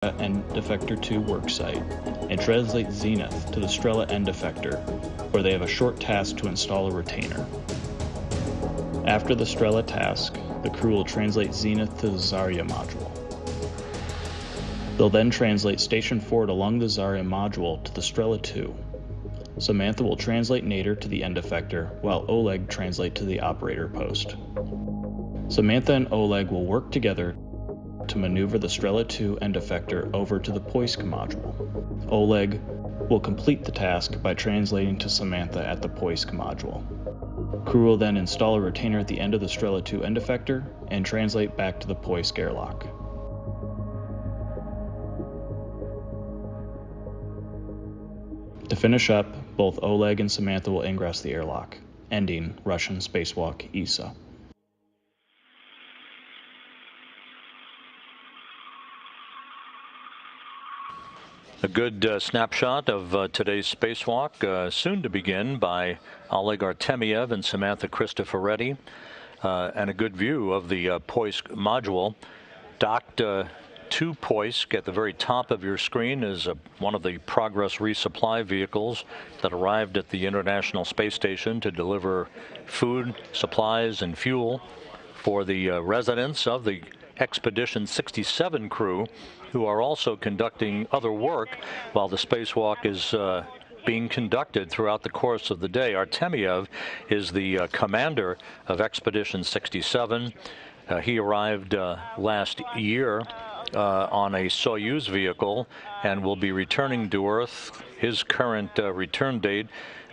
end effector to Worksite and translate Zenith to the Strela end effector, where they have a short task to install a retainer. After the Strela task, the crew will translate Zenith to the Zarya module. They'll then translate Station Forward along the Zarya module to the Strela 2. Samantha will translate Nader to the end effector, while Oleg translate to the operator post. Samantha and Oleg will work together to maneuver the Strela 2 end effector over to the Poisk module. Oleg will complete the task by translating to Samantha at the Poisk module. Crew will then install a retainer at the end of the Strela 2 end effector and translate back to the Poisk airlock. To finish up, both Oleg and Samantha will ingress the airlock, ending Russian Spacewalk ESA. A good snapshot of today's spacewalk, soon to begin by Oleg Artemyev and Samantha Cristoforetti, and a good view of the Poisk module. Docked to Poisk at the very top of your screen is one of the Progress resupply vehicles that arrived at the International Space Station to deliver food, supplies, and fuel for the residents of the Expedition 67 crew, who are also conducting other work while the spacewalk is being conducted throughout the course of the day. Artemyev is the commander of Expedition 67. He arrived last year on a Soyuz vehicle and will be returning to Earth. His current return date,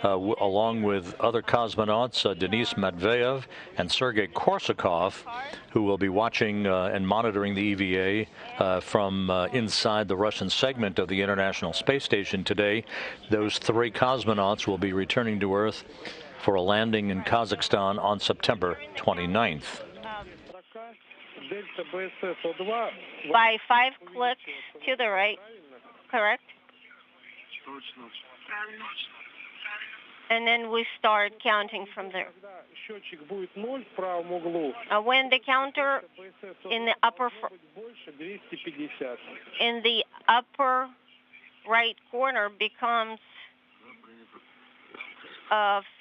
along with other cosmonauts, Denis Matveyev and Sergei Korsakov, who will be watching and monitoring the EVA from inside the Russian segment of the International Space Station today. Those three cosmonauts will be returning to Earth for a landing in Kazakhstan on September 29th. By 5 clicks to the right, correct? And then we start counting from there. When the counter in the upper right corner becomes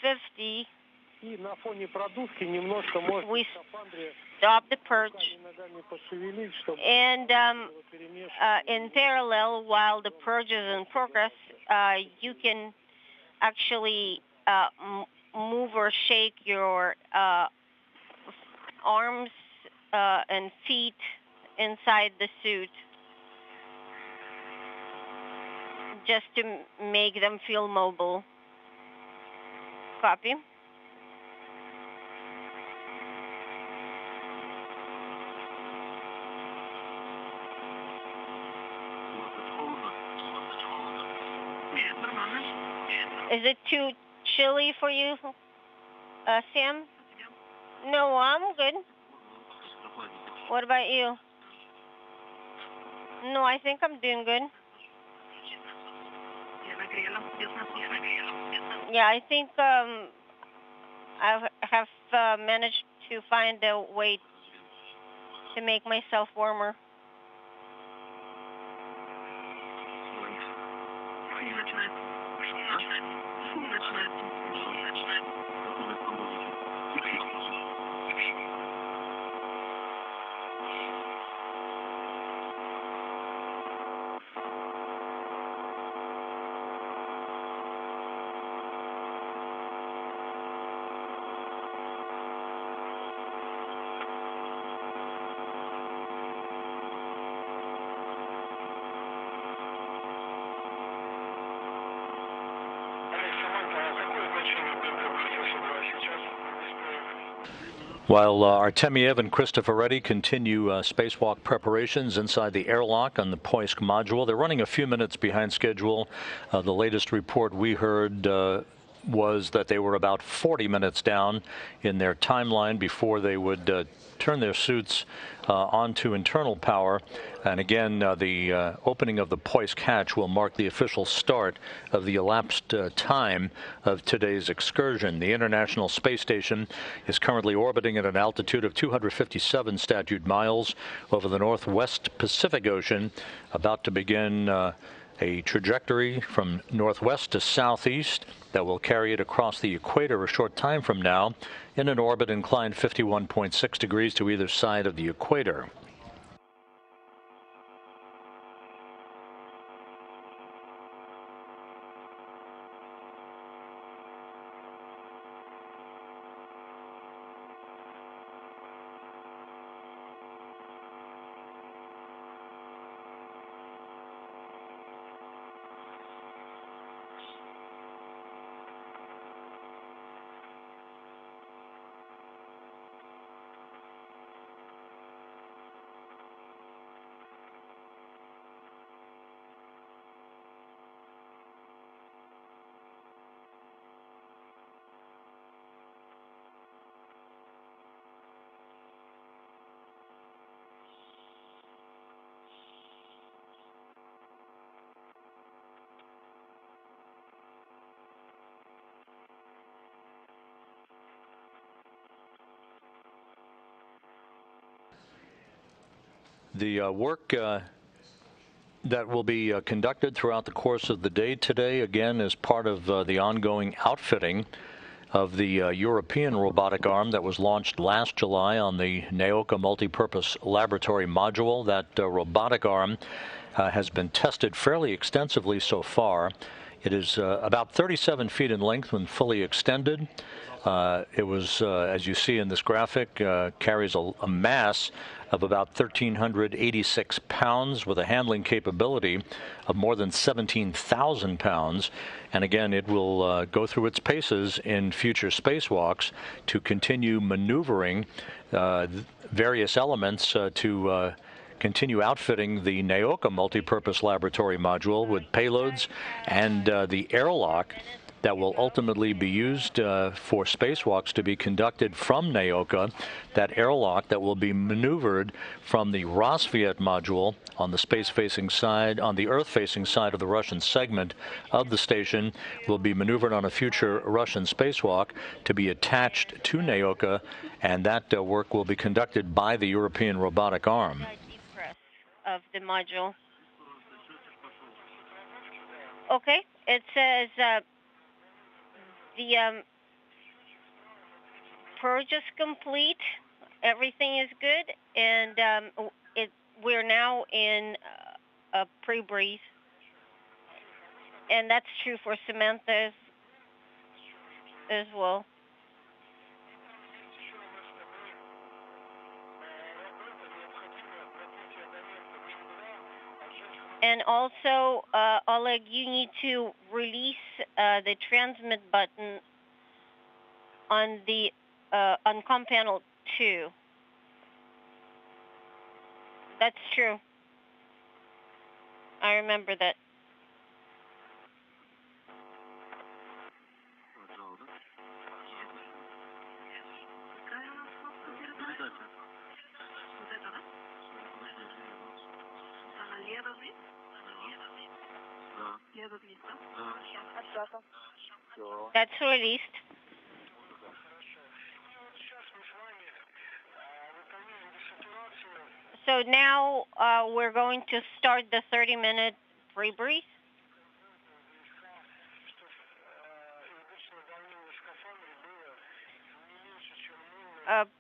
50, we stop the purge, and in parallel, while the purge is in progress, you can actually move or shake your arms and feet inside the suit just to make them feel mobile. Copy. Is it too chilly for you, Sam? No, I'm good. What about you? No, I think I'm doing good. Yeah, I think I have managed to find a way to make myself warmer. While Artemyev and Cristoforetti continue spacewalk preparations inside the airlock on the Poisk module, they're running a few minutes behind schedule. The latest report we heard, was that they were about 40 minutes down in their timeline before they would turn their suits onto internal power. And again, the opening of the Poisk hatch will mark the official start of the elapsed time of today's excursion. The International Space Station is currently orbiting at an altitude of 257 statute miles over the northwest Pacific Ocean, about to begin a trajectory from northwest to southeast that will carry it across the equator a short time from now in an orbit inclined 51.6 degrees to either side of the equator. The work that will be conducted throughout the course of the day today, again, is part of the ongoing outfitting of the European robotic arm that was launched last July on the NEOCA multipurpose laboratory module. That robotic arm has been tested fairly extensively so far. It is about 37 feet in length when fully extended. It was, as you see in this graphic, carries a mass of about 1,386 pounds with a handling capability of more than 17,000 pounds. And again, it will go through its paces in future spacewalks to continue maneuvering various elements to continue outfitting the NEOCA multipurpose laboratory module with payloads and the airlock that will ultimately be used for spacewalks to be conducted from NEOCA, that airlock that will be maneuvered from the Rosviet module on the space-facing side, on the Earth-facing side of the Russian segment of the station, will be maneuvered on a future Russian spacewalk to be attached to NEOCA, and that work will be conducted by the European robotic arm. Of the module. Okay, it says the purge is complete, everything is good, and we're now in a pre-breathe, and that's true for Samantha as well. And also, Oleg, you need to release the transmit button on the on comm panel 2. That's true. I remember that. That's released. So now we're going to start the 30-minute pre-breathe.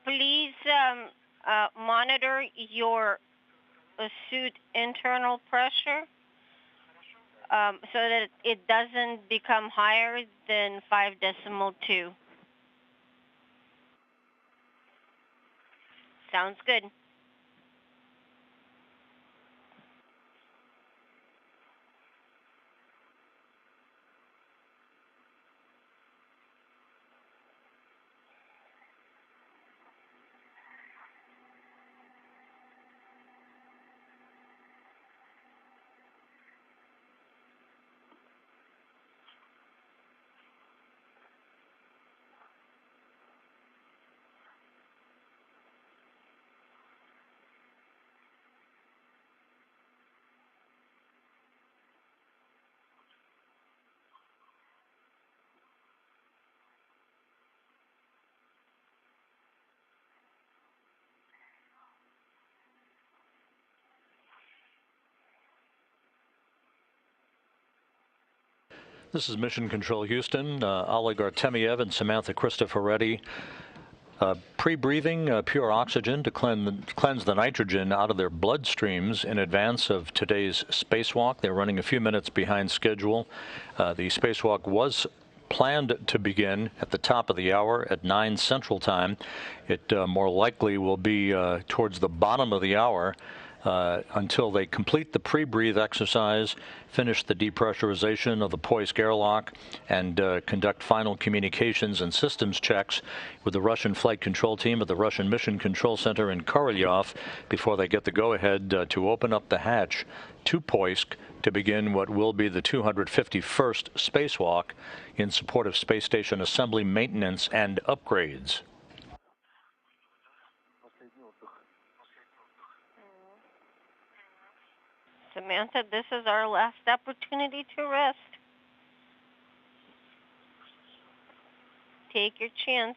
Please monitor your suit internal pressure so that it doesn't become higher than 5.2. Sounds good. This is Mission Control Houston. Oleg Artemyev and Samantha Cristoforetti pre-breathing pure oxygen to cleanse the nitrogen out of their bloodstreams in advance of today's spacewalk. They're running a few minutes behind schedule. The spacewalk was planned to begin at the top of the hour at 9 Central Time. It more likely will be towards the bottom of the hour until they complete the pre-breathe exercise, finish the depressurization of the Poisk airlock, and conduct final communications and systems checks with the Russian flight control team at the Russian Mission Control Center in Korolyov before they get the go-ahead to open up the hatch to Poisk to begin what will be the 251st spacewalk in support of space station assembly, maintenance, and upgrades. Samantha, this is our last opportunity to rest. Take your chance.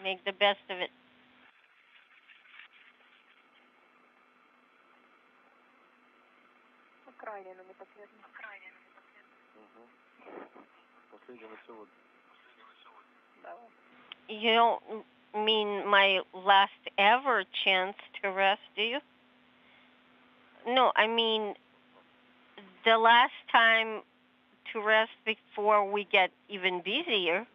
Make the best of it. You don't mean my last ever chance to rest, do you? No, I mean the last time to rest before we get even busier.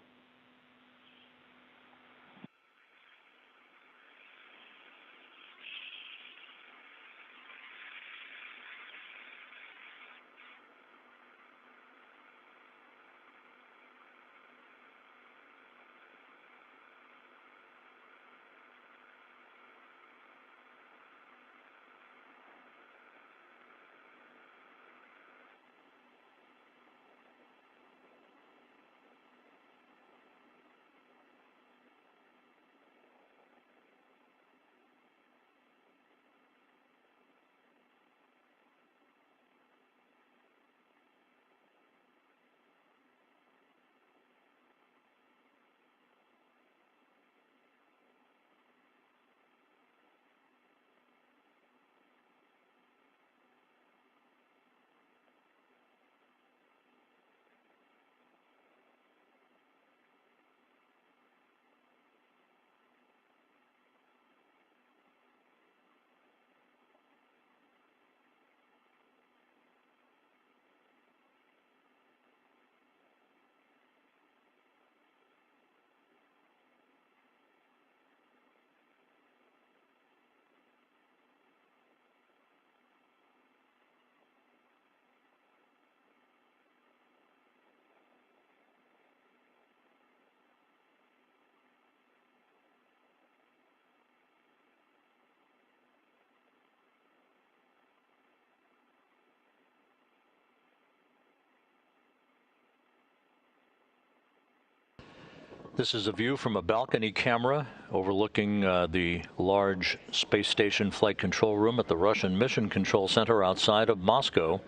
This is a view from a balcony camera overlooking the large space station flight control room at the Russian Mission Control Center outside of Moscow.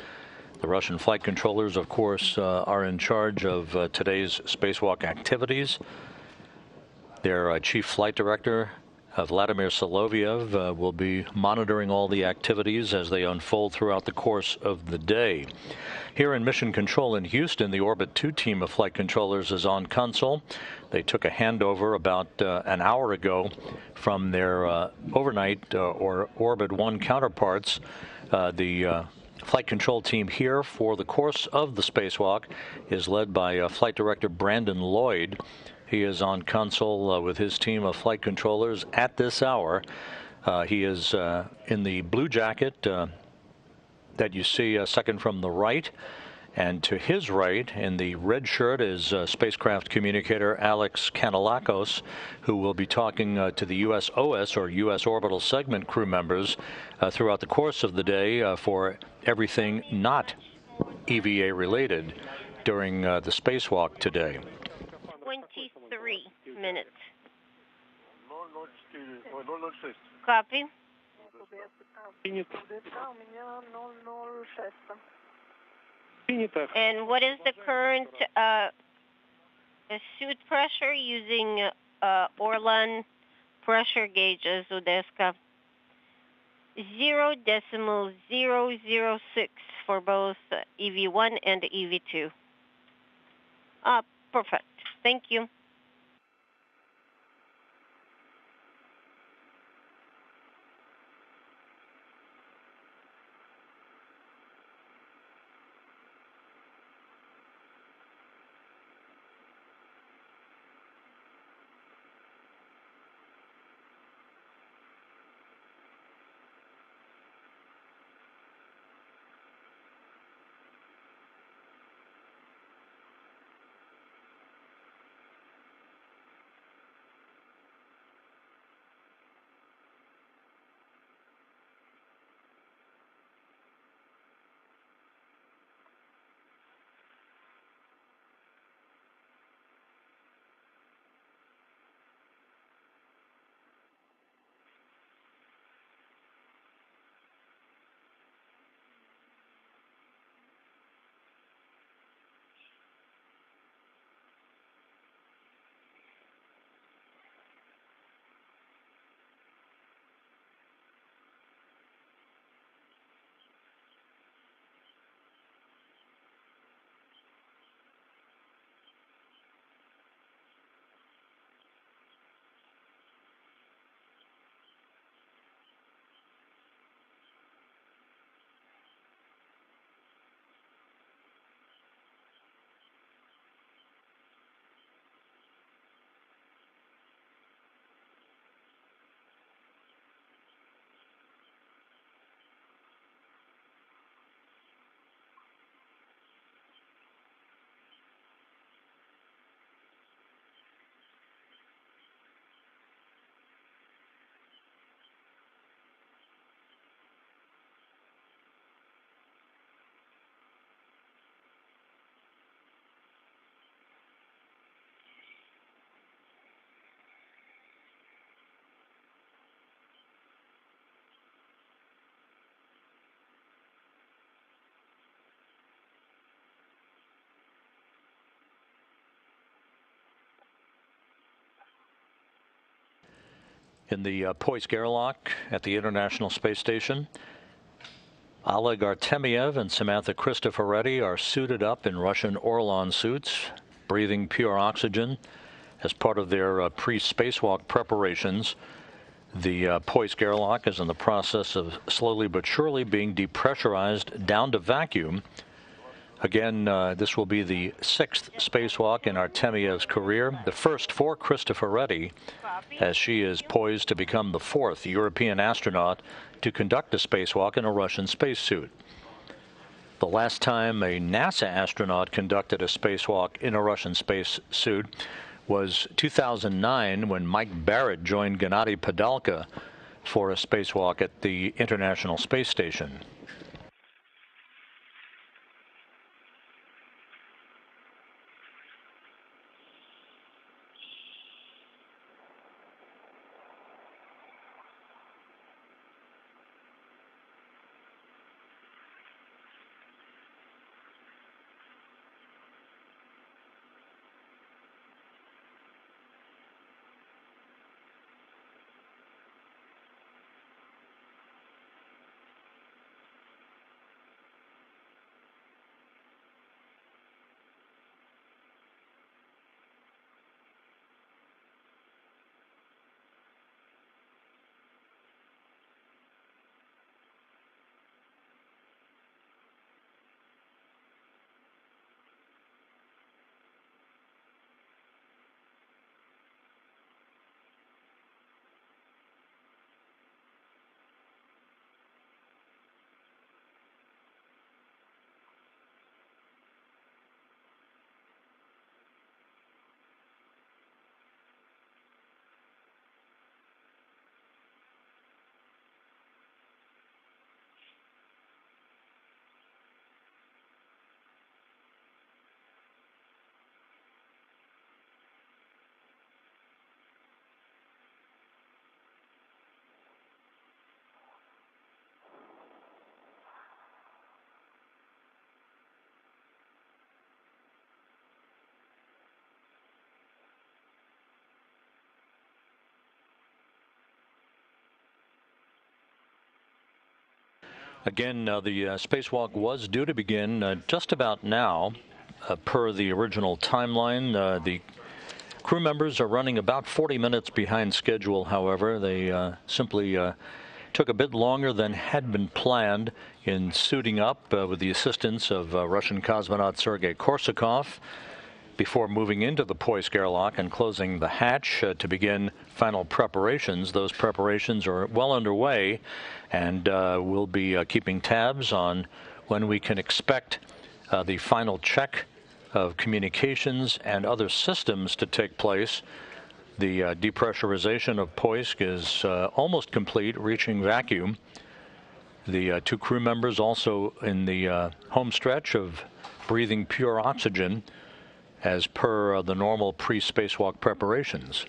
The Russian flight controllers, of course, are in charge of today's spacewalk activities. Their chief flight director, Vladimir Solovyev, will be monitoring all the activities as they unfold throughout the course of the day. Here in Mission Control in Houston, the Orbit 2 team of flight controllers is on console. They took a handover about an hour ago from their overnight or Orbit 1 counterparts. The flight control team here for the course of the spacewalk is led by Flight Director Brandon Lloyd. He is on console with his team of flight controllers at this hour. He is in the blue jacket that you see second from the right. And to his right, in the red shirt, is spacecraft communicator Alex Kanellakos, who will be talking to the USOS, or U.S. Orbital Segment crew members, throughout the course of the day for everything not EVA related during the spacewalk today. 23 minutes. Copy. And what is the current suit pressure using Orlan pressure gauges, Odeska? 0.006 for both EV1 and EV2. Perfect. Thank you. In the Poisk airlock at the International Space Station, Oleg Artemyev and Samantha Cristoforetti are suited up in Russian Orlan suits, breathing pure oxygen as part of their pre-spacewalk preparations. The Poisk airlock is in the process of slowly but surely being depressurized down to vacuum. Again, this will be the 6th spacewalk in Artemyev's career, the first for Cristoforetti, as she is poised to become the 4th European astronaut to conduct a spacewalk in a Russian spacesuit. The last time a NASA astronaut conducted a spacewalk in a Russian spacesuit was 2009, when Mike Barrett joined Gennady Padalka for a spacewalk at the International Space Station. Again, the spacewalk was due to begin just about now. per the original timeline. The crew members are running about 40 minutes behind schedule, however. They simply took a bit longer than had been planned in suiting up with the assistance of Russian cosmonaut Sergei Korsakov before moving into the Poisk airlock and closing the hatch to begin final preparations. Those preparations are well underway, and we'll be keeping tabs on when we can expect the final check of communications and other systems to take place. The depressurization of Poisk is almost complete, reaching vacuum. The two crew members also in the home stretch of breathing pure oxygen as per the normal pre-spacewalk preparations.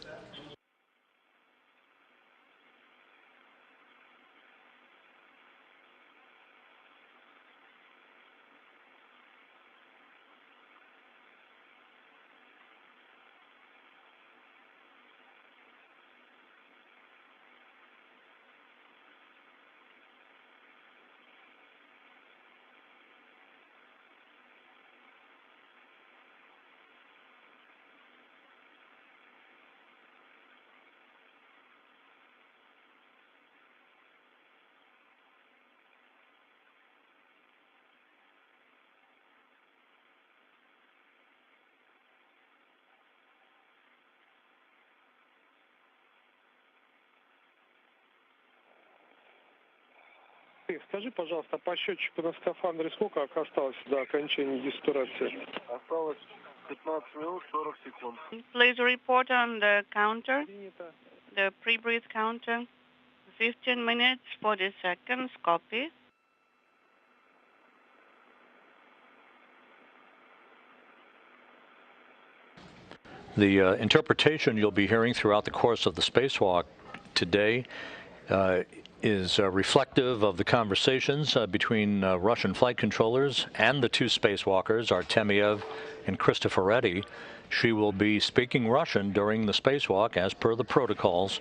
Скажи, пожалуйста, по счетчику на скафандре сколько осталось до окончания деспирации? Осталось 15 минут 40 секунд. Please report on the counter, the pre-breathe counter. 15 minutes 40 seconds. Copy. The interpretation you'll be hearing throughout the course of the spacewalk today is reflective of the conversations between Russian flight controllers and the two spacewalkers, Artemyev and Cristoforetti. She will be speaking Russian during the spacewalk as per the protocols,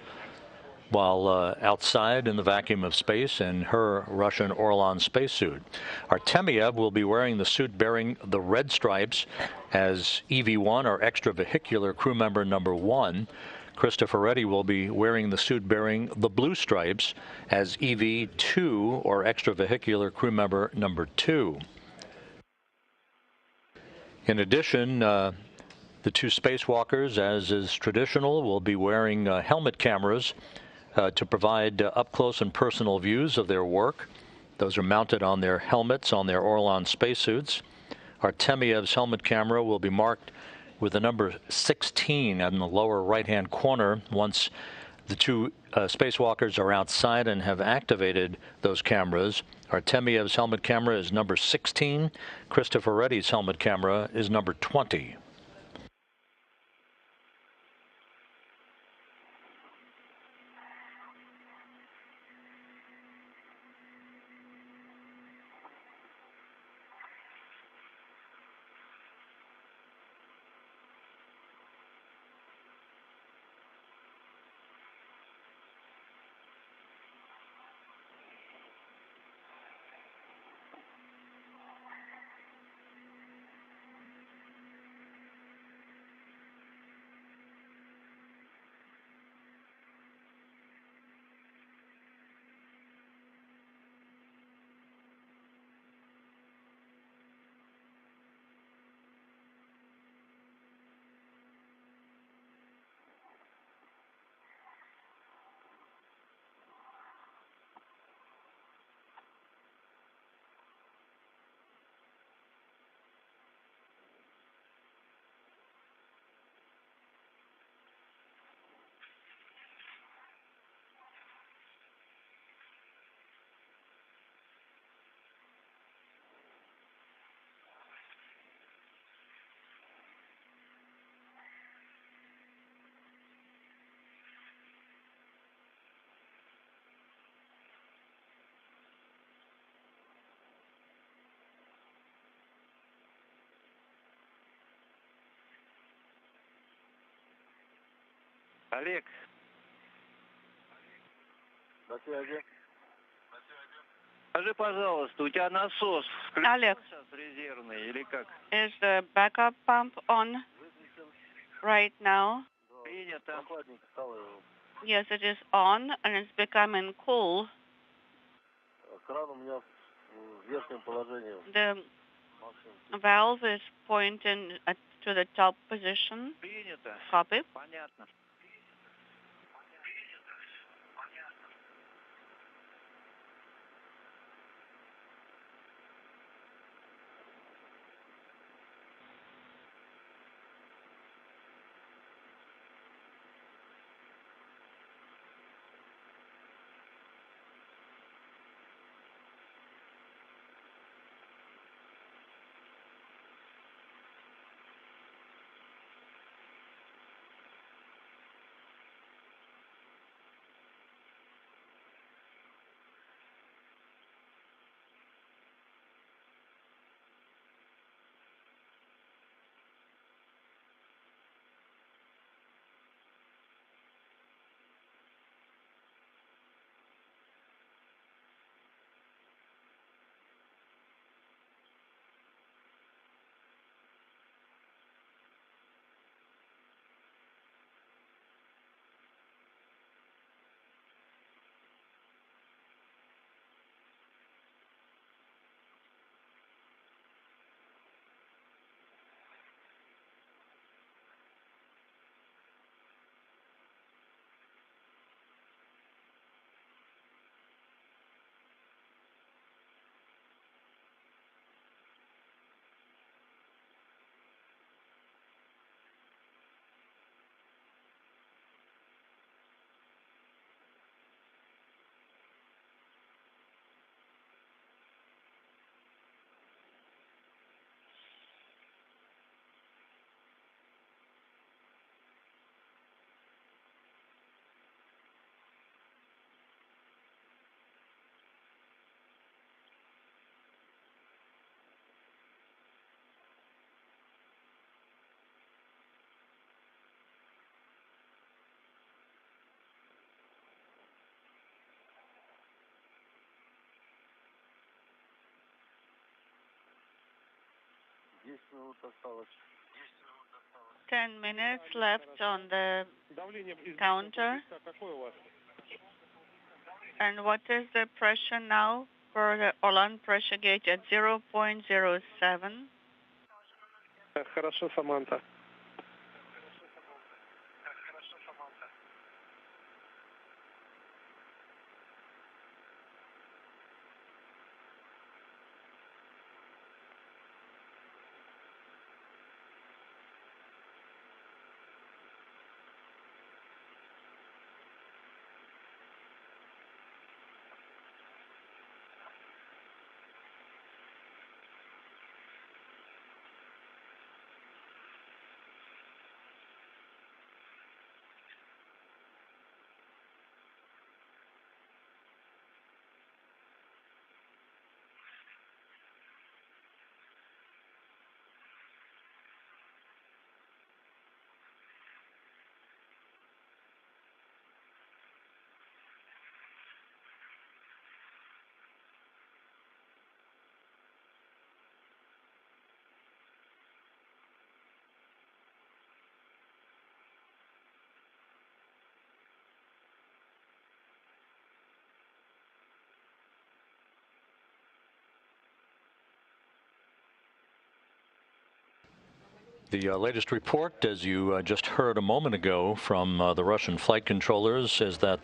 while outside in the vacuum of space in her Russian Orlan spacesuit. Artemyev will be wearing the suit bearing the red stripes as EV1, or extravehicular crew member number 1. Cristoforetti will be wearing the suit bearing the blue stripes as EV2, or extravehicular crew member number 2. In addition, the two spacewalkers, as is traditional, will be wearing helmet cameras to provide up-close and personal views of their work. Those are mounted on their helmets on their Orlan spacesuits. Artemyev's helmet camera will be marked with the number 16 in the lower right-hand corner once the two spacewalkers are outside and have activated those cameras. Artemyev's helmet camera is number 16. Cristoforetti's helmet camera is number 20. Олег. На связи. Скажи, пожалуйста, у тебя насос включен Олег. сейчас резервный? Is the backup pump on right now? Yes, it is on, and it's becoming cool. The valve is pointing to the top position. Copy. Ten minutes left on the counter. And what is the pressure now for the Orlan pressure gauge at 0.07? Хорошо, Саманта. The latest report, as you just heard a moment ago from the Russian flight controllers, is that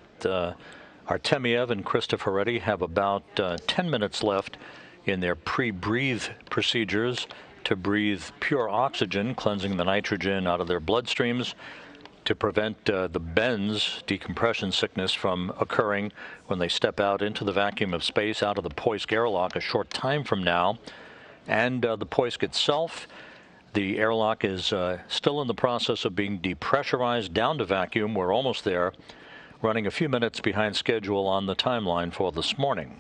Artemyev and Cristoforetti have about 10 minutes left in their pre-breathe procedures to breathe pure oxygen, cleansing the nitrogen out of their bloodstreams to prevent the bends, decompression sickness, from occurring when they step out into the vacuum of space, out of the Poisk airlock a short time from now. And the Poisk itself, the airlock is still in the process of being depressurized down to vacuum. We're almost there, running a few minutes behind schedule on the timeline for this morning.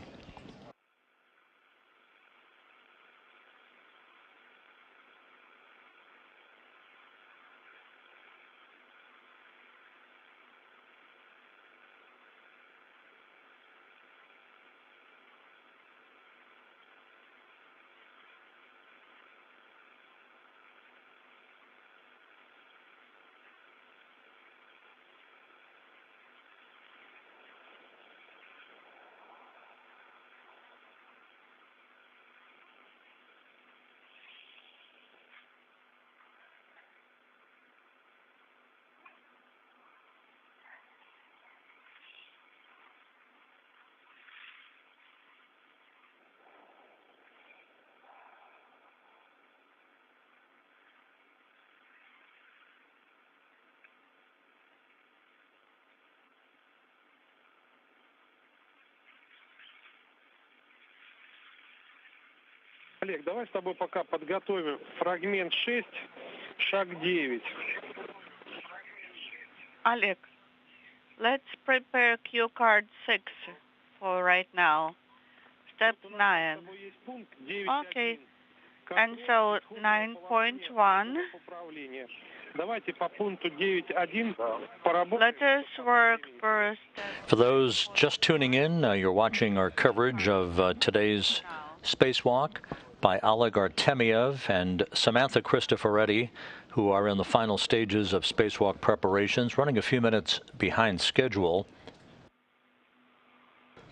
Олег, давай с тобой пока подготовим фрагмент 6, шаг 9. Oleg, let's prepare cue card 6 for right now. Step 9. Okay. And so 9.1. Давайте по пункту 9.1 поработаем. Let us work first. For those just tuning in, you're watching our coverage of today's Spacewalk by Oleg Artemyev and Samantha Cristoforetti, who are in the final stages of spacewalk preparations, running a few minutes behind schedule.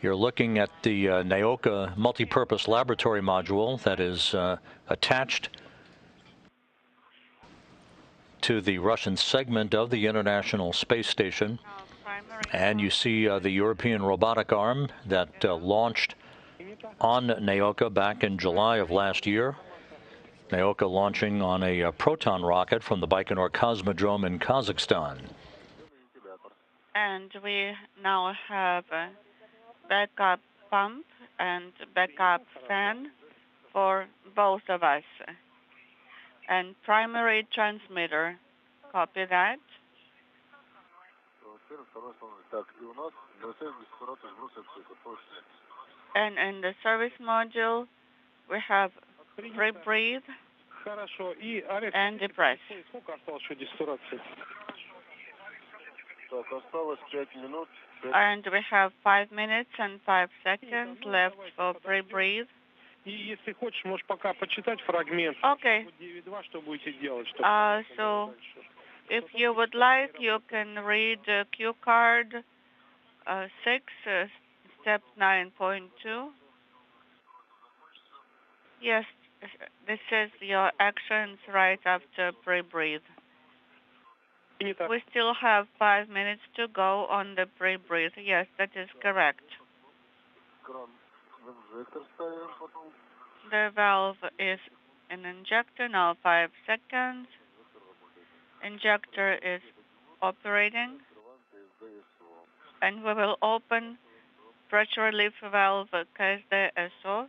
You're looking at the Naoka multipurpose laboratory module that is attached to the Russian segment of the International Space Station. And you see the European Robotic Arm that launched on Naoka back in July of last year. Naoka launching on a proton rocket from the Baikonur Cosmodrome in Kazakhstan. And we now have a backup pump and backup fan for both of us. And primary transmitter. Copy that. And in the service module, we have pre-breathe and depress. And we have 5 minutes and 5 seconds left for pre-breathe. Okay. So if you would like, you can read cue card 6, step 9.2. Yes, this is your actions right after pre-breathe. We still have 5 minutes to go on the pre-breathe. Yes, that is correct. The valve is an injector now, 5 seconds. Injector is operating. And we will open pressure relief valve KSDSO.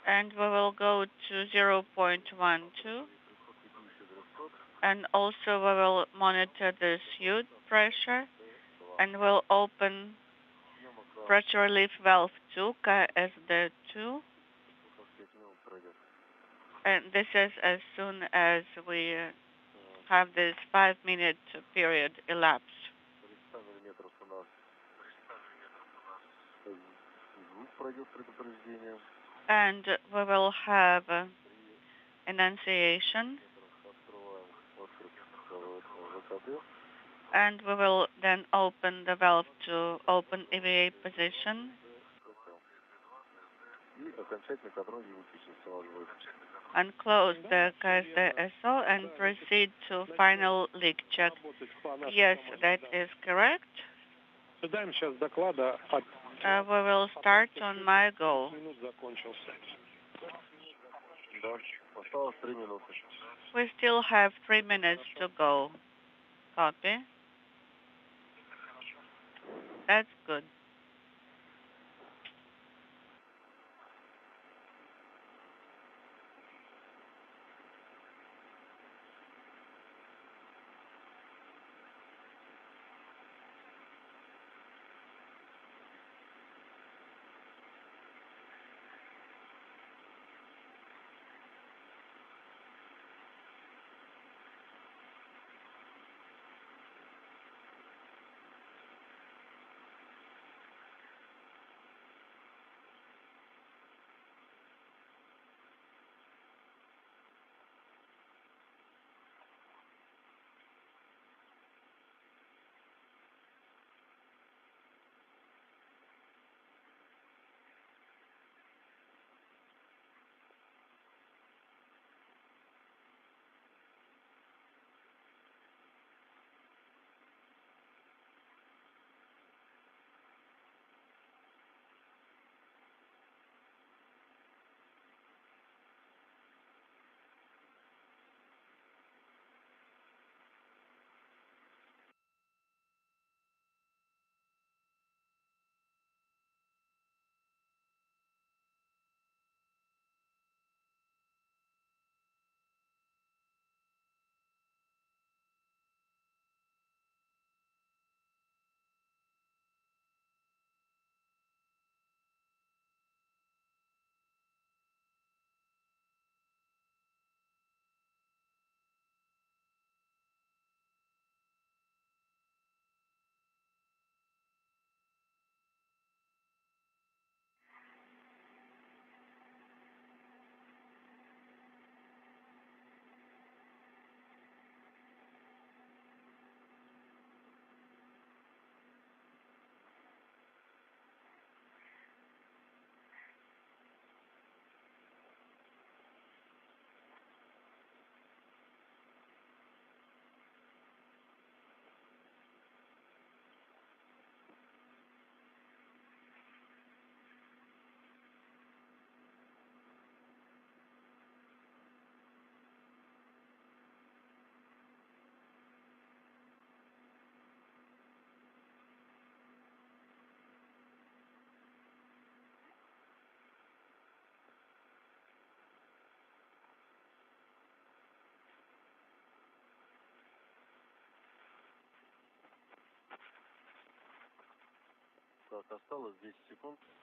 And we will go to 0.12. And also we will monitor the suit pressure. And we'll open pressure relief valve 2, KSD2. And this is as soon as we have this 5-minute period elapsed. And we will have enunciation. And we will then open the valve to open EVA position. And close the KSDSO and proceed to final leak check. Yes, that is correct. We will start on my go. We still have 3 minutes to go. Copy. That's good.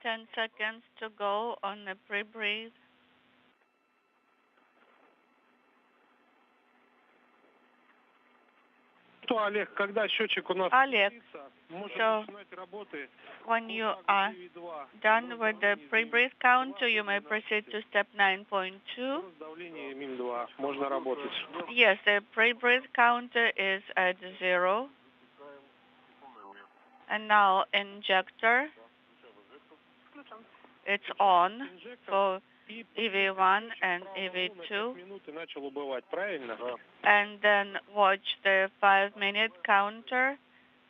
10 seconds to go on the pre-breathe. Олег, когда счетчик у нас Oleg, можем so начинать работы. when you are done with the pre-breathe counter, you may proceed to step 9.2. Давление МИМ-2. Можно работать. Yes, the pre-breathe counter is at 0. And now injector, it's on for EV1 and EV2. Начал убывать, правильно? And then watch the 5-minute counter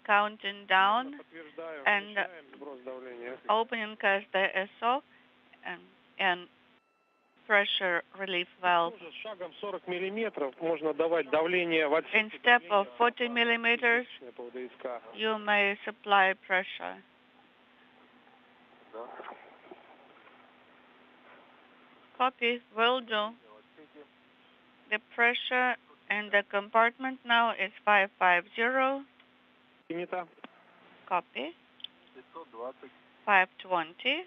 counting down and opening as the ESA and pressure relief valve. Шагом 40 миллиметров можно давать давление в отсек. In step of 40 millimeters, you may supply pressure. Copy, will do. The pressure in the compartment now is 550. Принято. Copy. 520.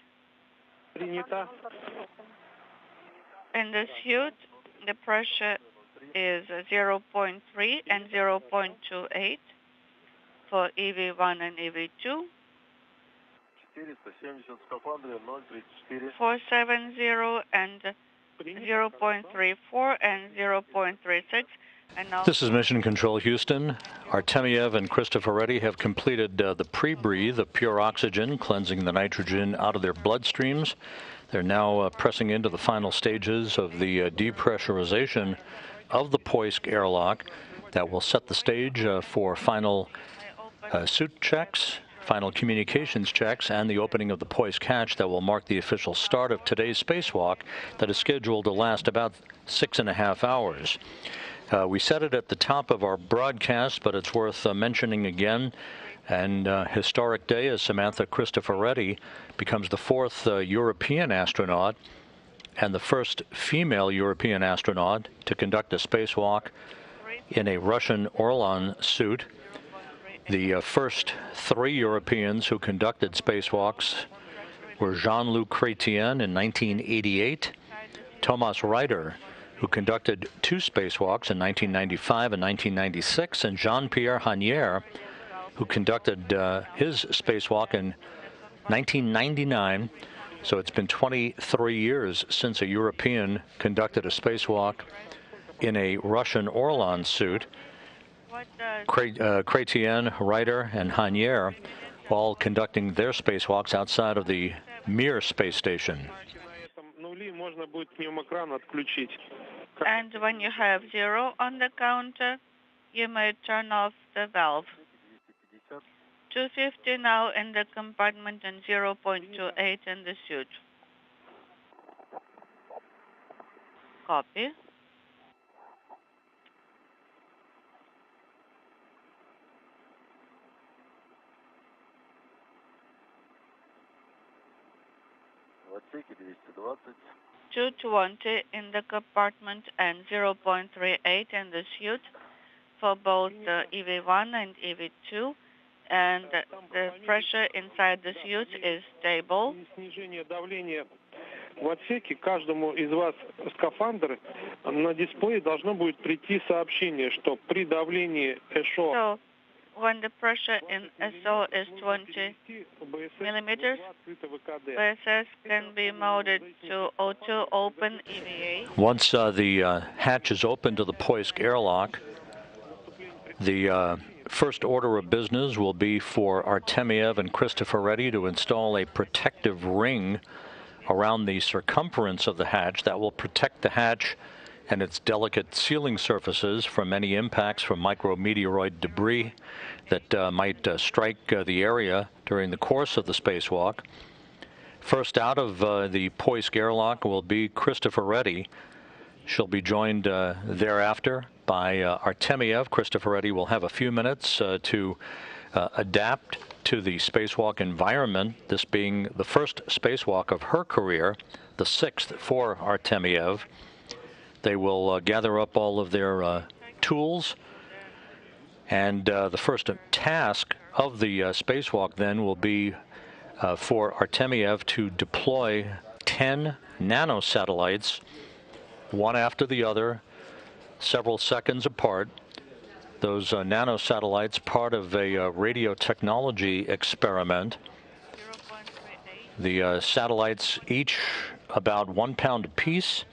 Принято. In the suit, the pressure is 0.3 and 0.28 for EV1 and EV2. 470 and 0.34 and 0.36. And now This is Mission Control Houston. Artemyev and Cristoforetti have completed the pre-breathe of pure oxygen, cleansing the nitrogen out of their bloodstreams. They're now pressing into the final stages of the depressurization of the Poisk airlock that will set the stage for final suit checks, final communications checks, and the opening of the Poisk hatch that will mark the official start of today's spacewalk that is scheduled to last about 6.5 hours. We said it at the top of our broadcast, but it's worth mentioning again. And historic day as Samantha Cristoforetti becomes the 4th European astronaut and the first female European astronaut to conduct a spacewalk in a Russian Orlan suit. The first 3 Europeans who conducted spacewalks were Jean-Luc Chrétien in 1988, Thomas Reiter, who conducted 2 spacewalks in 1995 and 1996, and Jean-Pierre Hanier, who conducted his spacewalk in 1999. So it's been 23 years since a European conducted a spacewalk in a Russian Orlan suit. Chrétien, Reiter, and Hanier all conducting their spacewalks outside of the Mir space station. And when you have 0 on the counter, you may turn off the valve. 250 now in the compartment and 0.28 in the suit. Copy. — 220 in the compartment and 0.38 in the suit for both EV1 and EV2. And the pressure inside the suit is stable. В отсеке каждому из вас скафандр на дисплее должно будет прийти сообщение, что при давлении ЭШО. So when the pressure in ESA is 20 millimeters, ISS can be modded to auto open EVA. Once the hatch is open to the Poisk airlock, the first order of business will be for Artemyev and Cristoforetti to install a protective ring around the circumference of the hatch that will protect the hatch and its delicate sealing surfaces from any impacts from micrometeoroid debris that might strike the area during the course of the spacewalk. First out of the Poisk airlock will be Cristoforetti. She'll be joined thereafter by Artemyev. Cristoforetti will have a few minutes to adapt to the spacewalk environment, this being the first spacewalk of her career, the 6th for Artemyev. They will gather up all of their tools, and the first task of the spacewalk then will be for Artemyev to deploy 10 nanosatellites, one after the other, several seconds apart. Those nanosatellites, part of a radio technology experiment. The satellites, each about 1 pound apiece,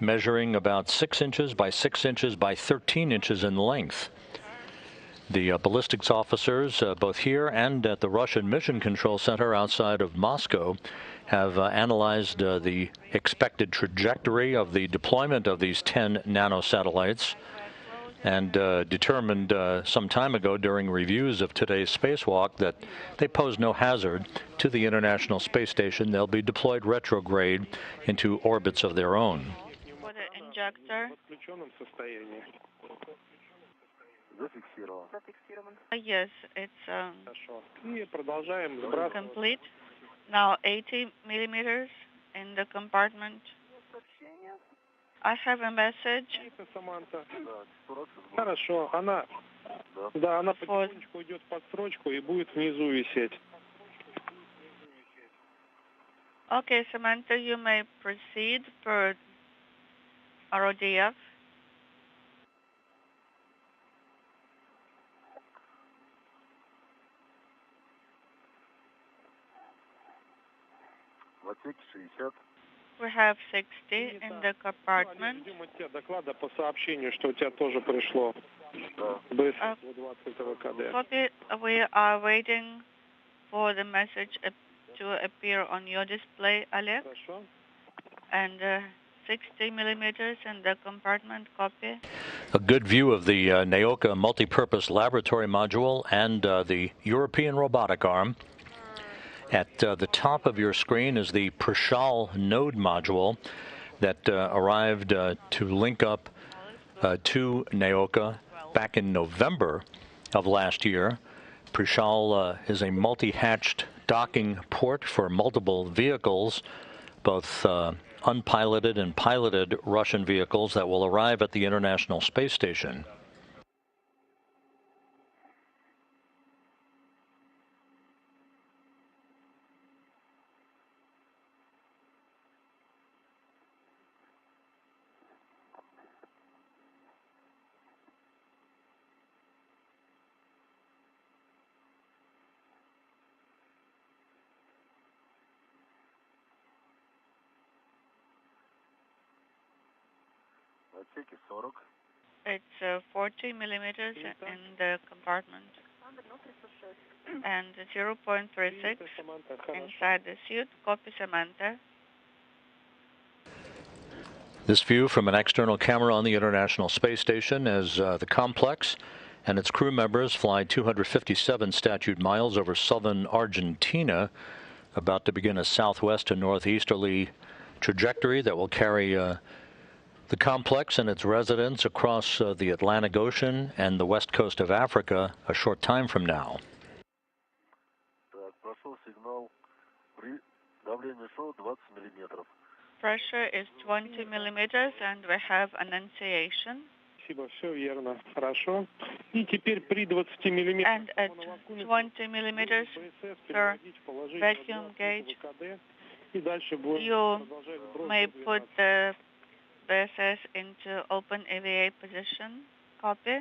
measuring about 6 inches by 6 inches by 13 inches in length. The ballistics officers, both here and at the Russian Mission Control Center outside of Moscow, have analyzed the expected trajectory of the deployment of these 10 nanosatellites and determined some time ago during reviews of today's spacewalk that they pose no hazard to the International Space Station. They'll be deployed retrograde into orbits of their own. For the injector. Yes, it's complete. Now 80 millimeters in the compartment. I have a message. Хорошо, она потихонечку идет под строчку и будет внизу висеть. Okay, Samantha, you may proceed per RODF. We have 60 in the compartment. Copy. We are waiting for the message to appear on your display, Oleg. And 60 millimeters in the compartment. Copy. A good view of the Naoka multipurpose laboratory module and the European Robotic Arm. At the top of your screen is the Prishal node module that arrived to link up to Naoka back in November of last year. Prishal is a multi-hatched docking port for multiple vehicles, both unpiloted and piloted Russian vehicles that will arrive at the International Space Station. It's 40 millimeters in the compartment and 0.36 inside the suit. Copy, Samantha. This view from an external camera on the International Space Station as the complex and its crew members fly 257 statute miles over southern Argentina, about to begin a southwest to northeasterly trajectory that will carry the complex and its residents across the Atlantic Ocean and the west coast of Africa a short time from now. Pressure is 20 millimeters and we have annunciation. And at 20 millimeters per vacuum gauge, you may put the ISS into open EVA position. Copy.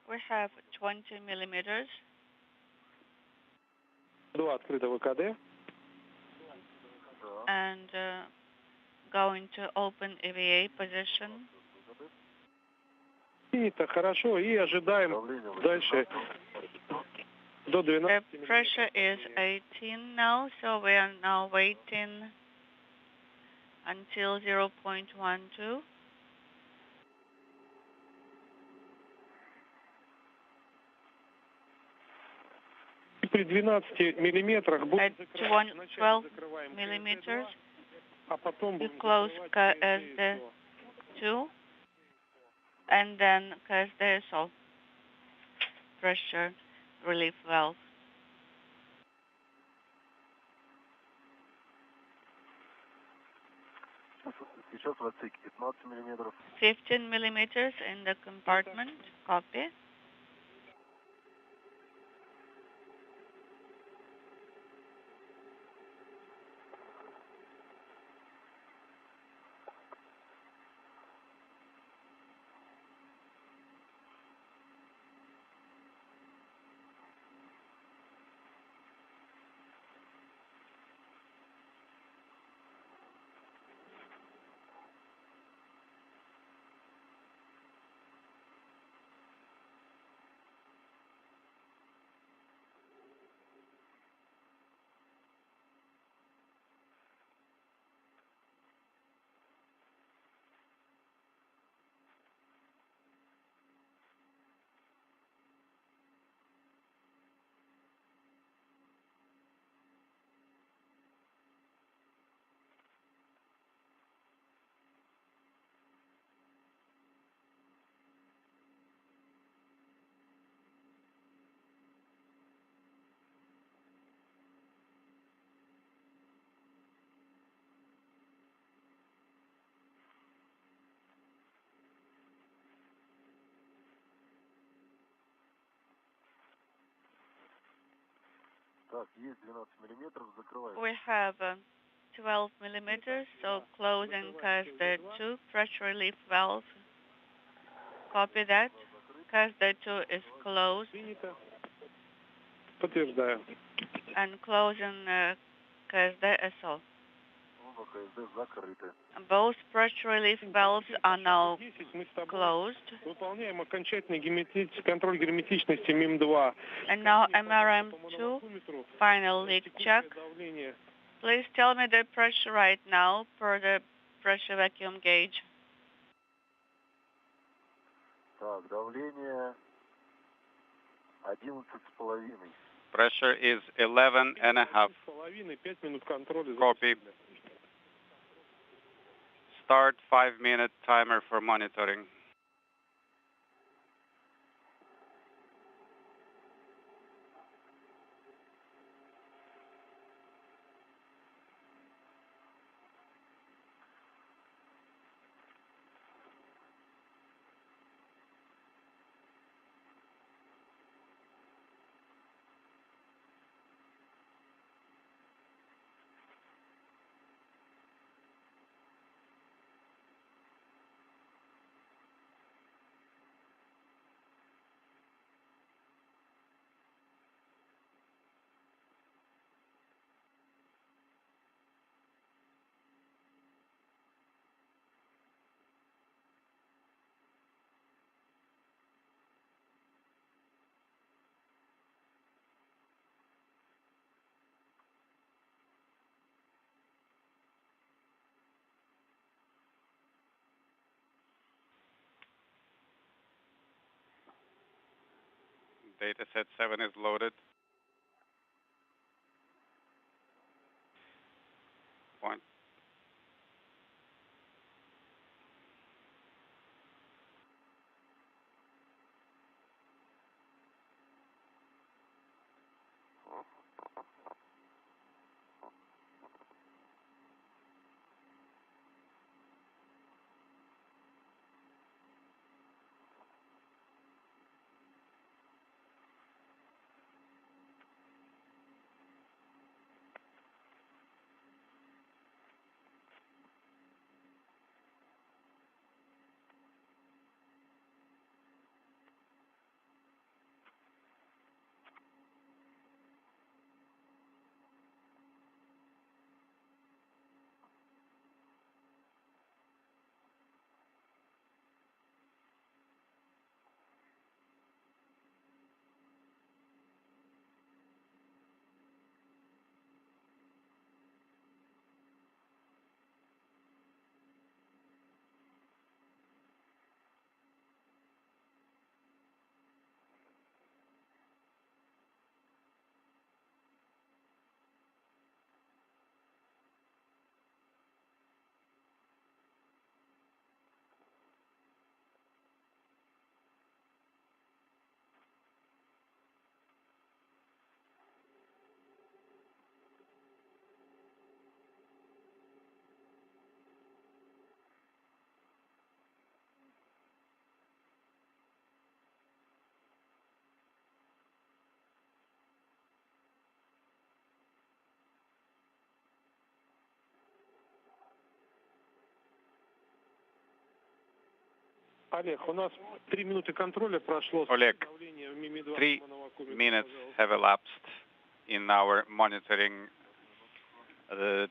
We have 20 millimeters. 2 открыто ВКД. And going to open EVA position. Принято, хорошо, и ожидаем дальше до 12. The pressure is 18 now, so we are now waiting until 0.12. При 12 миллиметрах At 12 millimeters, а потом we close KSD2 and then KSD pressure relief valve. Сейчас в отсеке 15 миллиметров. 15 millimeters in the compartment. Copy. Так, есть 12 миллиметров, закрываем. We have 12 millimeters, so closing KSD2 pressure relief valve. Copy that. KSD2 is closed. Принято. Подтверждаю. And closing KSD-SO. Оба КСД закрыты. Both pressure relief valves are now 10 мы с тобой closed. выполняем окончательный контроль герметичности МИМ-2. And now MRM2, final leak check. Давление. Please tell me the pressure right now per the pressure vacuum gauge. Так, давление 11,5. Pressure is 11.5. 5 минут контроля. Copy. Start 5-minute timer for monitoring. Dataset 7 is loaded. Point. Олег, у нас 3 минуты контроля прошло. Oleg, 3 minutes have elapsed in our monitoring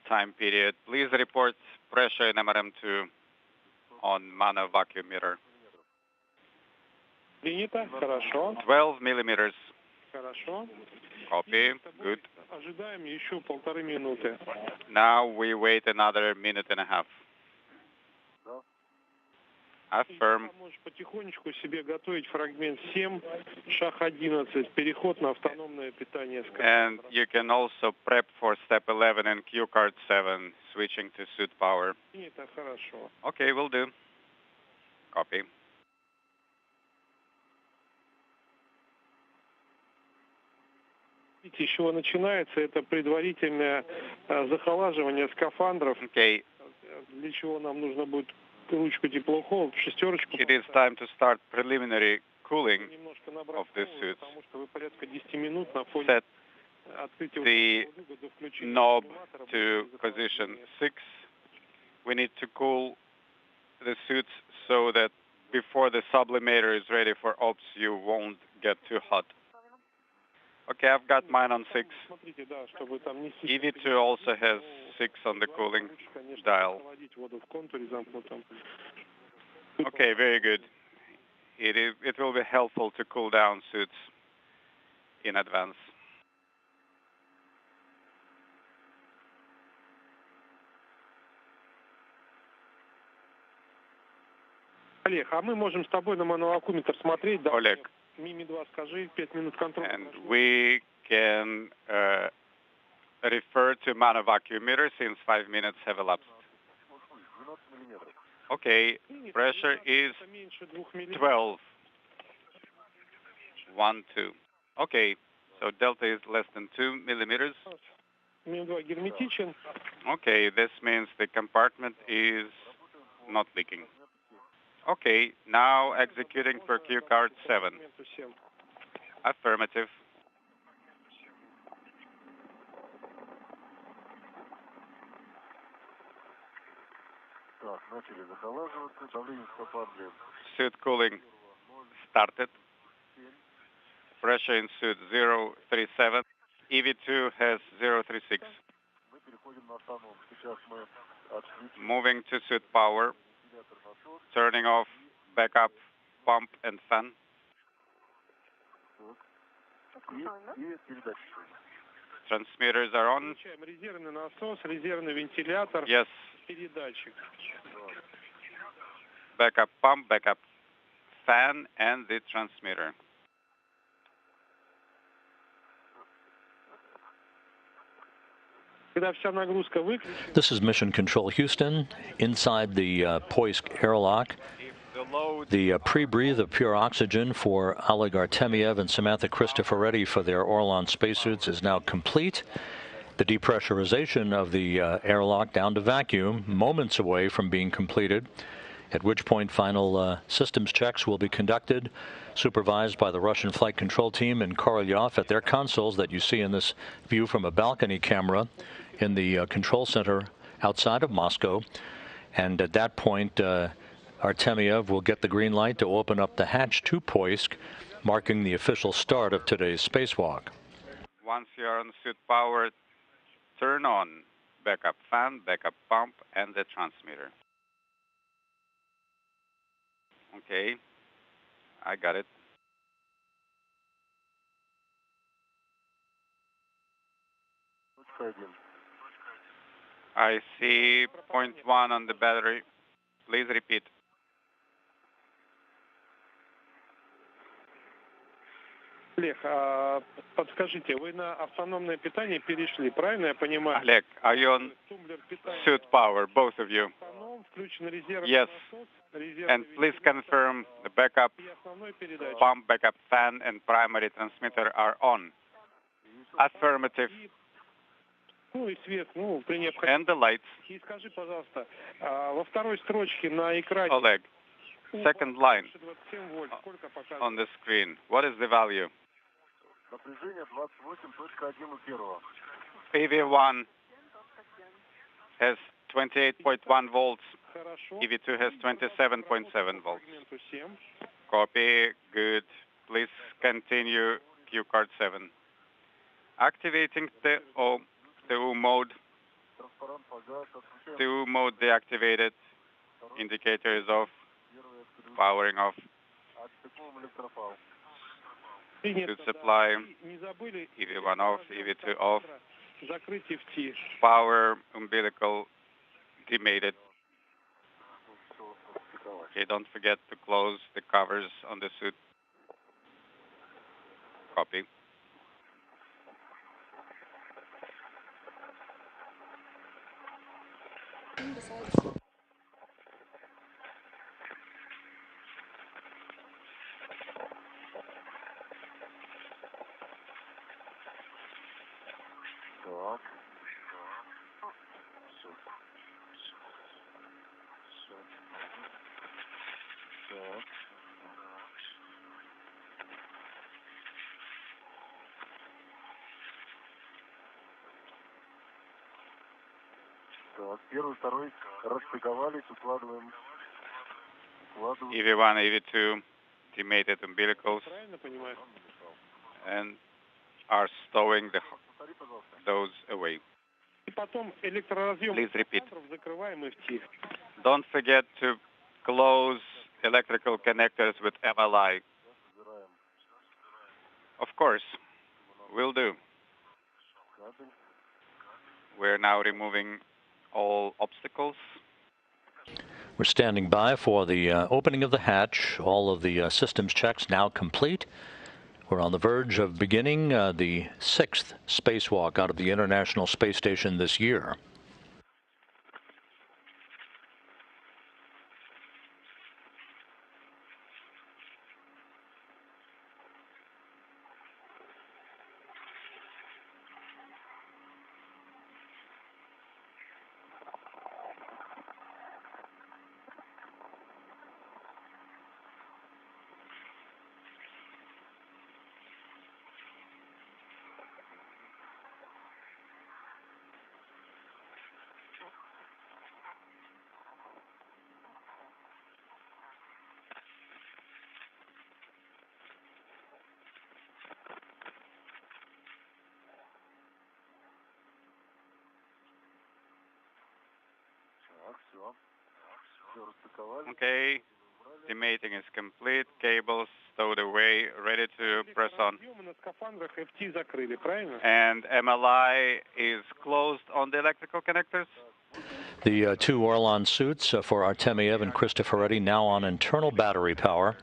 time period. Please report pressure in MRM2 on mano vacuum meter. Принято, хорошо. 12 millimeters. Хорошо. Copy. Good. Ожидаем еще 1,5 минуты. Now we wait another minute and a half. Affirm. Можешь потихонечку себе готовить фрагмент 7, шаг 11, переход на автономное питание. And you can also prep for step 11 and Q card 7, switching to suit power. Это хорошо. Okay, will do. Copy. Видите, с чего начинается? Это предварительное захолаживание скафандров. Okay. Для чего нам нужно будет ручку теплохода, шестерочку. It is time to start preliminary cooling of this suit. Set the knob to position 6. We need to cool the suits so that before the sublimator is ready for ops, you won't get too hot. Okay, I've got mine on 6. EV2 also has 6 on the cooling dial. Okay, very good. It will be helpful to cool down suits in advance. Олег, а мы можем с тобой на моновакууметр смотреть, да? Oleg. Мими-2 скажи, 5 минут контроля. And we can refer to mano-vacuum meter since 5 minutes have elapsed. Okay, pressure is 12. 1, 2. Okay, so delta is less than 2 millimeters. Мими-2 герметичен. Okay, this means the compartment is not leaking. Okay, now executing for Q card 7. Affirmative. Suit cooling started. Pressure in suit 037. EV2 has 036. Moving to suit power. Turning off backup pump and fan. Transmitters are on. Резервный насос, резервный вентилятор. Yes. Передатчик. Backup pump, backup fan, and the transmitter. This is Mission Control Houston. Inside the Poisk airlock, the pre-breathe of pure oxygen for Oleg Artemyev and Samantha Cristoforetti for their Orlan spacesuits is now complete. The depressurization of the airlock down to vacuum, moments away from being completed, at which point final systems checks will be conducted, supervised by the Russian flight control team in Korolyov at their consoles that you see in this view from a balcony camera in the control center outside of Moscow. And at that point, Artemyev will get the green light to open up the hatch to Poisk, marking the official start of today's spacewalk. Once you're on suit power, turn on backup fan, backup pump, and the transmitter. Okay, I got it. I see 0.1 on the battery. Please repeat. Олег, подскажите, вы на автономное питание перешли, правильно я понимаю? Oleg, are you on suit power, both of you? Yes. And please confirm the backup pump, backup fan, and primary transmitter are on. Affirmative. And the lights. Oleg, second line on the screen. What is the value? PV1 has 28.1 volts EV2 has 27.7 volts. Copy, good. Please continue Q card 7. Activating TU mode. TU mode deactivated. Indicator is off. Powering off. Suit supply. EV1 off, EV2 off. Power umbilical demated. Okay, don't forget to close the covers on the suit. Copy. EV1, EV2, demated umbilicals, and are stowing those away. Please repeat. Don't forget to close electrical connectors with MLI. Of course, will do. We're now removing all obstacles. We're standing by for the opening of the hatch. All of the systems checks now complete. We're on the verge of beginning the 6th spacewalk out of the International Space Station this year. Okay, the mating is complete, cables stowed away, ready to press on. And MLI is closed on the electrical connectors? The two Orlan suits for Artemyev and Cristoforetti now on internal battery power.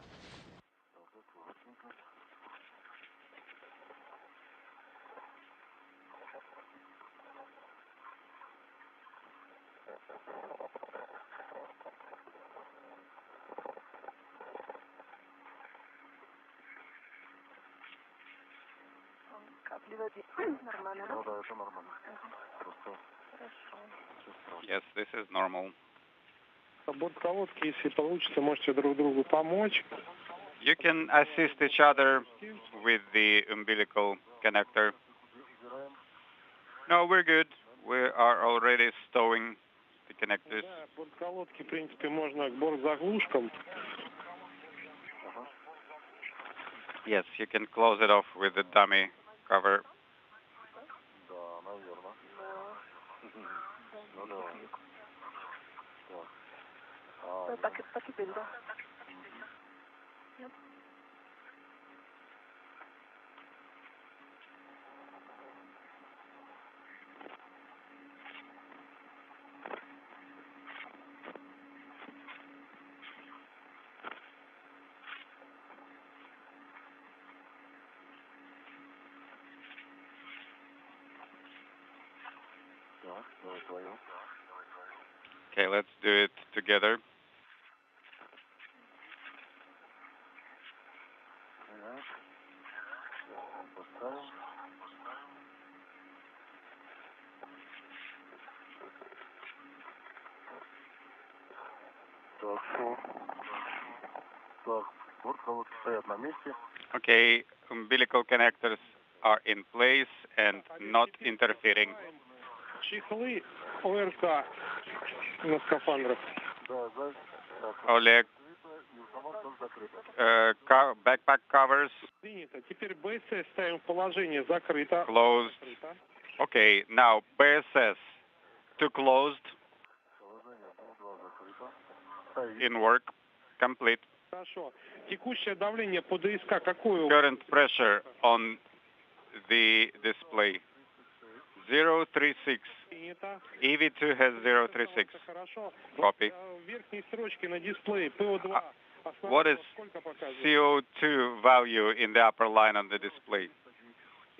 Yes, this is normal. You can assist each other with the umbilical connector. No, we're good. We are already stowing the connectors. Yes, you can close it off with the dummy cover. Okay, let's do it together. Okay, umbilical connectors are in place and not interfering. Oleg, backpack covers closed. Okay, now BSS to closed. In work, complete. Current pressure on the display 036. EV2 has 036. Copy. What is CO2 value in the upper line on the display?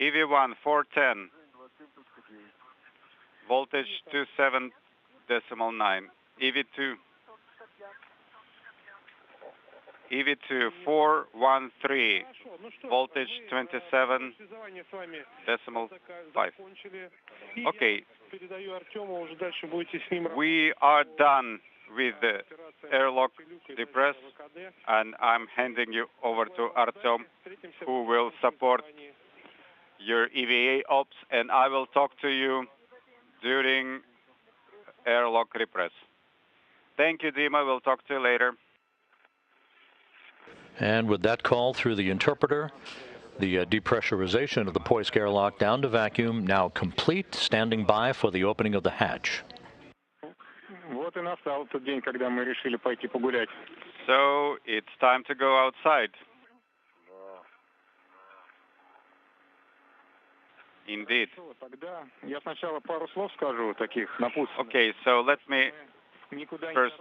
EV1 410. Voltage 27.9. EV2 413. Voltage 27.5. Okay. We are done with the airlock depress, and I'm handing you over to Artem, who will support your EVA ops, and I will talk to you during airlock repress. Thank you, Dima. We'll talk to you later. And with that call through the interpreter, the depressurization of the Poisk airlock down to vacuum now complete, standing by for the opening of the hatch. So it's time to go outside. Indeed. Okay, so let me first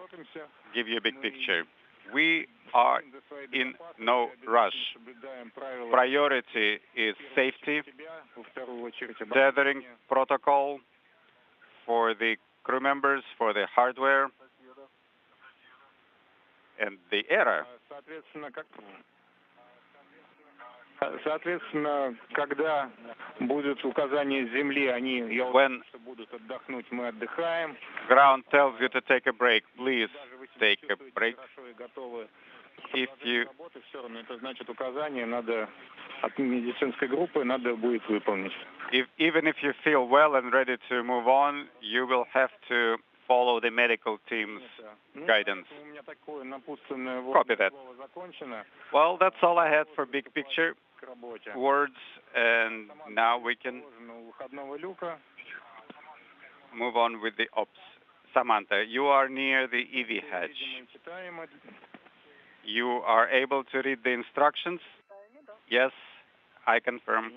give you a big picture. We are in no rush. Priority is safety, tethering protocol for the crew members, for the hardware, and the ERA. Соответственно, когда будут указания Земли, они, я When будут отдохнуть, мы отдыхаем. Ground tells you to take a break, please take a break. If you все равно, это значит указания надо от медицинской группы надо будет выполнить. Even if you feel well and ready to move on, you will have to follow the medical team's guidance. Copy that. Well, that's all I had for big picture words, and now we can move on with the ops. Samantha, you are near the EV hatch. You are able to read the instructions? Yes, I confirm.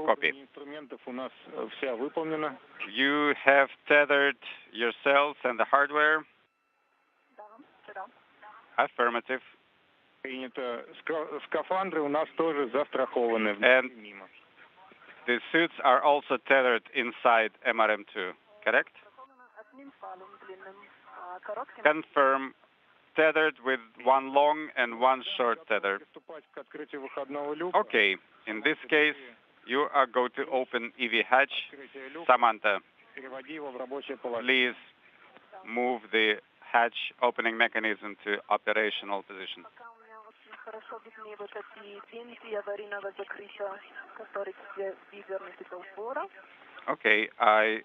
Copy. You have tethered yourselves and the hardware? Affirmative. And the suits are also tethered inside MRM2, correct? Confirm. Tethered with one long and one short tether. Okay, in this case, you are going to open EV hatch. Samantha, please move the hatch opening mechanism to operational position. Okay, I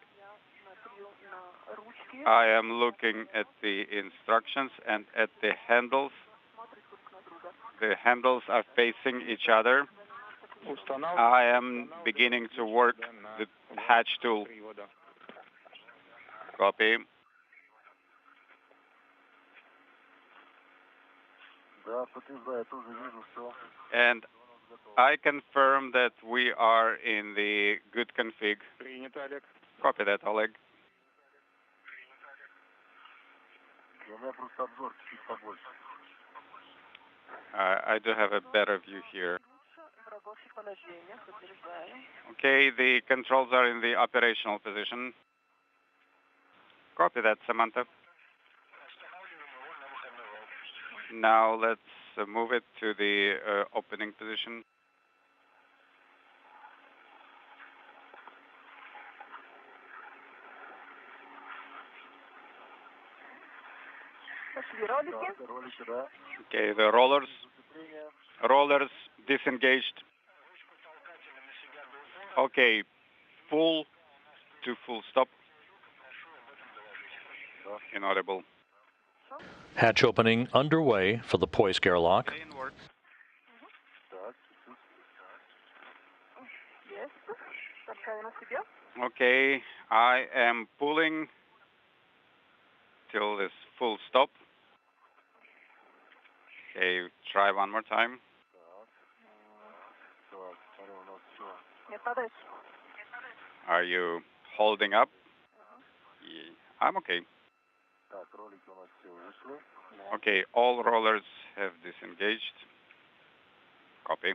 am looking at the instructions and at the handles. The handles are facing each other. I am beginning to work the hatch tool. Copy. And I confirm that we are in the good config. Copy that, Oleg. I do have a better view here. Okay, the controls are in the operational position. Copy that, Samantha. Now let's move it to the opening position. Okay, the rollers disengaged. Okay, full to full stop. Inaudible. Hatch opening underway for the Poisk airlock. Okay, I am pulling till this full stop. Okay, try one more time. Are you holding up? Yeah, I'm okay. Okay, all rollers have disengaged. Copy.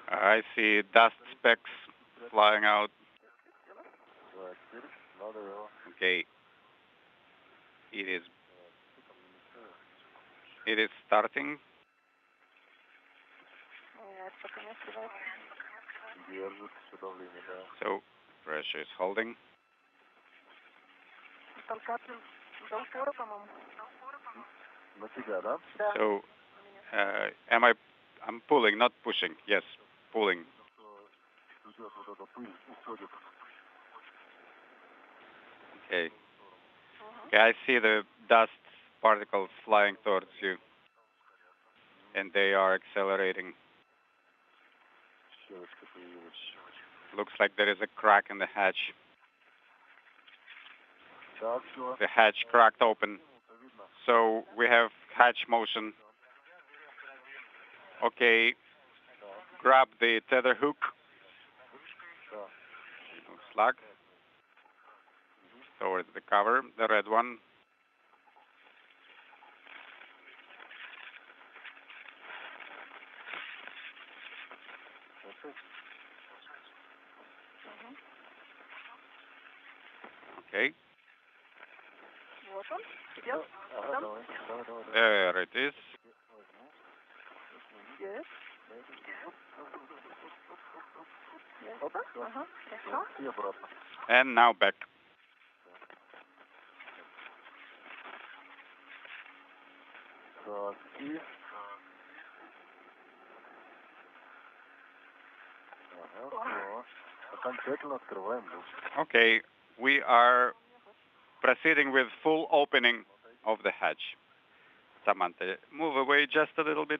I see dust specks flying out. Okay. It is starting. So pressure is holding. So I'm pulling, not pushing. Yes, pulling. Okay. Okay, I see the dust particles flying towards you, and they are accelerating. Looks like there is a crack in the hatch. The hatch cracked open. So we have hatch motion. Okay, grab the tether hook. Slug towards the cover, the red one. Okay. There it is. And now back. Okay, we are proceeding with full opening of the hatch. Samantha, move away just a little bit.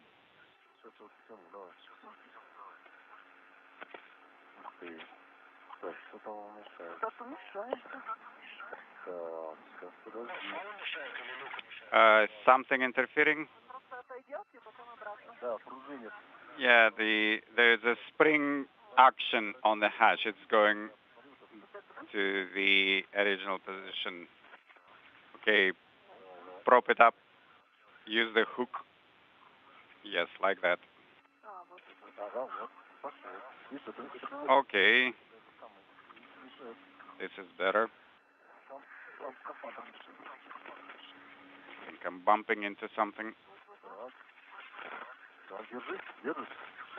Something interfering? Yeah, there's a spring action on the hatch. It's going to the original position. Okay, prop it up. Use the hook. Yes, like that. Okay. This is better. I think I'm bumping into something.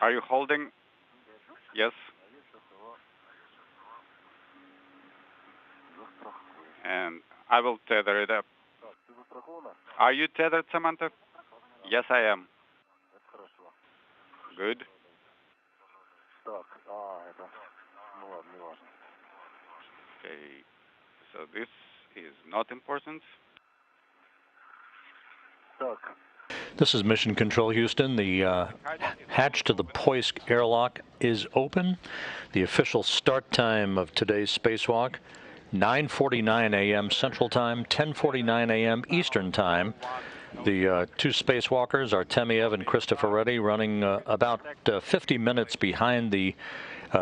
Are you holding? Yes. And I will tether it up. Are you tethered, Samantha? Yes, I am. Good. Okay, so this is not important. This is Mission Control, Houston. The hatch to the Poisk airlock is open. The official start time of today's spacewalk, 9:49 a.m. Central Time, 10:49 a.m. Eastern Time. The two spacewalkers, Artemyev and Cristoforetti, running about 50 minutes behind the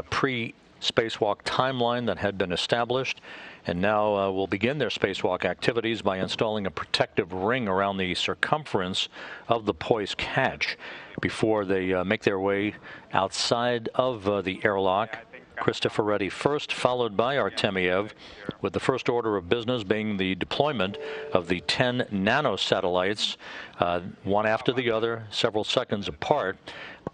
pre-spacewalk timeline that had been established. And now will begin their spacewalk activities by installing a protective ring around the circumference of the Poisk hatch before they make their way outside of the airlock. Cristoforetti first, followed by Artemyev, with the first order of business being the deployment of the 10 nanosatellites, one after the other, several seconds apart,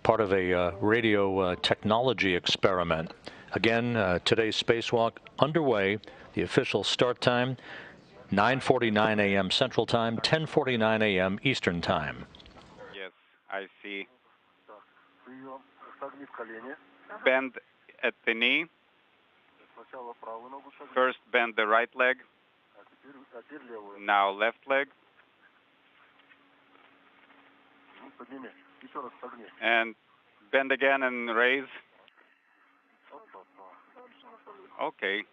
part of a radio technology experiment. Again, today's spacewalk underway. The official start time, 9:49 a.m. Central Time, 10:49 a.m. Eastern Time. Yes, I see. Bend at the knee. First bend the right leg, now left leg, and bend again and raise. Okay.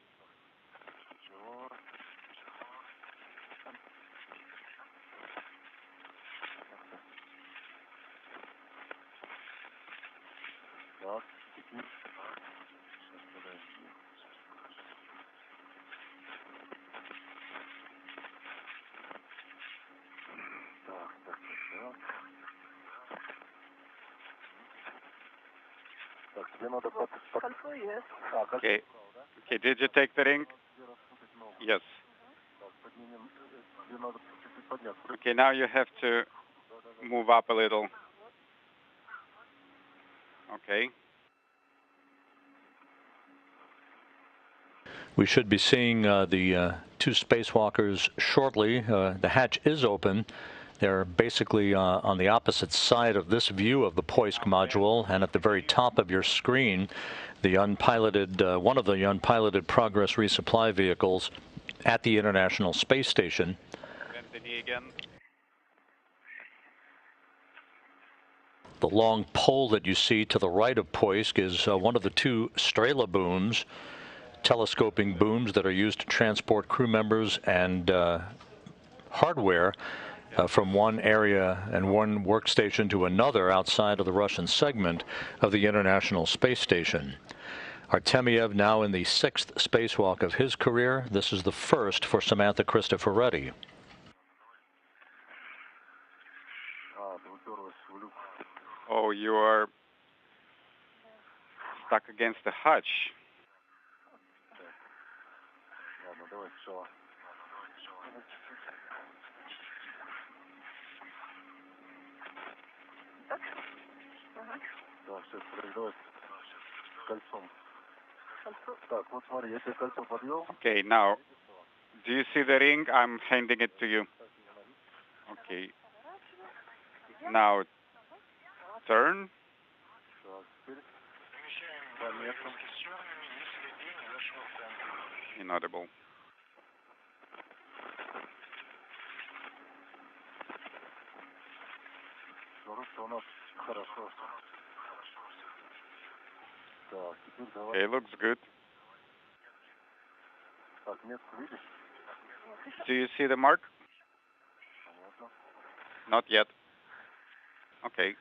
Okay. Okay, did you take the ring? Yes. Okay, now you have to move up a little. Okay. We should be seeing the two spacewalkers shortly. The hatch is open. They're basically on the opposite side of this view of the Poisk module, and at the very top of your screen, the unpiloted, one of the unpiloted Progress resupply vehicles at the International Space Station. Bend the knee again. The long pole that you see to the right of Poisk is one of the two Strela booms, telescoping booms that are used to transport crew members and hardware from one area and one workstation to another outside of the Russian segment of the International Space Station. Artemyev now in the 6th spacewalk of his career. This is the first for Samantha Cristoforetti. Oh, you are stuck against the hatch. Okay, now, do you see the ring? I'm handing it to you. Okay. Now, turn. Inaudible. Okay, looks good. Do you see the mark? Not yet. Okay.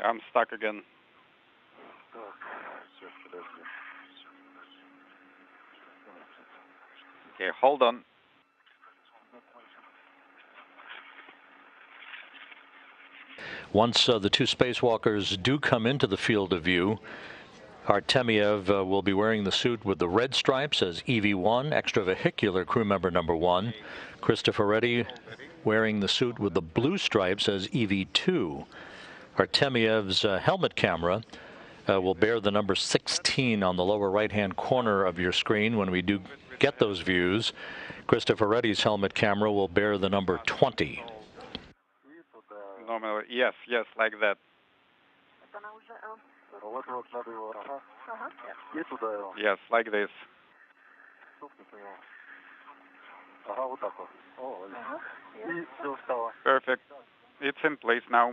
I'm stuck again. Okay, hold on. Once the two spacewalkers do come into the field of view, Artemyev will be wearing the suit with the red stripes as EV1, extravehicular crew member number 1. Cristoforetti wearing the suit with the blue stripes as EV2. Artemyev's helmet camera will bear the number 16 on the lower right-hand corner of your screen when we do get those views. Cristoforetti's helmet camera will bear the number 20. Normal. Yes, yes, like that. Yes, like this. Perfect. It's in place now.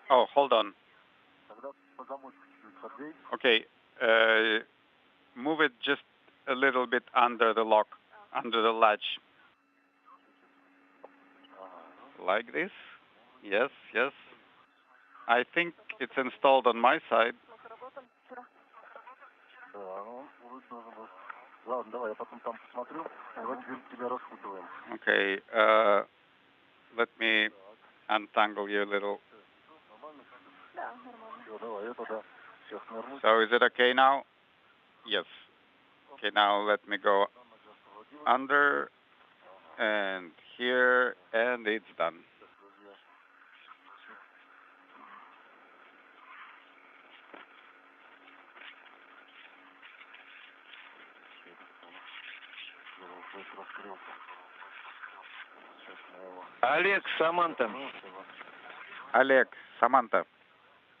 Oh, hold on. Okay. Move it just a little bit under the lock, under the latch. Like this? Yes, yes. I think it's installed on my side. Okay, let me untangle you a little. So is it okay now? Yes. Okay, now let me go under and here, and it's done. Oleg, Samantha. Oleg, Samantha.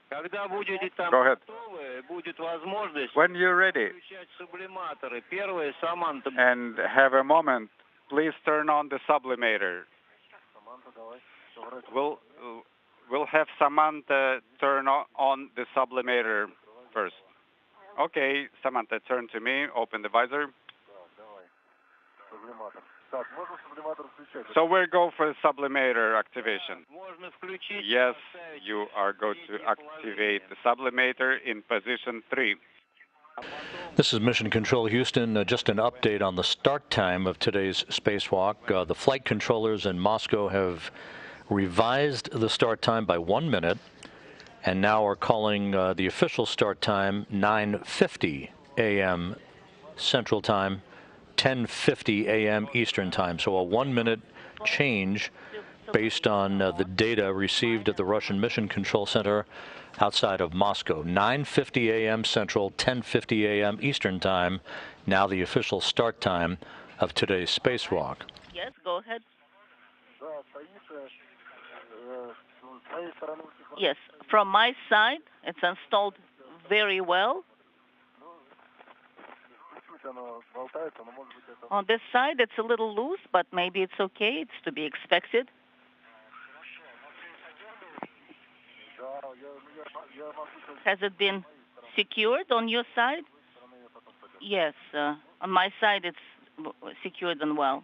Когда будете там Go ahead. готовы, будет возможность When you're ready включать сублиматоры. Первая, Саманта. and have a moment, please turn on the sublimator. We'll have Samantha turn on the sublimator first. Okay, Samantha, turn to me, open the visor. So we'll go for sublimator activation. Можно включить. Yes, you are going to activate the sublimator in position 3. This is Mission Control Houston. Just an update on the start time of today's spacewalk. The flight controllers in Moscow have revised the start time by 1 minute and now are calling the official start time 9:50 a.m. Central Time, 10:50 a.m. Eastern Time. So a 1 minute change based on the data received at the Russian Mission Control Center outside of Moscow. 9:50 a.m. Central, 10:50 a.m. Eastern Time, now the official start time of today's spacewalk. Yes, go ahead. Yes, from my side, it's installed very well. On this side, it's a little loose, but maybe it's okay. It's to be expected. Has it been secured on your side? Yes, on my side, it's secured and well.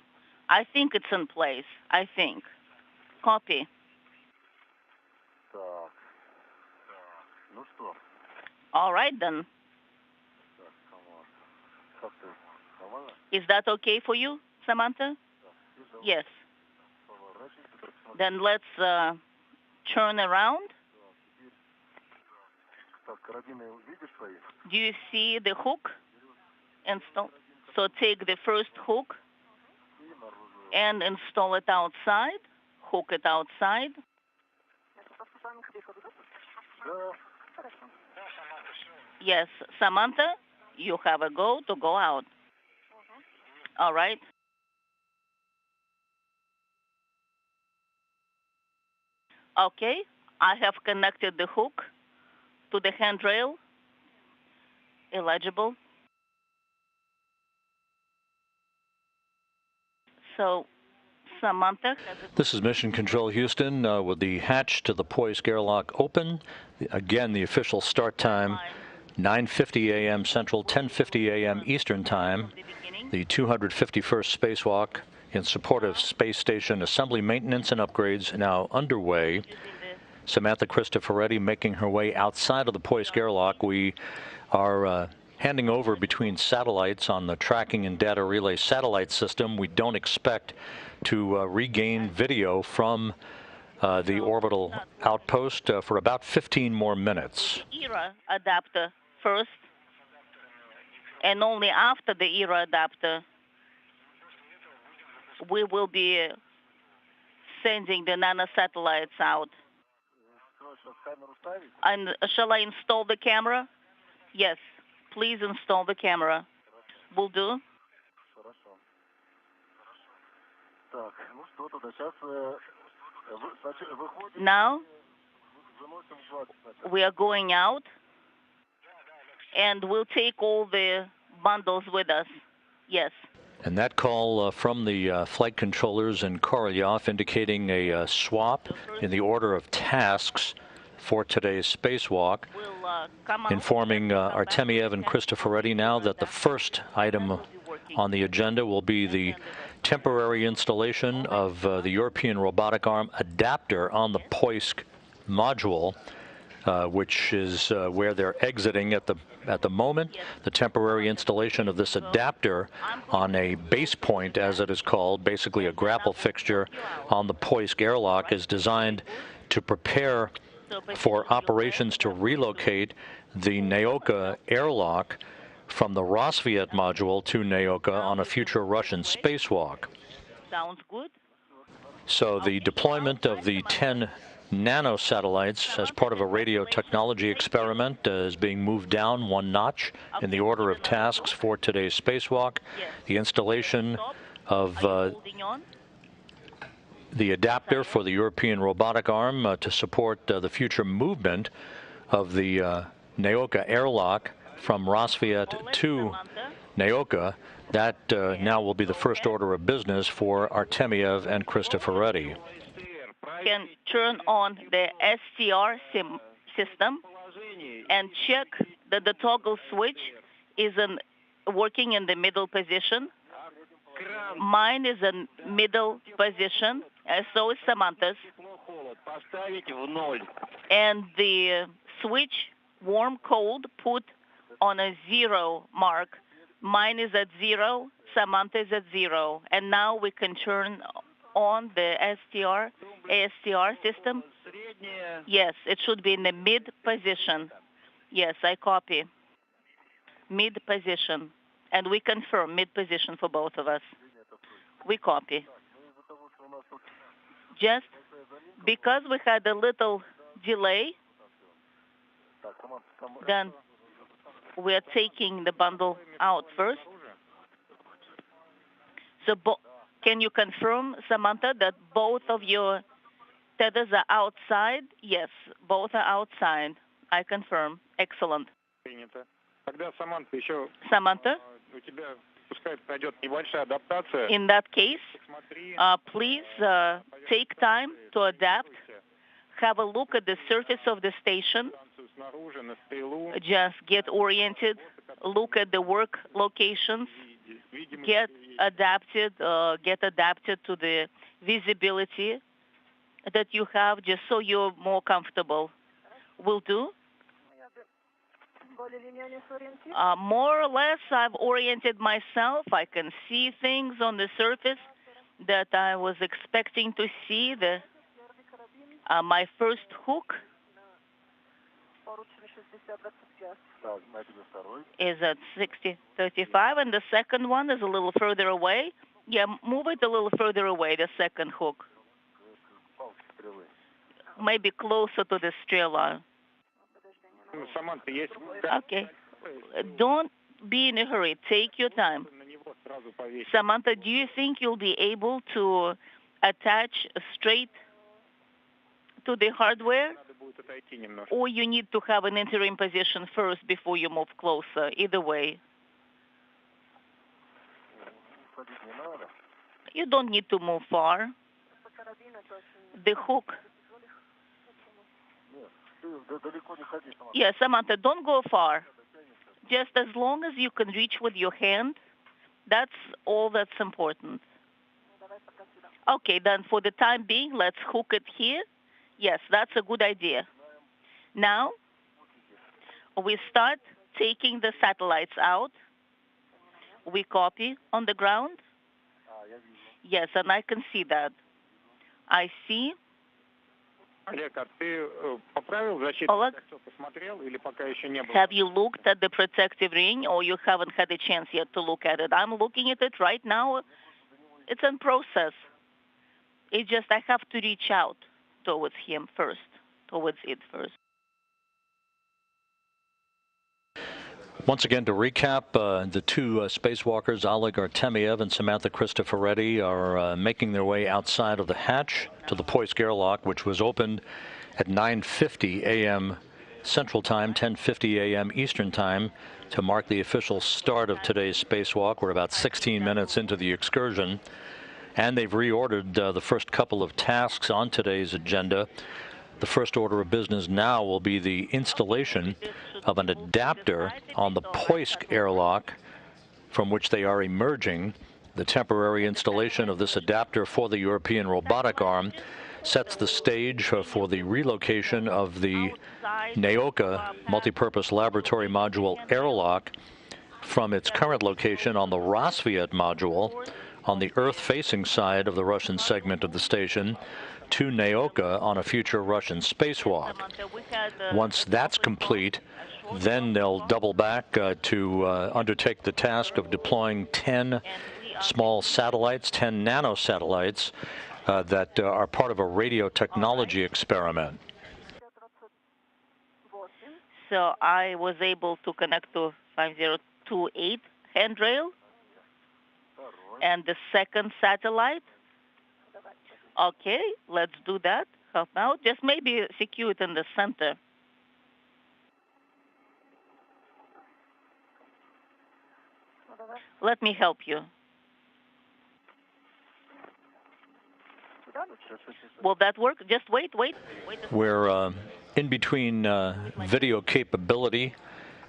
I think it's in place. I think. Copy. All right, then. Is that okay for you, Samantha? Yes. Then let's turn around. Do you see the hook? Install. So take the first hook and install it outside. Hook it outside. Yes, Samantha, you have a go to go out. All right. Okay, I have connected the hook to the handrail. Illegible. So, Samantha. This is Mission Control Houston with the hatch to the Poisk airlock open. Again, the official start time, 9:50 a.m. Central, 10:50 a.m. Eastern Time. The 251st spacewalk in support of space station assembly maintenance and upgrades now underway. Samantha Cristoforetti making her way outside of the Poisk airlock. We are handing over between satellites on the tracking and data relay satellite system. We don't expect to regain video from the orbital outpost for about 15 more minutes. ERA adapter first, and only after the ERA adapter we will be sending the nanosatellites out. And shall I install the camera? Yes, please install the camera. Will do. Now we are going out, and we'll take all the bundles with us. Yes. And that call from the flight controllers in Korolyov indicating a swap in the order of tasks for today's spacewalk, informing Artemyev and Cristoforetti now that the first item on the agenda will be the temporary installation of the European Robotic Arm adapter on the Poisk module, which is where they're exiting at the moment. The temporary installation of this adapter on a base point, as it is called, basically a grapple fixture on the Poisk airlock, is designed to prepare for operations to relocate the Naoka airlock from the Rosviet module to Naoka on a future Russian spacewalk. Sounds good. So the deployment of the 10 nanosatellites as part of a radio technology experiment is being moved down one notch in the order of tasks for today's spacewalk. The installation of the adapter for the European Robotic Arm to support the future movement of the Naoka airlock from Rassvet to Naoka. That now will be the first order of business for Artemyev and Cristoforetti. Can turn on the STR system and check that the toggle switch is working in the middle position. Mine is in middle position, so is Samantha's. And the switch, warm, cold, put on a 0 mark. Mine is at 0, Samantha is at 0. And now we can turn on the ASTR system. Yes, it should be in the mid position. Yes, I copy. Mid position. And we confirm mid position for both of us. We copy. Just because we had a little delay, then we are taking the bundle out first. So can you confirm, Samantha, that both of your tethers are outside? Yes, both are outside. I confirm. Excellent. Samantha? In that case, please take time to adapt. Have a look at the surface of the station. Just get oriented. Look at the work locations. Get adapted to the visibility that you have, just so you're more comfortable. Will do. More or less, I've oriented myself. I can see things on the surface that I was expecting to see. My first hook is at 60-35, and the second one is a little further away. Yeah, move it a little further away, the second hook. Maybe closer to the Strela. Okay. Don't be in a hurry. Take your time. Samantha, do you think you'll be able to attach straight to the hardware? Or you need to have an interim position first before you move closer? Either way. You don't need to move far. The hook. Yeah, Samantha, don't go far. Just as long as you can reach with your hand, that's all that's important. Okay, then for the time being, let's hook it here. Yes, that's a good idea. Now, we start taking the satellites out. We copy on the ground. Yes, and I can see that. I see. Oleg, have you looked at the protective ring, or you haven't had a chance yet to look at it? I'm looking at it right now. It's in process. It's just I have to reach out towards him first, towards it first. Once again, to recap, the two spacewalkers, Oleg Artemyev and Samantha Cristoforetti, are making their way outside of the hatch to the Poisk airlock, which was opened at 9:50 a.m. Central Time, 10:50 a.m. Eastern Time, to mark the official start of today's spacewalk. We're about 16 minutes into the excursion, and they've reordered the first couple of tasks on today's agenda. The first order of business now will be the installation of an adapter on the Poisk airlock from which they are emerging. The temporary installation of this adapter for the European Robotic Arm sets the stage for the relocation of the Naoka multipurpose laboratory module airlock from its current location on the Rassvet module on the Earth-facing side of the Russian segment of the station to Naoka on a future Russian spacewalk. Once that's complete, then they'll double back to undertake the task of deploying 10 small satellites, 10 nanosatellites that are part of a radio technology experiment. So I was able to connect to 5028 handrail. and the second satellite. Okay, let's do that. Help out. Just maybe secure it in the center. Let me help you. Will that work? Just wait. We're in between video capability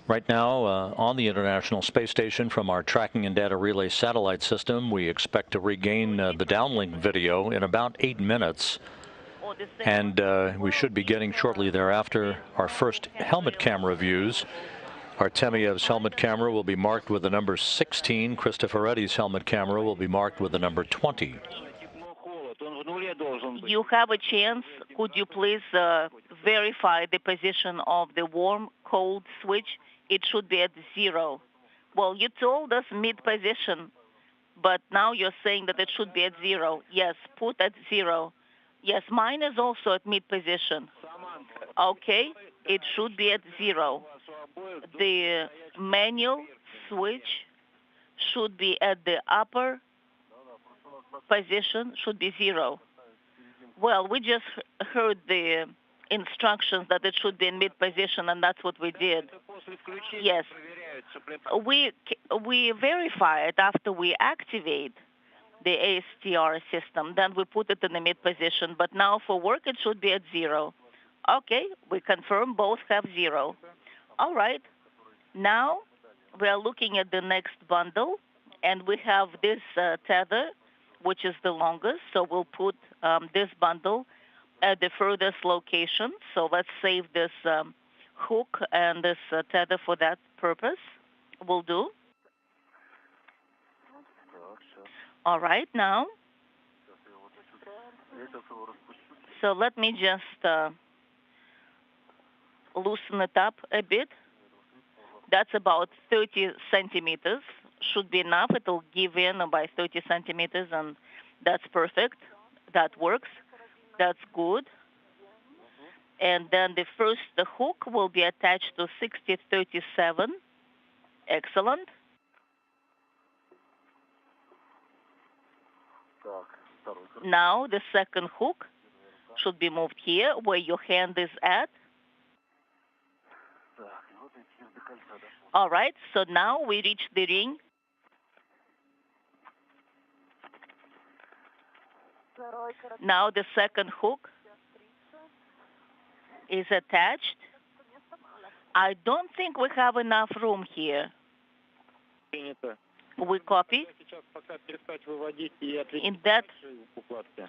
right now on the International Space Station from our tracking and data relay satellite system. We expect to regain the downlink video in about 8 minutes. And we should be getting shortly thereafter our first helmet camera views. Artemyev's helmet camera will be marked with the number 16. Cristoforetti's helmet camera will be marked with the number 20. You have a chance. Could you please verify the position of the warm-cold switch? It should be at 0. Well, you told us mid-position, but now you're saying that it should be at 0. Yes, put at 0. Yes, mine is also at mid-position. Okay, it should be at 0. The manual switch should be at the upper position, should be 0. Well, we just heard the instructions that it should be in mid-position, and that's what we did. Yes. We verify it after we activate the ASTR system. Then we put it in the mid-position. But now for work, it should be at 0. Okay, we confirm both have 0. All right. Now we are looking at the next bundle, and we have this tether, which is the longest. So we'll put this bundle at the furthest location. So let's save this hook and this tether for that purpose. Will do. All right, now. So let me just loosen it up a bit. That's about 30 centimeters. Should be enough. It'll give in by 30 centimeters, and that's perfect. That works. That's good. And then the first hook will be attached to 6037. Excellent. Now the second hook should be moved here where your hand is at. All right, so now we reach the ring. Now the second hook is attached. I don't think we have enough room here. We copy. In that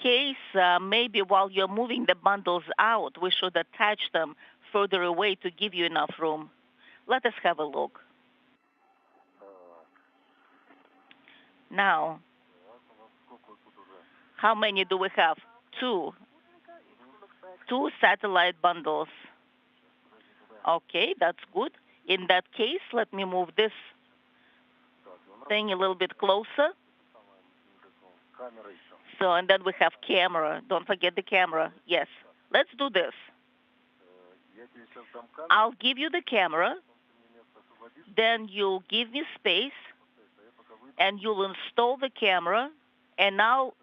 case, maybe while you're moving the bundles out, we should attach them further away to give you enough room. Let us have a look. Now, how many do we have? 2. 2 satellite bundles. Okay, that's good. In that case, let me move this thing a little bit closer. So, and then we have camera. Don't forget the camera. Yes. Let's do this. I'll give you the camera. Then you'll give me space. And you'll install the camera. And I'll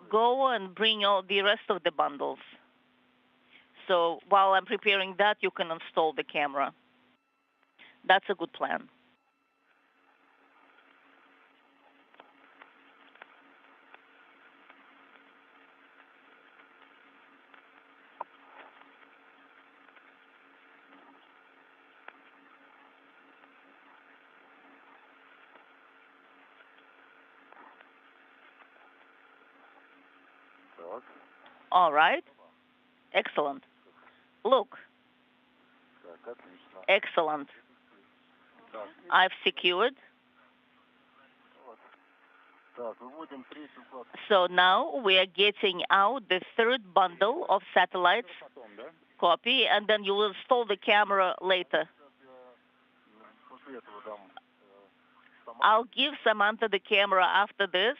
go and bring all the rest of the bundles. So while I'm preparing that, you can install the camera. That's a good plan. All right. Excellent. Look. Excellent. I've secured. So now we are getting out the third bundle of satellites. Copy, and then you will install the camera later. I'll give Samantha the camera after this.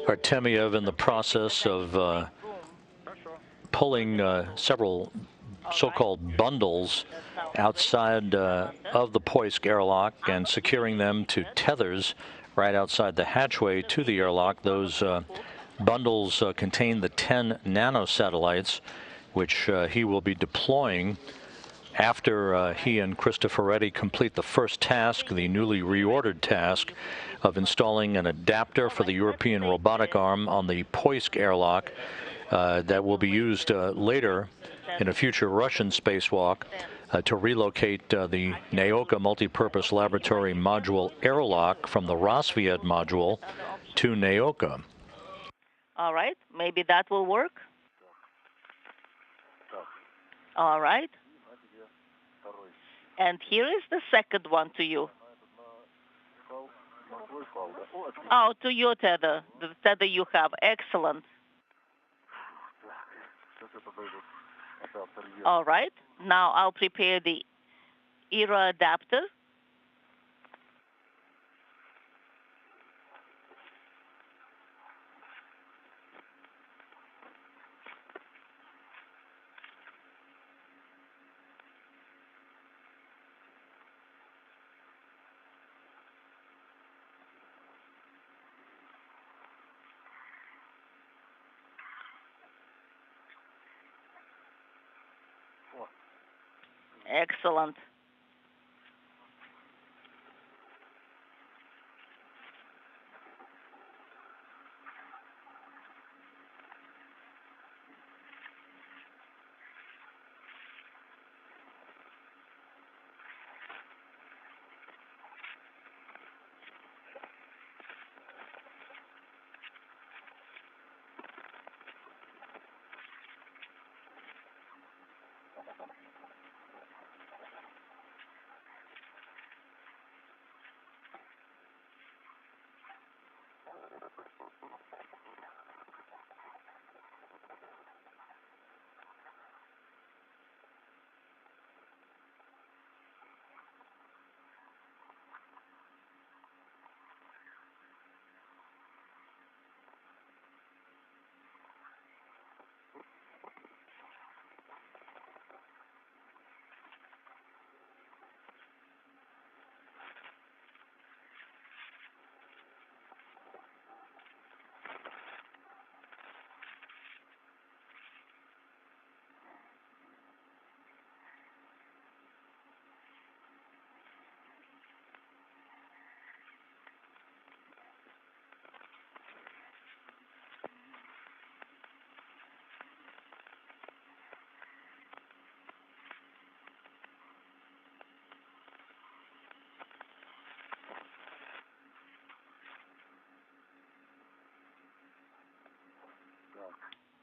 Artemyev in the process of pulling several so-called bundles outside of the Poisk airlock and securing them to tethers right outside the hatchway to the airlock. Those bundles contain the 10 nanosatellites, which he will be deploying after he and Cristoforetti complete the first task, the newly reordered task of installing an adapter for the European robotic arm on the Poisk airlock that will be used later in a future Russian spacewalk to relocate the Naoka multipurpose laboratory module airlock from the Rosviet module to Naoka. All right, maybe that will work. All right. And here is the second one to you. Oh, to your tether, the tether you have. Excellent. All right. Now I'll prepare the ERA adapter. Excellent.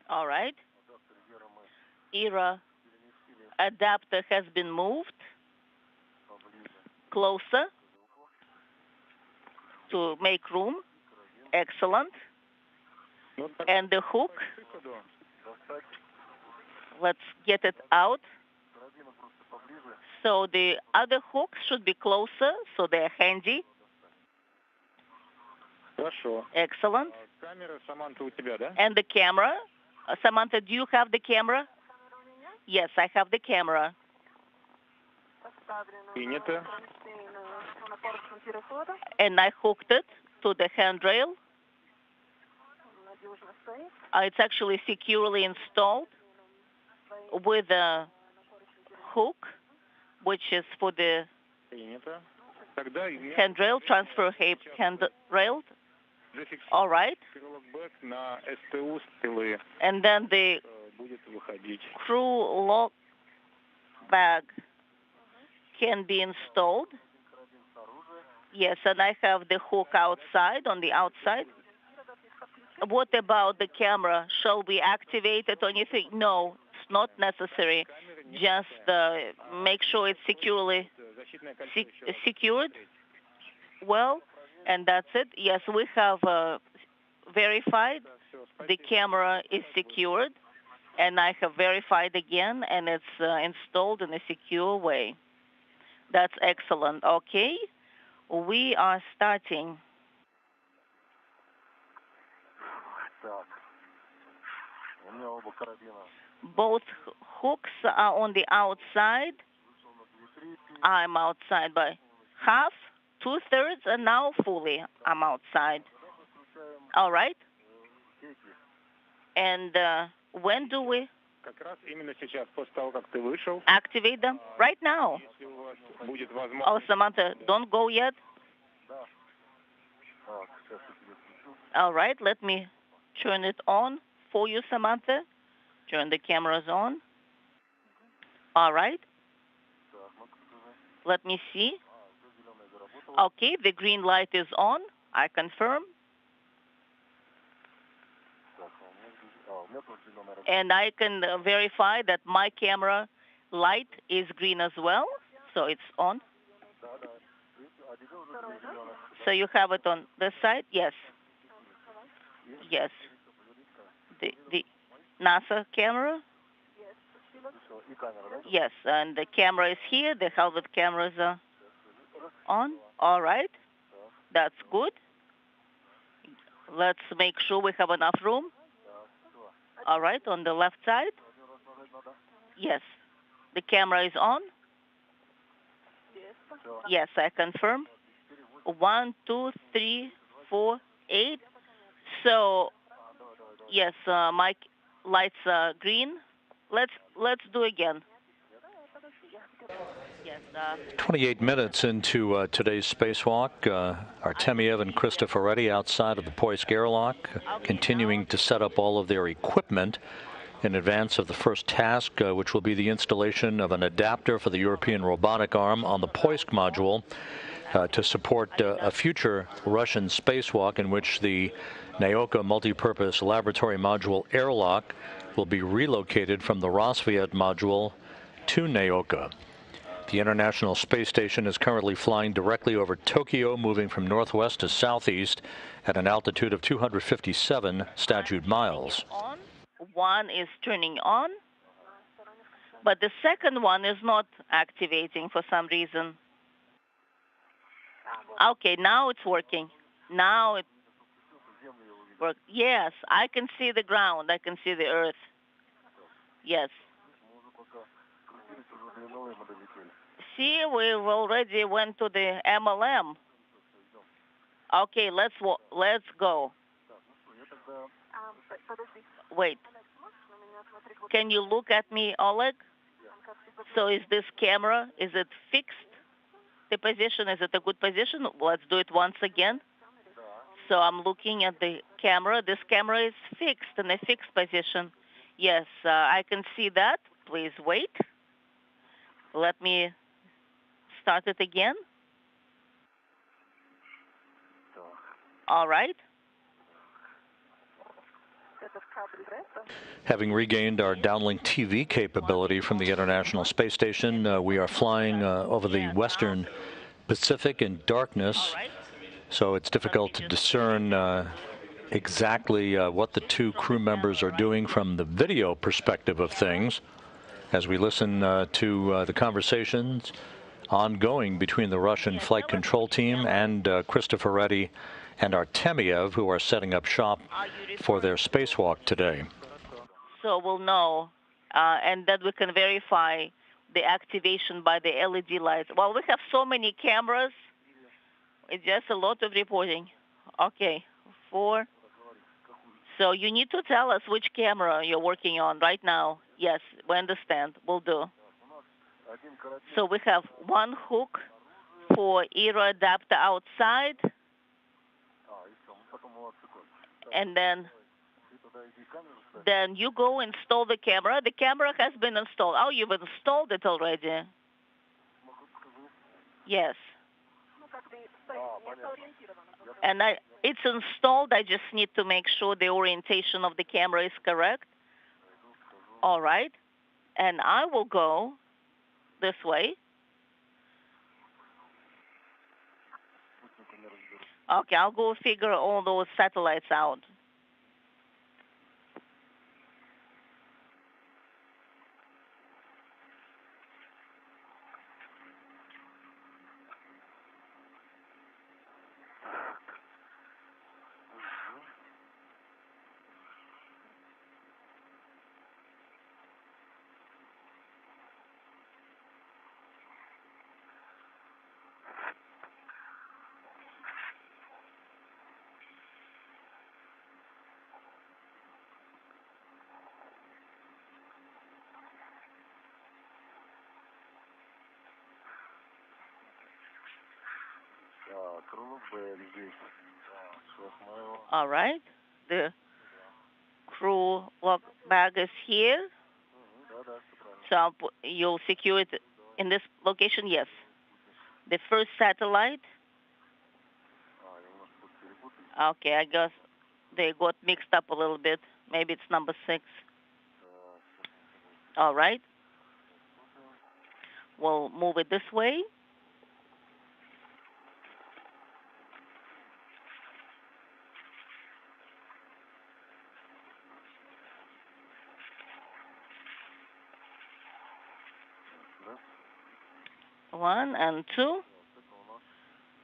All right. ERA adapter has been moved closer to make room. Excellent. And the hook, let's get it out. So the other hooks should be closer, so they're handy. Excellent. And the camera. Samantha, do you have the camera? Yes, I have the camera. And I hooked it to the handrail. It's actually securely installed with a hook, which is for the handrail, transfer handrail. All right. And then the crew lock bag can be installed. Yes, and I have the hook outside, on the outside. What about the camera? Shall we activate it or anything? No, it's not necessary. Just make sure it's securely secured. Well, and that's it. Yes, we have verified the camera is secured, and I have verified again, and it's installed in a secure way. That's excellent. Okay, we are starting. Both hooks are on the outside. I'm outside by half 2/3, and now fully I'm outside. All right. And when do we activate them? Right now. Oh, Samantha, don't go yet. All right, let me turn it on for you, Samantha. Turn the cameras on. All right. Let me see. Okay, the green light is on. I confirm. And I can verify that my camera light is green as well. So it's on. So you have it on this side? Yes. Yes. The NASA camera? Yes, and the camera is here. The helmet cameras are on. All right. That's good. Let's make sure we have enough room. All right, on the left side? Yes. The camera is on? Yes, I confirm. 1, 2, 3, 4, 8. So, yes, my lights are green. Let's do again. Yes. 28 minutes into today's spacewalk, Artemyev and Cristoforetti outside of the Poisk airlock, continuing to set up all of their equipment in advance of the first task, which will be the installation of an adapter for the European Robotic Arm on the Poisk module to support a future Russian spacewalk in which the Naoka multipurpose laboratory module Airlock will be relocated from the Rosviet module to Naoka. The International Space Station is currently flying directly over Tokyo, moving from northwest to southeast at an altitude of 257 statute miles. One is turning on, but the second one is not activating for some reason. Okay, now it's working. Now it works. Yes, I can see the ground. I can see the earth. Yes. See, we already went to the MLM. Okay, let's go. Wait. Can you look at me, Oleg? So is this camera, is it fixed? The position, is it a good position? Let's do it once again. So I'm looking at the camera. This camera is fixed in a fixed position. Yes, I can see that. Please wait. Let me start it again. All right. Having regained our downlink TV capability from the International Space Station, we are flying over the western Pacific in darkness, so it's difficult to discern exactly what the two crew members are doing from the video perspective of things as we listen to the conversations ongoing between the Russian flight control team and Cristoforetti and Artemyev, who are setting up shop for their spacewalk today. So we'll know, and then we can verify the activation by the LED lights. Well, we have so many cameras. It's just a lot of reporting. Okay, 4. So you need to tell us which camera you're working on right now. Yes, we understand. We'll do. So we have one hook for ERA adapter outside, and then you go install the camera. The camera has been installed. Oh, you've installed it already. Yes. And it's installed. I just need to make sure the orientation of the camera is correct. All right. And I will go this way. Okay, I'll go figure all those satellites out. All right. The crew lock bag is here. So you'll secure it in this location? Yes. The first satellite. Okay, I guess they got mixed up a little bit. Maybe it's number 6. All right. We'll move it this way. One and 2.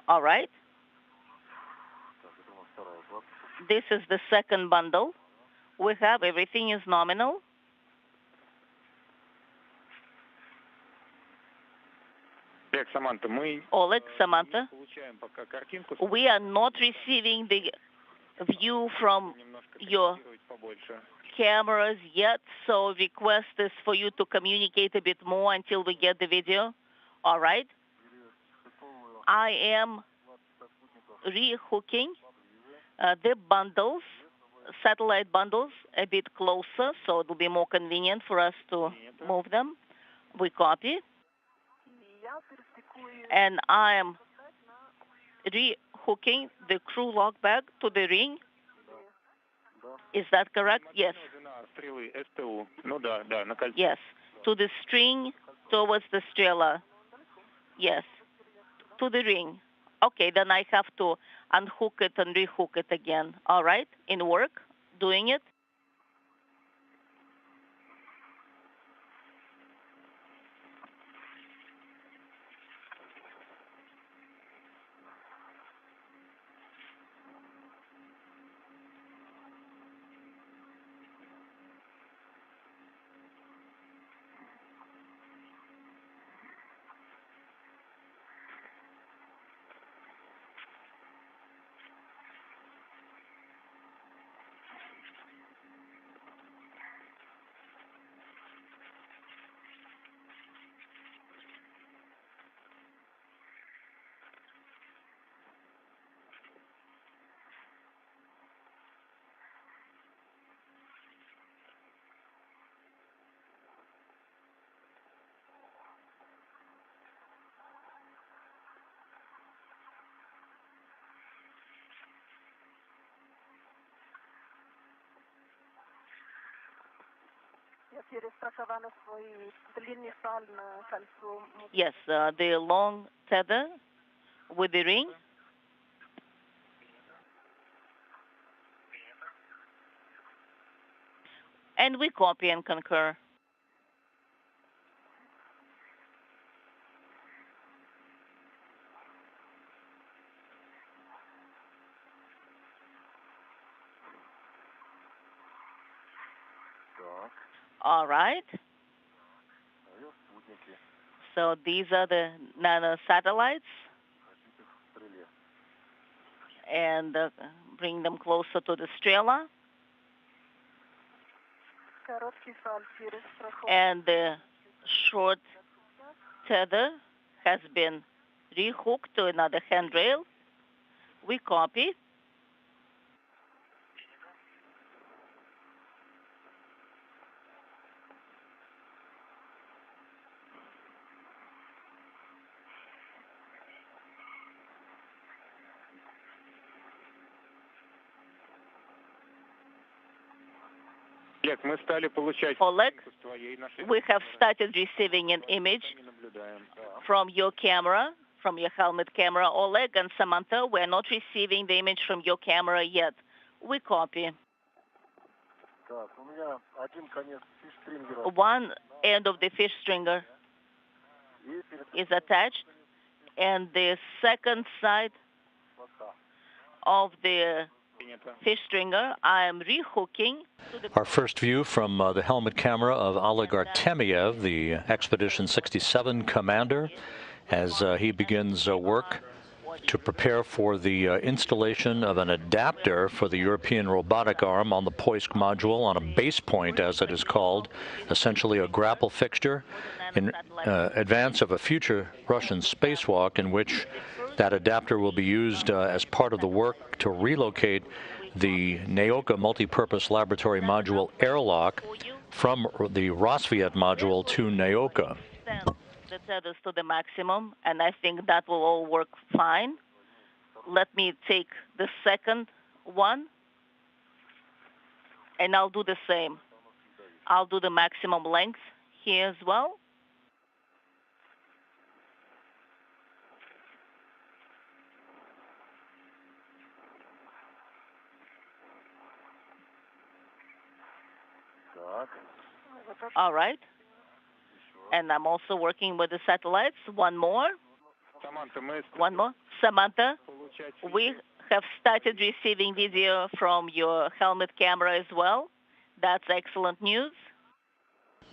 All right. This is the second bundle. We have everything is nominal. Oleg, Samantha, we are not receiving the view from your cameras yet, so request is for you to communicate a bit more until we get the video. All right. I am rehooking the bundles, satellite bundles, a bit closer, so it will be more convenient for us to move them. We copy. And I am rehooking the crew lock bag to the ring. Is that correct? Yes. Yes. To the string towards the Strela. Yes. To the ring. Okay, then I have to unhook it and rehook it again. All right? In work, doing it. Yes, the long tether with the ring. And we copy and concur. All right. So these are the nano satellites. And bring them closer to the Strela. And the short tether has been rehooked to another handrail. We copy. Oleg, we have started receiving an image from your camera, from your helmet camera. Oleg and Samantha, we're not receiving the image from your camera yet. We copy. One end of the fish stringer is attached, and the second side of the fish stringer, I am rehooking. Our first view from the helmet camera of Oleg Artemyev, the Expedition 67 commander, as he begins work to prepare for the installation of an adapter for the European Robotic Arm on the Poisk module on a base point, as it is called, essentially a grapple fixture in advance of a future Russian spacewalk in which That adapter will be used as part of the work to relocate the NAOCA multipurpose laboratory module Airlock from the Rosviet module to NAOCA. The tethers to the maximum, and I think that will all work fine. Let me take the second one, and I'll do the same. I'll do the maximum length here as well. All right. And I'm also working with the satellites. One more. One more. Samantha, we have started receiving video from your helmet camera as well. That's excellent news.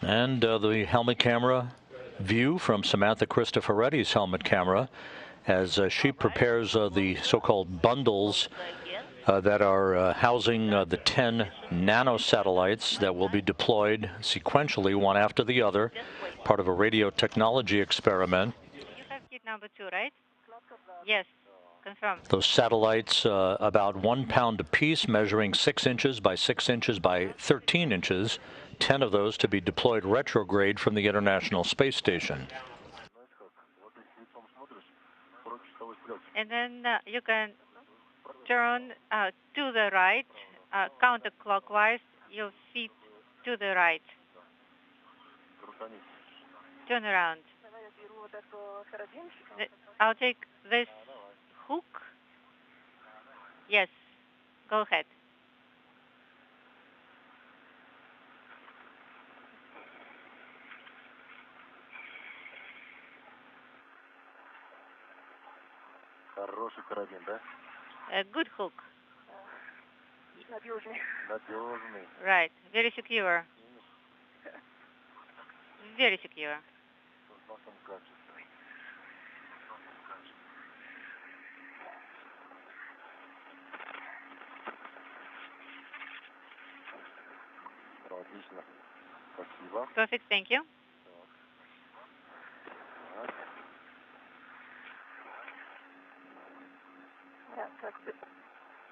And the helmet camera view from Samantha Cristoforetti's helmet camera as she prepares the so-called bundles that are housing the 10 nanosatellites that will be deployed sequentially, one after the other, part of a radio technology experiment. You have kit number 2, right? Yes, confirmed. Those satellites, about 1 pound apiece, measuring 6 inches by 6 inches by 13 inches, 10 of those to be deployed retrograde from the International Space Station. And then you can turn to the right, counterclockwise, your feet to the right. Turn around. I'll take this hook. Yes, go ahead. Хороший карабин, да? A good hook. Надежный. Right, very secure. Very secure. Отлично. Спасибо. Perfect, thank you.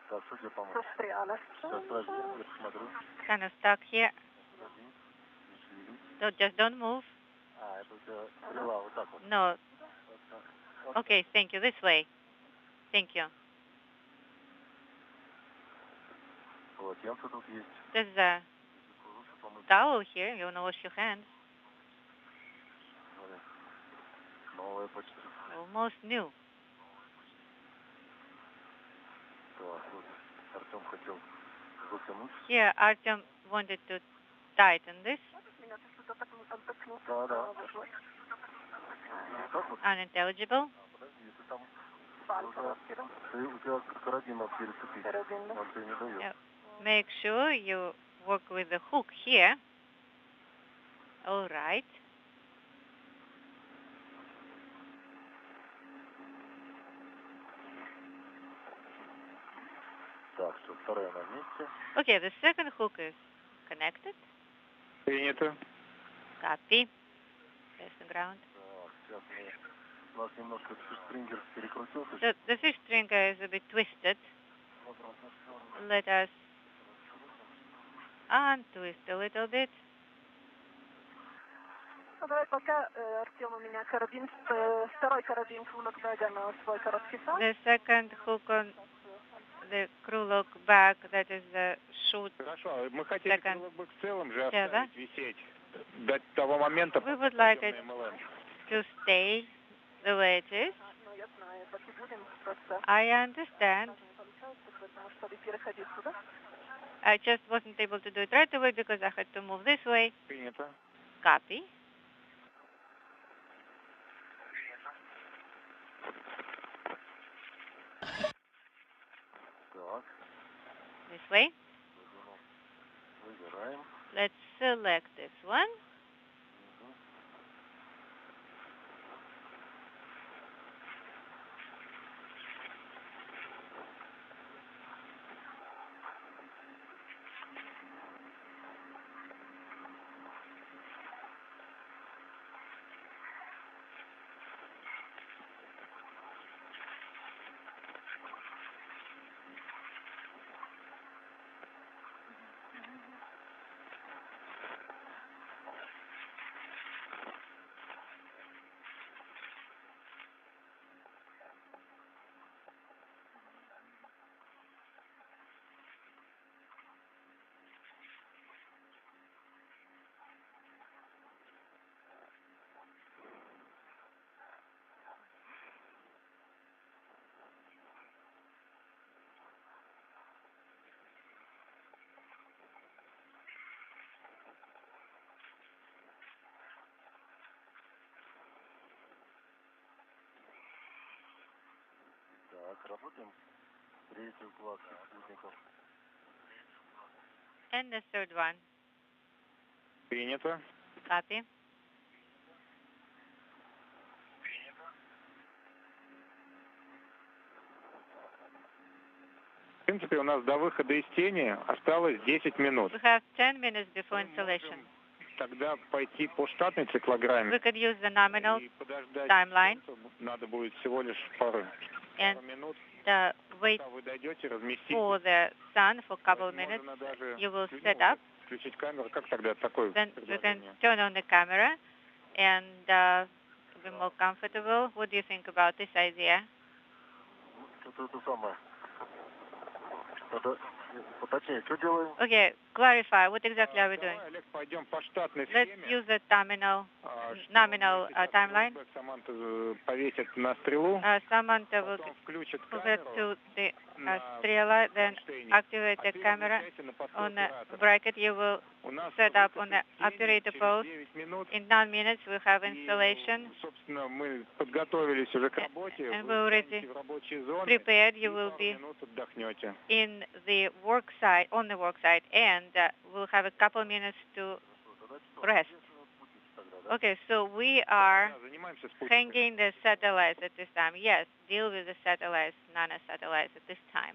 Так, что тебе помочь? Сейчас, подожди, я посмотрю. Kind of stuck here. Just don't move. Это у тебя стрела вот так вот. No. Okay, thank you. This way. Thank you. Полотенце тут есть. There's a towel here. You want to wash your hands. Новая почти. Almost new. Артем хотел затянуть. Here, Artem wanted to tighten this. Да, да. Unintelligible. У тебя карабин надо перецепить. Он тебе не дает. Make sure you work with the hook here. All right. Так, все, вторая на месте. Okay, the second hook is connected. Принято. Copy. Press the ground. Сейчас у нас немножко фиш-стрингер перекрутился. The fish stringer is a bit twisted. Let us untwist a little bit. Давай пока, Артем, у меня карабин, второй карабин крулок бэга на свой короткий сам. The second hook on the крулок bag, that is the short. Хорошо, мы хотели крулок бэк в целом же оставить висеть до того момента, We would like it to stay the way it is. I understand. I just wasn't able to do it right away because I had to move this way. Принято. Copy. Так. This way. Выбираем. Let's select this one. And the third one. Принято. Copy. В принципе, у нас до выхода из тени осталось 10 минут. We have 10 minutes before installation. Тогда пойти по штатной циклограмме. We could use the nominal timeline. Надо будет всего лишь пару минут. Wait Вы дойдете, разместите. for the sun for a couple of minutes. You will set up. Включить камеру. Как тогда такое Then you can предложение? turn on the camera and be more comfortable. What do you think about this idea? Это самое. Поточнее, что делаем? Okay, clarify. What exactly are we doing? Олег, пойдем по штатной Let's схеме. use the nominal timeline. Саманта повесит на стрелу. Samantha will Потом включит hook it камеру. to the Strela, then activate the camera on the bracket. You will У нас set up on the выход из тени operator через post. 9 минут. In 9 minutes, we'll have И, installation. собственно, мы подготовились уже к работе. And Вы we're already встанете в рабочие зоны. prepared. И You will пару be минут отдохнете. in the worksite, on the worksite, and we'll have a couple minutes to rest. Okay, so we are Да, занимаемся спутниками. hanging the satellites at this time. Yes, deal with the satellites, nanosatellites at this time.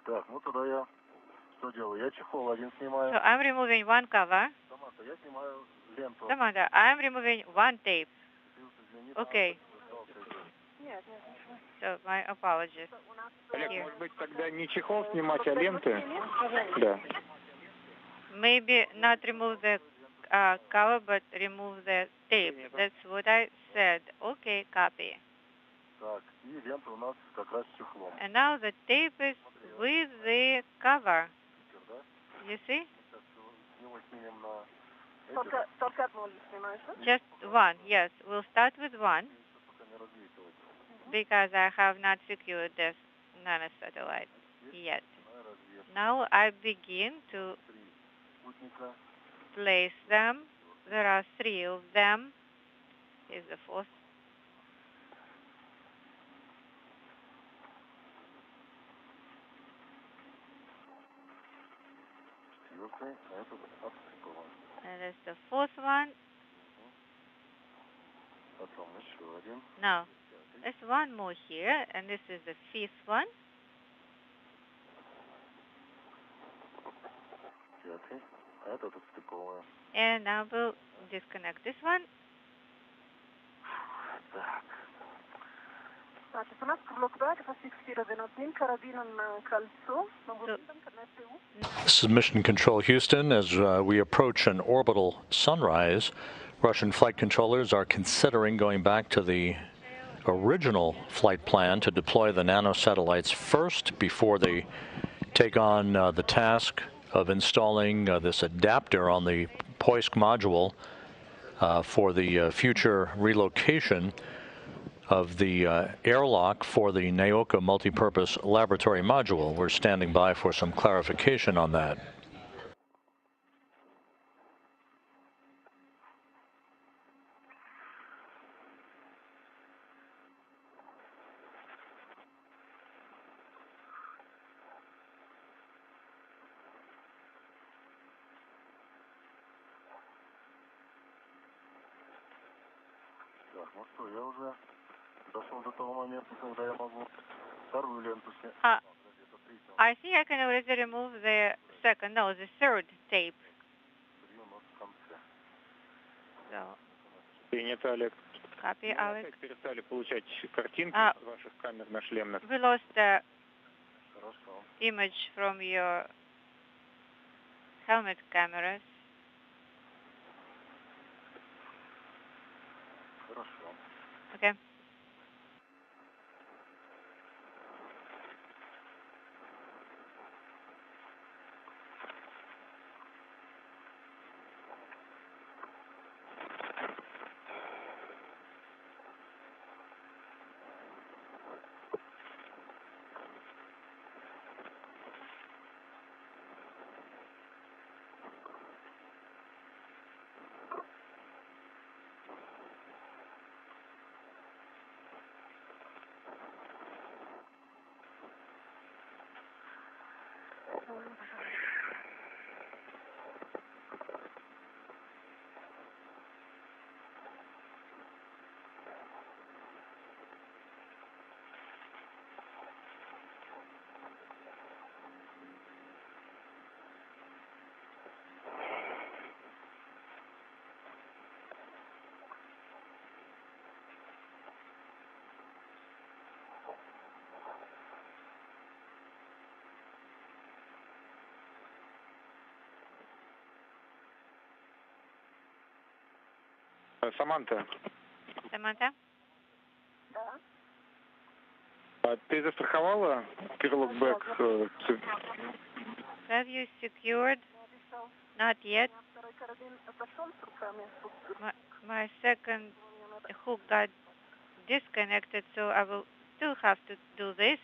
Так, ну тогда я что делаю? Я чехол один снимаю. So I'm removing one cover. Саманта, я снимаю ленту. Samantha, I'm removing one tape. Извини, Okay, Нет, нет, ничего. so my apologies. Олег, Here. может быть, тогда не чехол снимать, а ленты? Да. Maybe not remove the cover, but remove the tape. That's what I said. Okay, copy. Так, и лента у нас как раз с чехлом. And now the tape is with the cover. Супер, да? You see? Сейчас с него снимем на эти. Только одну снимаешь, да? Just one. Yes, we'll start with one Сейчас пока не развесилось. because I have not secured this nanosatellite yet. Давай развесим. Now I begin to 3 спутника. place them. There are 3 of them. Here's the 4th. Четвертый, а этот отсыпало. And there's the 4th one. Потом еще один. No, there's one more here, and this is the 5th one. Пятый, а этот отстыковываем. And now we'll disconnect this one. Так. Значит, у нас крылок Б, это зафиксирован одним карабином кольцо. This is Mission Control Houston. As we approach an orbital sunrise, Russian flight controllers are considering going back to the original flight plan to deploy the nanosatellites first before they take on the task of installing this adapter on the Poisk module for the future relocation of the airlock for the Naoka multipurpose laboratory module. We're standing by for some clarification on that. Так, ну что, я уже дошел до того момента, когда я могу вторую ленту снять. I think I can already remove the second, no, the 3rd tape. Три у нас в конце. So, Принято, Олег. copy, Мы Alex. опять перестали получать картинки с ваших камер на шлемных. We lost the Хорошо. image from your helmet cameras. Хорошо. Okay. Samantha. Samantha? Ты застраховала Airlock back? Have you secured? Not yet. My second hook got disconnected, so I will still have to do this.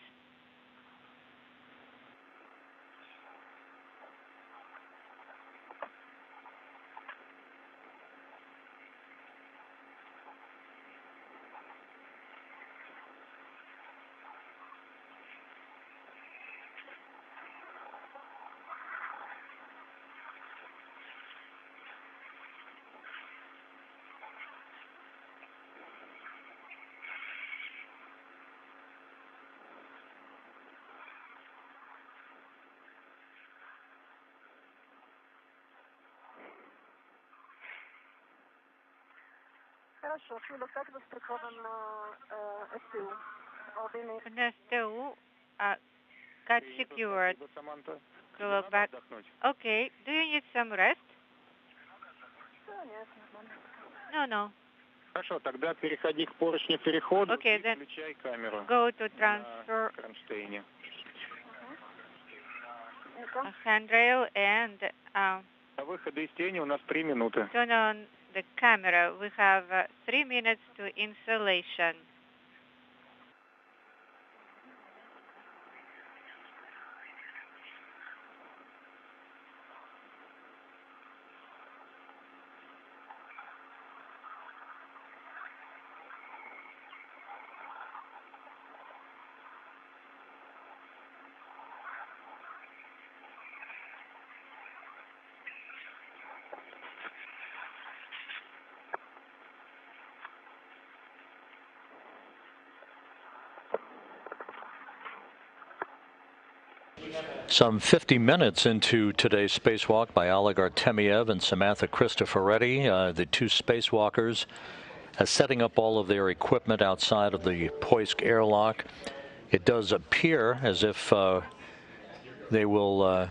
Хорошо, крыло как застрахован СТУ? The STU got secured. Крыло back. Okay. Do you need some rest? No. Хорошо, тогда переходи к поручню перехода и включай камеру. Go to transfer кронштейне. handrail and До выхода из тени у нас 3 минуты. turn on the camera. We have 3 minutes to installation. Some 50 minutes into today's spacewalk by Oleg Artemyev and Samantha Cristoforetti, the two spacewalkers, setting up all of their equipment outside of the Poisk airlock. It does appear as if they will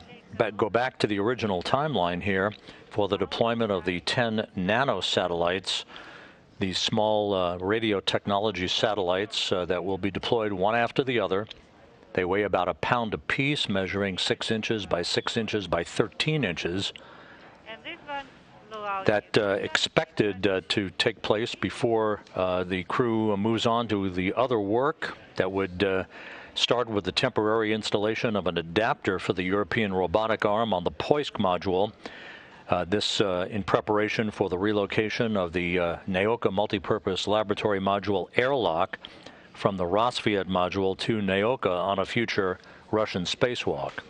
go back to the original timeline here for the deployment of the 10 nanosatellites, these small radio technology satellites that will be deployed one after the other. They weigh about a pound apiece, measuring 6 inches by 6 inches by 13 inches. And this one blew out. That expected to take place before the crew moves on to the other work that would start with the temporary installation of an adapter for the European Robotic Arm on the Poisk module. This in preparation for the relocation of the Naoka multipurpose laboratory module Airlock from the Rosviet module to Naoka on a future Russian spacewalk.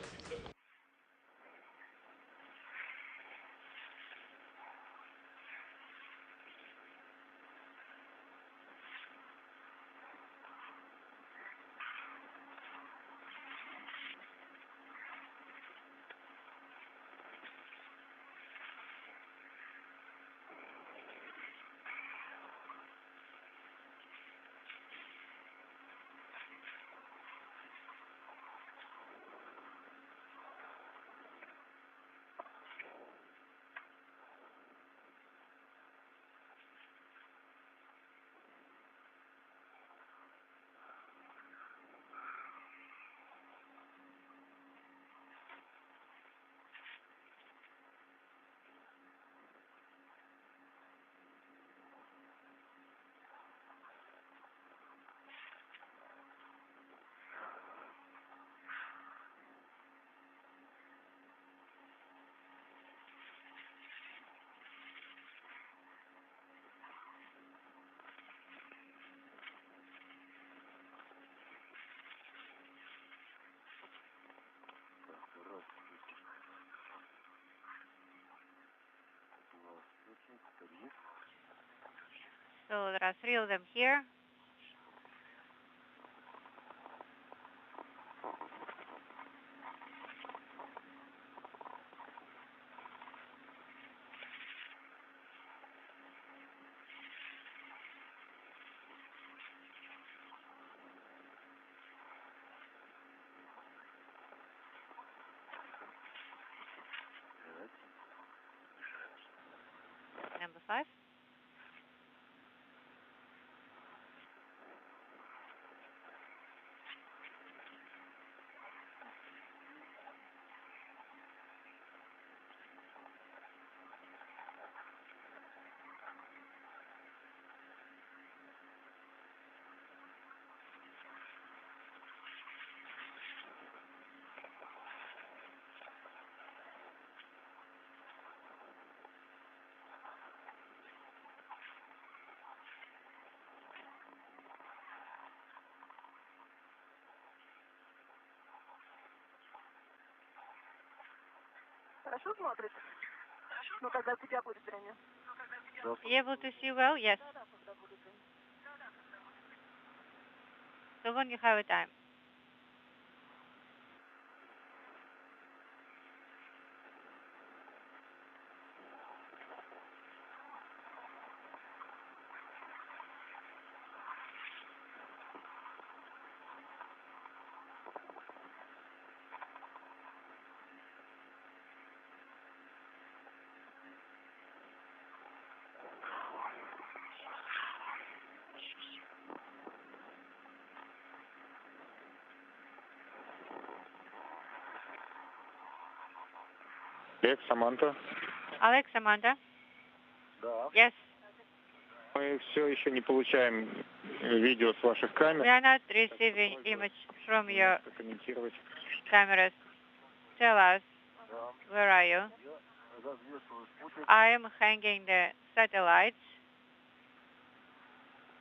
So there are 3 of them here. Number 5. Хорошо смотрит? Ну, когда у тебя будет время? You able to see well? Yes. So when you have a time. Alex, Samantha. Alex, Samantha? Да. Yes. Мы все еще не получаем видео с ваших камер. We are not receiving image from your Комментировать. cameras. Tell us, where are you? I am hanging the satellites.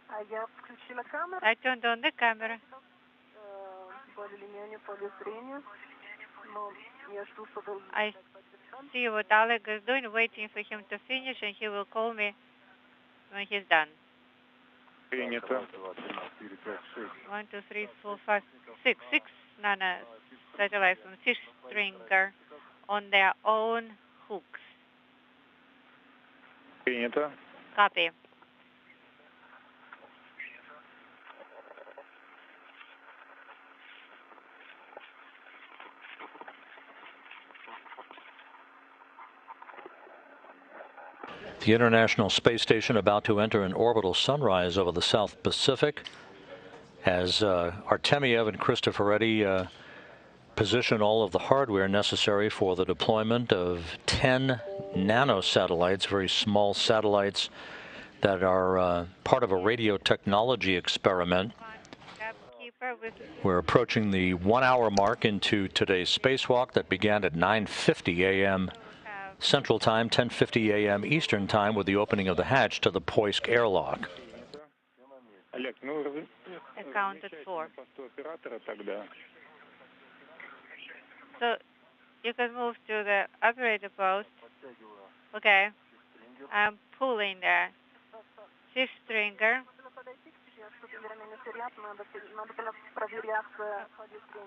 А я включила камеру. I turned on the camera. Более или менее поле зрения. Но я жду, чтобы... I see what Oleg is doing, waiting for him to finish, and he will call me when he's done. Принято. 1, 2, 3, 4, 5, 6. 6 nano satellites on fish stringer on their own hooks. Принято. Copy. The International Space Station about to enter an orbital sunrise over the South Pacific as Artemyev and Cristoforetti position all of the hardware necessary for the deployment of 10 nanosatellites, very small satellites that are part of a radio technology experiment. We're approaching the 1-hour mark into today's spacewalk that began at 9:50 a.m. Central Time, 10:50 a.m. Eastern Time, with the opening of the hatch to the Poisk airlock. Accounted for. So you can move to the operator post. Okay. I'm pulling the fifth stringer.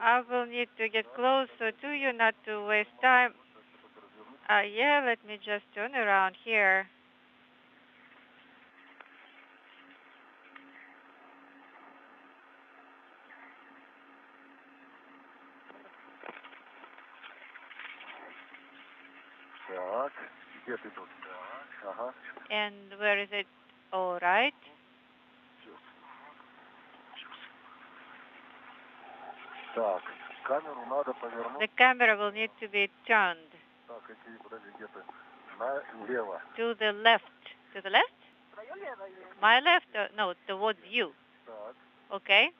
I will need to get closer to you, not to waste time. Yeah, let me just turn around here. And where is it? All right. The camera will need to be turned to the left. To the left? My left? No, towards you. Okay.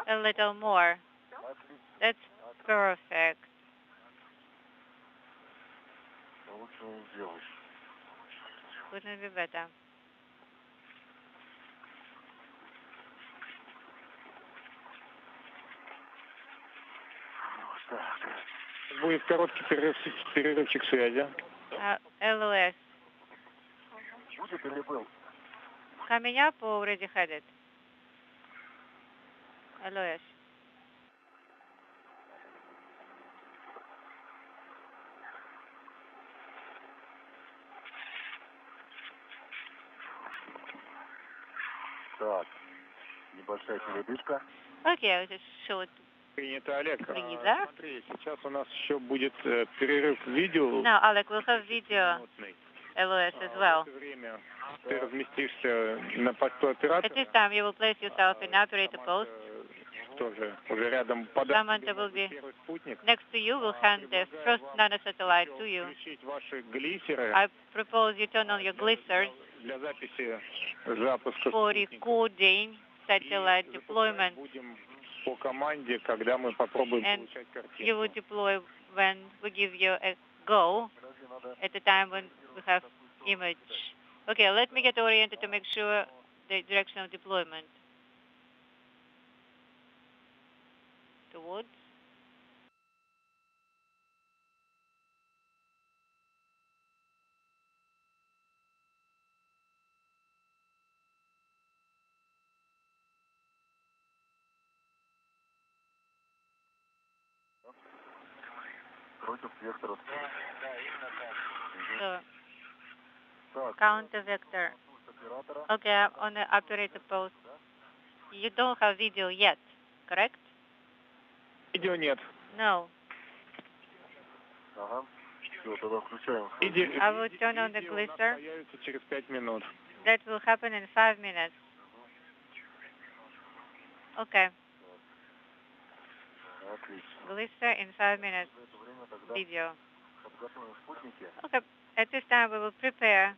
A little more. That's perfect. Couldn't be better. Будет короткий перерывчик связи. LOS. Coming up or already headed? Alois. Так, небольшая передышка. Okay, I'll just show it. Принято, Олег. Freezer. Смотри, сейчас у нас еще будет перерыв в видео. Now, Oleg, we'll have video LOS as well. В это время ты разместишься на посту оператора. At this time, you will place yourself in operator post. Тоже уже рядом Samantha will be первый спутник. next to you. Will hand the first nanosatellite to you. Включить ваши глиссеры I propose you turn on your glissers для записи запуска for спутника. recording satellite И deployment. будем по команде, когда мы попробуем And получать картинку. you will deploy when we give you a go at the time when we have image. Okay, let me get oriented to make sure the direction of deployment. Towards. Против вектора. So, counter vector. Okay, I'm on the operator post. You don't have video yet, correct? Видео нет. No. Ага. Все, тогда включаем. I will turn on the glisser. Появится через 5 минут. That will happen in 5 minutes. Okay. Отлично. Glisser in 5 minutes. В это время тогда Video. подготовим спутники. Okay. At this time, we will prepare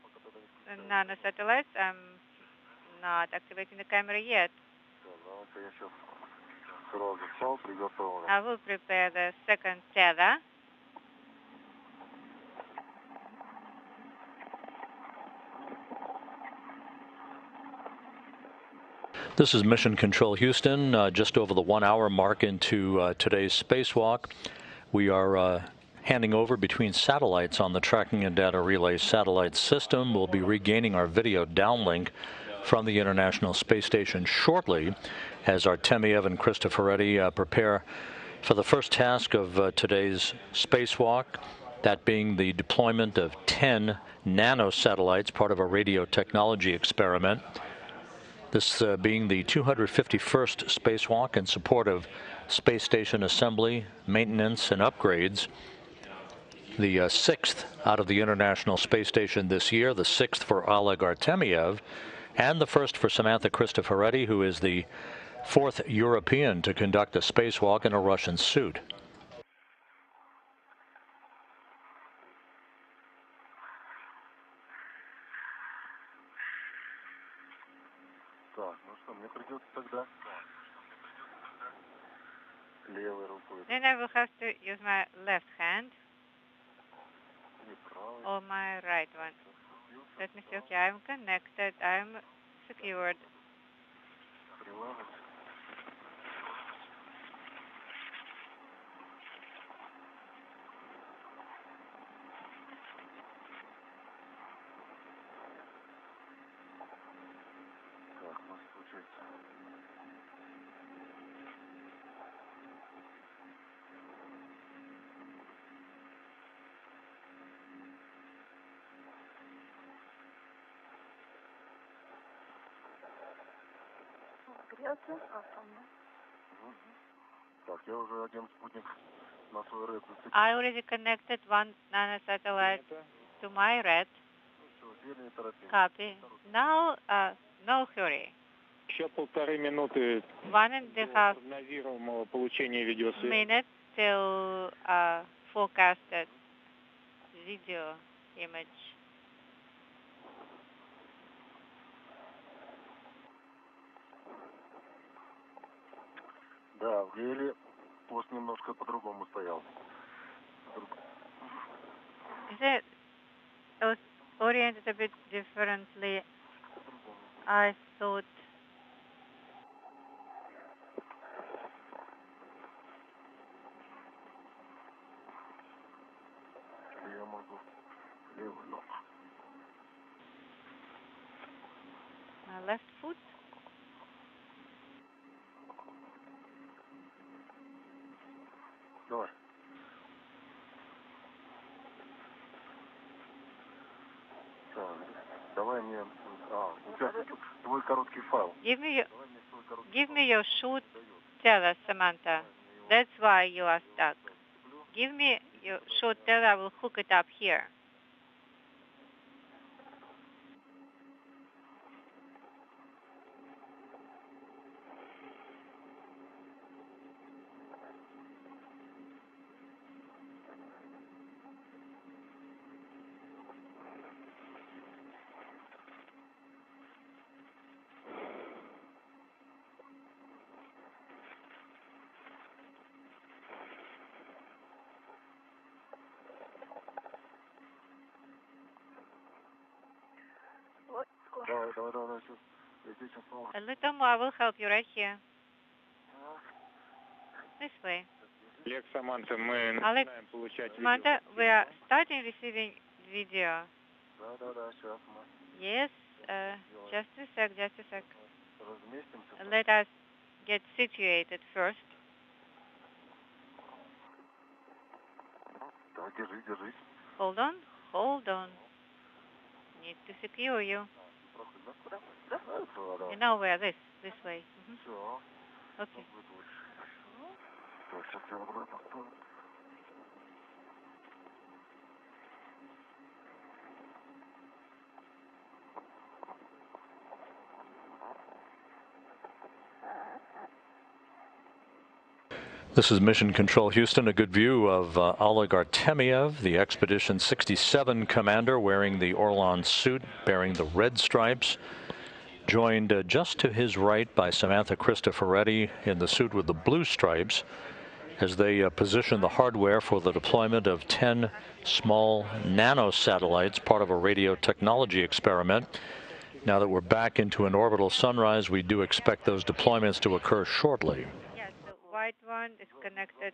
the nanosatellites. I'm not activating the camera yet. Все, ну это я сейчас сразу стал, приготовлен. I will prepare the second tether. This is Mission Control Houston, just over the 1 hour mark into today's spacewalk. We are handing over between satellites on the Tracking and Data Relay Satellite System. We'll be regaining our video downlink from the International Space Station shortly as Artemyev and Cristoforetti prepare for the first task of today's spacewalk, that being the deployment of 10 nanosatellites, part of a radio technology experiment. This being the 251st spacewalk in support of space station assembly, maintenance, and upgrades. The sixth out of the International Space Station this year, the sixth for Oleg Artemyev, and the first for Samantha Cristoforetti, who is the fourth European to conduct a spacewalk in a Russian suit. Так, ну что, мне придется тогда левой рукой. Then I will have to use my left hand Или правой. or my right one. Let me see. Okay, I'm connected. I'm secured. Приложить. Так, у нас получается. Так, я уже один спутник на свой red зацепил. I already connected one nanosatellite to my red. Все, теперь не торопимся. Copy. Now, no hurry. Еще 1,5 минуты 1.5 прогнозируемого получения видеосвязи. minutes till forecasted video image. Да, в Гейле пост немножко по-другому стоял. Is it was oriented a bit differently? I thought. Я могу левый ног. left foot. Давай. Давай мне... у тебя твой короткий файл. Give me your shoot teller, Samantha. That's why you are stuck. Give me your shoot teller. I will hook it up here. Давай. A little more. I will help you right here. This way. Олег, Саманта, мы Alex, начинаем получать Samantha, we are starting receiving video. Да, сейчас мы Yes, just a sec. разместимся. Let us get situated first. Да, держись. Hold on. Need to secure you. You know where? This way. Все. Okay. Так, сейчас я обратно стою. This is Mission Control Houston, a good view of Oleg Artemyev, the Expedition 67 commander, wearing the Orlan suit, bearing the red stripes, joined just to his right by Samantha Cristoforetti in the suit with the blue stripes, as they position the hardware for the deployment of 10 small nanosatellites, part of a radio technology experiment. Now that we're back into an orbital sunrise, we do expect those deployments to occur shortly. White one is connected.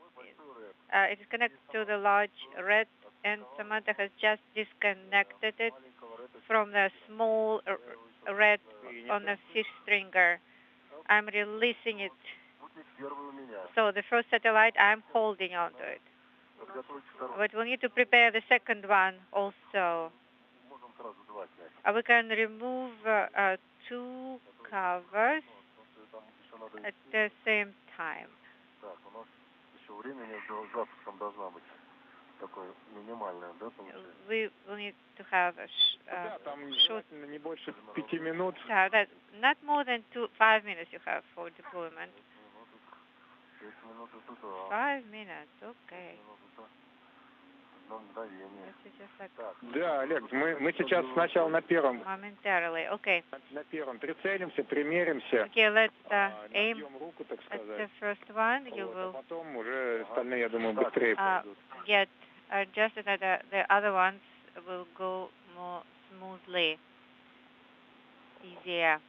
It is connected to the large red, and Samantha has just disconnected it from the small red on the fish stringer. I'm releasing it. So the first satellite, I'm holding on to it. But we need to prepare the second one also. We can remove two covers at the same time. Так, у нас еще время между запуском должна быть такое минимальное, да, получается? We will need to have a short. не больше 5 минут. That not more than 5 minutes you have for deployment. 6 минут это 5 minutes, okay. одно мгновение. Да, Олег, мы сейчас сначала на первом. Momentarily, okay. На первом прицелимся, примеримся. Okay, let's aim руку, так at сказать. the first one. You will Потом уже остальные, я думаю, быстрее пойдут. get adjusted, that the other ones will go more smoothly, easier.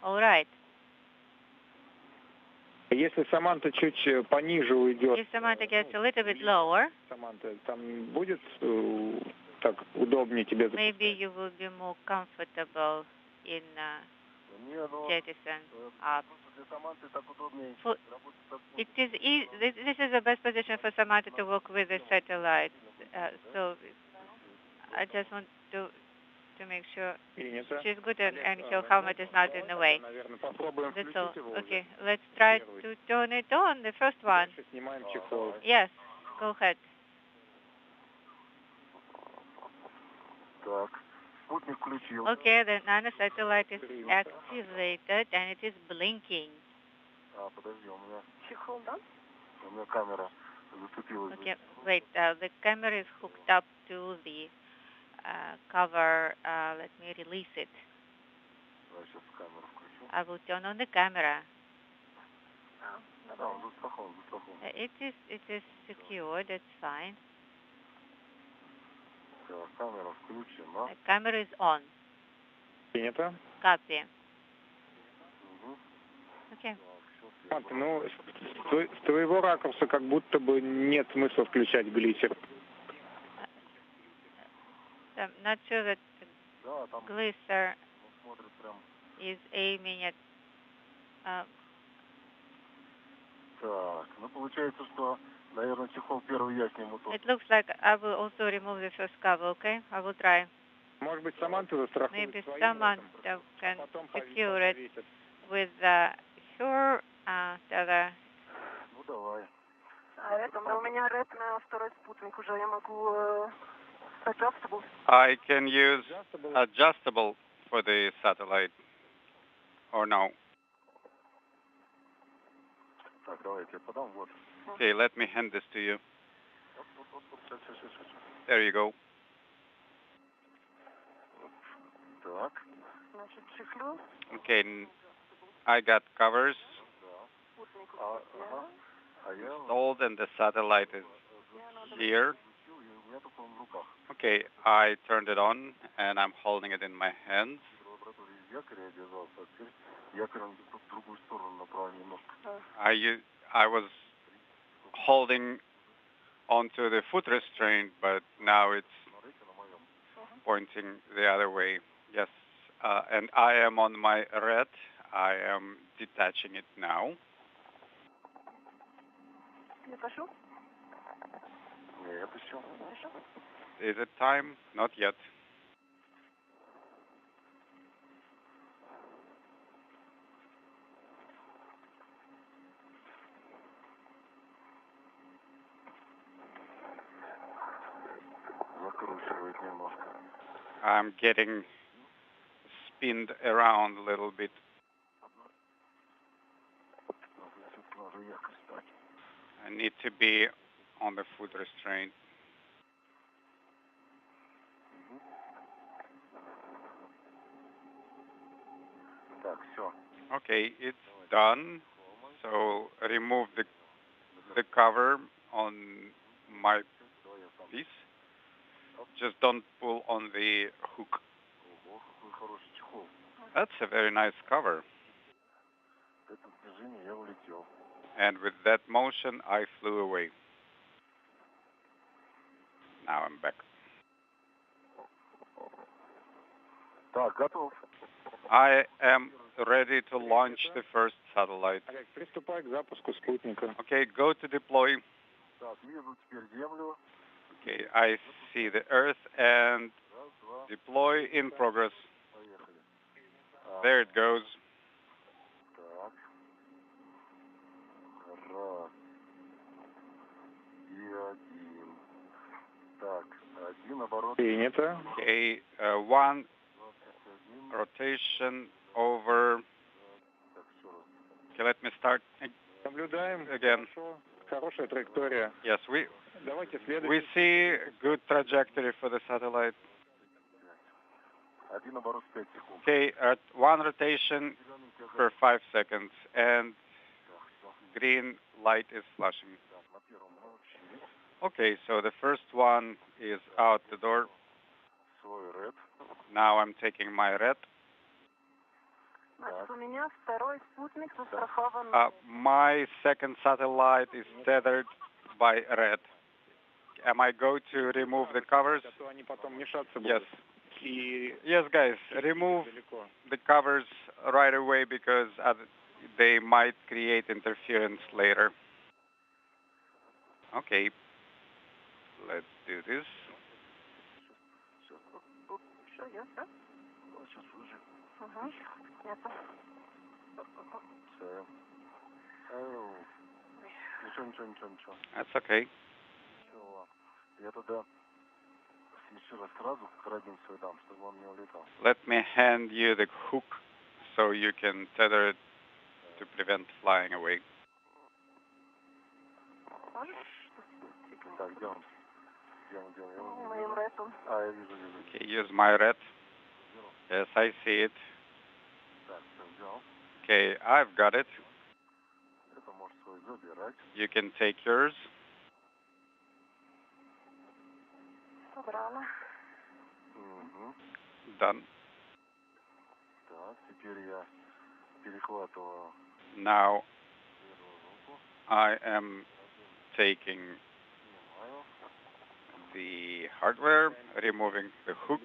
All right. Если Саманта чуть пониже уйдет, If Samantha gets a little bit lower, Саманта, там будет так удобнее тебе? maybe you will be more comfortable in jettison up. It is this is the best position for Samantha to work with the satellite. So I just want to make sure she's good and her helmet is not in the way. That's all. Okay, let's try to turn it on, the first one. Yes, go ahead. Okay, the nano satellite is activated and it is blinking. Okay, wait, the camera is hooked up to the cover. Let me release it. I will turn on the camera. It is secure. That's fine. The camera is on. Copy. Okay. Ну, с твоего ракурса как будто бы нет смысла включать глиссер. I'm not sure that the glisser is aiming at. Так, ну получается, что, наверное, чехол первый я сниму тоже. It looks like I will also remove the first cover, okay? I will try. Может быть, Саманта застрахует Maybe своим Samantha can потом secure it повесит. with her tether. Ну, давай. У меня ред на второй спутник уже, я могу adjustable. I can use adjustable for the satellite, or no? Так, давай, я тебе подам, вот. Okay, let me hand this to you. There you go. Так. Значит, чехлю. Okay, I got covers installed and the satellite is here. Okay, I turned it on and I'm holding it in my hands. I was holding onto the foot restraint, but now it's pointing the other way. Yes, and I am on my red. I am detaching it now. Is it time? Not yet. I'm getting spinned around a little bit. I need to be on the foot restraint. Okay, it's done. So remove the cover on my piece. Just don't pull on the hook. That's a very nice cover. And with that motion, I flew away. Now I'm back. I am ready to launch the first satellite. Okay, go to deploy. Okay, I see the Earth and deploy in progress. There it goes. Okay, one rotation over. Okay, let me start again. Yes, we see good trajectory for the satellite. Okay, at one rotation per 5 seconds, and green light is flashing. Okay, so the first one is out the door. Now I'm taking my red. My second satellite is tethered by red. Am I going to remove the covers? Yes. Yes, guys, remove the covers right away because they might create interference later. Okay, let's do this. That's okay. Let me hand you the hook so you can tether it to prevent flying away. Okay, use my red. Yes, I see it. Okay, I've got it. You can take yours. Done. Now I am taking the hardware, removing the hook.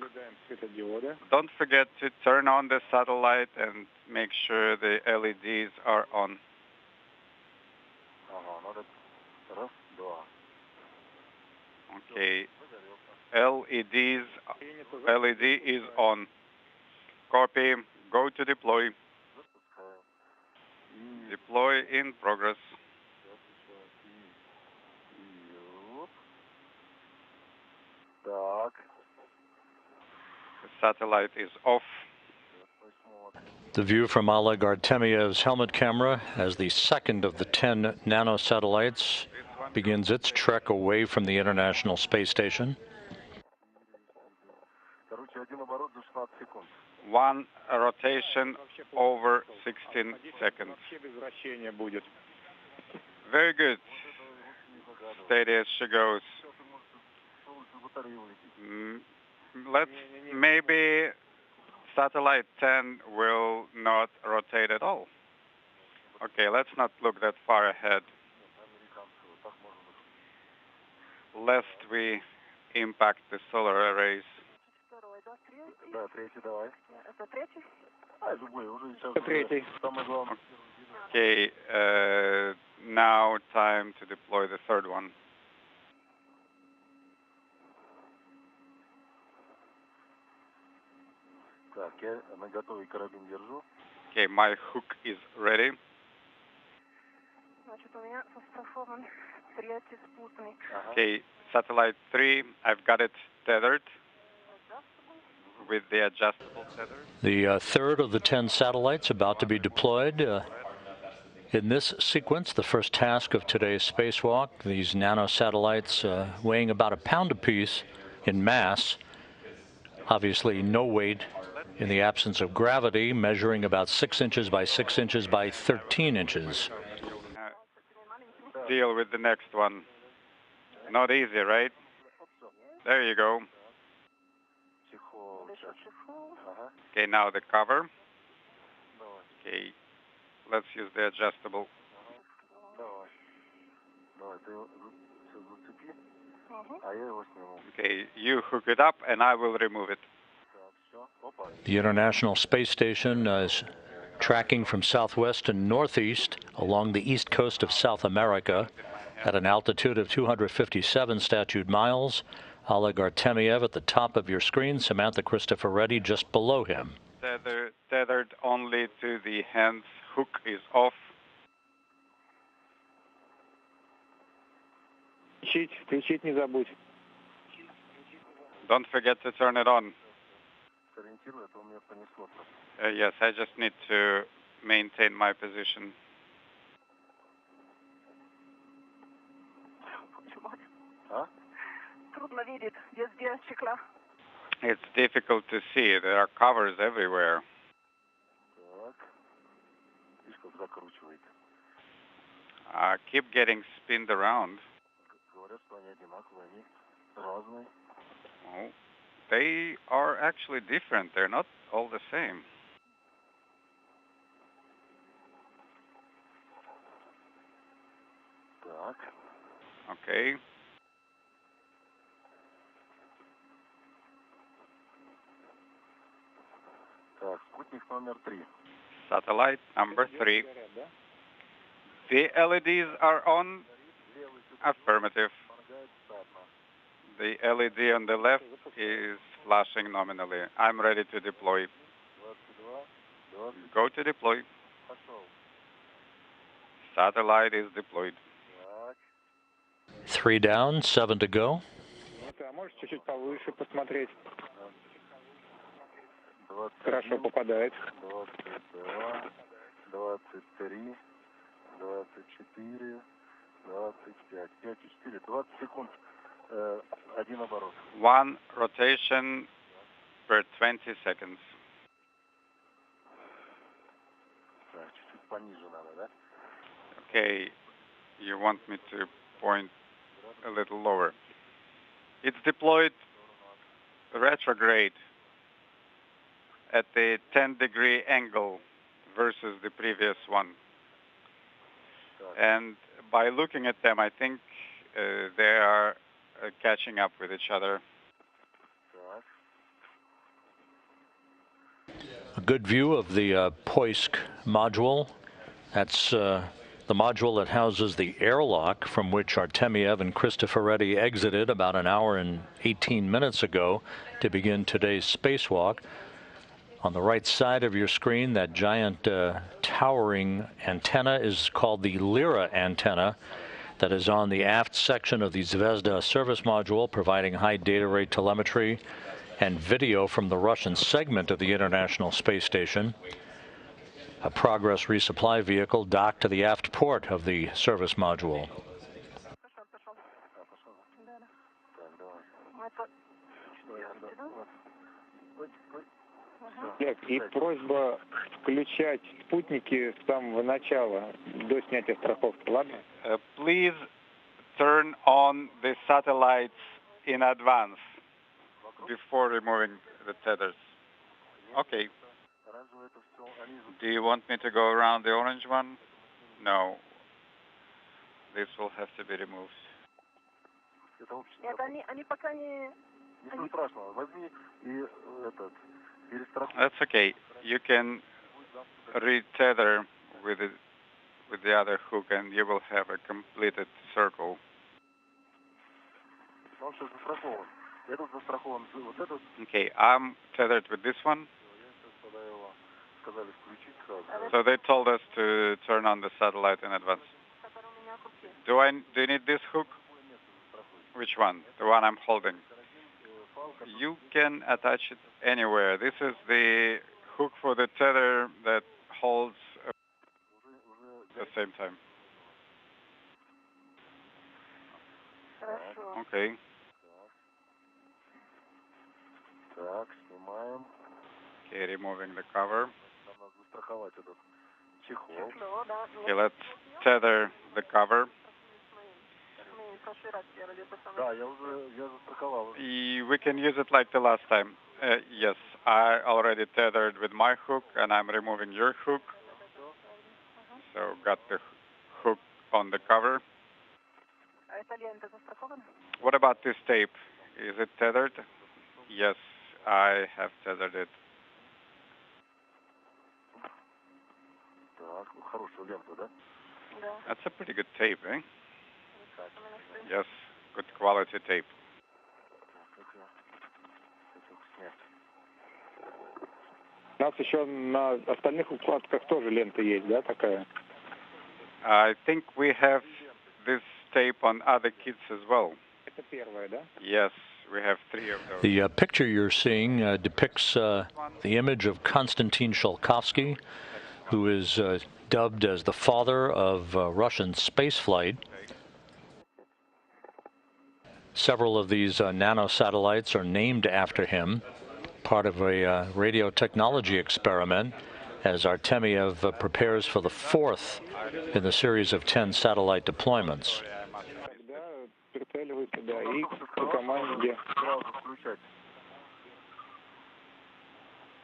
Don't forget to turn on the satellite and make sure the LEDs are on. Okay, LED is on. Copy, go to deploy. Deploy in progress. The satellite is off. The view from Oleg Artemyev's helmet camera as the second of the 10 nanosatellites begins its trek away from the International Space Station. One rotation over 16 seconds. Very good. Steady as she goes. Maybe satellite 10 will not rotate at all. Okay, let's not look that far ahead, lest we impact the solar arrays. Okay, now time to deploy the third one. Okay, my hook is ready. Okay, satellite 3, I've got it tethered with the adjustable tether. The third of the 10 satellites about to be deployed. In this sequence, the first task of today's spacewalk, these nanosatellites weighing about a pound apiece in mass, obviously no weight in the absence of gravity, measuring about 6 inches by 6 inches by 13 inches. Deal with the next one. Not easy, right? There you go. Okay, now the cover. Okay, let's use the adjustable. Okay, you hook it up and I will remove it. The International Space Station is tracking from southwest to northeast along the east coast of South America at an altitude of 257 statute miles. Oleg Artemyev at the top of your screen, Samantha Cristoforetti just below him. Tethered only to the hands, hook is off. Don't forget to turn it on. Yes, I just need to maintain my position. It's difficult to see. There are covers everywhere. Keep getting spinned around. Oh, they are actually different. They're not all the same. Okay. Satellite number 3. The LEDs are on. Affirmative. The LED on the left is flashing nominally. I'm ready to deploy. Go to deploy. Satellite is deployed. 3 down, 7 to go. Хорошо попадает. 23, 24, 25, 5 и 4, 20 секунд. Один оборот. One rotation per 20 seconds. Чуть-чуть пониже надо, да? Okay, you want me to point a little lower. It's deployed retrograde at a 10-degree angle versus the previous one. And by looking at them, I think they are catching up with each other. A good view of the Poisk module. That's the module that houses the airlock from which Artemyev and Cristoforetti exited about an hour and 18 minutes ago to begin today's spacewalk. On the right side of your screen, that giant towering antenna is called the Lyra antenna. That is on the aft section of the Zvezda service module, providing high data rate telemetry and video from the Russian segment of the International Space Station. A Progress resupply vehicle docked to the aft port of the service module. И просьба включать спутники с самого начала до снятия страховки, ладно? Please turn on the satellites in advance before removing the tethers. Okay. Do you want me to go around the orange one? No. This will have to be removed. Нет, они пока не... That's okay. You can retether with the other hook, and you will have a completed circle. Okay, I'm tethered with this one. So they told us to turn on the satellite in advance. Do you need this hook? Which one? The one I'm holding. You can attach it anywhere. This is the hook for the tether that holds at the same time. Okay. Okay, removing the cover. Okay, let's tether the cover. We can use it like the last time. Yes, I already tethered with my hook, and I'm removing your hook. So got the hook on the cover. What about this tape? Is it tethered? Yes, I have tethered it. That's a pretty good tape, eh? Yes, good quality tape. У нас еще на остальных укладках тоже лента есть, да, такая? I think we have this tape on other kits as well. Это первая, да? Yes, we have 3 of those. The picture you're seeing depicts the image of Konstantin Tsiolkovsky, who is dubbed as the father of Russian spaceflight. Several of these nanosatellites are named after him, part of a radio technology experiment, as Artemyev prepares for the 4th in the series of 10 satellite deployments.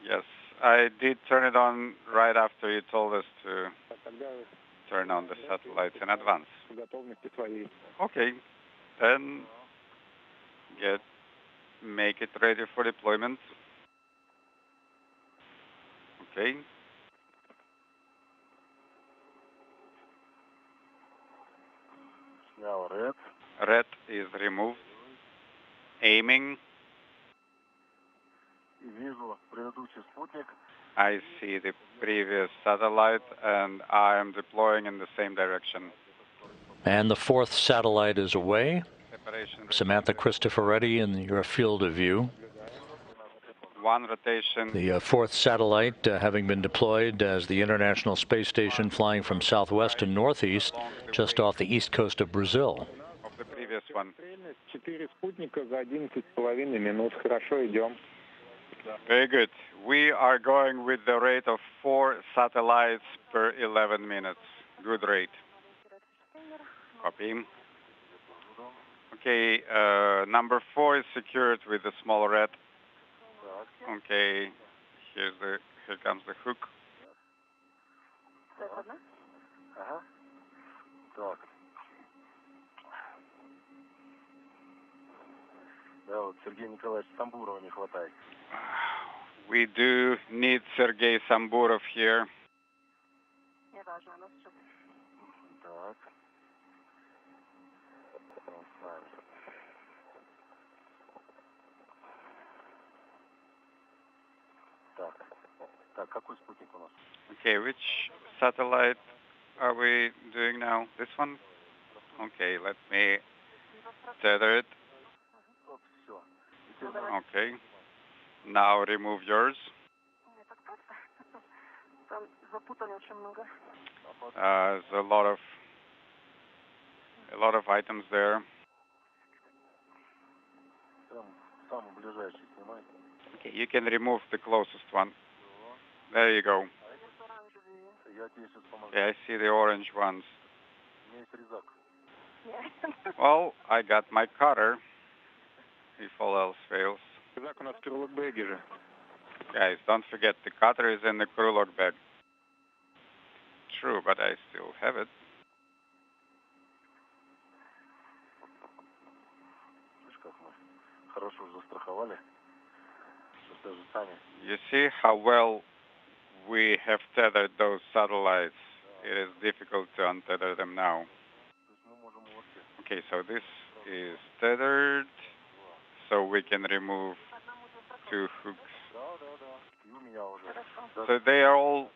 Yes, I did turn it on right after you told us to turn on the satellites in advance. Okay, then make it ready for deployment. Okay. Now red. Red is removed. Aiming. I see the previous satellite, and I am deploying in the same direction. And the 4th satellite is away. Samantha Cristoforetti in your field of view. One rotation. The 4th satellite having been deployed as the International Space Station, flying from southwest to northeast, just off the east coast of Brazil. Of the previous one. 4 спутника за 11,5 минут. Хорошо, идем. Very good. We are going with the rate of 4 satellites per 11 minutes. Good rate. Copy. Okay, number 4 is secured with the small red. Okay, here comes the hook. We do need Sergei Samburov here. Okay, which satellite are we doing now? This one? Okay, let me tether it. Okay. Now remove yours. There's a lot of items there. Okay, you can remove the closest one. There you go. Yeah, I see the orange ones. Well, I got my cutter, if all else fails. Guys, don't forget, the cutter is in the crew log bag. True, but I still have it. You see how well we have tethered those satellites. It is difficult to untether them now. Okay, so this is tethered, so we can remove 2 hooks. So they are all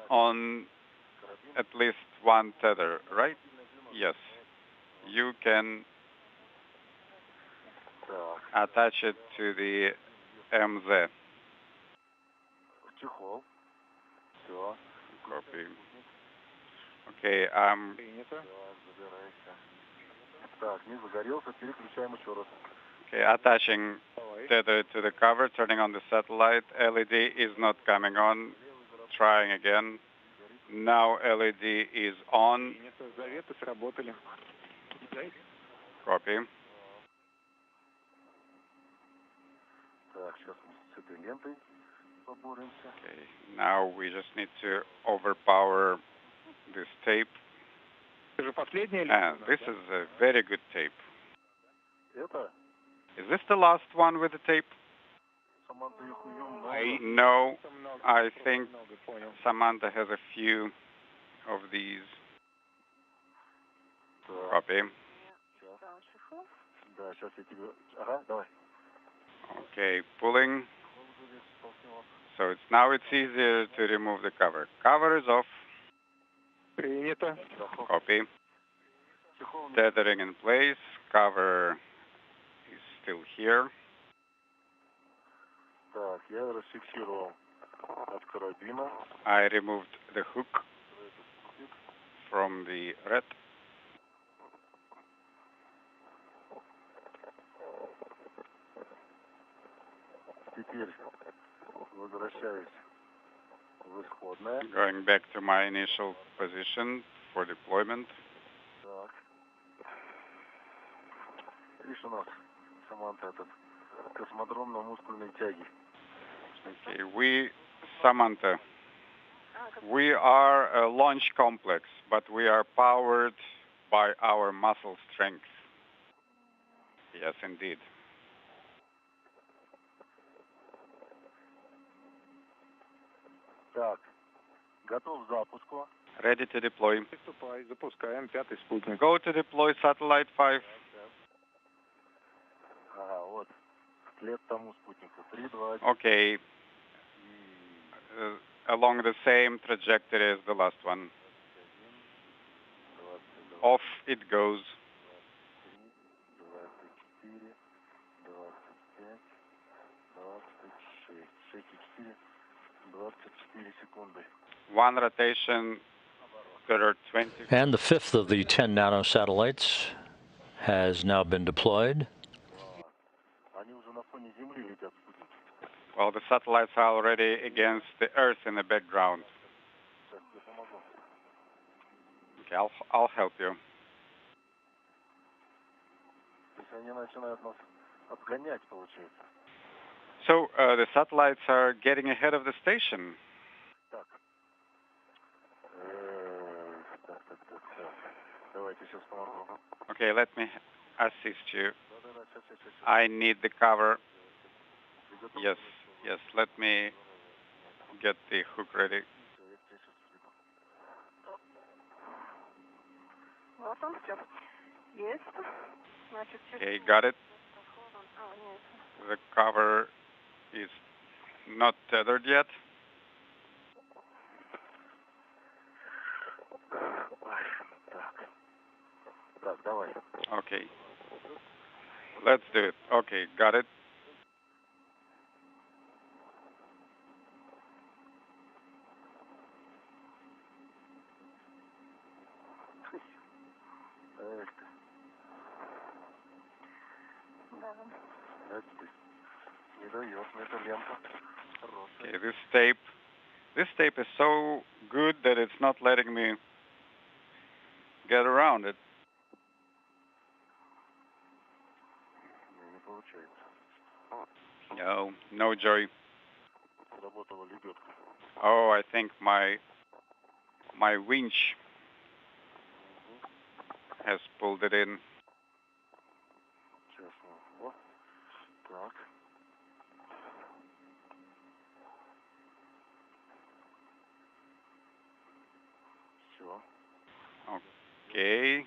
on at least one tether, right? Yes. You can attach it to the MZ. Copy. Okay, okay, attaching tether to the cover, turning on the satellite. LED is not coming on. Trying again. Now LED is on. Copy. Okay, now we just need to overpower this tape. And this is a very good tape. Is this the last one with the tape? No, I think Samantha has a few of these. Copy. Okay, pulling. So now it's easier to remove the cover. Cover is off. Copy. Tethering in place. Cover is still here. I removed the hook from the red. Going back to my initial position for deployment. Okay, Samantha, we are a launch complex, but we are powered by our muscle strength. Yes, indeed. Ready to deploy. Go to deploy satellite 5. Okay. Along the same trajectory as the last one. Off it goes. One rotation, there are 20. And the 5th of the 10 nanosatellites has now been deployed. Well, the satellites are already against the Earth in the background. Okay, I'll help you. So the satellites are getting ahead of the station. Okay, let me assist you. I need the cover. Yes, yes. Let me get the hook ready. Okay, got it. The cover is not tethered yet. Okay. Let's do it. Okay, got it. Okay, this tape is so good that it's not letting me get around it. No, no joy. Oh, I think my winch has pulled it in. Okay,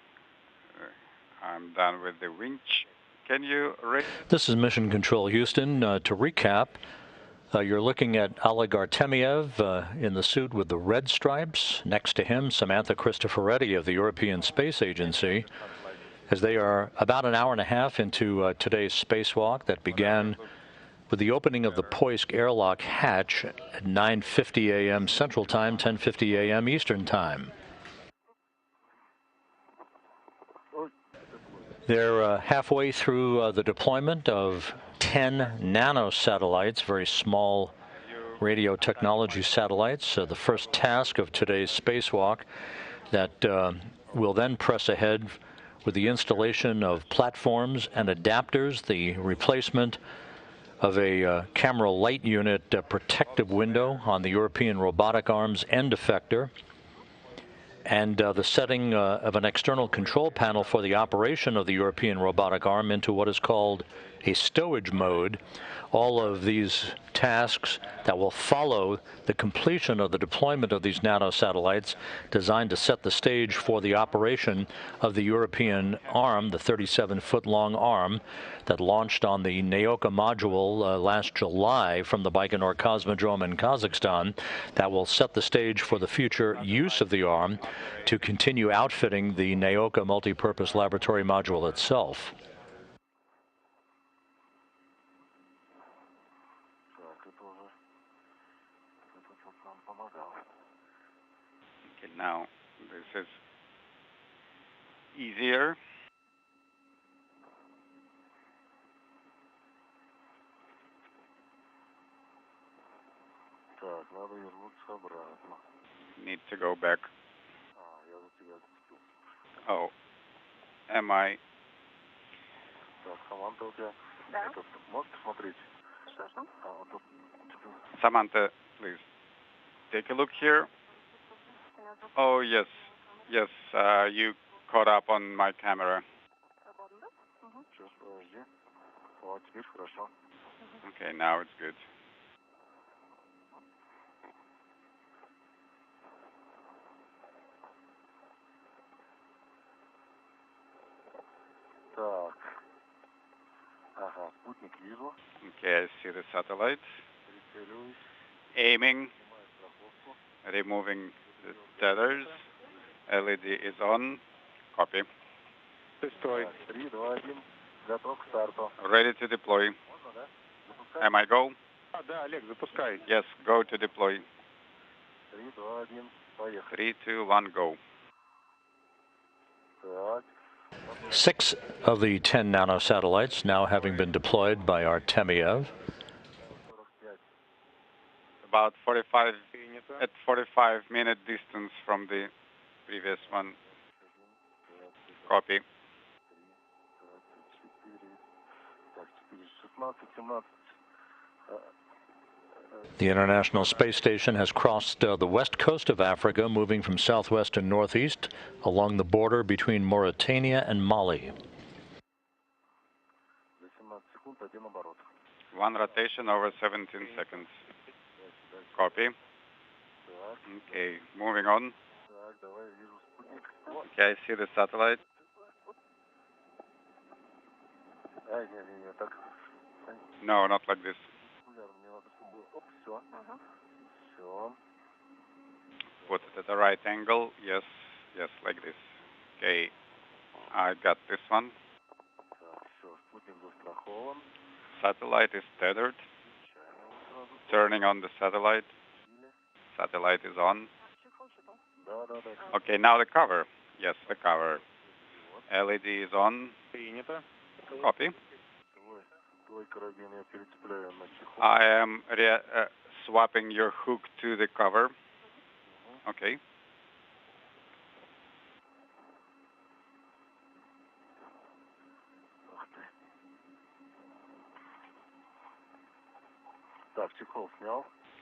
I'm done with the winch. Can you rate? This is Mission Control Houston. To recap, you're looking at Oleg Artemyev in the suit with the red stripes. Next to him, Samantha Cristoforetti of the European Space Agency, as they are about an hour and a half into today's spacewalk that began with the opening of the Poisk airlock hatch at 9:50 a.m. Central Time, 10:50 a.m. Eastern Time. They're halfway through the deployment of 10 nanosatellites, very small radio technology satellites. The first task of today's spacewalk that will then press ahead with the installation of platforms and adapters, the replacement of a camera light unit protective window on the European Robotic Arm's end effector, and the setting of an external control panel for the operation of the European Robotic Arm into what is called a stowage mode. All of these tasks that will follow the completion of the deployment of these nanosatellites designed to set the stage for the operation of the European arm, the 37-foot-long arm that launched on the Naoka module last July from the Baikonur Cosmodrome in Kazakhstan, that will set the stage for the future use of the arm to continue outfitting the Naoka multipurpose laboratory module itself. Okay, now this is easier. Need to go back. Oh, am I? Samantha, please take a look here. Oh, yes, yes, you caught up on my camera. Okay, now it's good. Okay, I see the satellite. Aiming, removing the tethers. LED is on. Copy. Ready to deploy. Am I go? Yes, go to deploy. 3, 2, 1, go. 6 of the 10 nanosatellites now having been deployed by Artemyev. About 45-minute distance from the previous one. Copy. The International Space Station has crossed the west coast of Africa, moving from southwest to northeast along the border between Mauritania and Mali. 1 rotation over 17 seconds. Copy. Okay, moving on. Okay, I see the satellite. No, not like this. Put it at the right angle. Yes, yes, like this. Okay, I got this one. Satellite is tethered. Turning on the satellite. Satellite is on. Okay, now the cover. Yes, the cover. LED is on. Copy. I am swapping your hook to the cover. Okay.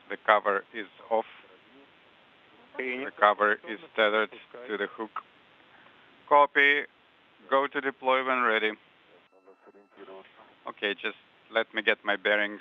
The cover is off. The cover is tethered to the hook. Copy. Go to deploy when ready. Okay, just let me get my bearings.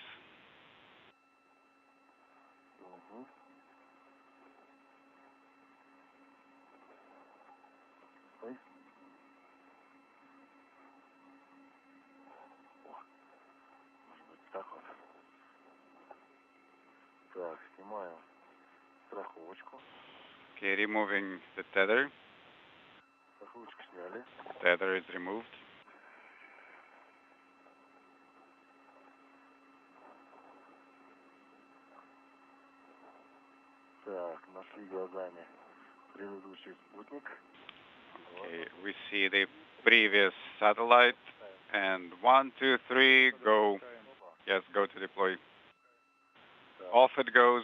Okay, removing the tether. Tether is removed. Okay, we see the previous satellite. And 1, 2, 3, go. Yes, go to deploy. Off it goes.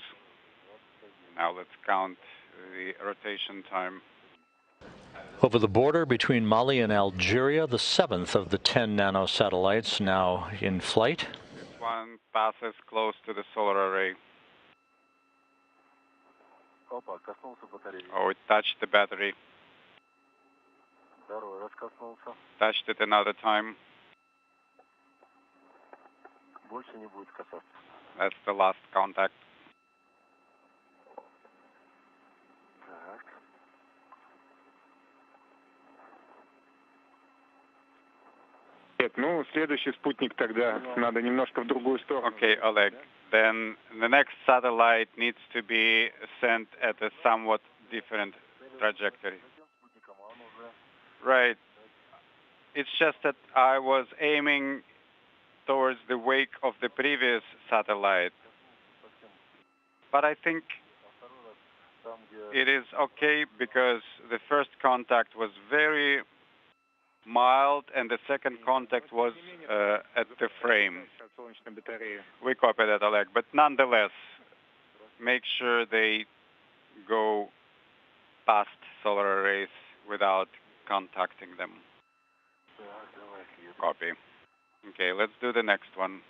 Now let's count the rotation time. Over the border between Mali and Algeria, the 7th of the 10 nanosatellites now in flight. This one passes close to the solar array. Oh, it touched the battery. Touched it another time. That's the last contact. Ну, следующий спутник тогда надо немножко в другую сторону. Okay, Oleg. Then the next satellite needs to be sent at a somewhat different trajectory. Right. It's just that I was aiming towards the wake of the previous satellite. But I think it is okay because the first contact was very mild and the second contact was at the frame. We copy that, Oleg. But nonetheless, make sure they go past solar arrays without contacting them. Copy. Okay, let's do the next one.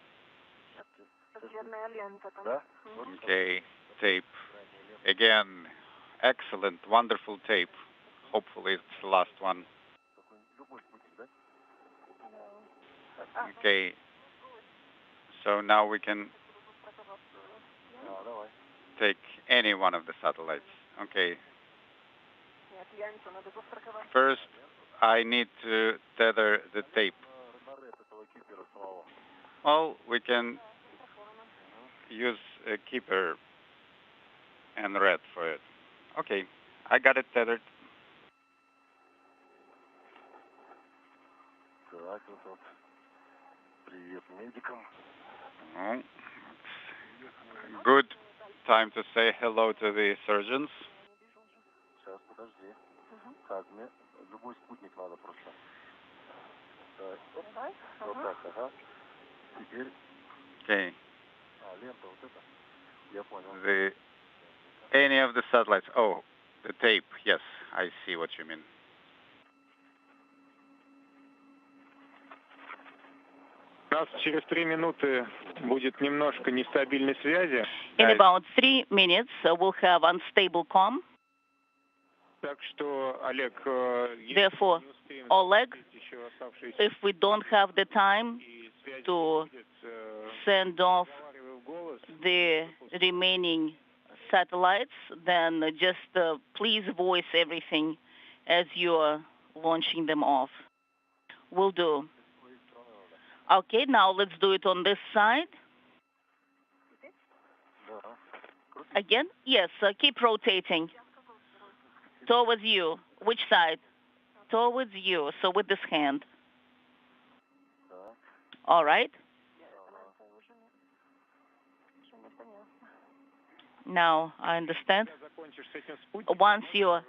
Okay, tape. Again, excellent, wonderful tape. Hopefully it's the last one. Okay, so now we can take any one of the satellites. Okay. First, I need to tether the tape. Well, we can use a keeper and red for it. Okay, I got it tethered. Oh, good time to say hello to the surgeons. Okay. Any of the satellites. Oh, the tape. Yes, I see what you mean. У нас через 3 минуты будет немножко нестабильной связи. In about 3 minutes, we'll have unstable comm. Так что, Олег, Therefore, Oleg, if we don't have the time to send off the remaining satellites, then just please voice everything as you're launching them off. Will do. Okay, now let's do it on this side. Again? Yes, keep rotating. Towards you. Which side? Towards you, so with this hand. All right. Now I understand. Once you're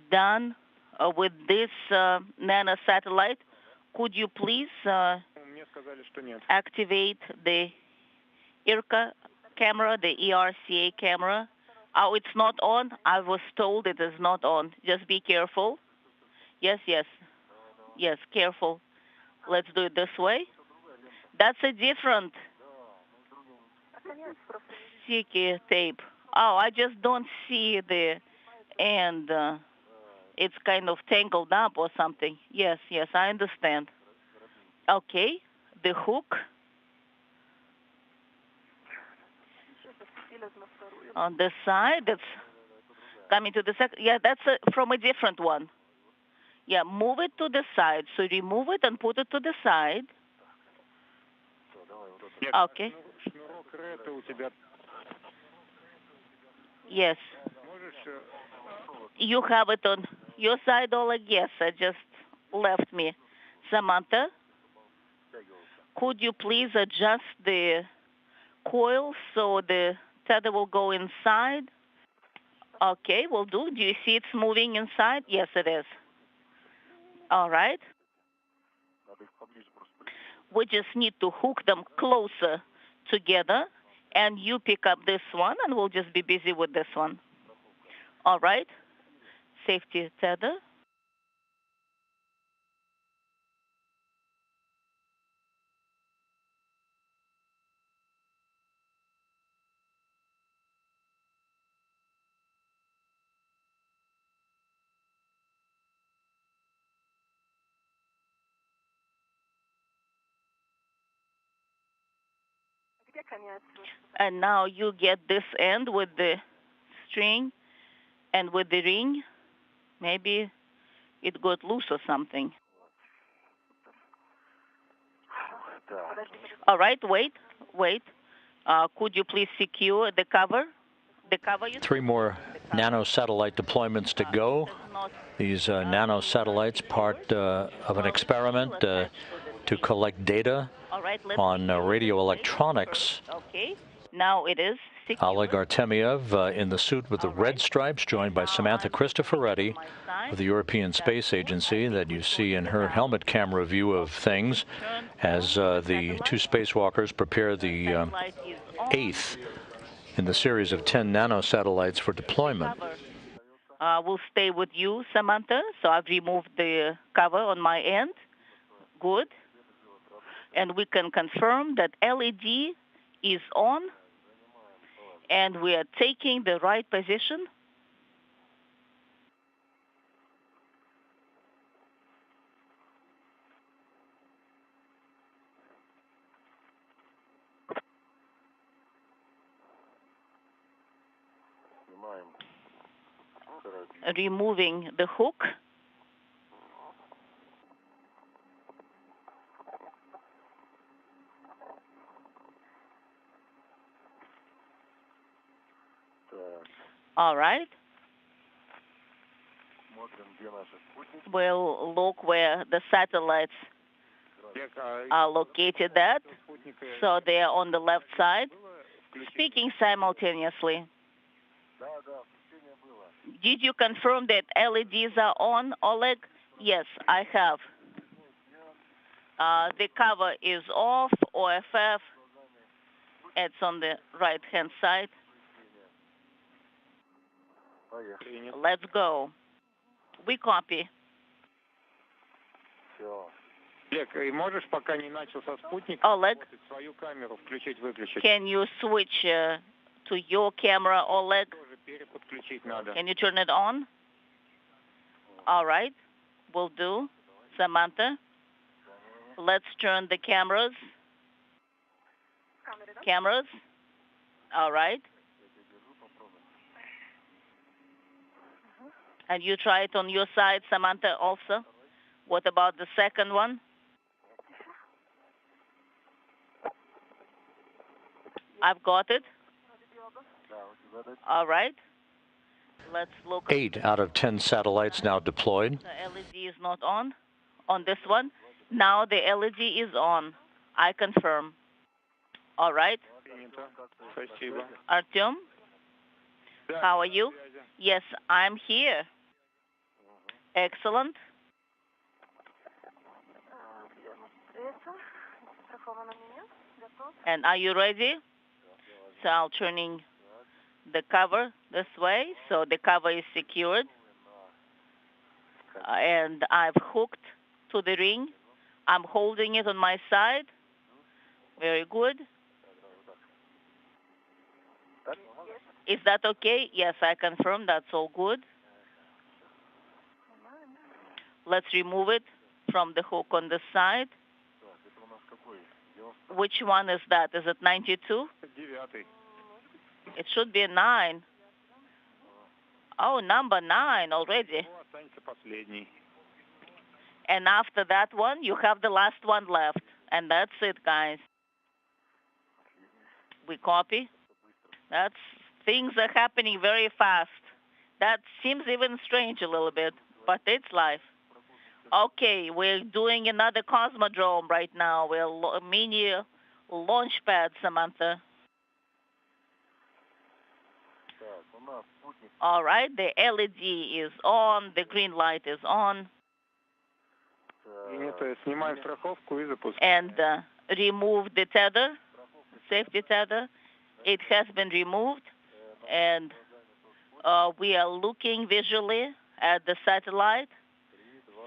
done with this nano satellite, could you please activate the IRCA camera, the ERCA camera? Oh, it's not on? I was told it is not on. Just be careful. Yes, yes. Yes, careful. Let's do it this way. That's a different sticky tape. Oh, I just don't see the end. It's kind of tangled up or something. Yes, yes, I understand. Okay, the hook on this side, that's coming to the second. Yeah, that's from a different one. Yeah, move it to the side. So remove it and put it to the side. Okay. Yes. You have it on your side, Oleg? Yes, I just left me. Samantha, could you please adjust the coil so the tether will go inside? Okay, will do. Do you see it's moving inside? Yes, it is. All right. We just need to hook them closer together, and you pick up this one, and we'll just be busy with this one. All right. Safety tether. And now you get this end with the string and with the ring. Maybe it got loose or something. All right, wait. Could you please secure the cover? The cover. Three more nano-satellite deployments to go. These nano-satellites, part of an experiment to collect data on radio electronics. Okay, now it is secure. Oleg Artemyev in the suit with the red stripes, joined by Samantha Cristoforetti of the European Space Agency, that you see in her helmet camera view of things as the two spacewalkers prepare the 8th in the series of 10 nanosatellites for deployment. We'll stay with you, Samantha. So I've removed the cover on my end. Good. And we can confirm that LED is on, and we are taking the right position. Removing the hook. All right. We'll look where the satellites are located at. So they are on the left side, speaking simultaneously. Did you confirm that LEDs are on, Oleg? Yes, I have. The cover is off, OFF. It's on the right-hand side. Let's go. We copy. Oleg, can you switch to your camera, Oleg? Can you turn it on? All right, will do. Samantha? Let's turn the cameras. Cameras. All right. And you try it on your side, Samantha, also. What about the second one? I've got it. All right. Let's look. 8 out of 10 satellites now deployed. The LED is not on this one. Now the LED is on. I confirm. All right. Artyom, how are you? Yes, I'm here. Excellent. And are you ready? So I'm turning the cover this way, so the cover is secured. And I've hooked to the ring. I'm holding it on my side. Very good. Is that okay? Yes, I confirm that's all good. Let's remove it from the hook on the side. Which one is that? Is it 92? It should be a 9. Oh, number 9 already. And after that one, you have the last one left. And that's it, guys. We copy. Things are happening very fast. That seems even strange a little bit, but it's life. Okay, we're doing another cosmodrome right now. We're a mini launch pad, Samantha. All right, the LED is on, the green light is on. And remove the tether, safety tether. It has been removed, and we are looking visually at the satellite.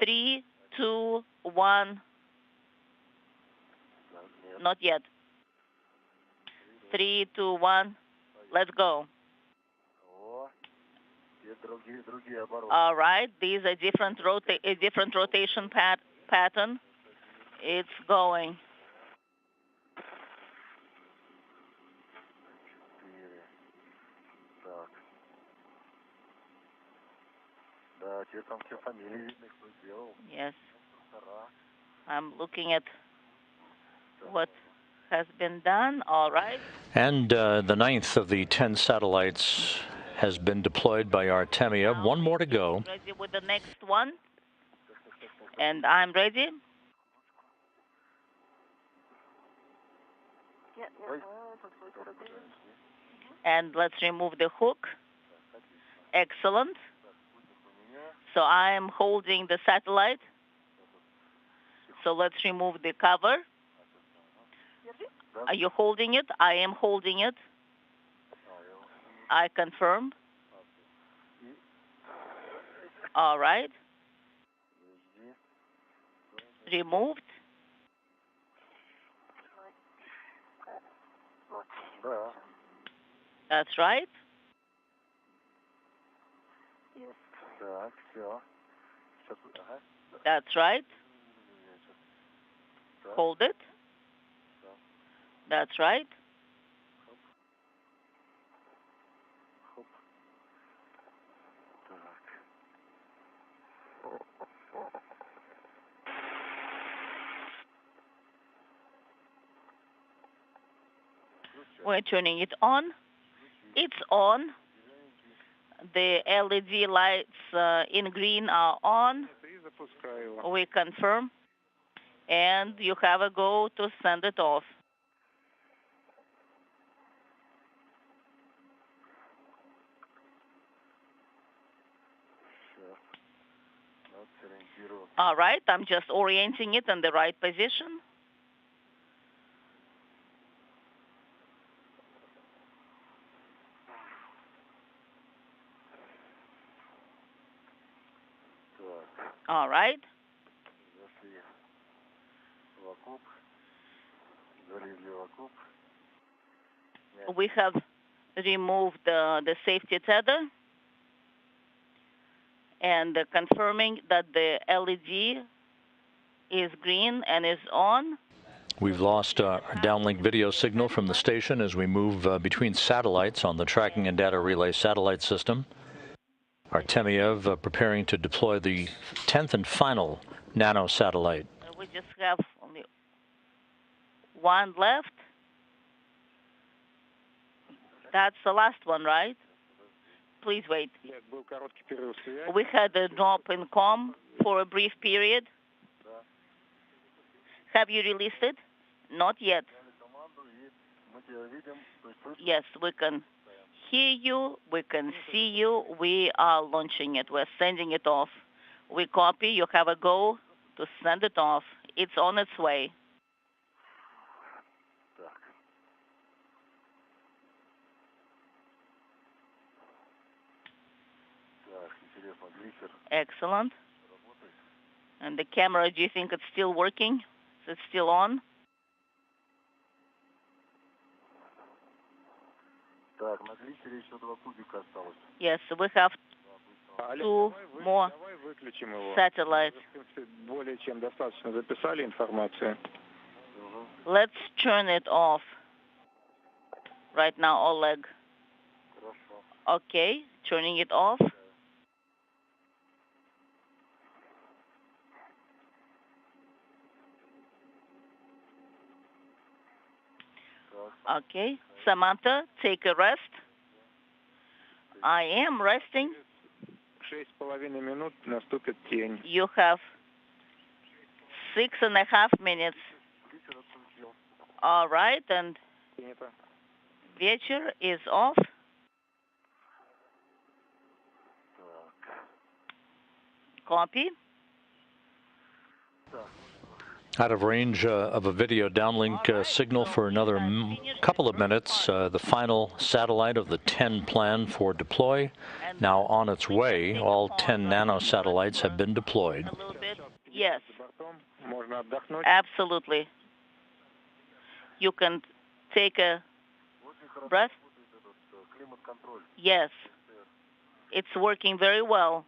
3, 2, 1. Not yet. 3, 2, 1. Let's go. All right. These are different rotation pattern. It's going. Yes. I'm looking at what has been done. All right. And the 9th of the 10 satellites has been deployed by Artemyev. One more to go. Ready with the next one. And I'm ready. And let's remove the hook. Excellent. So I am holding the satellite. So let's remove the cover. Are you holding it? I am holding it. I confirm. All right. Removed. That's right. That's right. Hold it. That's right. We're turning it on. It's on. The LED lights in green are on. We confirm. And you have a go to send it off. All right, I'm just orienting it in the right position. All right. We have removed the safety tether and confirming that the LED is green and is on. We've lost our downlink video signal from the station as we move between satellites on the tracking and data relay satellite system. Artemyev preparing to deploy the 10th and final nano satellite. We just have only one left. That's the last one, right? Please wait. We had a drop in comm for a brief period. Have you released it? Not yet. Yes, we can hear you, we can see you, we are launching it, we're sending it off. We copy, you have a go to send it off. It's on its way. Excellent. And the camera, do you think it's still working? Is it still on? Yes, we have 2 more satellites. Let's turn it off right now, Oleg. Okay, turning it off. Okay, Samantha, take a rest. I am resting. You have 6.5 minutes. All right, and Вечер is off. Copy. Out of range of a video downlink signal for another couple of minutes. The final satellite of the 10 planned for deploy now on its way. All 10 nanosatellites have been deployed. Yes. Absolutely. You can take a breath. Yes. It's working very well.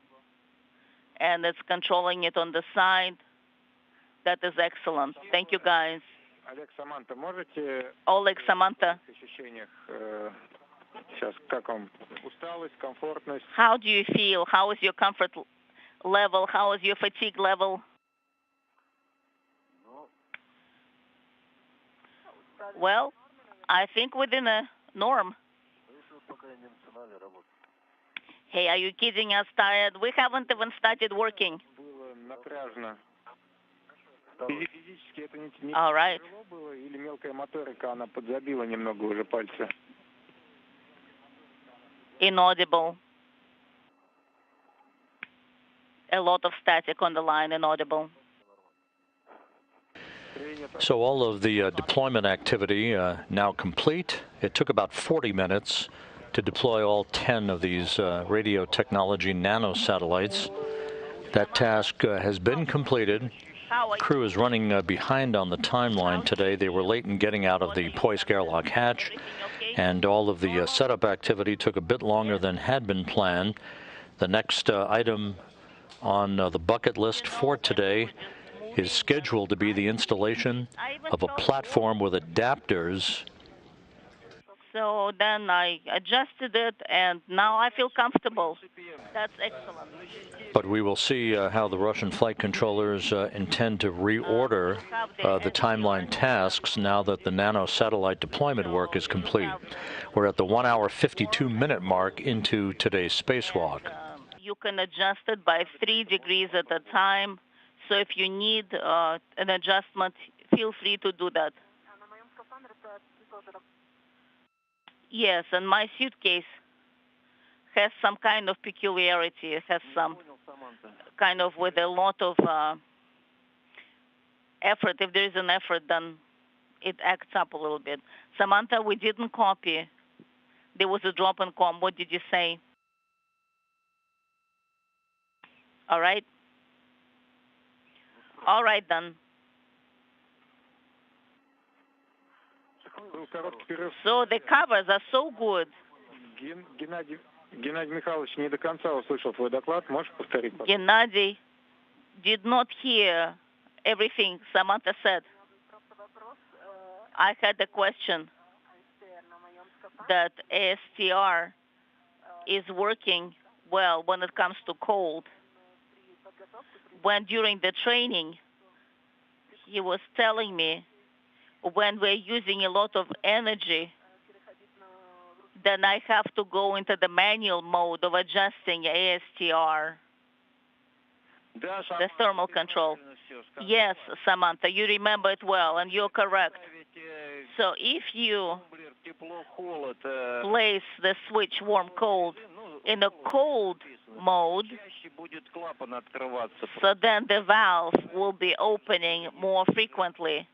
And it's controlling it on the side. That is excellent. Thank you, guys. Oleg, Samantha. How do you feel? How is your comfort level? How is your fatigue level? Well, I think within a norm. Hey, are you kidding us, tired? We haven't even started working. All right. Inaudible. A lot of static on the line, inaudible. So all of the deployment activity now complete. It took about 40 minutes to deploy all 10 of these radio technology nanosatellites. That task has been completed. Crew is running behind on the timeline today. They were late in getting out of the Poisk airlock hatch, and all of the setup activity took a bit longer than had been planned. The next item on the bucket list for today is scheduled to be the installation of a platform with adapters. So then I adjusted it, and now I feel comfortable. That's excellent. But we will see how the Russian flight controllers intend to reorder the timeline tasks now that the nano-satellite deployment work is complete. We're at the 1 hour 52-minute mark into today's spacewalk. You can adjust it by 3 degrees at a time. So if you need an adjustment, feel free to do that. Yes, and my suitcase has some kind of peculiarity. It has some kind of with a lot of effort. If there is an effort, then it acts up a little bit. Samantha, we didn't copy. There was a drop in comm. What did you say? All right. All right, then. So the covers are so good. Gennady did not hear everything Samantha said. I had a question that ASTR is working well when it comes to cold. When during the training, he was telling me when we're using a lot of energy, then I have to go into the manual mode of adjusting ASTR, the thermal control. Yes, Samantha, you remember it well, and you're correct. So if you place the switch warm-cold in a cold mode, so then the valve will be opening more frequently.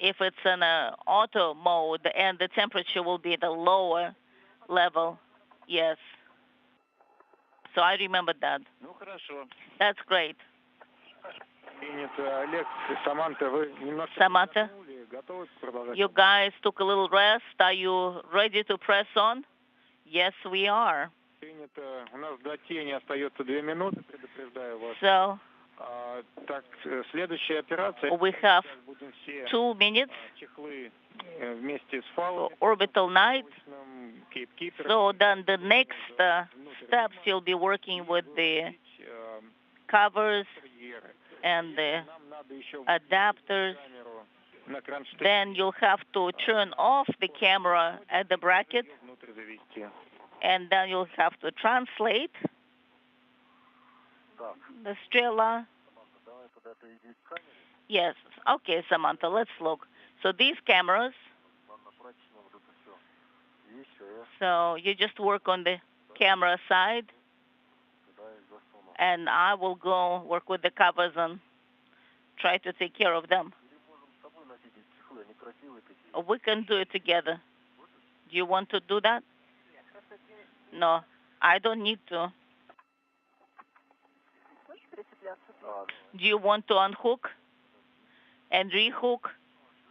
If it's in an auto mode, and the temperature will be at a lower level. Yes. So I remember that. That's great. Samantha, you guys took a little rest. Are you ready to press on? Yes, we are. So we have 2 minutes for orbital night. So then the next steps, you'll be working with the covers and the adapters. Then you'll have to turn off the camera at the bracket, and then you'll have to translate the Strela. Yes. Okay, Samantha, let's look. So these cameras, so you just work on the camera side, and I will go work with the covers and try to take care of them. We can do it together. Do you want to do that? No, I don't need to. Do you want to unhook and rehook?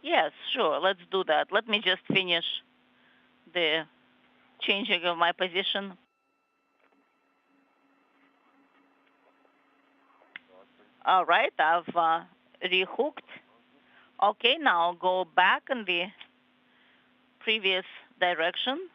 Yes, sure, let's do that. Let me just finish the changing of my position. All right, I've rehooked. Okay, now go back in the previous direction.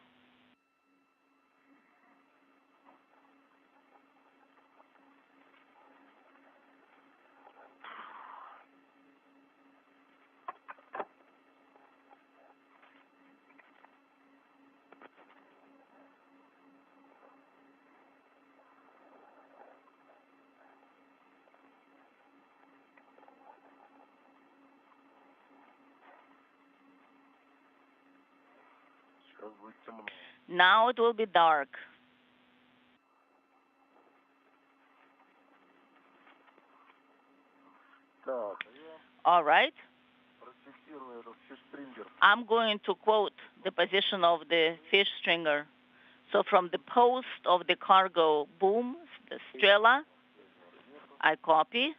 Now it will be dark. All right. I'm going to quote the position of the fish stringer. So from the post of the cargo boom, the Strela, I copy.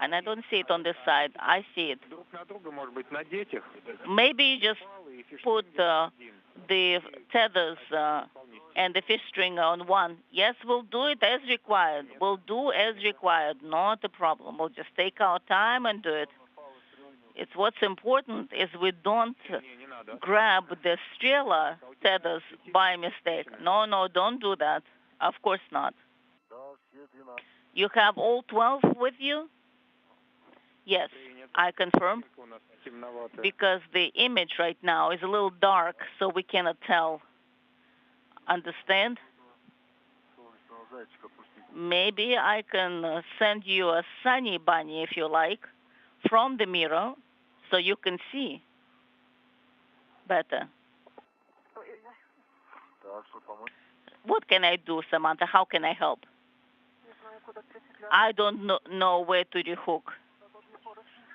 And I don't see it on this side. I see it. Maybe you just put the tethers and the fish string on one. Yes, we'll do it as required. We'll do as required. Not a problem. We'll just take our time and do it. It's what's important is we don't grab the Strela tethers by mistake. No, don't do that. Of course not. You have all 12 with you? Yes, I confirm, because the image right now is a little dark, so we cannot tell. Understand? Maybe I can send you a sunny bunny, if you like, from the mirror, so you can see better. What can I do, Samantha? How can I help? I don't know where to rehook.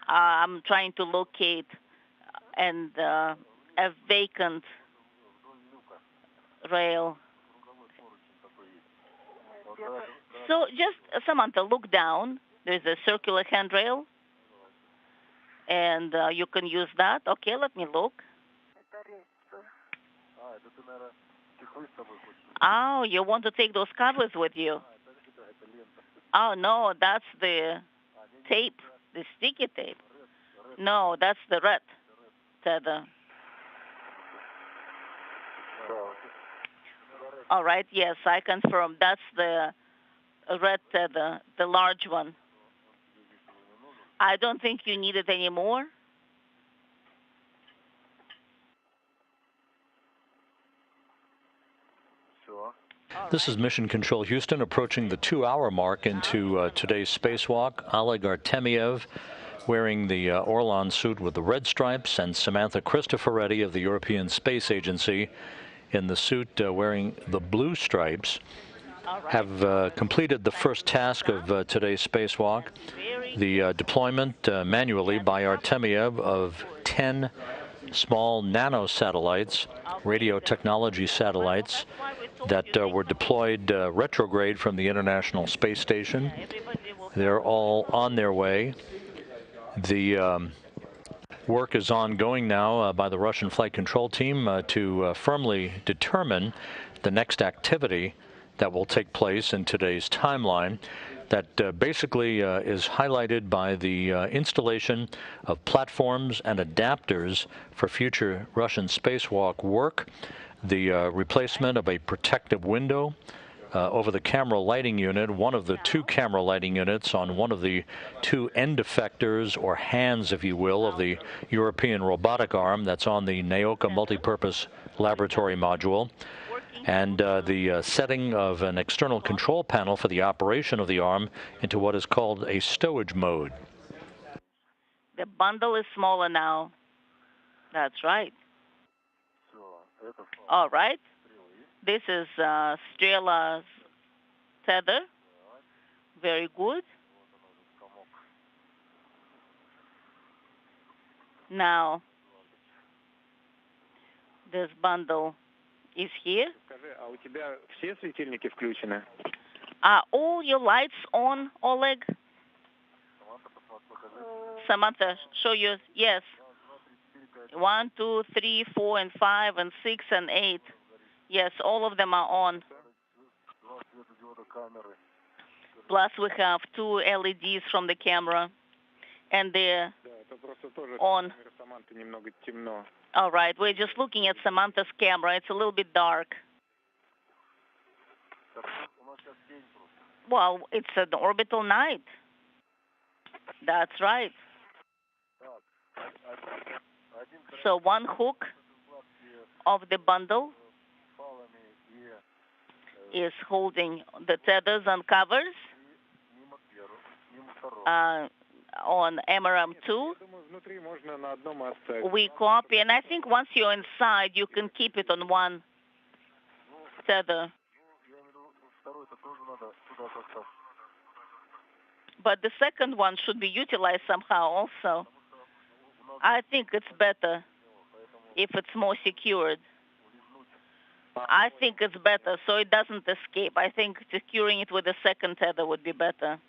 I'm trying to locate a vacant rail. So just, Samantha, look down. There's a circular handrail, and you can use that. Okay, let me look. Oh, you want to take those covers with you? Oh, no, that's the tape the sticky tape. No, that's the red tether. All right, yes, I confirm. That's the red tether, the large one. I don't think you need it anymore. This is Mission Control Houston, approaching the 2-hour mark into today's spacewalk. Oleg Artemyev wearing the Orlan suit with the red stripes, and Samantha Cristoforetti of the European Space Agency in the suit wearing the blue stripes have completed the first task of today's spacewalk, the deployment manually by Artemyev of 10 small nanosatellites, radio technology satellites, that were deployed retrograde from the International Space Station. They're all on their way. The work is ongoing now by the Russian Flight Control Team to firmly determine the next activity that will take place in today's timeline. That basically is highlighted by the installation of platforms and adapters for future Russian spacewalk work, the replacement of a protective window over the camera lighting unit, one of the 2 camera lighting units on one of the 2 end effectors, or hands, if you will, of the European Robotic Arm that's on the NAOCA multipurpose laboratory module, and the setting of an external control panel for the operation of the arm into what is called a stowage mode. The bundle is smaller now. That's right. All right. This is Strela's tether. Very good. Now, this bundle is here. А у тебя все светильники включены? Are all your lights on, Oleg? Samantha, show yours. Yes. 1, 2, 3, 4, and 5, and 6, and 8. Yes, all of them are on. Plus, we have 2 LEDs from the camera, and they're on. All right, we're just looking at Samantha's camera. It's a little bit dark. Well, it's an orbital night. That's right. So 1 hook of the bundle is holding the tethers and covers on MRM 2. We copy, and I think once you're inside, you can keep it on 1 tether. But the second one should be utilized somehow also. I think it's better if it's more secured. I think it's better so it doesn't escape. I think securing it with a second tether would be better.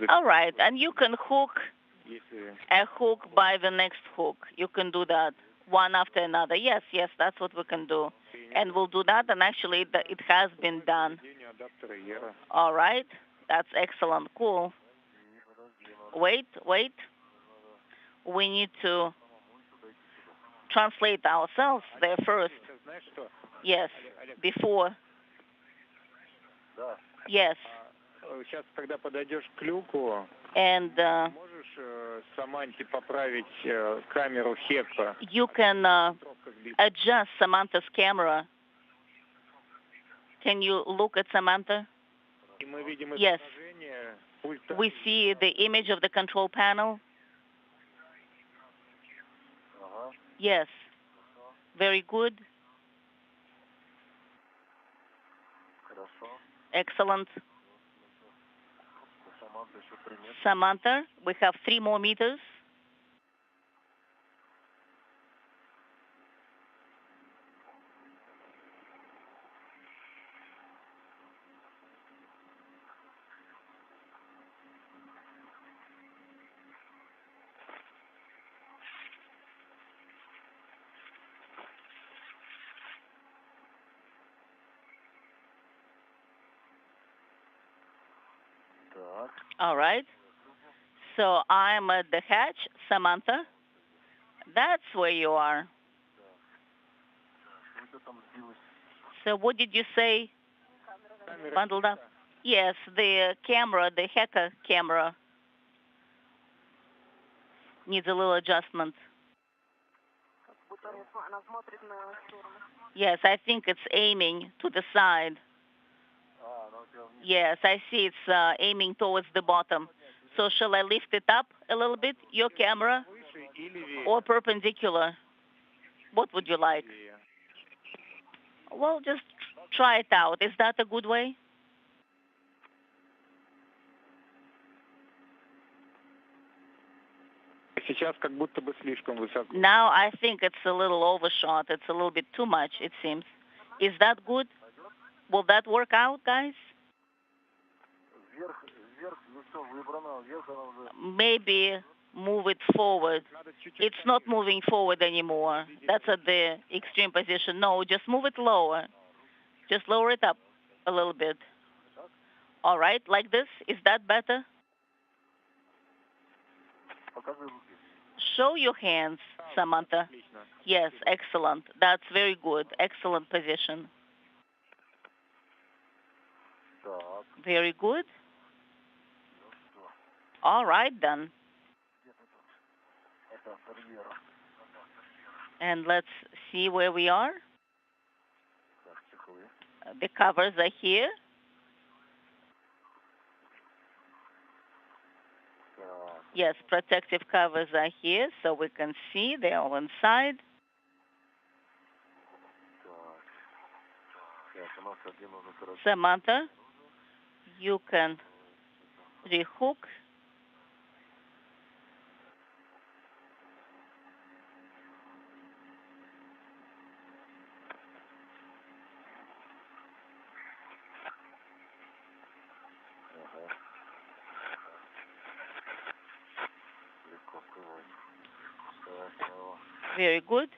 All right, and you can hook a hook by the next hook. You can do that one after another. Yes, that's what we can do. And we'll do that, and actually it has been done. All right, that's excellent, cool. Wait. We need to translate ourselves there first. Yes, before. Yes. And you can adjust Samantha's camera. Can you look at Samantha? Yes. We see the image of the control panel. Yes. Very good. Excellent. Samantha, we have 3 more meters. All right. So I'm at the hatch, Samantha. That's where you are. So what did you say? Bundled up? Yes, the camera, the hacker camera, needs a little adjustment. Yes, I think it's aiming to the side. Yes, I see it's aiming towards the bottom. So shall I lift it up a little bit, your camera, or perpendicular? What would you like? Well, just try it out. Is that a good way? Now I think it's a little overshot. It's a little bit too much, it seems. Is that good? Will that work out, guys? Maybe move it forward. It's not moving forward anymore. That's at the extreme position. No, just move it lower. Just lower it up a little bit. All right, like this? Is that better? Show your hands, Samantha. Yes, excellent. That's very good. Excellent position. Very good. All right, then. And let's see where we are. The covers are here. Yes, protective covers are here, so we can see they're all inside. Samantha, you can rehook. Very good.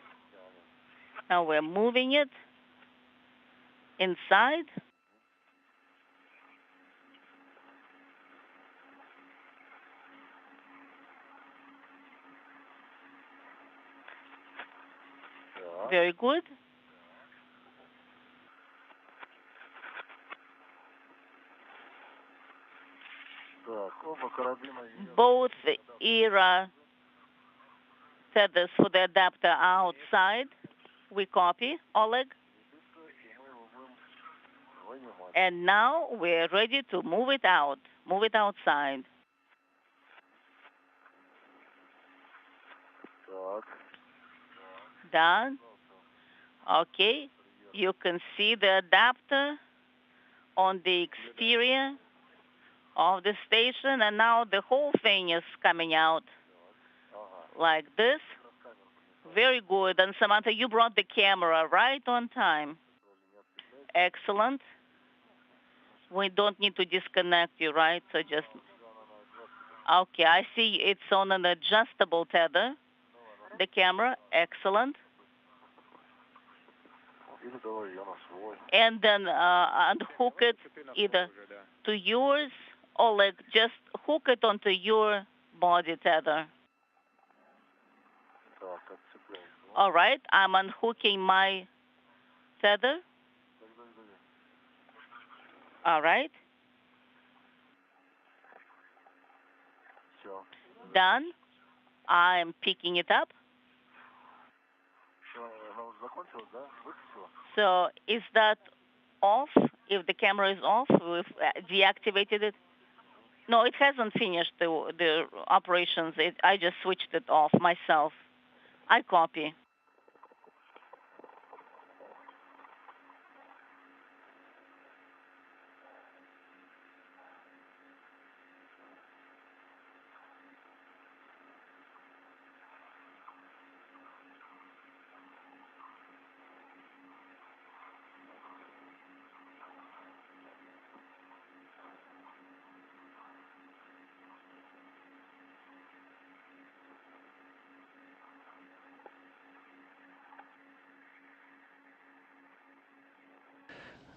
Now we're moving it inside. Very good. Both ERA tethers for the adapter are outside. We copy, Oleg. And now we're ready to move it out, move it outside. Done. Okay. You can see the adapter on the exterior of the station, and now the whole thing is coming out like this. Very good. And Samantha, you brought the camera right on time. Excellent. We don't need to disconnect you, right? So just, okay, I see it's on an adjustable tether, the camera. Excellent. And then unhook it either to yours, Oleg, just hook it onto your body tether. All right, I'm unhooking my tether. All right. Done. I'm picking it up. So is that off? If the camera is off, we've deactivated it. No, it hasn't finished the operations. I just switched it off myself. I copy.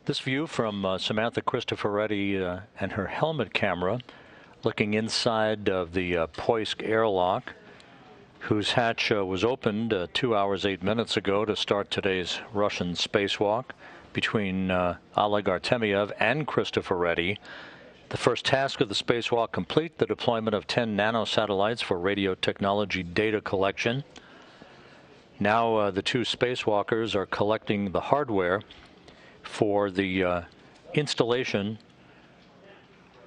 This view from Samantha Cristoforetti and her helmet camera looking inside of the Poisk airlock, whose hatch was opened 2 hours, 8 minutes ago to start today's Russian spacewalk between Oleg Artemyev and Cristoforetti. The first task of the spacewalk complete, the deployment of 10 nanosatellites for radio technology data collection. Now the two spacewalkers are collecting the hardware for the installation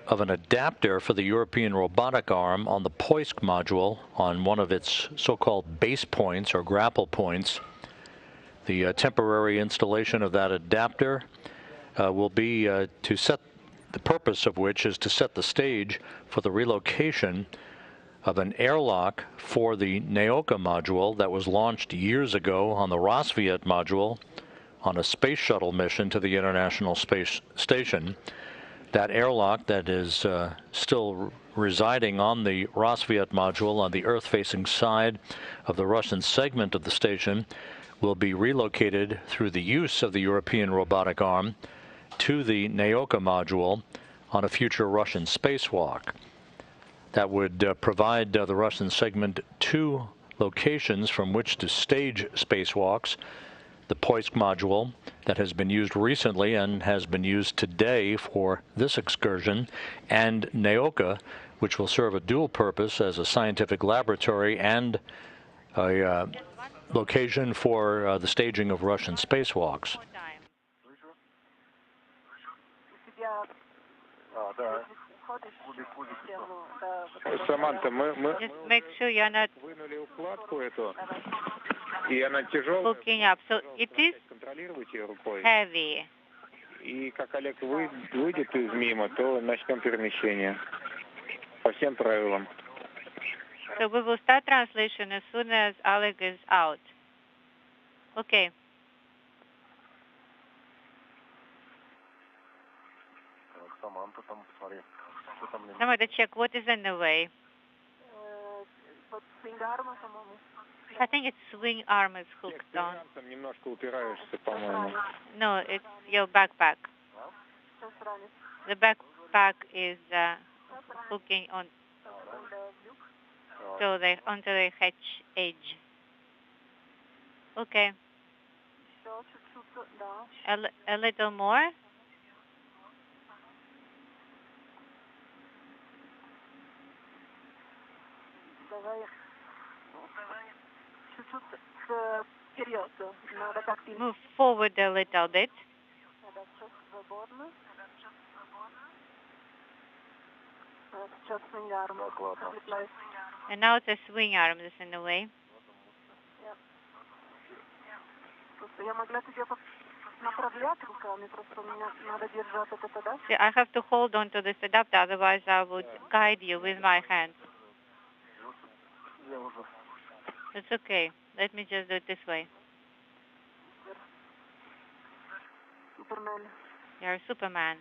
of an adapter for the European Robotic Arm on the Poisk module on one of its so-called base points or grapple points. The temporary installation of that adapter will be to set, the purpose of which is to set the stage for the relocation of an airlock for the Naoka module that was launched years ago on the Rosviet module on a space shuttle mission to the International Space Station. That airlock that is still residing on the Rosviet module on the Earth-facing side of the Russian segment of the station will be relocated through the use of the European Robotic Arm to the Naoka module on a future Russian spacewalk. That would provide the Russian segment two locations from which to stage spacewalks. The Poisk module that has been used recently and has been used today for this excursion, and Naoka, which will serve a dual purpose as a scientific laboratory and a location for the staging of Russian spacewalks. Samantha, Just make sure you're not hooking up. So it is heavy. И как Олег выйдет из мимо, то начнем перемещение. По всем правилам. So we will start translation as soon as Oleg is out. Okay. Samantha, check what is in the way. I think its swing arm is hooked on. No, it's your backpack. The backpack is hooking on onto the hatch edge. Okay. A little more. Move forward a little bit. And now it's a swing arm that's in the way. See, I have to hold on to this adapter, otherwise I would guide you with my hands. It's okay. Let me just do it this way. Superman. You're a Superman.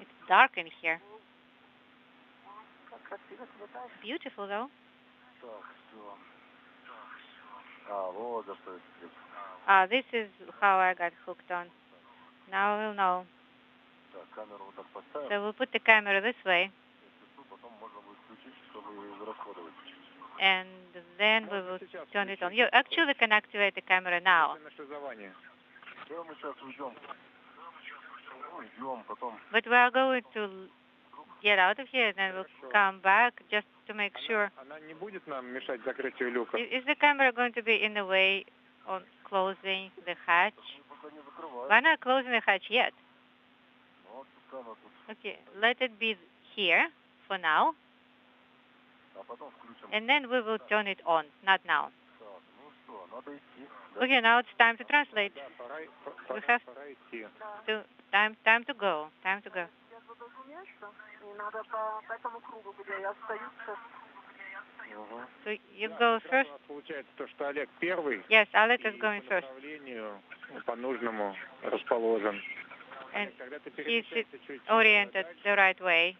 It's dark in here. It's beautiful, though. This is how I got hooked on. Now we'll know. So we'll put the camera this way. And then we will turn it on. You actually can activate the camera now. But we are going to get out of here and then we'll come back just to make sure. Is the camera going to be in the way on closing the hatch? Why not closing the hatch yet? Okay, let it be here for now. And then we will turn it on, not now. Okay, now it's time to translate. We have to, time to go. Time to go. So you go first? Yes, Oleg is going first. And he's oriented the right way.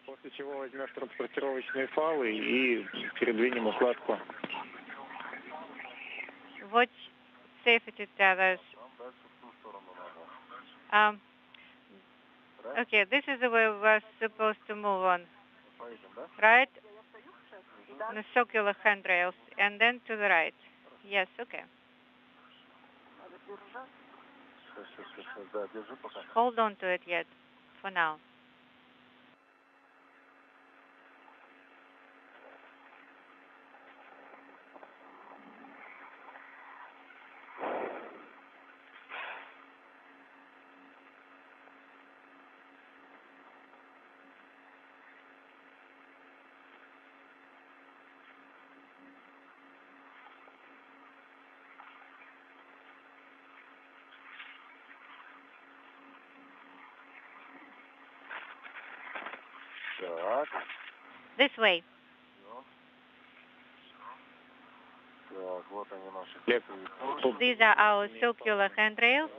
Watch safety tethers. Okay, this is the way we're supposed to move on, right? On the circular handrails, and then to the right. Yes, okay. Hold on to it yet, for now. This way. These are our circular handrails.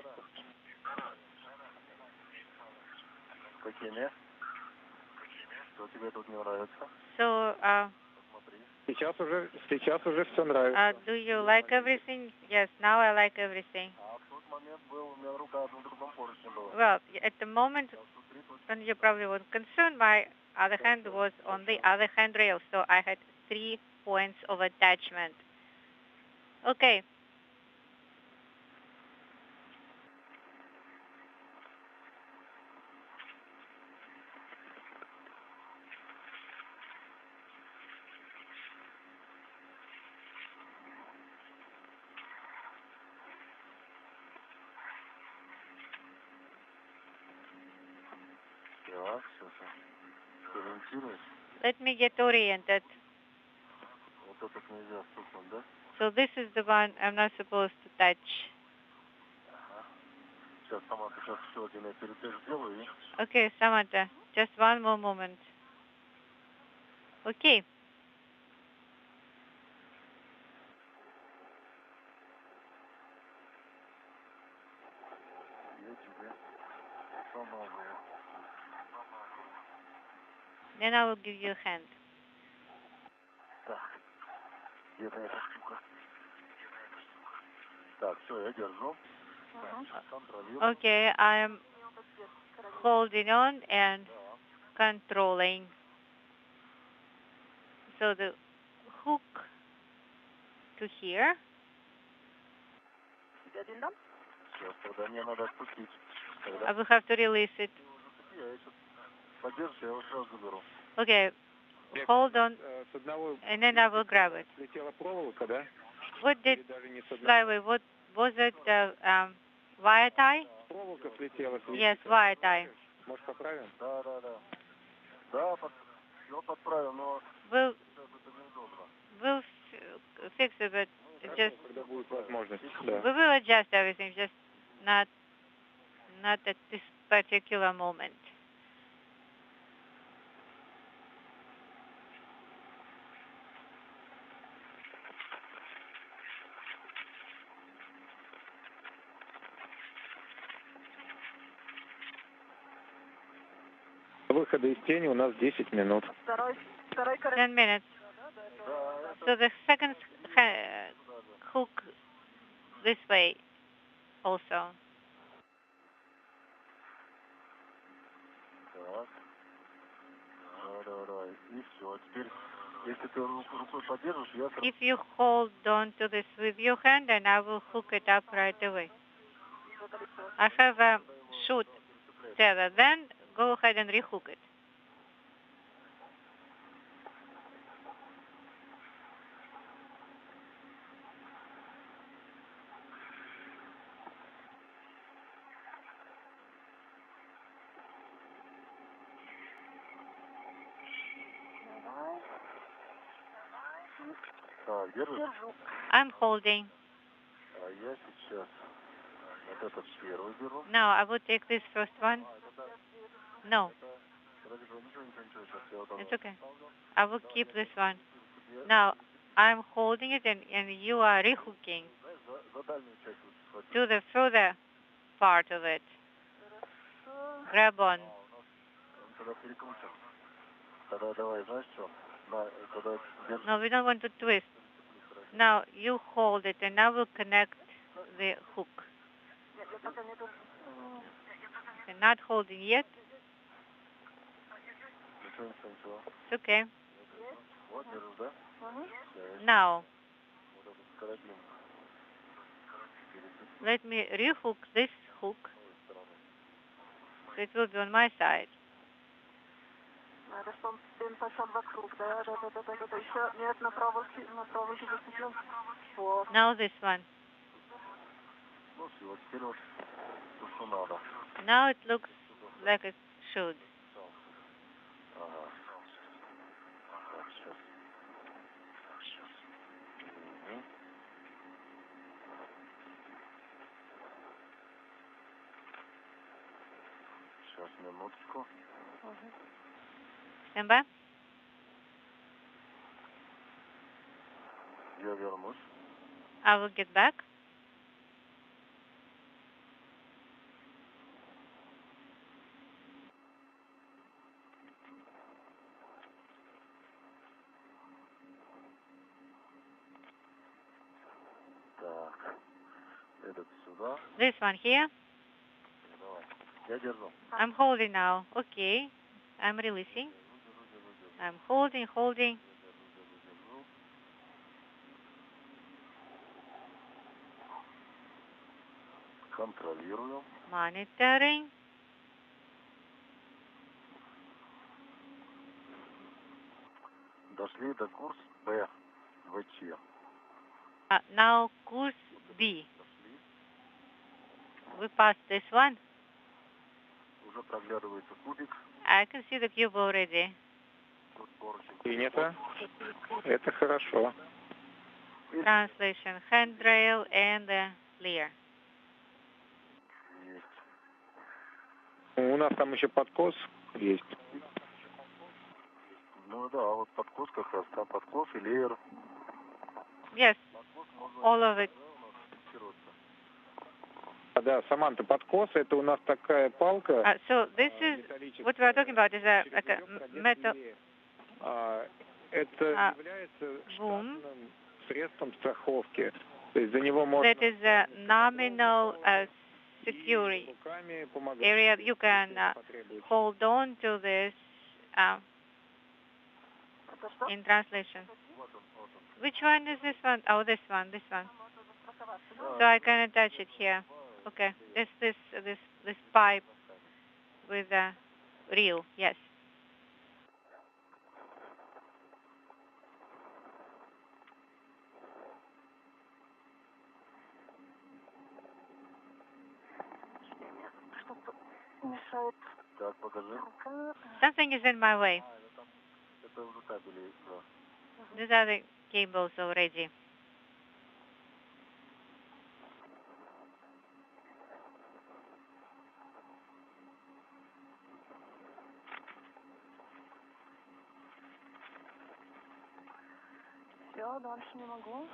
So, Сейчас уже все нравится. do you like everything? Yes, now I like everything. Well, at the moment, when you probably weren't concerned, my other hand was on the other handrail, so I had 3 points of attachment. Okay. Let me get oriented. So this is the one I'm not supposed to touch. Okay, Samantha, just one more moment. Okay. Then I will give you a hand. Okay, I am holding on and controlling. So the hook to here. I will have to release it. Okay, hold on, and then I will grab it. What did fly away? What was it? Wire tie? Yes, wire tie. We'll fix it, but just we will adjust everything, just not at this particular moment. Выхода из тени у нас 10 минут. 10 minutes. So the second hook this way also. If you hold on to this with your hand, and I will hook it up right away. I have a shoot tether. Then go ahead and rehook it. I'm holding. No, I will take this first one. No. It's okay. I will keep this one. Now, I'm holding it, and you are rehooking to the further part of it. Grab on. No, we don't want to twist. Now, you hold it, and I will connect the hook. Okay, not holding yet. It's okay. Now, let me rehook this hook. So it will be on my side. Now this one. Now it looks like it should. Stand by. I will get back. This one here. I'm holding now. Okay. I'm releasing. I'm holding. Monitoring. Now course B. We passed this one. I can see the cube already. Принято. Это хорошо. Translation, handrail and clear. У нас там еще подкос есть. Подкос как раз, там подкос и леер. Yes, all of it. Да, Саманта, подкос, это у нас такая палка. So this is, what we are talking about is like a metal это является штатным средством страховки. То есть за него можно... That is a nominal security area. You can hold on to this in translation. Which one is this one? Oh, this one. So I can attach it here. Okay. This pipe with a reel. Yes. Something is in my way. These are the cables already.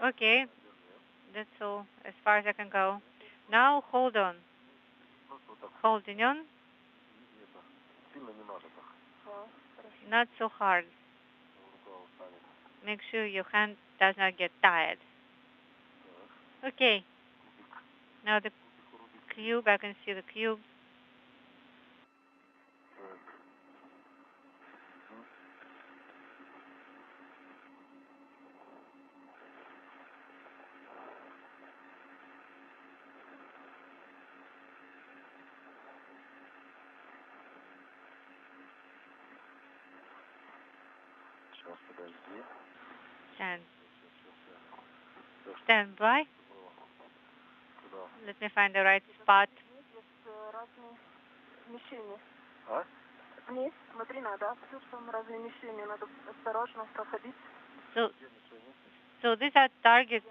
Okay, that's all as far as I can go. Now hold on. Holding on. Not so hard. Make sure your hand does not get tired. Okay. Now the cube, I can see the cube. Stand by. Let me find the right spot. So these are targets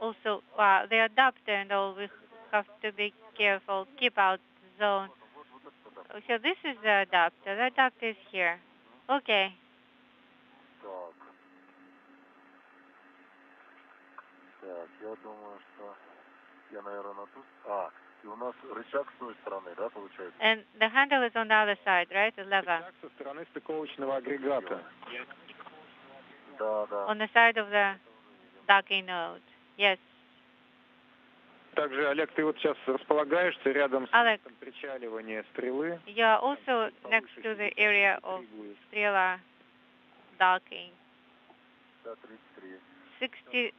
also, the adapter and all, we have to be careful, keep out zone. So this is the adapter is here. Okay. Я думаю, что я, наверное, на ту... и у нас рычаг с той стороны, да, получается? And the handle is on the other side, right? The lever. Рычаг со стороны стыковочного агрегата. Да. On the side of the docking node. Yes. также, Олег, ты вот сейчас располагаешься рядом с Oleg, местом причаливания стрелы. you are also next to the area of Strela docking. 60,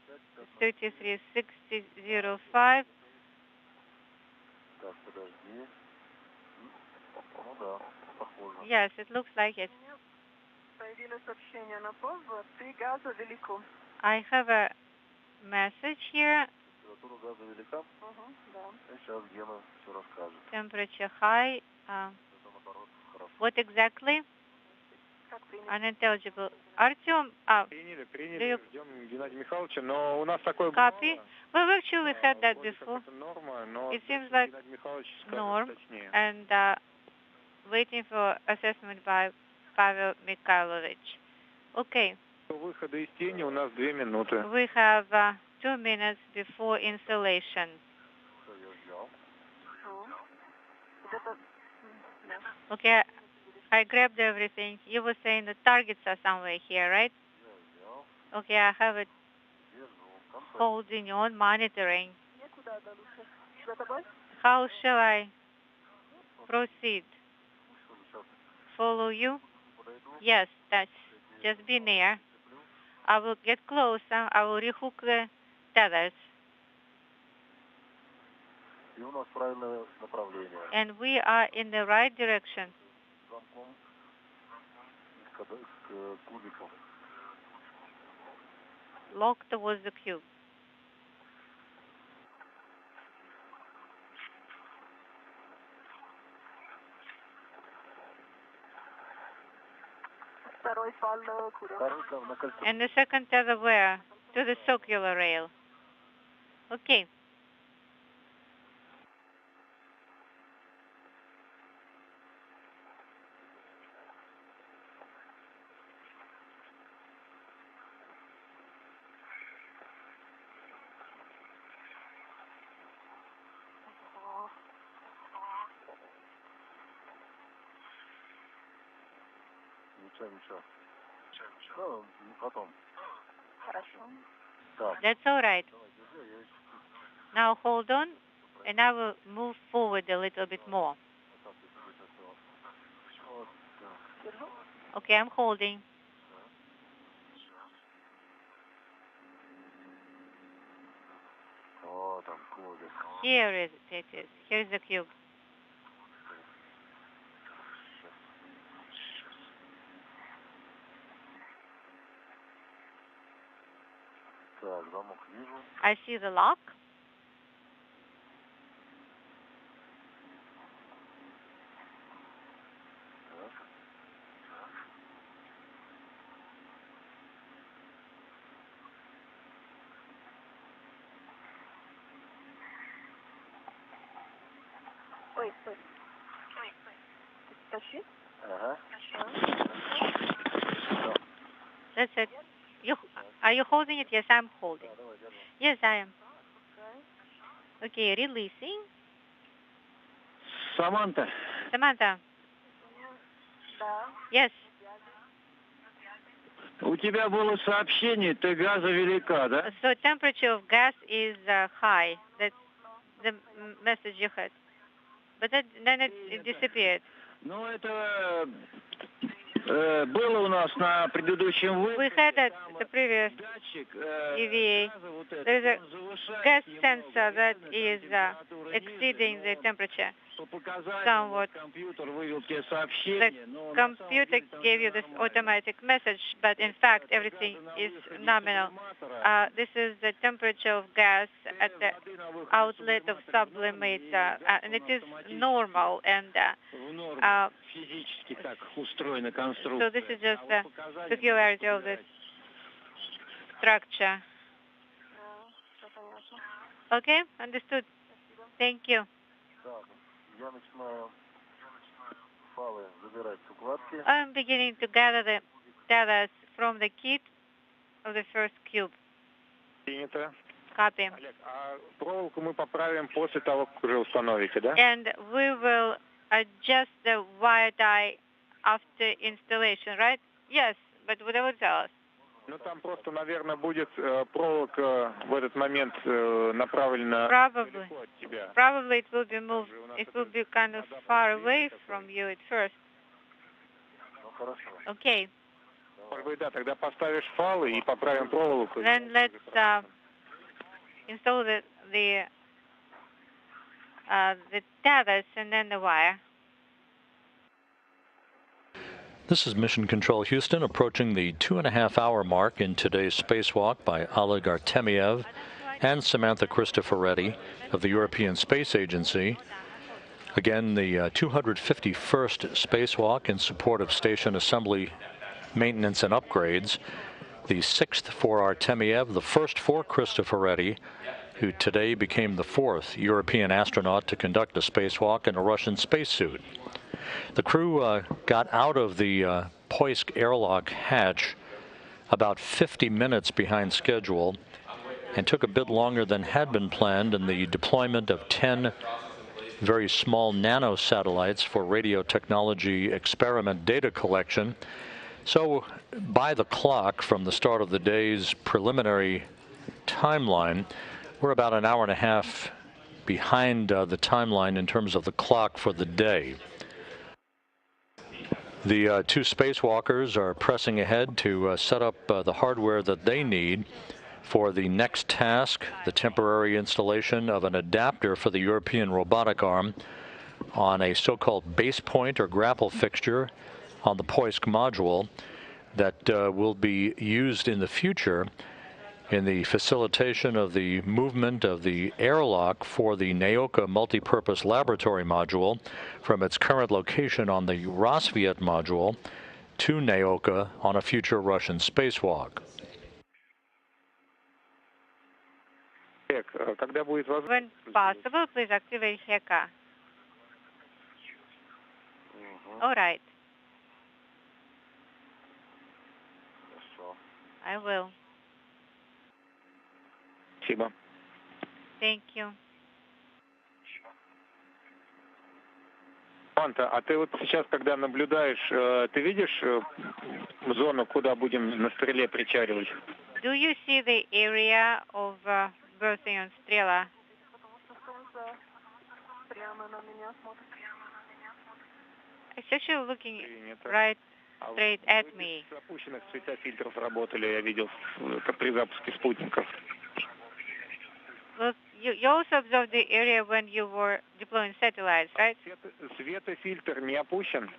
33, 6005. Так, подожди. Ну да, похоже. Yes, it looks like it. Появилось сообщение на позу. 3 газа велико. I have a message here. Температура газа велика? Да. Сейчас Гена все расскажет. Temperature high. Это наоборот хорошо. What exactly? Как принято? Unintelligible. Artyom, Приняли, ждем Геннадия Михайловича, но у нас такое copy. Well, actually, we had that вроде как before. это норма, но It seems like Геннадий Михайлович скажет norm, точнее. and waiting for assessment by Pavel Mikhailovich. Okay. До выхода из тени у нас 2 минуты. We have 2 minutes before installation. Все, я взял. Где-то... Okay, I grabbed everything. You were saying the targets are somewhere here, right? Я взял. Okay, I have it Держу. holding on, monitoring. Некуда, да, лучше. За тобой? How shall I proceed? Что, сейчас Follow you? подойду. Yes, that's just be near. I will get closer. I will rehook the tethers. И у нас правильное направление. And we are in the right direction. Замком к кубику. Lock towards the cube. Второй фал куда? Второй на кольцо. And the second tether where? To the circular rail. Okay. Ничего. Ну, потом. Хорошо. Так. That's all right. Давай, держи, я еще Now hold on, and I will move forward a little bit more. вот так вот сейчас его. Вот так. Держу. Okay, I'm holding. О, там кубик. Here is it is. Here's the cube. Так, замок вижу. I see the lock. Так. Ой, стой. Тащи. Ага. That's it. Are you holding it? Yes, I'm holding. Да, давай, держу. Yes, I am. Okay, releasing. Саманта, Samantha. Да. Yes. у тебя было сообщение, ты газа велика, да? So temperature of gas is high. That's the message you had. But then it disappeared. Ну, это было у нас на предыдущем We выпуске. had at the previous Датчик EVA. газа вот этот, There's a он завышает gas немного, sensor that реально там is температура exceeding ниже, the но temperature. по показаниям somewhat. компьютер вывел тебе сообщение, но The на самом computer деле там gave всё you this нормально. automatic message, but in fact everything is nominal. This is the temperature of gas at the outlet of sublimator, and it is normal. And Физически так устроена so конструкция. this is just the peculiarity of this structure. Все понятно. Okay, understood. Thank you. Так, я начинаю фалы забирать с укладки. I'm beginning to gather the tethers from the kit of the first cube. Принято. Copy. Олег, а проволоку мы поправим после того, как уже установите, да? And we will adjust the wire tie after installation, right? Yes, but whatever tell us. Ну там просто, наверное, будет проволока в этот момент направлена далеко от тебя. Probably it will be moved. It will be kind of far away from you at first. Okay. Да, тогда поставишь фалы и поправим проволоку. Then let's install the tethers and then the wire. This is Mission Control Houston, approaching the 2.5-hour mark in today's spacewalk by Oleg Artemyev and Samantha Cristoforetti of the European Space Agency. Again, the 251st spacewalk in support of station assembly, maintenance, and upgrades. The 6th for Artemyev, the 1st for Cristoforetti, who today became the 4th European astronaut to conduct a spacewalk in a Russian spacesuit. The crew got out of the Poisk airlock hatch about 50 minutes behind schedule and took a bit longer than had been planned in the deployment of 10 very small nanosatellites for radio technology experiment data collection. So by the clock from the start of the day's preliminary timeline, we're about an hour and a half behind the timeline in terms of the clock for the day. The two spacewalkers are pressing ahead to set up the hardware that they need for the next task, the temporary installation of an adapter for the European Robotic Arm on a so-called base point or grapple fixture on the Poisk module that will be used in the future in the facilitation of the movement of the airlock for the Naoka multipurpose laboratory module from its current location on the Rosviet module to Naoka on a future Russian spacewalk. When possible, please activate HECA. All right. I will. Спасибо. Thank you. Саманта, а ты вот сейчас, когда наблюдаешь, ты видишь зону, куда будем на стреле причаливать? Do you see the area of berthing on Strela? It's actually looking right straight at me. Запущенных светофильтров работали, я видел при запуске спутников. Look, you also observed the area when you were deploying satellites, right? Светофильтр не опущен?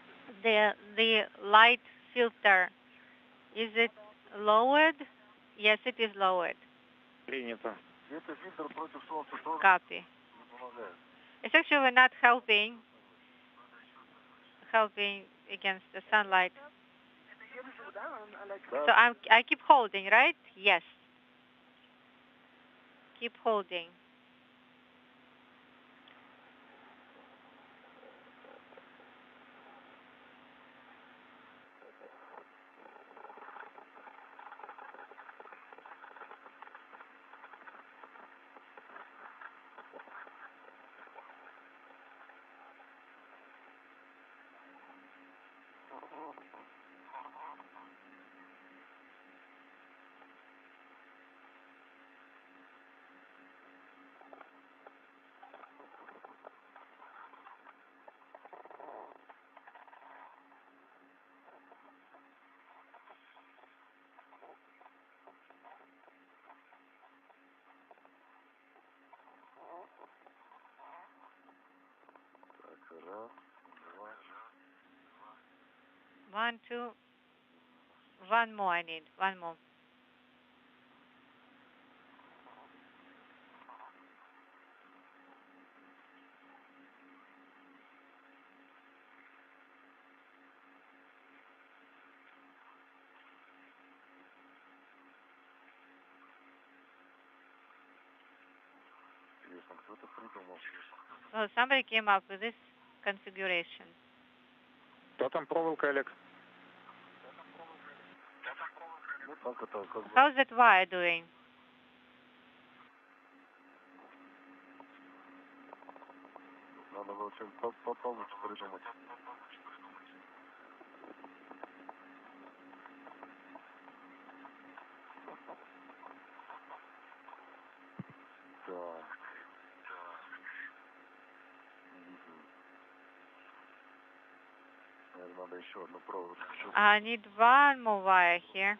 The light filter, is it lowered? Yes, it is lowered. Принято. Copy. It's actually not helping against the sunlight. So I keep holding, right? Yes. Keep holding. One, two. One more I need. One more. Well, somebody came up with this configuration. Кто там проволока, Олег? How's that wire doing? Надо было что-нибудь получше придумать. I need one more wire here.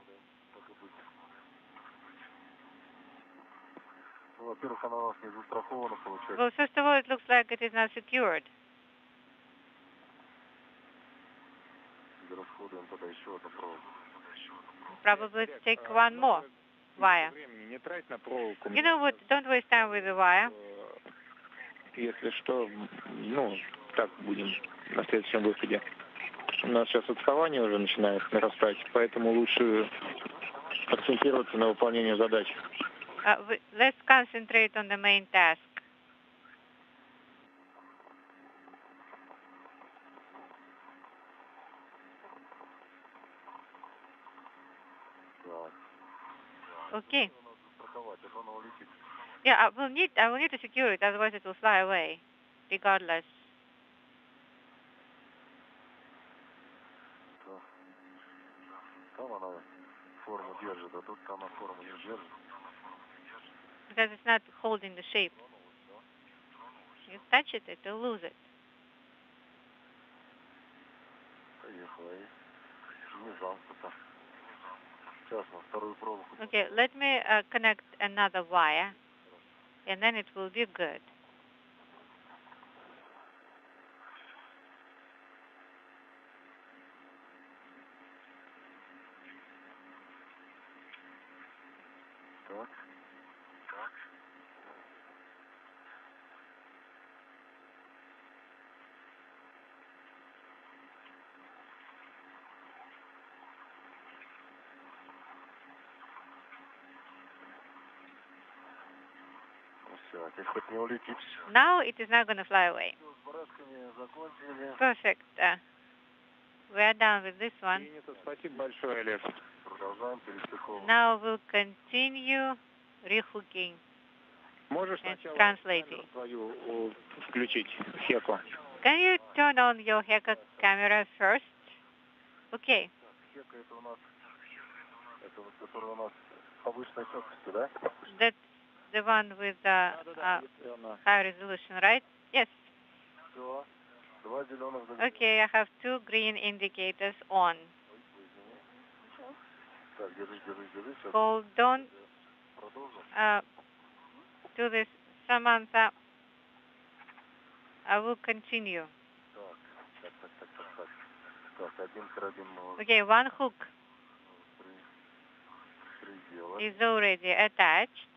Well, first of all, it looks like it is not secured. Probably take one more wire. You know what? Don't waste time with the wire. Если что, так будем на следующем выходе. У нас сейчас отставание уже начинает нарастать, поэтому лучше акцентироваться на выполнении задач. Let's concentrate on the main task. Okay. Yeah, I will need to secure it, otherwise it will fly away, regardless. Because it's not holding the shape. You touch it, it will lose it. Okay, let me connect another wire, and then it will be good. Now it is not going to fly away. Perfect. We are done with this one. Now we'll continue rehooking and translating. Can you turn on your HECA camera first? Okay. That's the one with the high resolution, right? Yes. Okay, I have 2 green indicators on. Hold on. Do this, Samantha. I will continue. Okay, one hook is already attached.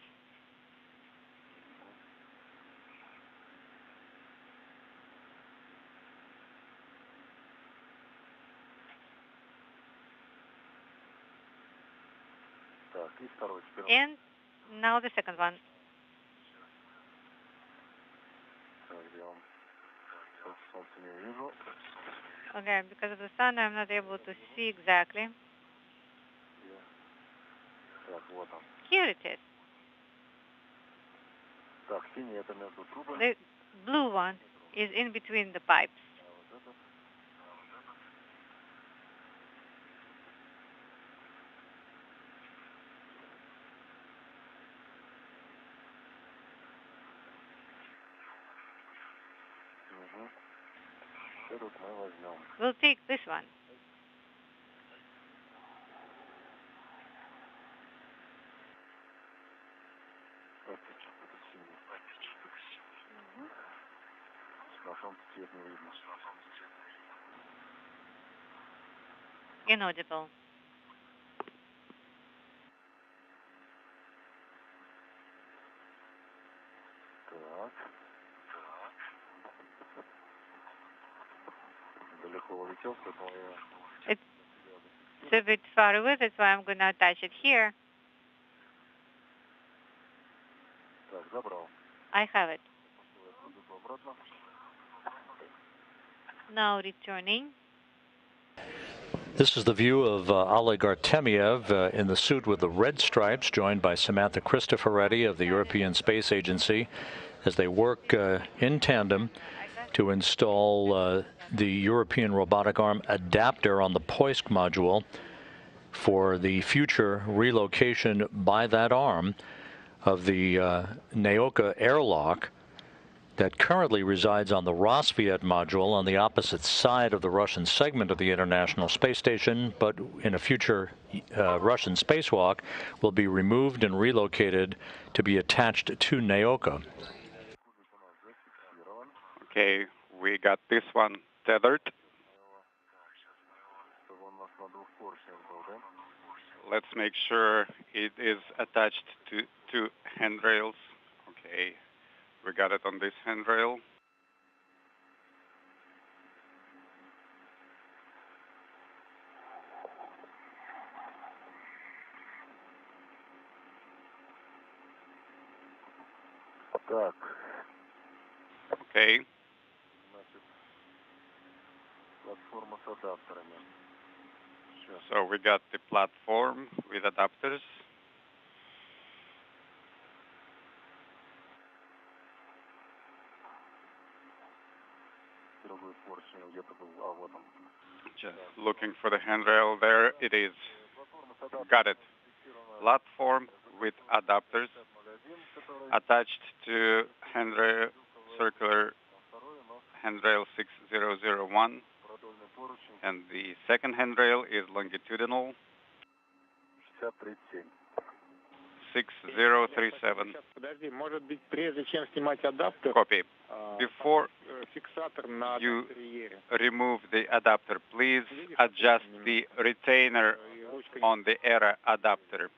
And now the second one. Okay, because of the sun, I'm not able to see exactly. Here it is. The blue one is in between the pipes. We'll take this one. Inaudible. It's a bit far away, that's why I'm going to attach it here. I have it. Now returning. This is the view of Oleg Artemyev in the suit with the red stripes, joined by Samantha Cristoforetti of the European Space Agency, as they work in tandem to install the European Robotic Arm adapter on the Poisk module for the future relocation by that arm of the Naoka Airlock that currently resides on the Rosviet module on the opposite side of the Russian segment of the International Space Station, but in a future Russian spacewalk will be removed and relocated to be attached to Naoka. Okay, we got this one tethered. Let's make sure it is attached to two handrails. Okay, we got it on this handrail. Okay. So we got the platform with adapters. Just looking for the handrail. There it is. Got it. Platform with adapters attached to handrail, circular handrail 6001, and the second handrail is longitudinal 6037. Copy. Before you remove the adapter, please adjust the retainer on the ERA adapter.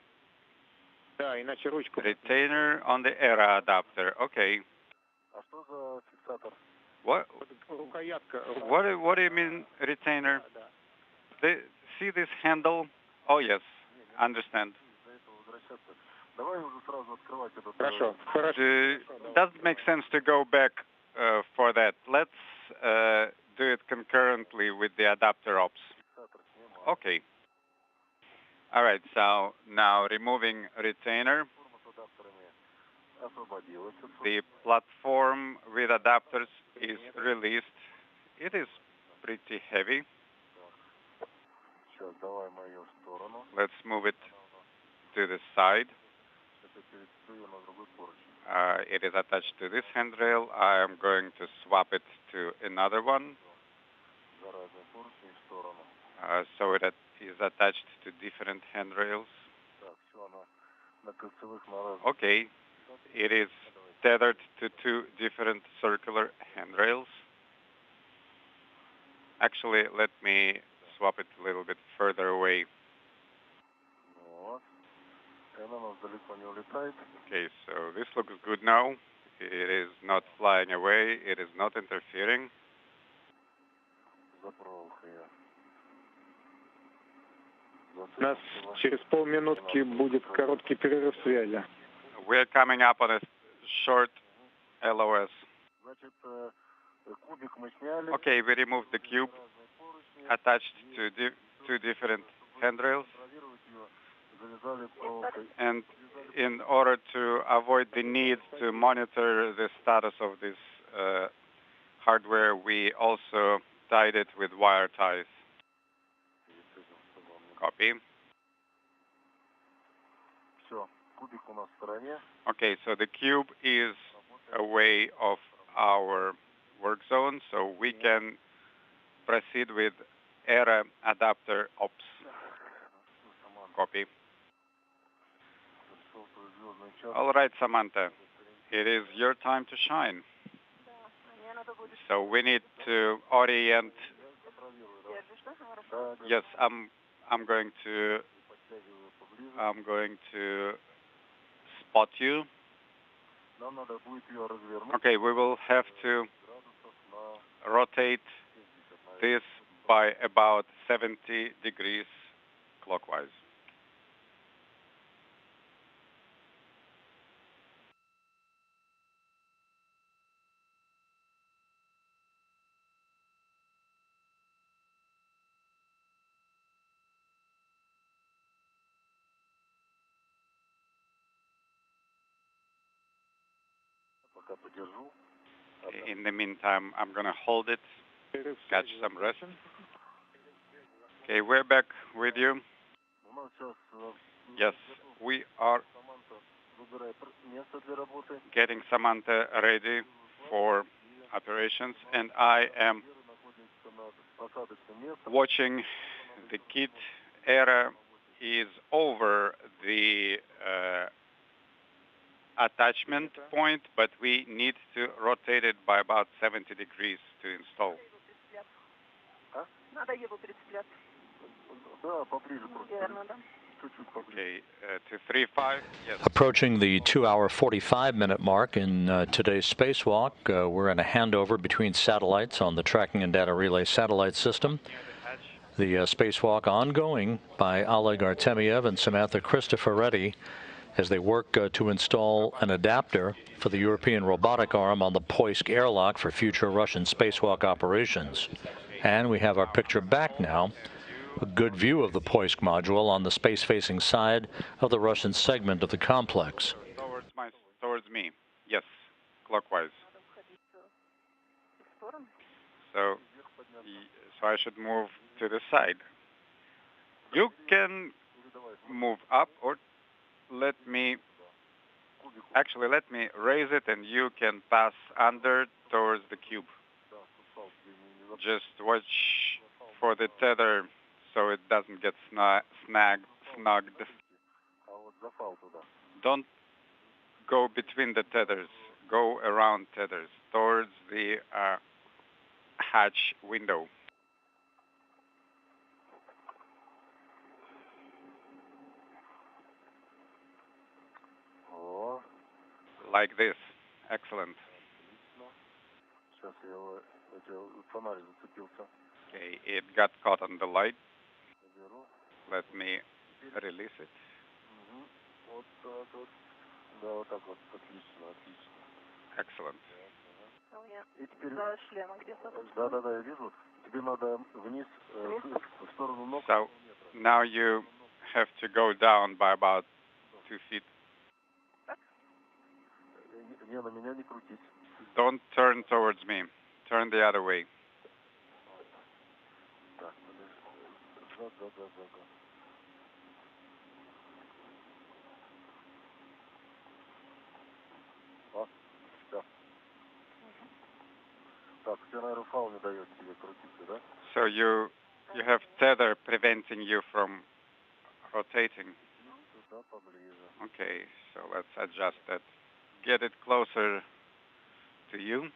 Retainer on the ERA adapter. Okay. What do you mean retainer? See this handle? Oh yes, understand. Doesn't make sense to go back for that. Let's do it concurrently with the adapter ops. Okay. All right, so now removing retainer. The platform with adapters is released. It is pretty heavy. Let's move it to the side. It is attached to this handrail. I am going to swap it to another one. So it is attached to different handrails. Okay. It is tethered to two different circular handrails. Actually, let me swap it a little bit further away. Okay, so this looks good now. It is not flying away. It is not interfering. У нас через полминутки будет короткий перерыв связи. We're coming up on a short LOS. Okay, we removed the cube attached to two different handrails. And in order to avoid the need to monitor the status of this hardware, we also tied it with wire ties. Copy. Okay, so the cube is away of our work zone, so we can proceed with ERA adapter ops. Copy. All right, Samantha, it is your time to shine. So we need to orient. Yes, I'm going to spot you. Okay, we will have to rotate this by about 70 degrees clockwise. In the meantime, I'm going to hold it, catch some rest. Okay, we're back with you. Yes, we are getting Samantha ready for operations, and I am watching the kit. ERA is over the attachment point, but we need to rotate it by about 70 degrees to install. Okay, to 3.5, yes. Approaching the 2-hour 45-minute mark in today's spacewalk, we're in a handover between satellites on the tracking and data relay satellite system. The spacewalk ongoing by Oleg Artemyev and Samantha Cristoforetti as they work to install an adapter for the European robotic arm on the Poisk airlock for future Russian spacewalk operations. And we have our picture back now. A good view of the Poisk module on the space-facing side of the Russian segment of the complex. Towards me, yes, clockwise. So I should move to the side. You can move up, or let me raise it, and you can pass under towards the cube. Just watch for the tether so it doesn't get snugged. Don't go between the tethers. Go around tethers towards the hatch window. Like this. Excellent. Okay, it got caught on the light. Let me release it. Excellent. So now you have to go down by about 2 feet. Don't turn towards me. Turn the other way. So you have tether preventing you from rotating. Okay, so let's adjust that. Get it closer to you.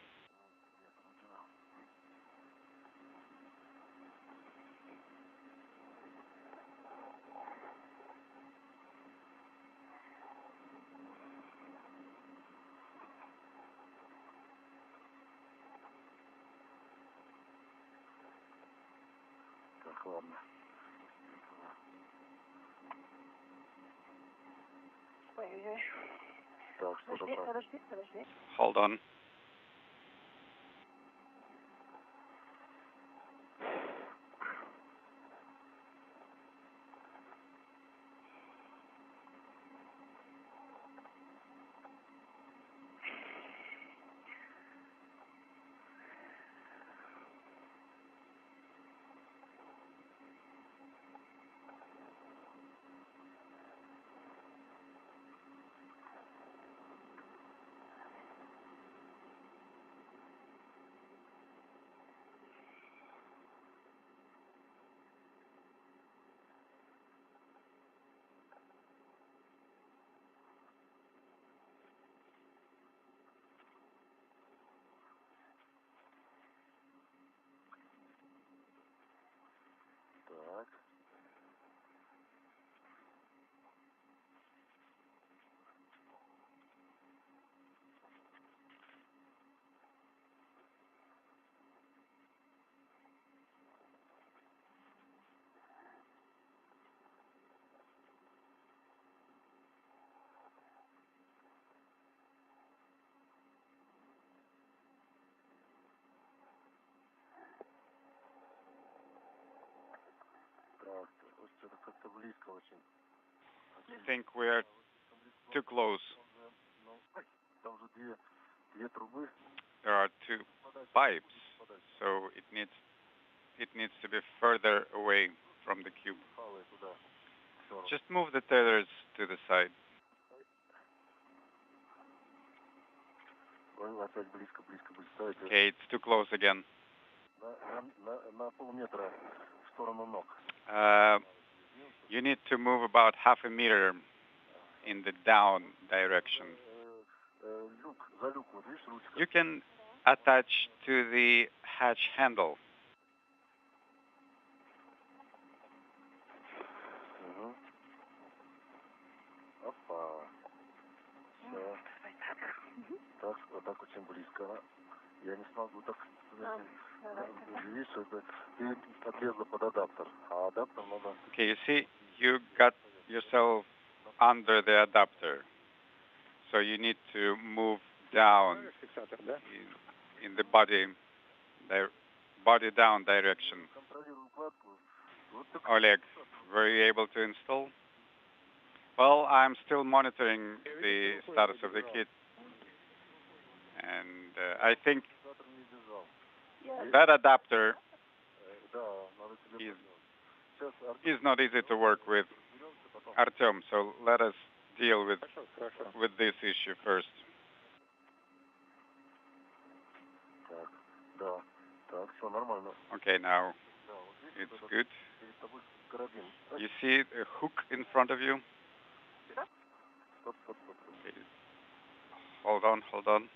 Hold on. I think we're too close. There are 2 pipes, so it needs to be further away from the cube. Just move the tethers to the side. Okay, it's too close again. You need to move about half a meter in the down direction. You can attach to the hatch handle. Я не смогу так, видишь, это ты отлезла под адаптер, а адаптер надо... Okay, you see, you got yourself under the adapter, so you need to move down in the body down direction. Oleg, were you able to install? Well, I'm still monitoring the status of the kit. And I think that adapter is not easy to work with, Artem, so let us deal with this issue first. Okay, now it's good. You see a hook in front of you? Okay. Hold on.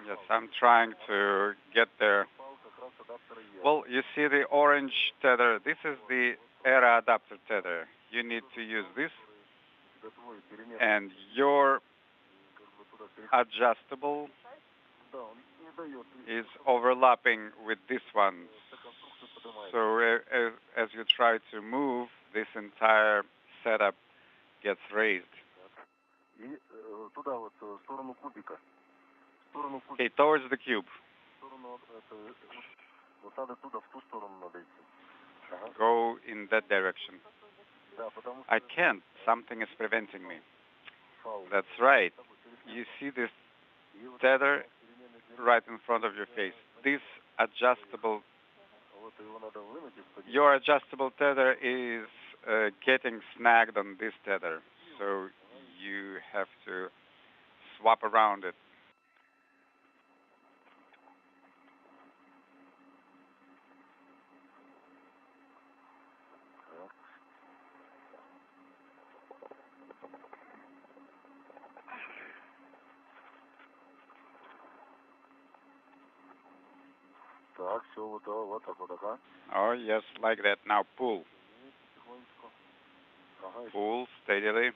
Yes, I'm trying to get there. Well, you see the orange tether. This is the ERA adapter tether. You need to use this. And your adjustable is overlapping with this one. So as you try to move, this entire setup gets raised. Okay, towards the cube. Go in that direction. I can't. Something is preventing me. That's right. You see this tether right in front of your face. This adjustable, your adjustable tether is getting snagged on this tether. So you have to swap around it. Oh, yes, like that. Now pull. Pull steadily.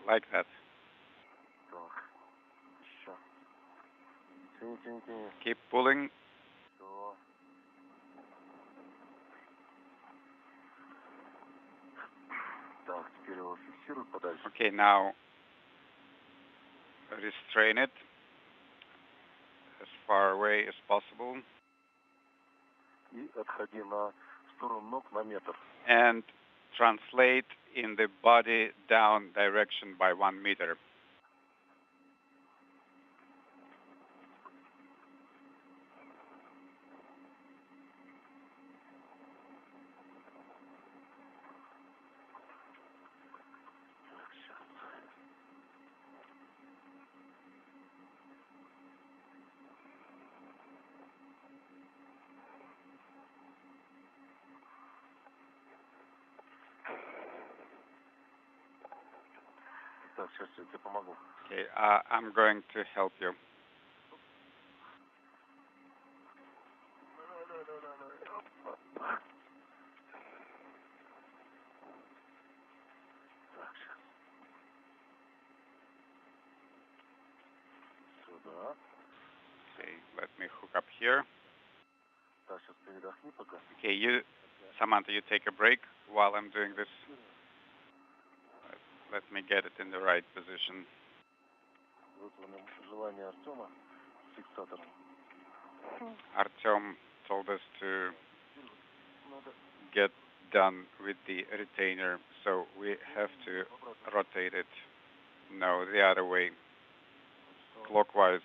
Like that. Keep pulling. Okay, now restrain it as far away as possible. And translate in the body down direction by 1 meter. Okay, I'm going to help you. Okay, let me hook up here. Okay, Samantha, you take a break while I'm doing this. Let me get it in the right position. Artem told us to get done with the retainer, so we have to rotate it. No, the other way, clockwise.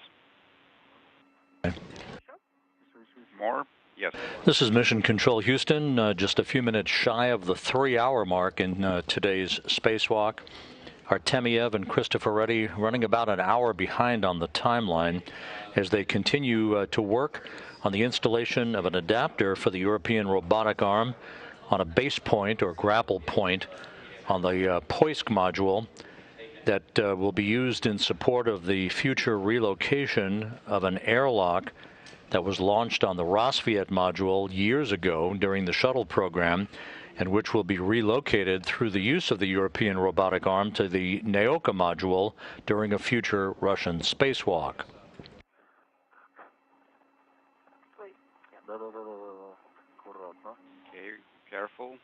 More? Yes. This is Mission Control Houston, just a few minutes shy of the 3-hour mark in today's spacewalk. Artemyev and Cristoforetti running about an hour behind on the timeline as they continue to work on the installation of an adapter for the European Robotic Arm on a base point or grapple point on the Poisk module that will be used in support of the future relocation of an airlock that was launched on the Rosviet module years ago during the shuttle program, and which will be relocated through the use of the European Robotic Arm to the Naoka module during a future Russian spacewalk. Okay, careful.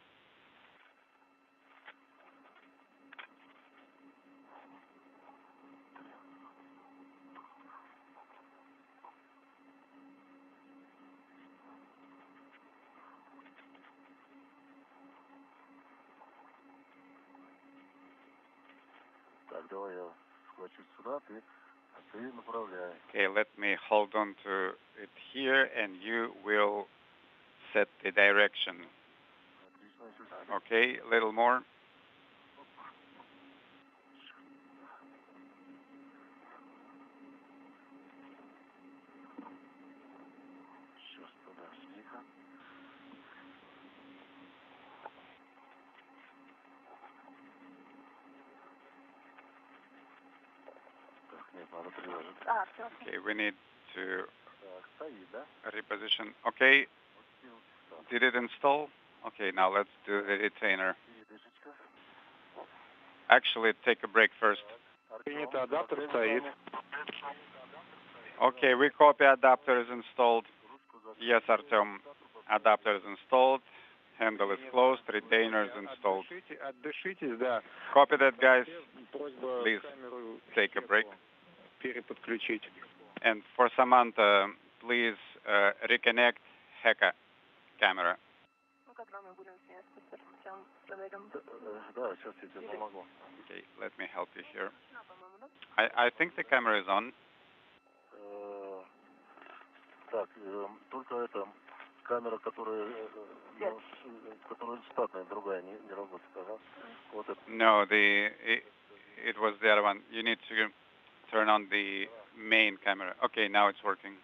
Okay, let me hold on to it here, and you will set the direction. Okay, a little more. Okay, we need to reposition. Okay, did it install? Okay, now let's do the retainer. Actually, take a break first. Okay, we copy adapter is installed. Yes, Artem, adapter is installed. Handle is closed. Retainer is installed. Copy that, guys. Please take a break. And for Samantha, please reconnect HECA camera. Okay, let me help you here. I think the camera is on. No, it was the other one. You need to turn on the main camera. Okay, now it's working.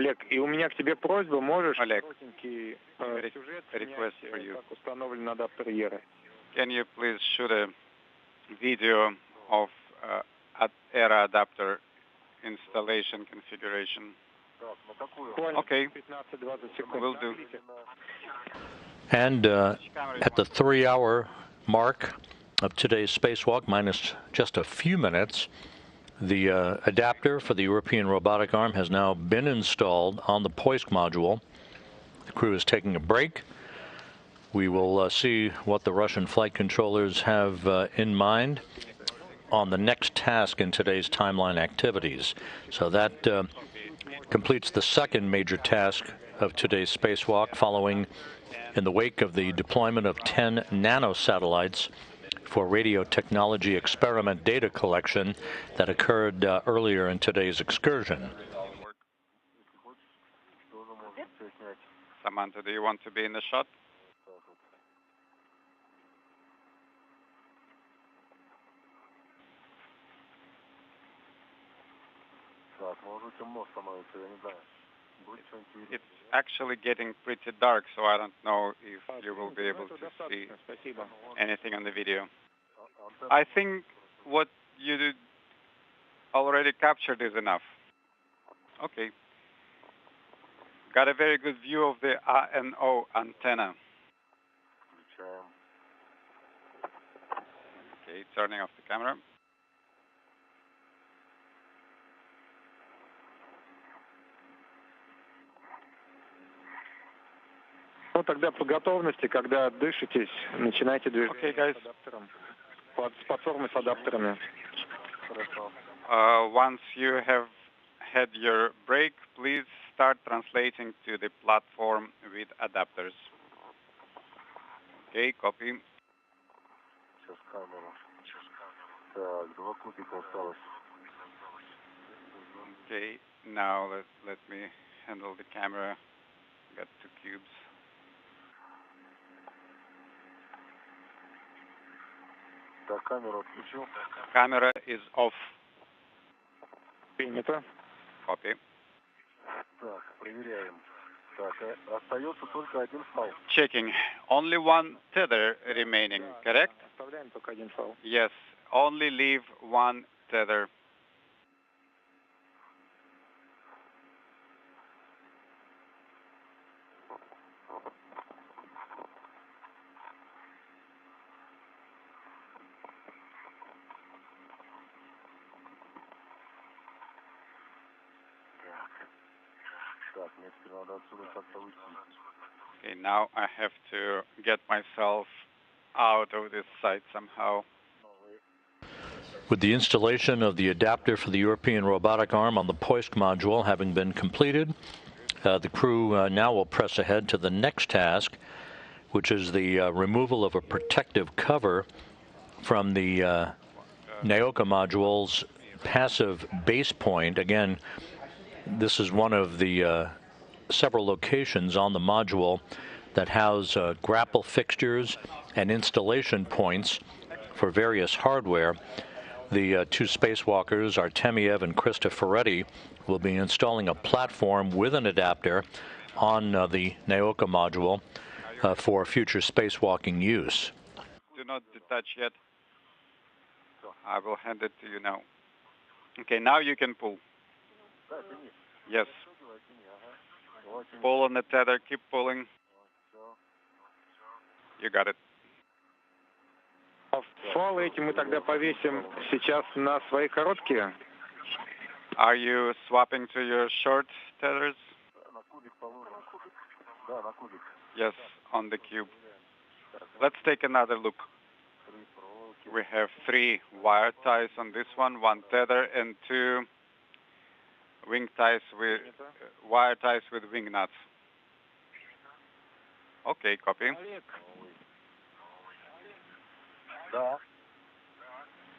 Олег, и у меня к тебе просьба, можешь коротенький сюжет снять, как установлен адаптер ERA? Can you please shoot a video of ERA adapter installation configuration? Okay, will do. And at the 3-hour mark of today's spacewalk, minus just a few minutes, the adapter for the European Robotic Arm has now been installed on the Poisk module. The crew is taking a break. We will see what the Russian flight controllers have in mind on the next task in today's timeline activities. So that completes the second major task of today's spacewalk, following in the wake of the deployment of 10 nanosatellites for radio technology experiment data collection that occurred earlier in today's excursion. Samantha, do you want to be in the shot? It's actually getting pretty dark, so I don't know if you will be able to see anything on the video. I think what you did already captured is enough. Okay. Got a very good view of the ANO antenna. Okay, turning off the camera. Ну, тогда по готовности, когда дышитесь, начинайте движение с адаптером. С платформой с адаптерами. Once you have had your break, please start translating to the platform with adapters. Okay, copy. Okay, Now let me handle the camera. Got 2 cubes. Camera is off. Принято. Copy. Checking. Only 1 tether remaining, correct? Оставляем только 1 фал. Yes. Only leave 1 tether. Okay, now I have to get myself out of this site somehow. With the installation of the adapter for the European Robotic Arm on the Poisk module having been completed, the crew now will press ahead to the next task, which is the removal of a protective cover from the NAOCA module's passive base point. Again, this is one of the several locations on the module that house grapple fixtures and installation points for various hardware. The 2 spacewalkers, Artemyev and Cristoforetti, will be installing a platform with an adapter on the NAOCA module for future spacewalking use. Do not detach yet. I will hand it to you now. Okay, now you can pull. Yes. Pull on the tether, keep pulling. You got it. Фалы эти мы тогда повесим сейчас на свои короткие. Are you swapping to your short tethers? Yes, on the cube. Let's take another look. We have 3 wire ties on this one, 1 tether, and 2 wing ties with wire ties with wing nuts. Okay, copy.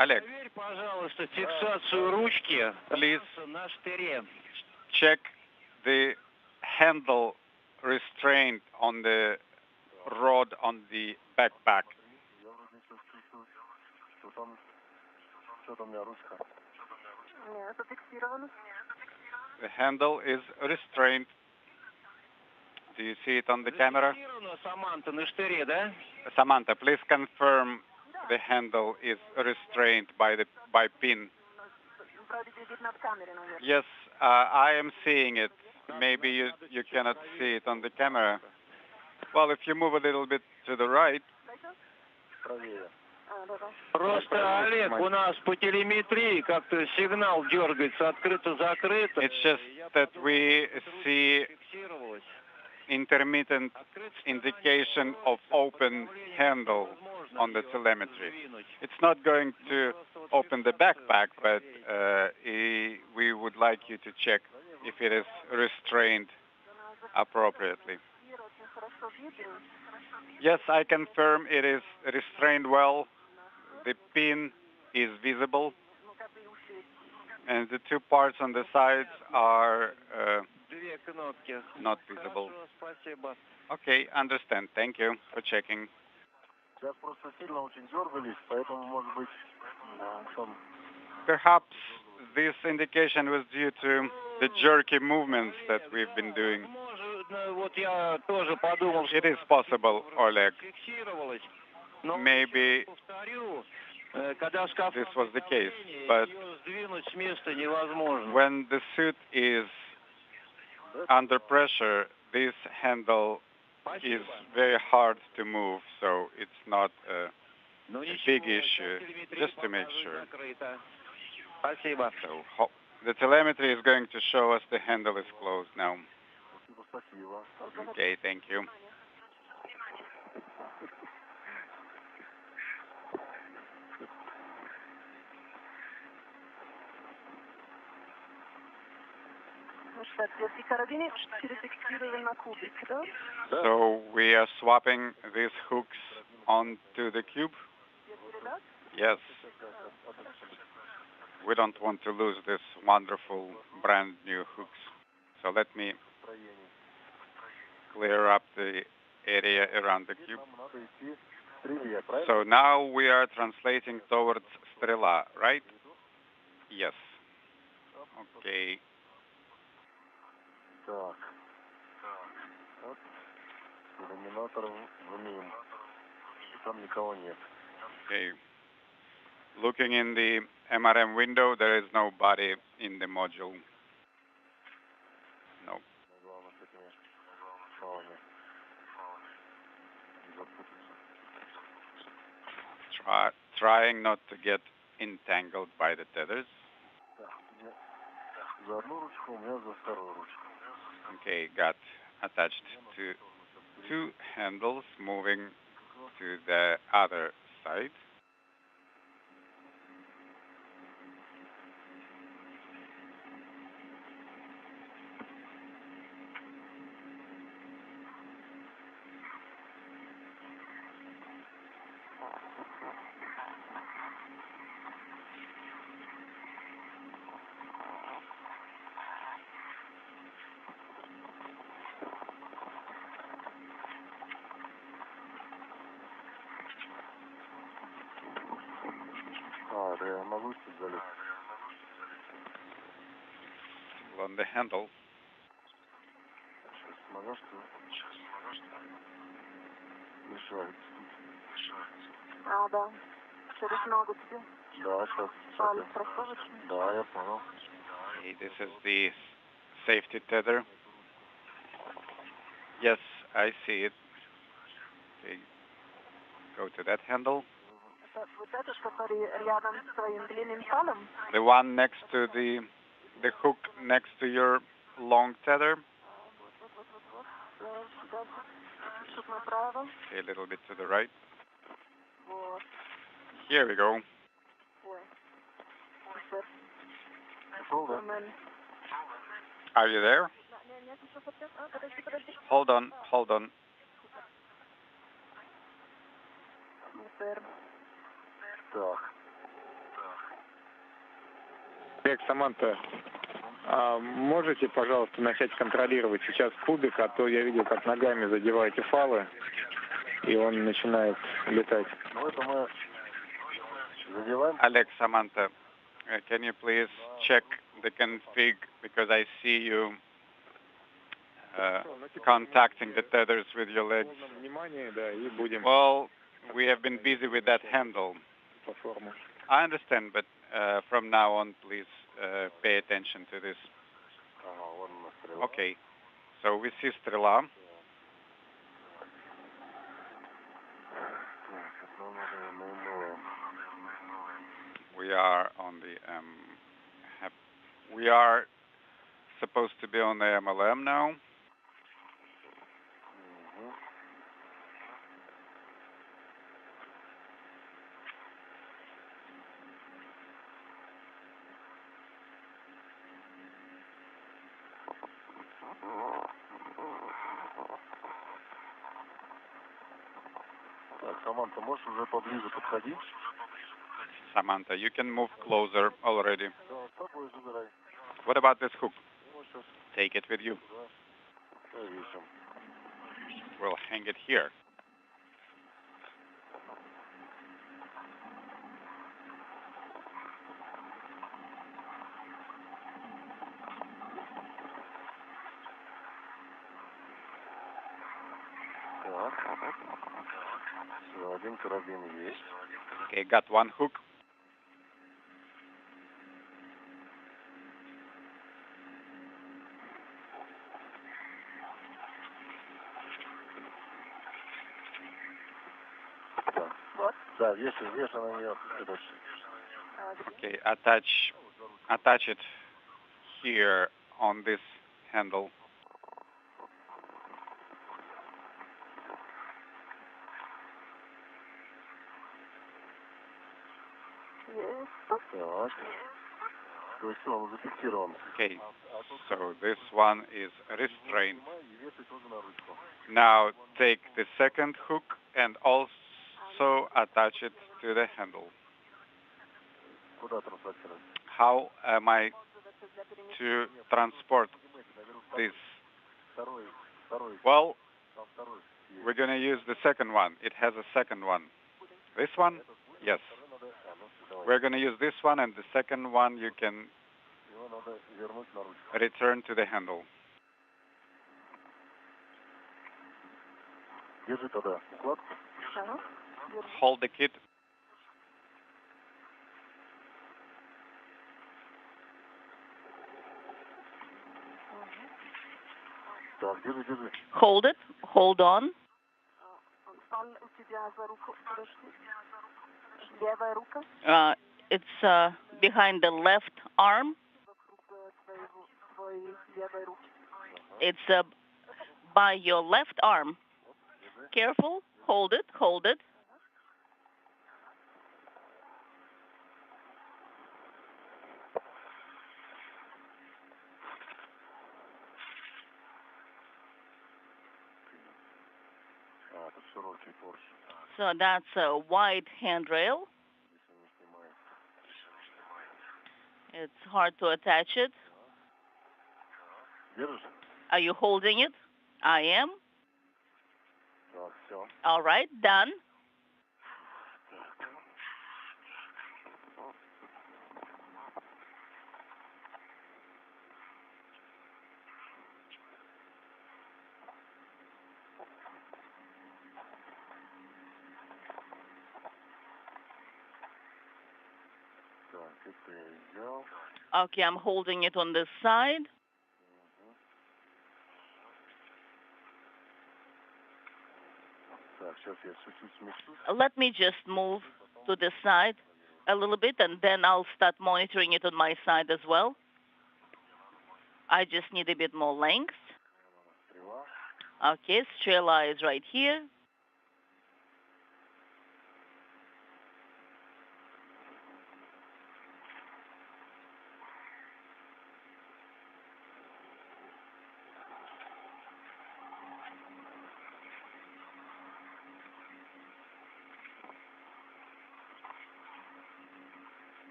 Oleg, please check the handle restraint on the rod on the backpack. The handle is restrained. Do you see it on the camera? Samantha, please confirm the handle is restrained by pin. Yes, I am seeing it. Maybe you cannot see it on the camera. Well, if you move a little bit to the right. Просто, Олег, у нас по телеметрии как-то сигнал дергается, открыто-закрыто. It's just that we see intermittent indication of open handle on the telemetry. It's not going to open the backpack, but we would like you to check if it is restrained appropriately. Yes, I confirm it is restrained well. The pin is visible, and the 2 parts on the sides are not visible. Okay, understand. Thank you for checking. Perhaps this indication was due to the jerky movements that we've been doing. It is possible, Oleg. Maybe this was the case, but when the suit is under pressure, this handle is very hard to move, so it's not a big issue, just to make sure. So the telemetry is going to show us the handle is closed now. Okay, thank you. So we are swapping these hooks onto the cube? Yes. We don't want to lose this wonderful brand new hooks. So let me clear up the area around the cube. So now we are translating towards Strela, right? Yes. Okay. Okay. Looking in the MRM window, there is nobody in the module. No. Trying not to get entangled by the tethers. Okay, got attached to two handles, moving to the other side. On the handle. Да. Через ногу тебе. Да, сейчас. Да, я понял. Okay, this is the safety tether. Yes, I see it. Okay. Go to that handle. The one next to the hook next to your long tether. Okay, a little bit to the right. Here we go. Are you there? Hold on. Олег, Саманта, можете, пожалуйста, начать контролировать сейчас кубик, а то я видел, как ногами задеваете фалы, и он начинает летать. Ну, это мы задеваем. Alex, Samantha, can you please check the config, because I see you contacting the tethers with your legs. Well, we have been busy with that handle. I understand, but from now on, please pay attention to this. Okay, so we see Strela. We are on the we are supposed to be on the MLM now. Так, Саманта, можешь уже поближе подходить? Samantha, you can move closer already. What about this hook? Take it with you. We'll hang it here. Один карабин есть. Okay, got one hook. Да, вешай на нее. Okay, attach it here on this handle. Okay, so this one is restrained. Now take the second hook and also attach it to the handle. how am I to transport this? Well, we're going to use the second one. It has a second one. This one? Yes. We're going to use this one, and the second one you can return to the handle. Hold the kit. Hold it. Hold on. It's behind the left arm. It's by your left arm. Careful. Hold it. Hold it. So that's a wide handrail. It's hard to attach it. Are you holding it? I am. All right, done. Okay, I'm holding it on this side. Let me just move to the side a little bit, and then I'll start monitoring it on my side as well. I just need a bit more length. Okay, Strela is right here.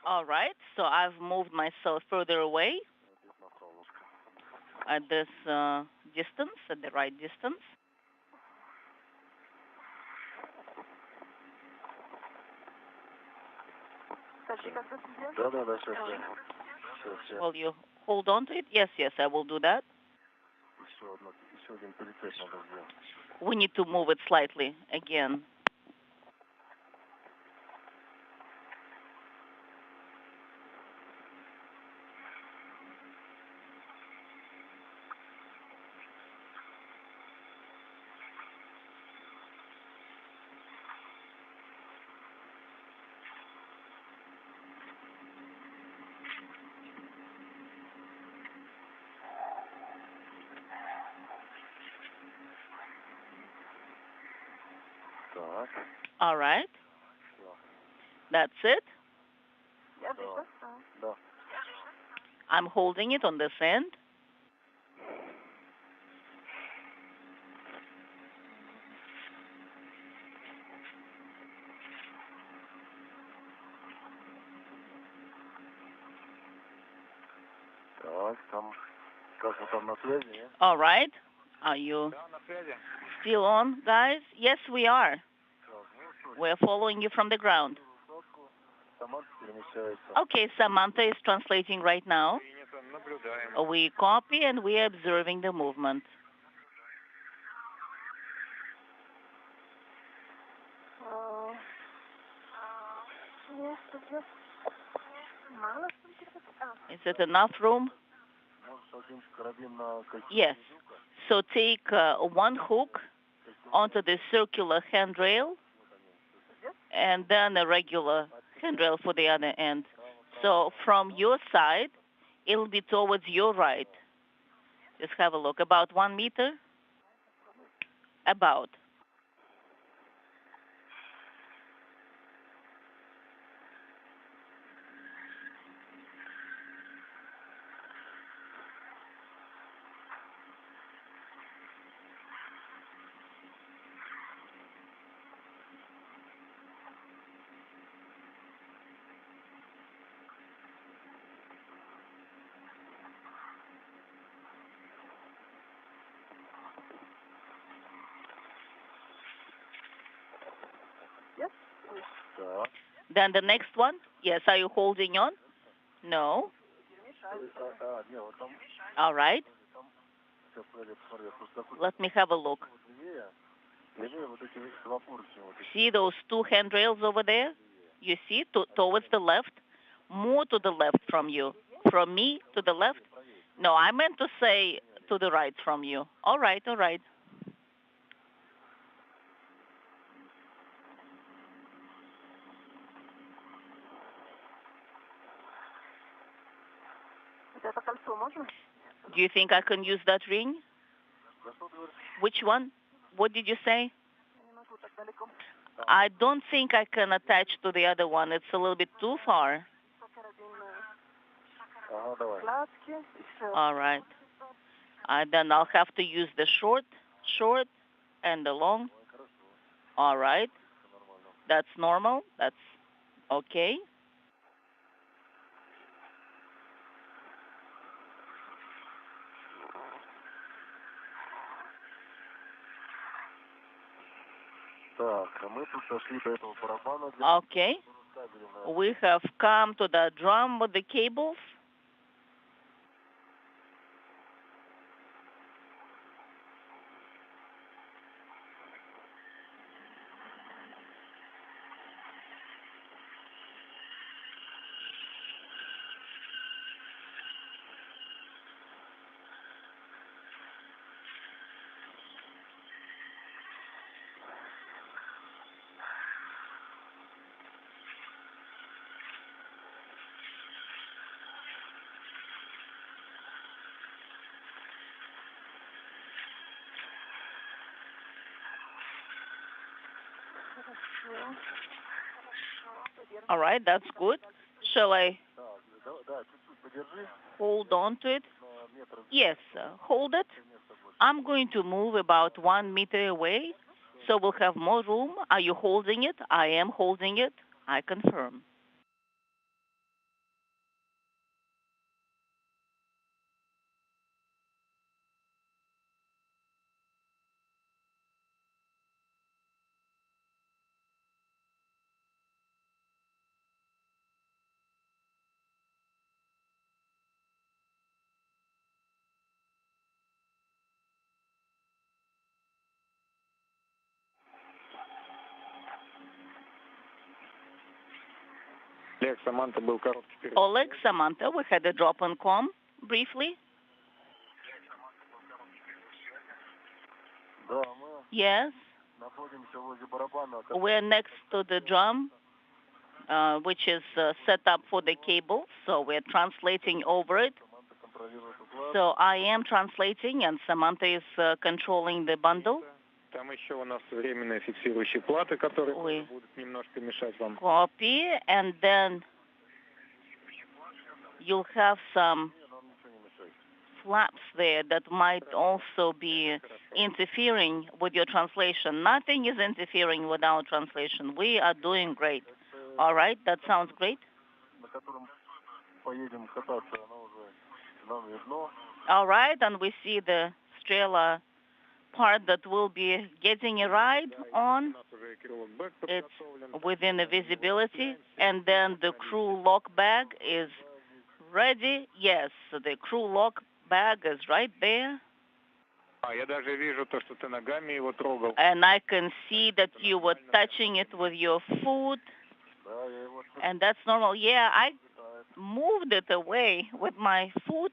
All right, so I've moved myself further away at this distance, at the right distance. Will you hold on to it? Yes, I will do that. We need to move it slightly again. All right. That's it. I'm holding it on this end. All right. Are you still on, guys? Yes, we are. We're following you from the ground. Okay, Samantha is translating right now. We copy and we are observing the movement. Is it enough room? Yes. So take one hook onto the circular handrail and then a regular handrail for the other end. So from your side, it'll be towards your right. Just have a look. About 1 meter? About. Then the next one? Yes, are you holding on? No. All right. Let me have a look. See those two handrails over there? You see, towards the left? More to the left from you. From me to the left? No, I meant to say to the right from you. All right, all right. Do you think I can use that ring? Which one? What did you say? I don't think I can attach to the other one. It's a little bit too far. All right. Then I'll have to use the short, and the long. All right. That's normal. That's okay. Okay. We have come to the drum with the cables. All right, that's good. Shall I hold on to it? Yes, hold it. I'm going to move about 1 meter away, so we'll have more room. Are you holding it? I am holding it. I confirm. Oleg, Samantha, we had a drop on comm briefly. Yes. We're next to the drum, which is set up for the cable, so we're translating over it. So I am translating, and Samantha is controlling the bundle. Copy, and then you'll have some flaps there that might also be interfering with your translation. Nothing is interfering with our translation. We are doing great. All right, that sounds great. All right, and we see the Strela part that will be getting a ride on. It's within the visibility, and then the crew lock bag is ready. Yes, the crew lock bag is right there. And I can see that you were touching it with your foot, and that's normal. Yeah, I moved it away with my foot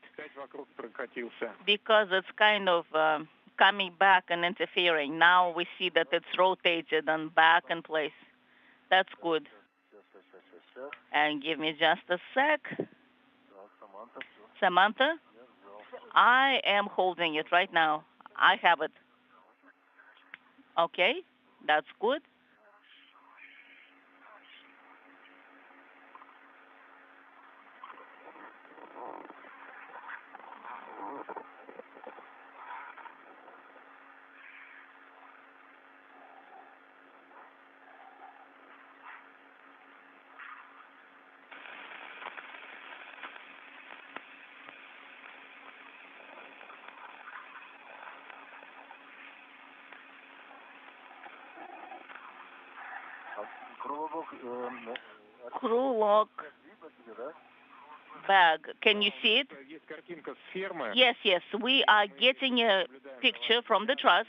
because it's kind of coming back and interfering. Now we see that it's rotated and back in place. That's good. And give me just a sec. Samantha, I am holding it right now. I have it. Okay, that's good. Crew lock bag. Can you see it? Yes, yes. We are getting a picture from the truss.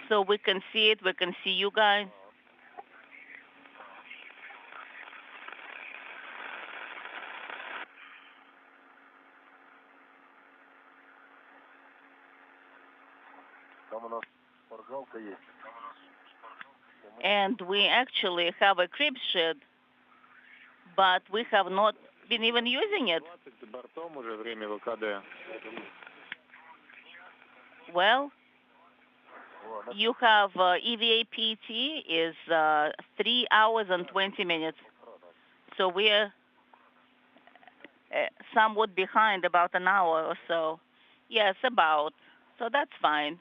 So we can see it. We can see you guys. And we actually have a crib shed, but we have not been even using it. Well, you have EVA PT is 3 hours and 20 minutes. So we're somewhat behind, about an hour or so. Yes, about. So that's fine.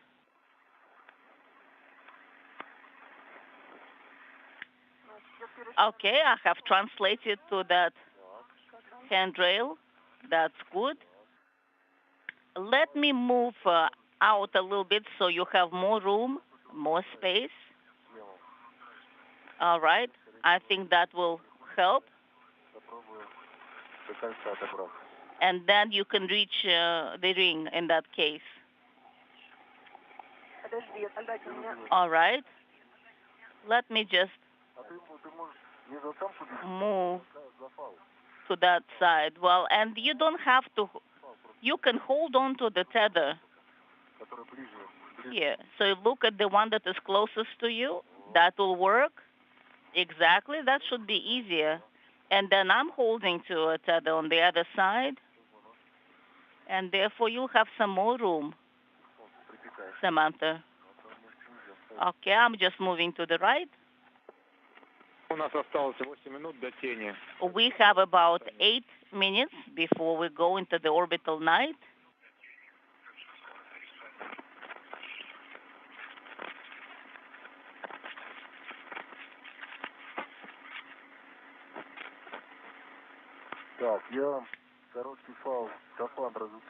Okay, I have translated to that handrail. That's good. Let me move out a little bit so you have more room, more space. All right. I think that will help. And then you can reach the ring in that case. All right. Let me just move to that side. Well, and you don't have to, you can hold on to the tether. Here. So look at the one that is closest to you. That will work. Exactly. That should be easier. And then I'm holding to a tether on the other side. And therefore you'll have some more room, Samantha. Okay, I'm just moving to the right. We have about 8 minutes before we go into the orbital night.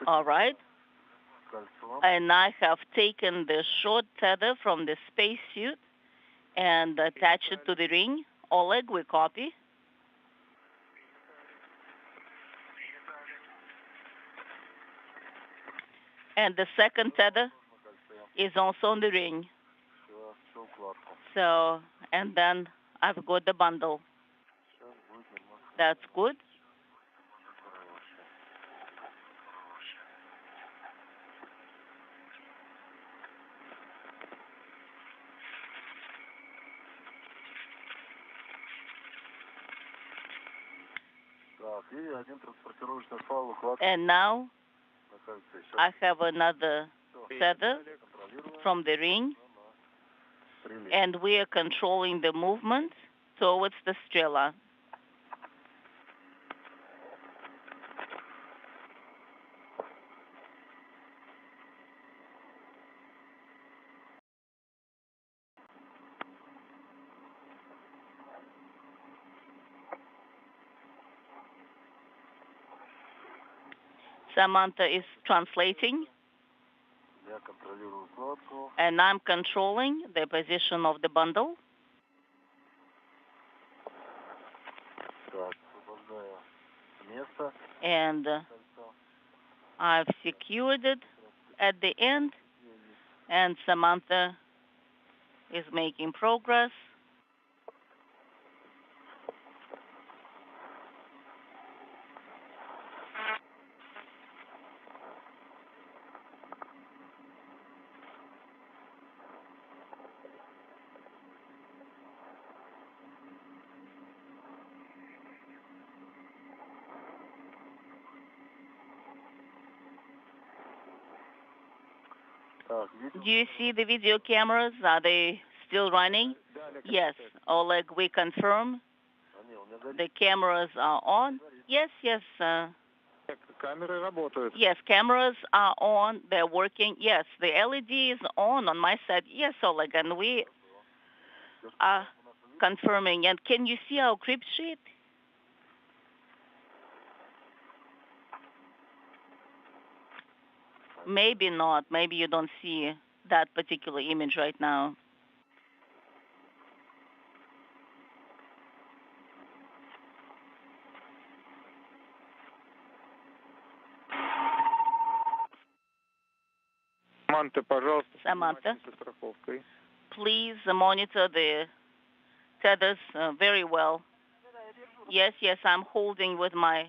All right. And I have taken the short tether from the spacesuit and attached it to the ring. Oleg, we copy. And the second tether is also on the ring. So, and then I've got the bundle. That's good. And now I have another tether from the ring, and we are controlling the movement towards the Strela. Samantha is translating, and I'm controlling the position of the bundle. And I've secured it at the end, and Samantha is making progress. Do you see the video cameras? Are they still running? Yes. Oleg, we confirm. The cameras are on. Yes, yes. Камеры работают. Yes, cameras are on. They're working. Yes, the LED is on my side. Yes, Oleg, and we are confirming. And can you see our crypt sheet? Maybe not. Maybe you don't see that particular image right now. Саманта, пожалуйста, Samantha, со страховкой. please monitor the tethers very well. Yes, yes, I'm holding with my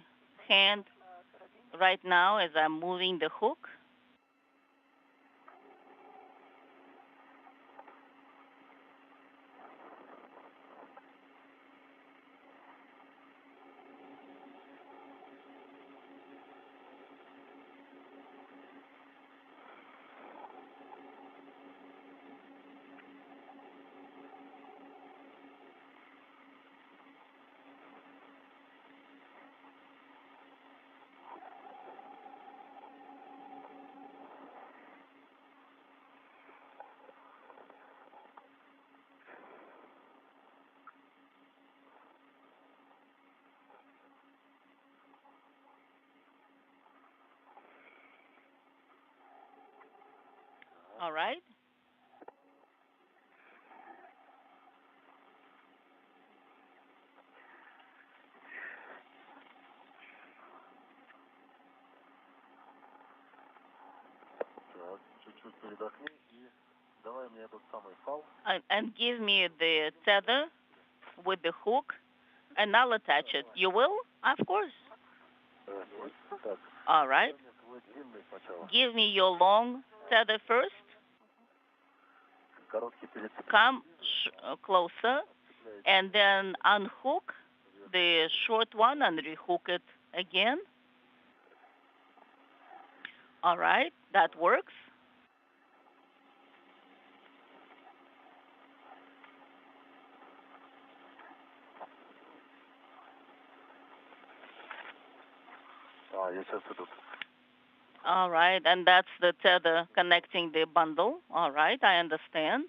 hand right now as I'm moving the hook. All right. And give me the tether with the hook, and I'll attach it. You will? Of course. All right. Give me your long tether first. Come closer, and then unhook the short one and rehook it again. All right, that works. All right, and that's the tether connecting the bundle. All right, I understand.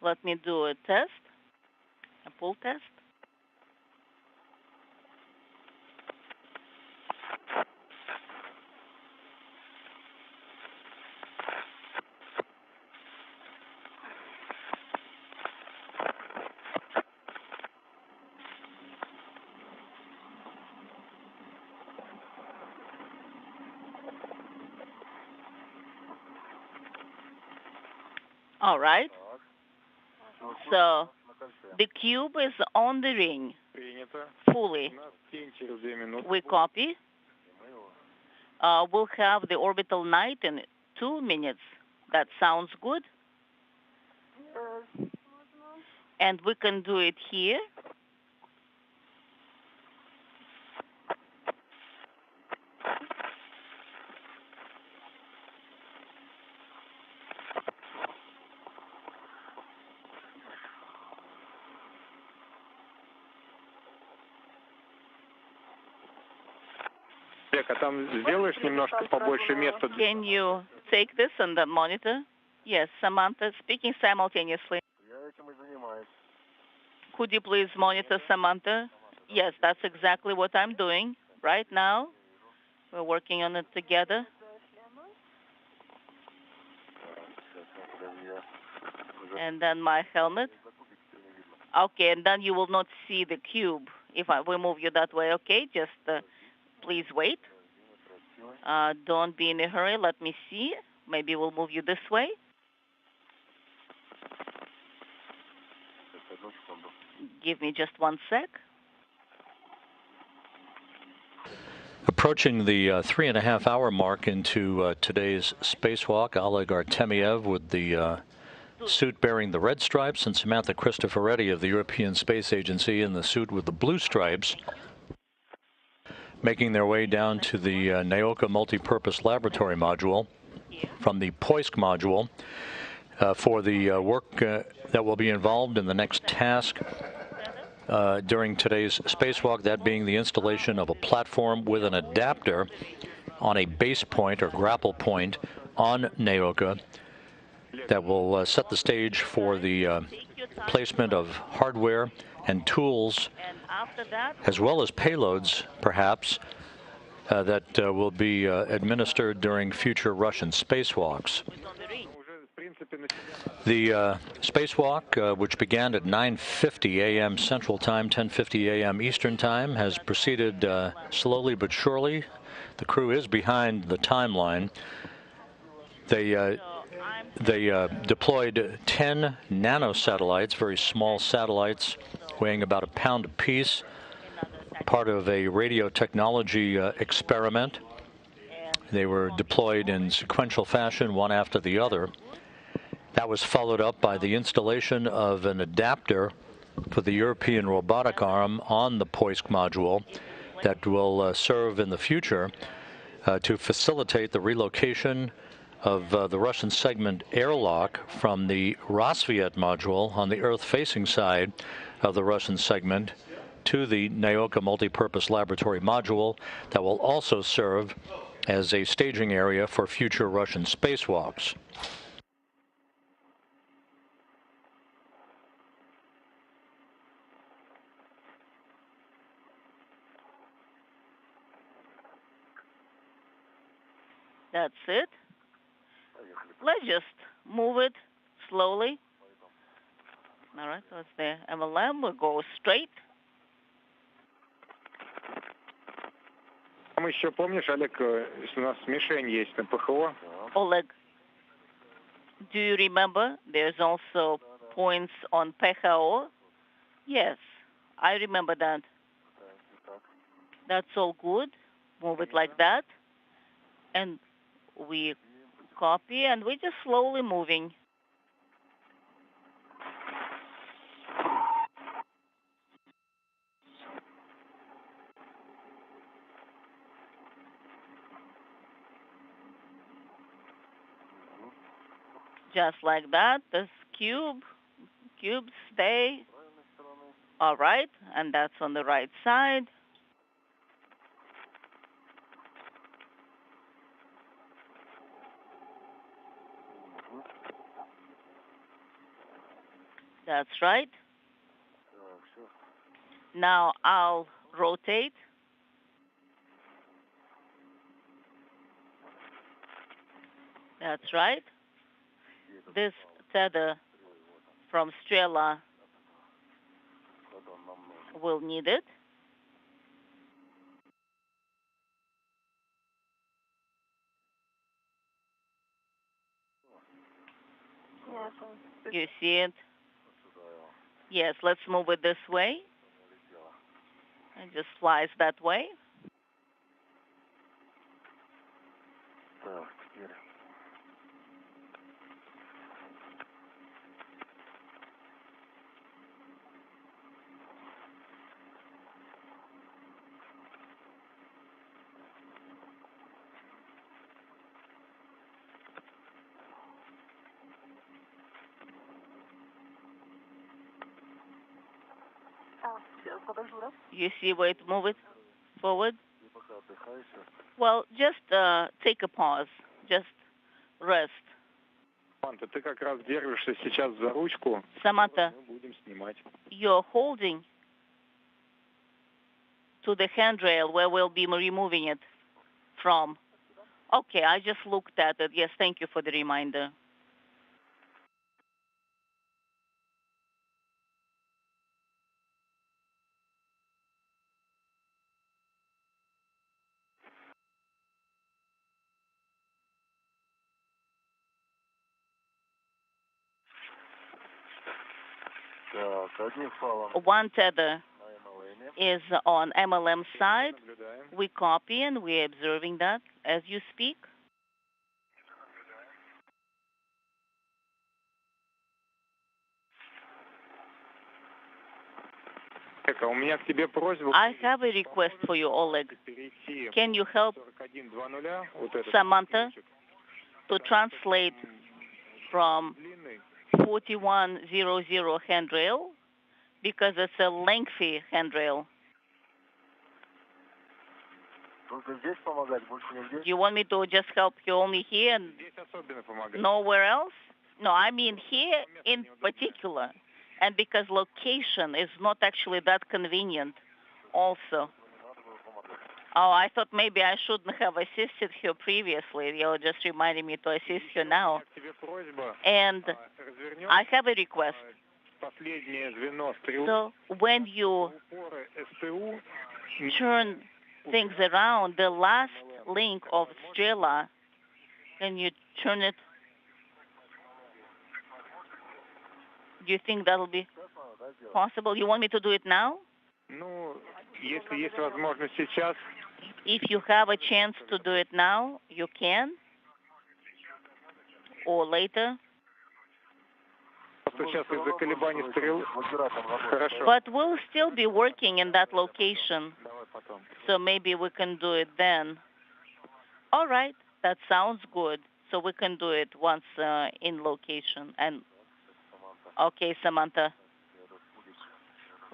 Let me do a test, a pull test. All right. So the cube is on the ring fully. We copy. We'll have the orbital night in 2 minutes. That sounds good. And we can do it here. Can you take this on the monitor? Yes, Samantha, speaking simultaneously. Could you please monitor Samantha? Yes, that's exactly what I'm doing right now. We're working on it together. And then my helmet. Okay, and then you will not see the cube if we move you that way, okay? Just please wait. Don't be in a hurry. Let me see. Maybe we'll move you this way. Give me just 1 sec. Approaching the 3.5-hour mark into today's spacewalk, Oleg Artemyev with the suit bearing the red stripes, and Samantha Cristoforetti of the European Space Agency in the suit with the blue stripes, making their way down to the Naoka Multipurpose Laboratory Module from the Poisk module for the work that will be involved in the next task during today's spacewalk, that being the installation of a platform with an adapter on a base point or grapple point on Naoka that will set the stage for the placement of hardware and tools, as well as payloads, perhaps, that will be administered during future Russian spacewalks. The spacewalk, which began at 9:50 a.m. Central Time, 10:50 a.m. Eastern Time, has proceeded slowly but surely. The crew is behind the timeline. They deployed 10 nanosatellites, very small satellites, weighing about a pound apiece, part of a radio technology experiment. They were deployed in sequential fashion, one after the other. That was followed up by the installation of an adapter for the European Robotic Arm on the Poisk module that will serve in the future to facilitate the relocation of the Russian segment Airlock from the Rassvet module on the Earth-facing side of the Russian segment to the Naoka Multipurpose Laboratory Module that will also serve as a staging area for future Russian spacewalks. That's it. Let's just move it slowly. All right, so it's the MLM. We'll go straight. Там еще, помнишь, Олег, если у нас мишень есть на ПХО? Oleg, do you remember there's also points on PHO? Yes, I remember that. That's all good. Move it like that. And we copy, and we're just slowly moving. Just like that, this cubes stay. All right, and that's on the right side. That's right. Now I'll rotate. That's right. This tether from Strela will need it. You see it? Yes, let's move it this way. It just flies that way. You see where it move it forward? Well, just take a pause. Just rest. Samantha, ты как раз держишься сейчас за ручку. Samantha, Мы будем снимать. you're holding to the handrail where we'll be removing it from. Okay, I just looked at it. Yes, thank you for the reminder. One tether is on MLM side, We copy and we're observing that as you speak. I have a request for you, Oleg. Can you help Samantha to translate from 4100 handrail because it's a lengthy handrail? Do you want me to just help you only here and nowhere else? No, I mean here in particular. And because location is not actually that convenient also. Oh, I thought maybe I shouldn't have assisted her previously. You're just reminding me to assist her now. And I have a request. So when you turn things around, the last link of Strela, can you turn it? Do you think that'll be possible? You want me to do it now? If you have a chance to do it now, you can. Or later. But we'll still be working in that location. So maybe we can do it then. All right, that sounds good. So we can do it once in location. And okay, Samantha,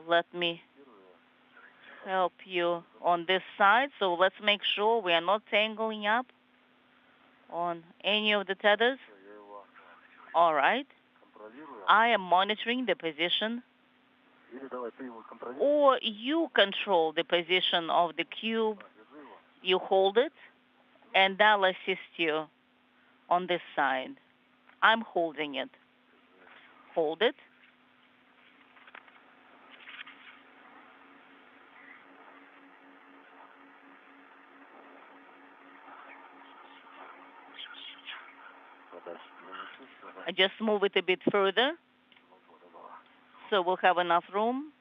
let me help you on this side. So let's make sure we are not tangling up on any of the tethers. All right. I am monitoring the position. Or you control the position of the cube. You hold it, and I'll assist you on this side. I'm holding it. Hold it. I just move it a bit further, so we'll have enough room.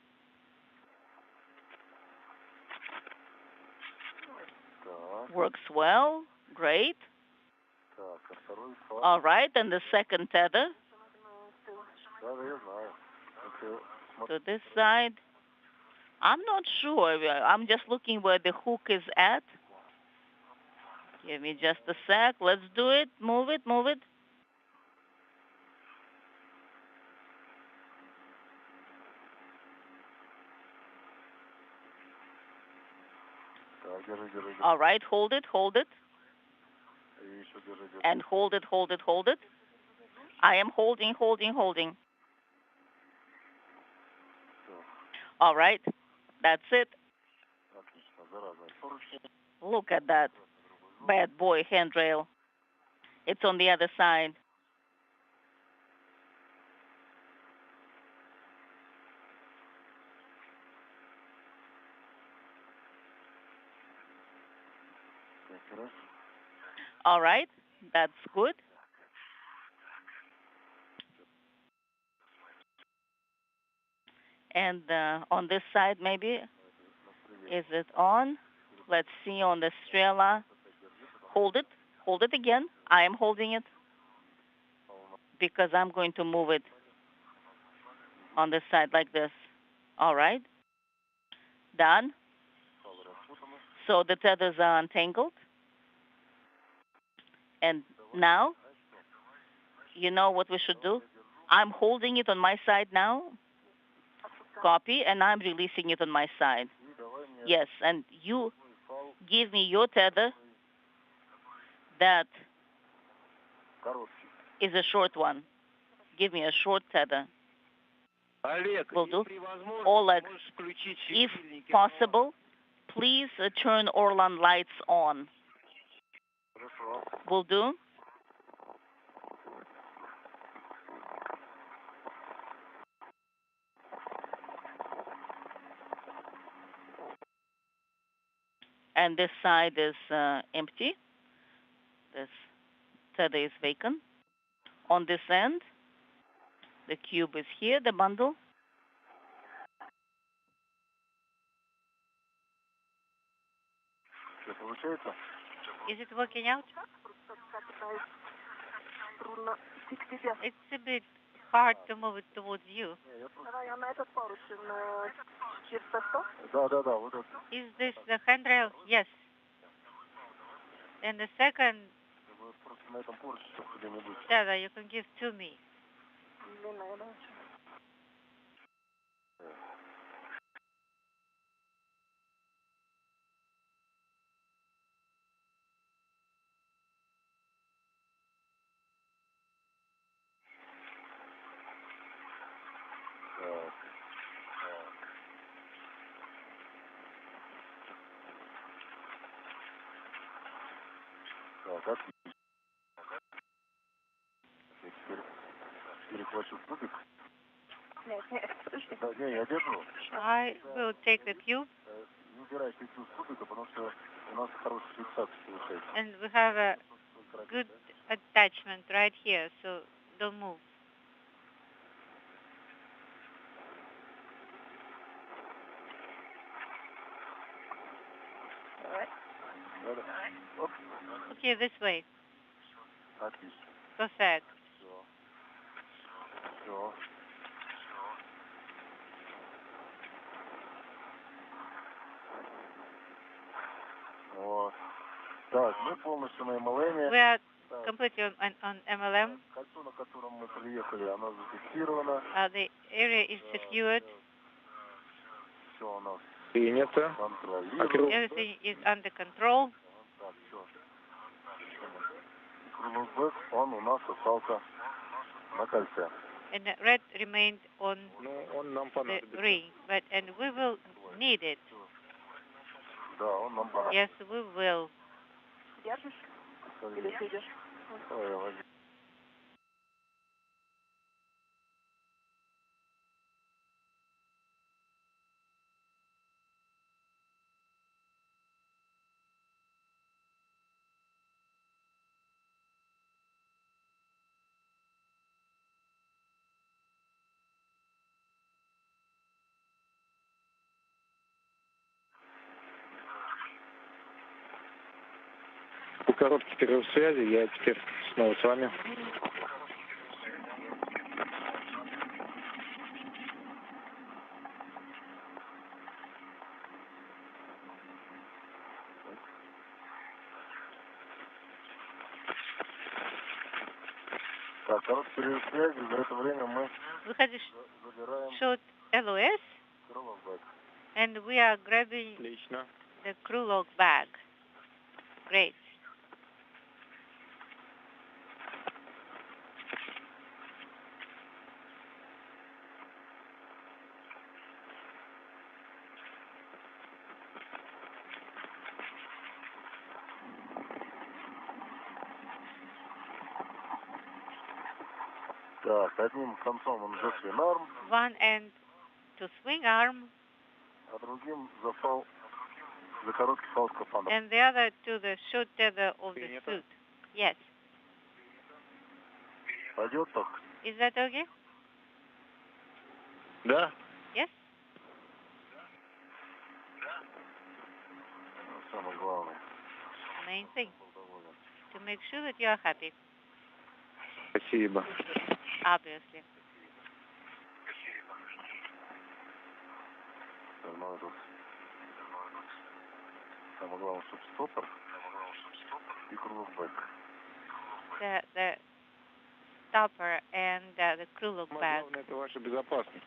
Works well. Great. All right, and the second tether to this side. I'm not sure. I'm just looking where the hook is at. Give me just a sec. Let's do it. Move it, move it. All right, hold it, hold it. And hold it, hold it, hold it. I am holding, holding, holding. All right, that's it. Look at that bad boy handrail. It's on the other side. All right, that's good. And on this side, maybe, is it on? Let's see on the Strela. Hold it again. I am holding it because I'm going to move it on this side like this. All right, done. So the tethers are untangled. And now, you know what we should do? I'm holding it on my side now. Copy, and I'm releasing it on my side. Yes, and you give me your tether. That is a short one. Give me a short tether. Will do. Oleg, if possible, please turn Orlan lights on. Will do. And this side is empty. This tether is vacant. On this end, the cube is here, the bundle. Is it working out? It's a bit hard to move it towards you. Is this the handrail? Yes. And the second, yeah, you can give to me. I will take the cube. And we have a good attachment right here, so don't move. Okay, this way. Perfect. We are completely on MLM. The area is secured. Everything is under control. And the red remained on the ring, and we will need it. Yes, we will. Короткий перерыв связи, я теперь снова с вами. Так, короткий перерыв связи, за это время мы short LOS, and we are grabbing the crew log bag. Great. Так, одним концом он за swing arm. One end to swing arm. А другим за короткий фал скафандра. And the other to the short tether of the suit. Yes. Пойдет так? Is that okay? Да. Yes. Самое главное. Main thing. To make sure that you are happy. Спасибо. Obviously. Самое главное, чтобы стопор и кругбэк. The stopper and the crew log bag Это ваша безопасность.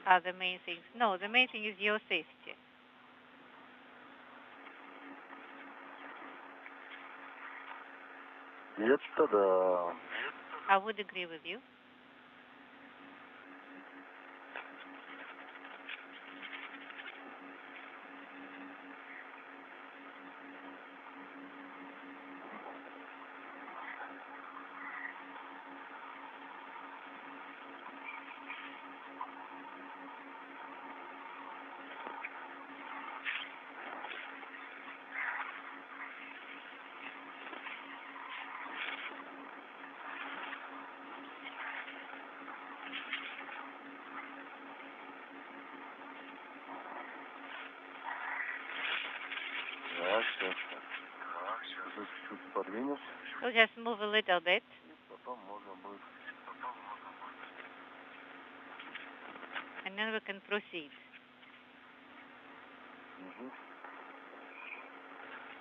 are the main things. No, the main thing is your safety. Это да. I would agree with you. So just move a little bit. And then we can proceed.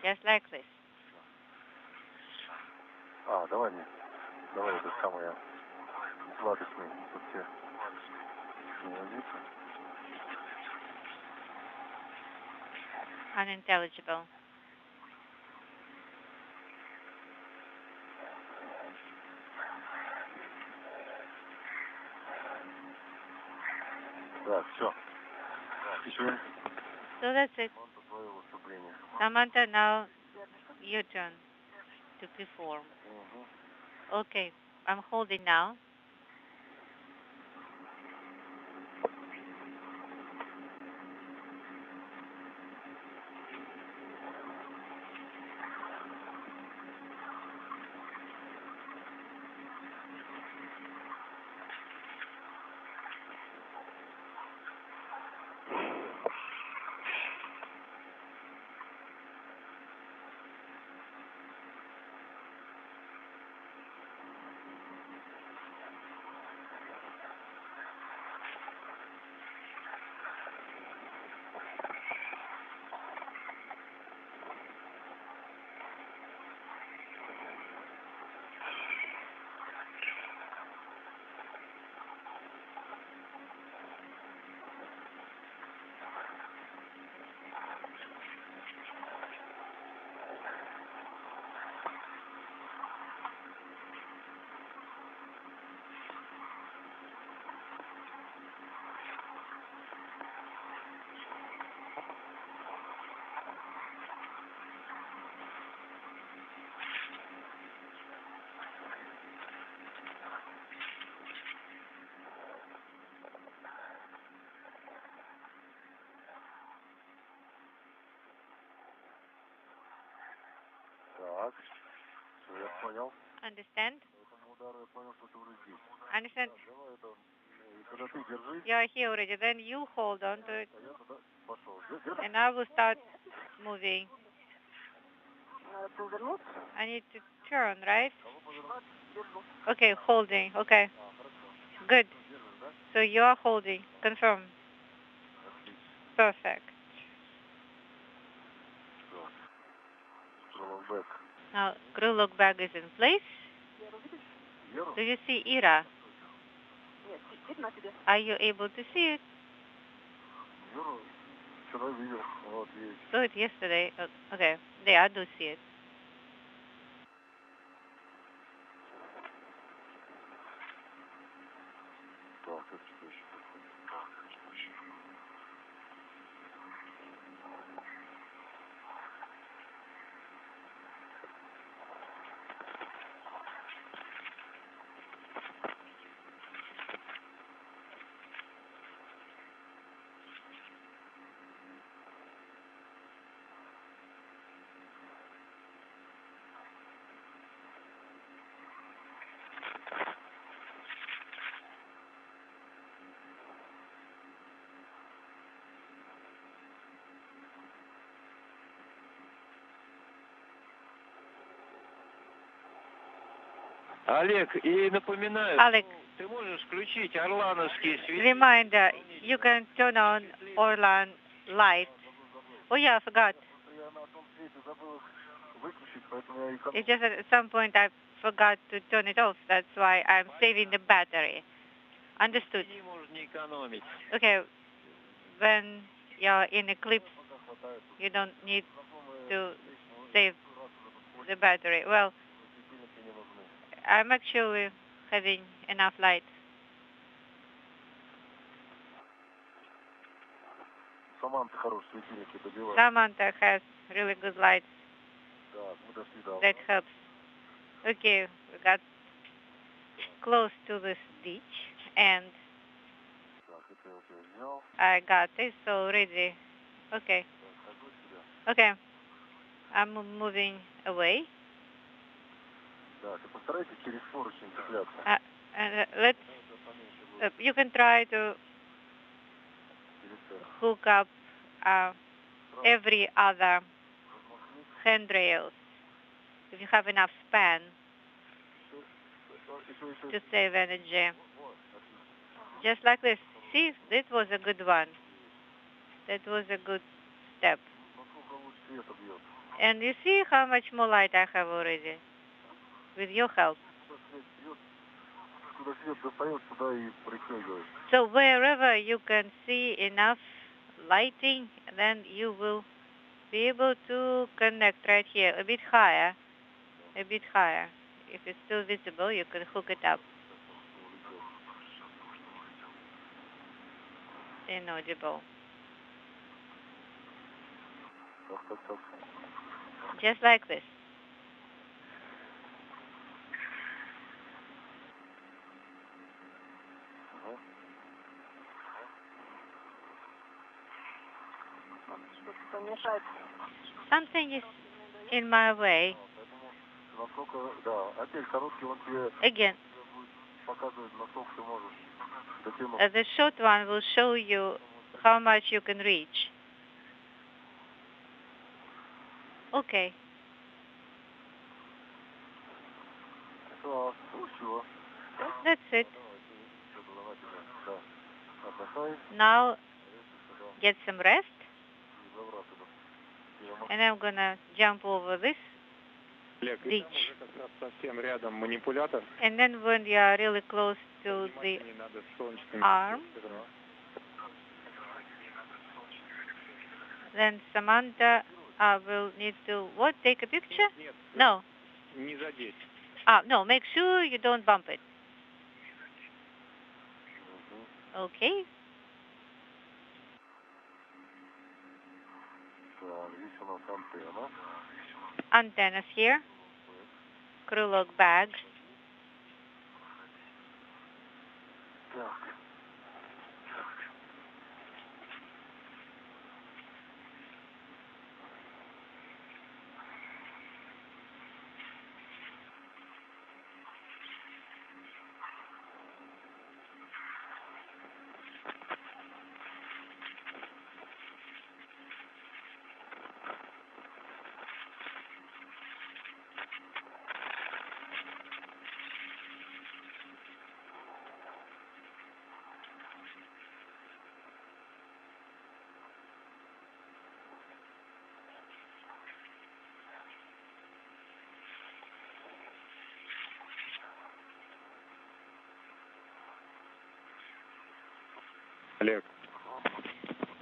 Just like this. Давай это самое сладостный, вообще не возится. Unintelligible. Да, все. So that's it. Samantha, now your turn to perform. Okay, I'm holding now. Так, все, я понял. Understand? Я понял, что ты уже здесь. Understand? Давай это, когда ты держи. You are here already. Then you hold on to it. Я туда пошел. And I will start moving. I need to turn, right? Okay, holding. Okay. Good. So you are holding. Confirm. Perfect. Now, crew log bag is in place. Do you see Ira? Are you able to see it? Saw it yesterday. Okay. There, I do see it. Олег, и напоминаю, Alex, ты можешь включить орлановские свечи. reminder, you can turn on Orlan light. Oh yeah, I forgot. It's just at some point I forgot to turn it off. That's why I'm saving the battery. Understood. Okay, when you're in eclipse, you don't need to save the battery. Well, I'm actually having enough light. Samantha has really good lights. That helps. Okay, we got close to this ditch, and I got this already. Okay. Okay. I'm moving away. Let's. You can try to hook up every other handrails, if you have enough span to save energy. Just like this. See, this was a good one. That was a good step. And you see how much more light I have already with your help. So wherever you can see enough lighting, then you will be able to connect right here, a bit higher, a bit higher. If it's still visible, you can hook it up. Inaudible. Just like this. Something is in my way. Again, the short one will show you how much you can reach. Okay. That's it. Now get some rest. And I'm gonna jump over this ditch. And then when you are really close to the arm, then Samantha will need to, what, take a picture? No. No, make sure you don't bump it. Okay. Antennas here. Crew log bag.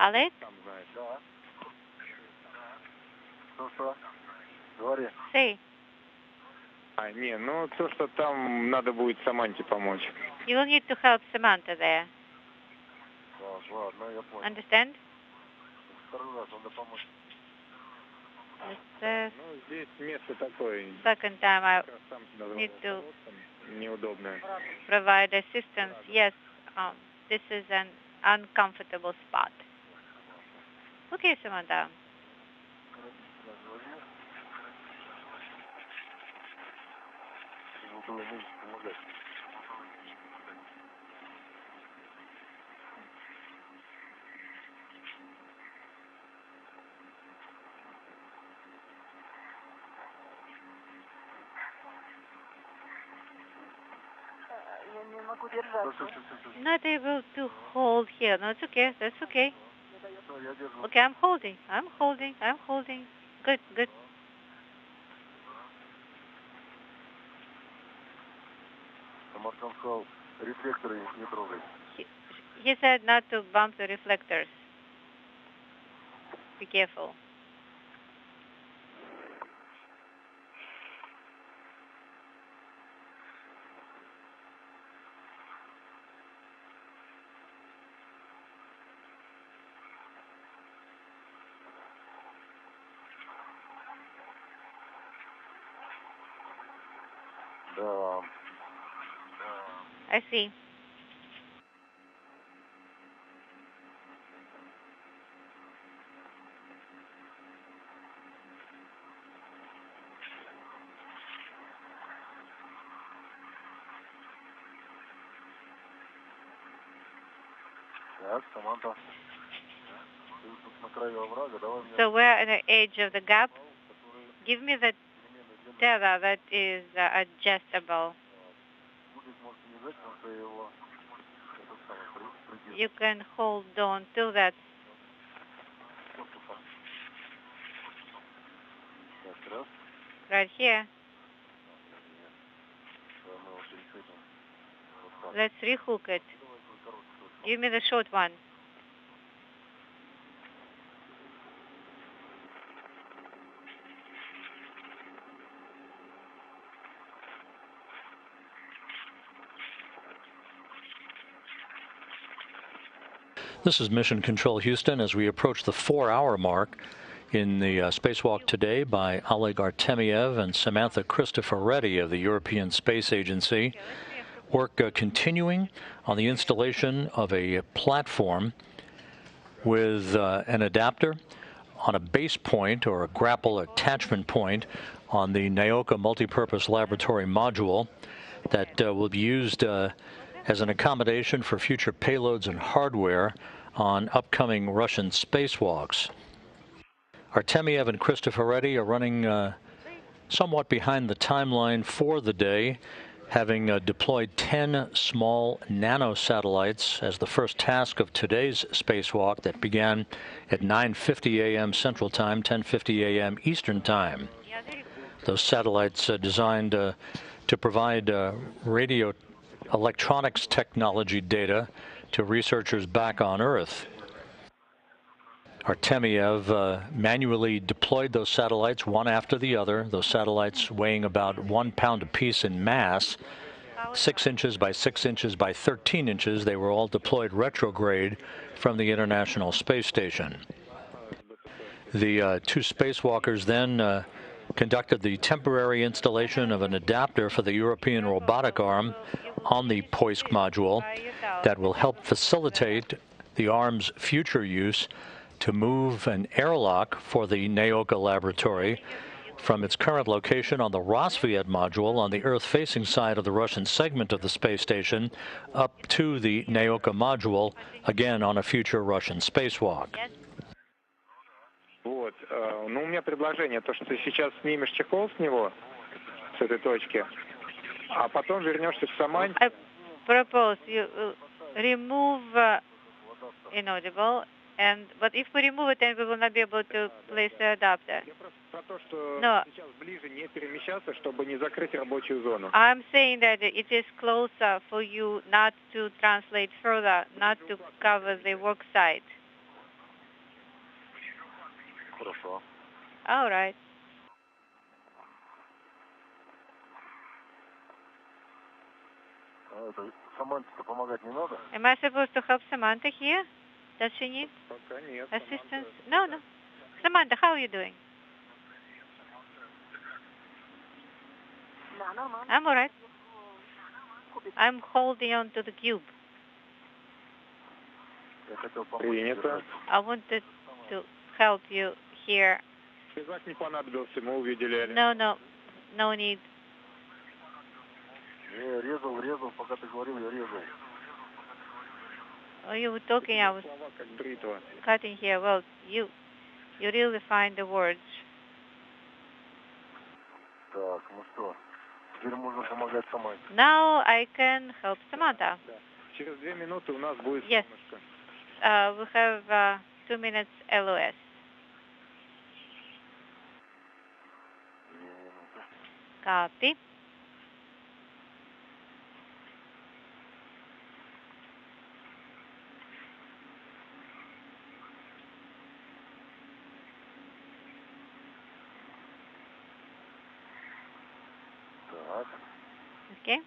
Oleg? Say. Не, ну то, что там надо будет Саманте помочь. You will need to help Samantha there. Understand? Ну, здесь место такое. Second time I need to provide assistance. Yes, this is an uncomfortable spot. Okay, Samantha. Not able to hold here. No, it's okay. That's okay. Okay, I'm holding. Good, good. He said not to bump the reflectors. Be careful. I see. So we're at the edge of the gap. Give me the antenna that is adjustable. You can hold on to that. Right here. Let's rehook it. Give me the short one. This is Mission Control Houston as we approach the 4-hour mark in the spacewalk today by Oleg Artemyev and Samantha Cristoforetti of the European Space Agency. Work continuing on the installation of a platform with an adapter on a base point or a grapple attachment point on the Naoka multipurpose laboratory module that will be used as an accommodation for future payloads and hardware on upcoming Russian spacewalks. Artemyev and Cristoforetti are running somewhat behind the timeline for the day, having deployed 10 small nanosatellites as the first task of today's spacewalk that began at 9:50 a.m. Central Time, 10:50 a.m. Eastern Time. Those satellites designed to provide radio electronics technology data to researchers back on Earth. Artemyev manually deployed those satellites one after the other, those satellites weighing about 1 pound apiece in mass, 6 inches by 6 inches by 13 inches. They were all deployed retrograde from the International Space Station. The two spacewalkers then conducted the temporary installation of an adapter for the European Robotic Arm on the POISC module that will help facilitate the arm's future use to move an airlock for the Naoka laboratory from its current location on the Rosviet module on the Earth-facing side of the Russian segment of the space station up to the Naoka module, again on a future Russian spacewalk. Вот. Ну, у меня предложение, то, что ты сейчас снимешь чехол с него, с этой точки, а потом вернешься в Самань. I propose you remove inaudible, but if we remove it, then we will not be able to place the adapter. No. I'm saying that it is closer for you not to translate further, not to cover the worksite. All right. Am I supposed to help Samantha here? Does she need assistance? No. Samantha, how are you doing? I'm all right. I'm holding on to the cube. I wanted to help you here. No need. Oh, you were talking, I was cutting here. Well, you really find the words. Now I can help Samantha. Yes. We have 2 minutes LOS. Copy. Okay.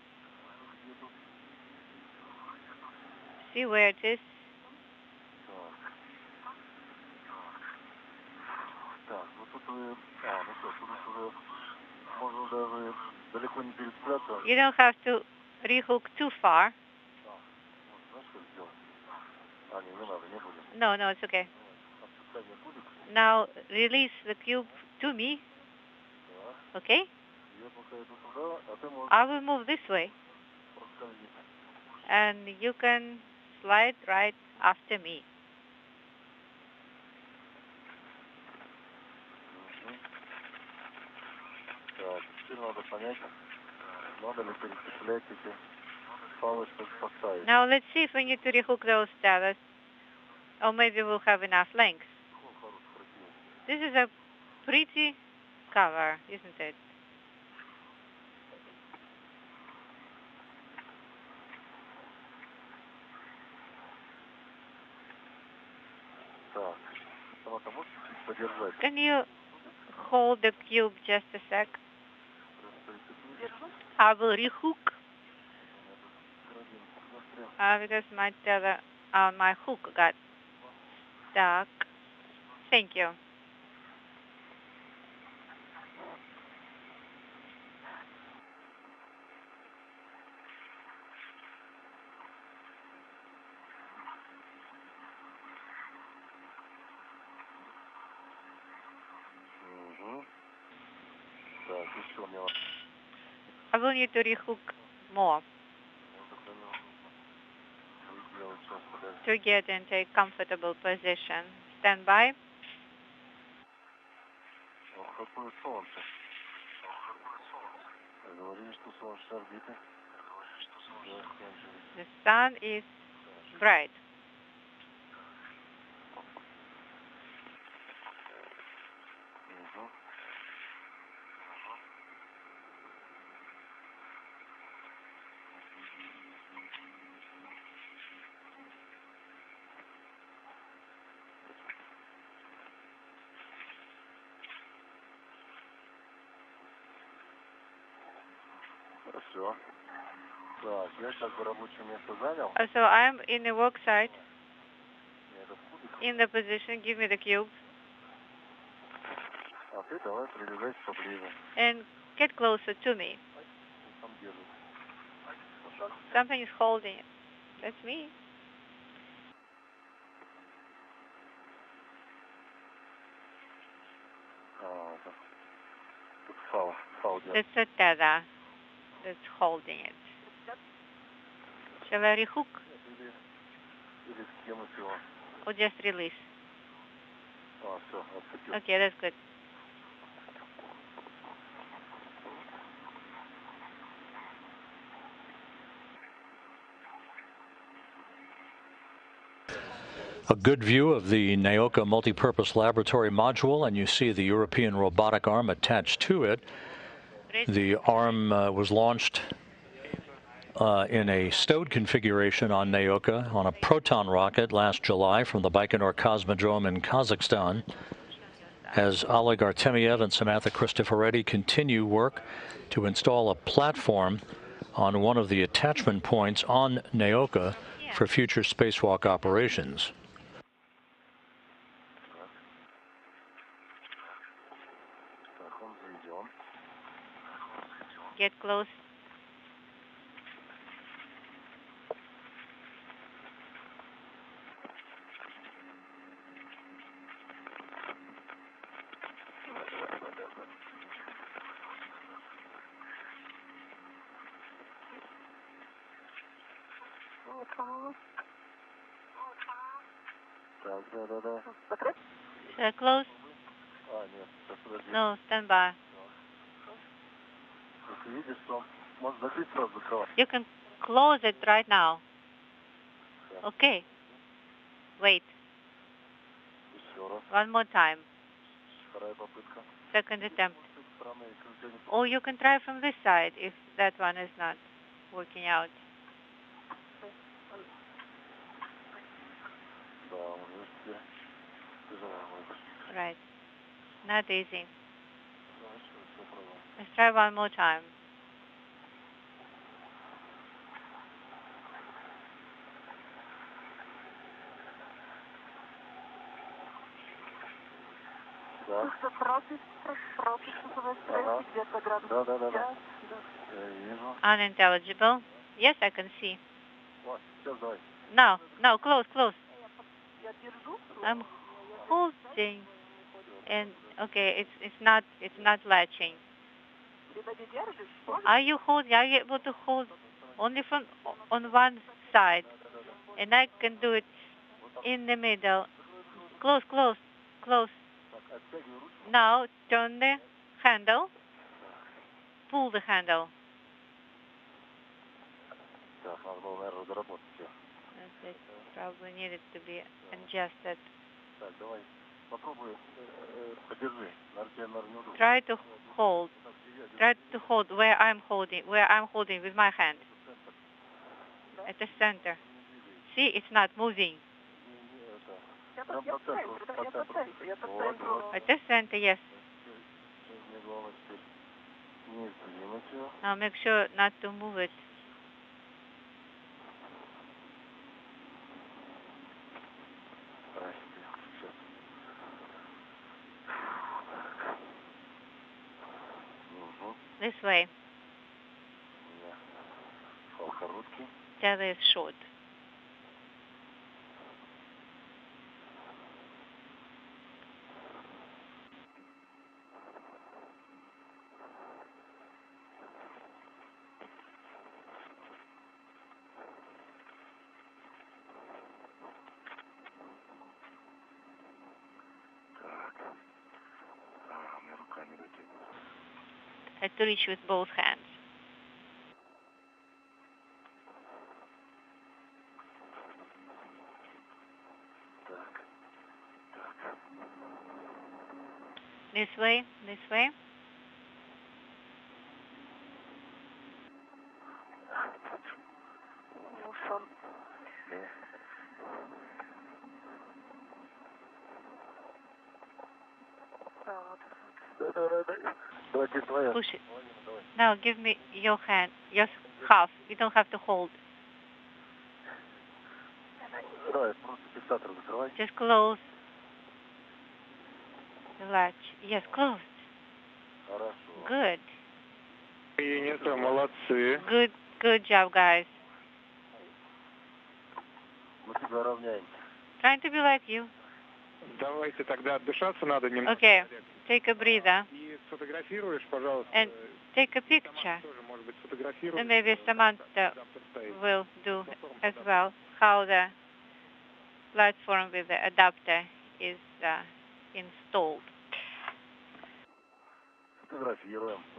See where it is. You don't have to rehook too far. No, it's okay. Now release the cube to me. Okay? I will move this way. And you can slide right after me. Now let's see if we need to rehook those tethers, or maybe we'll have enough length. This is a pretty cover, isn't it? Can you hold the cube just a sec? I will rehook because my tether on my hook got stuck. Thank you. I will need to rehook more to get into a comfortable position. Stand by. The sun is bright. So I'm in the worksite, in the position. Give me the cube. And get closer to me. Something is holding it. That's me. It's a tether that's holding it. Shall I rehook? Or just release? Okay, that's good. A good view of the NAOCA multipurpose laboratory module, and you see the European robotic arm attached to it. The arm was launched in a stowed configuration on NAOCA on a Proton rocket last July from the Baikonur Cosmodrome in Kazakhstan. As Oleg Artemyev and Samantha Cristoforetti continue work to install a platform on one of the attachment points on NAOCA for future spacewalk operations. Get close. Close? No, stand by. You can close it right now. Okay. Wait. One more time. Second attempt. Or you can try from this side if that one is not working out. Right. Not easy. Let's try one more time. Unintelligible. Yes, I can see. No, no, close, close. I'm holding, and okay, it's not latching. Are you holding? Are you able to hold only from on one side? And I can do it in the middle. Close, close, close. Now turn the handle. pull the handle. It probably needed to be adjusted. Try to hold. Try to hold where I'm holding with my hand. At the center. See, it's not moving. At the center, yes. Now make sure not to move it. This way. Tether is short. Had to reach with both hands. This way, this way. Push it. Now give me your hand, your half. You don't have to hold. Just close the latch. Yes, closed. Good. Good job, guys. Trying to be like you. Давайте тогда отдышаться надо немного. Okay, take a breather. И сфотографируешь, пожалуйста. And take a picture. And maybe Samantha will do as well how the platform with the adapter is installed.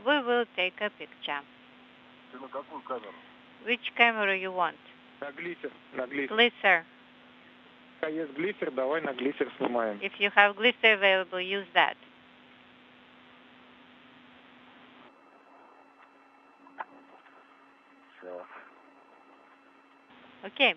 We will take a picture. Which camera you want? На глиссер. На глиссер. Glisser. Есть глиссер, давай на глиссер снимаем. If you have glisser available, use that. Okay.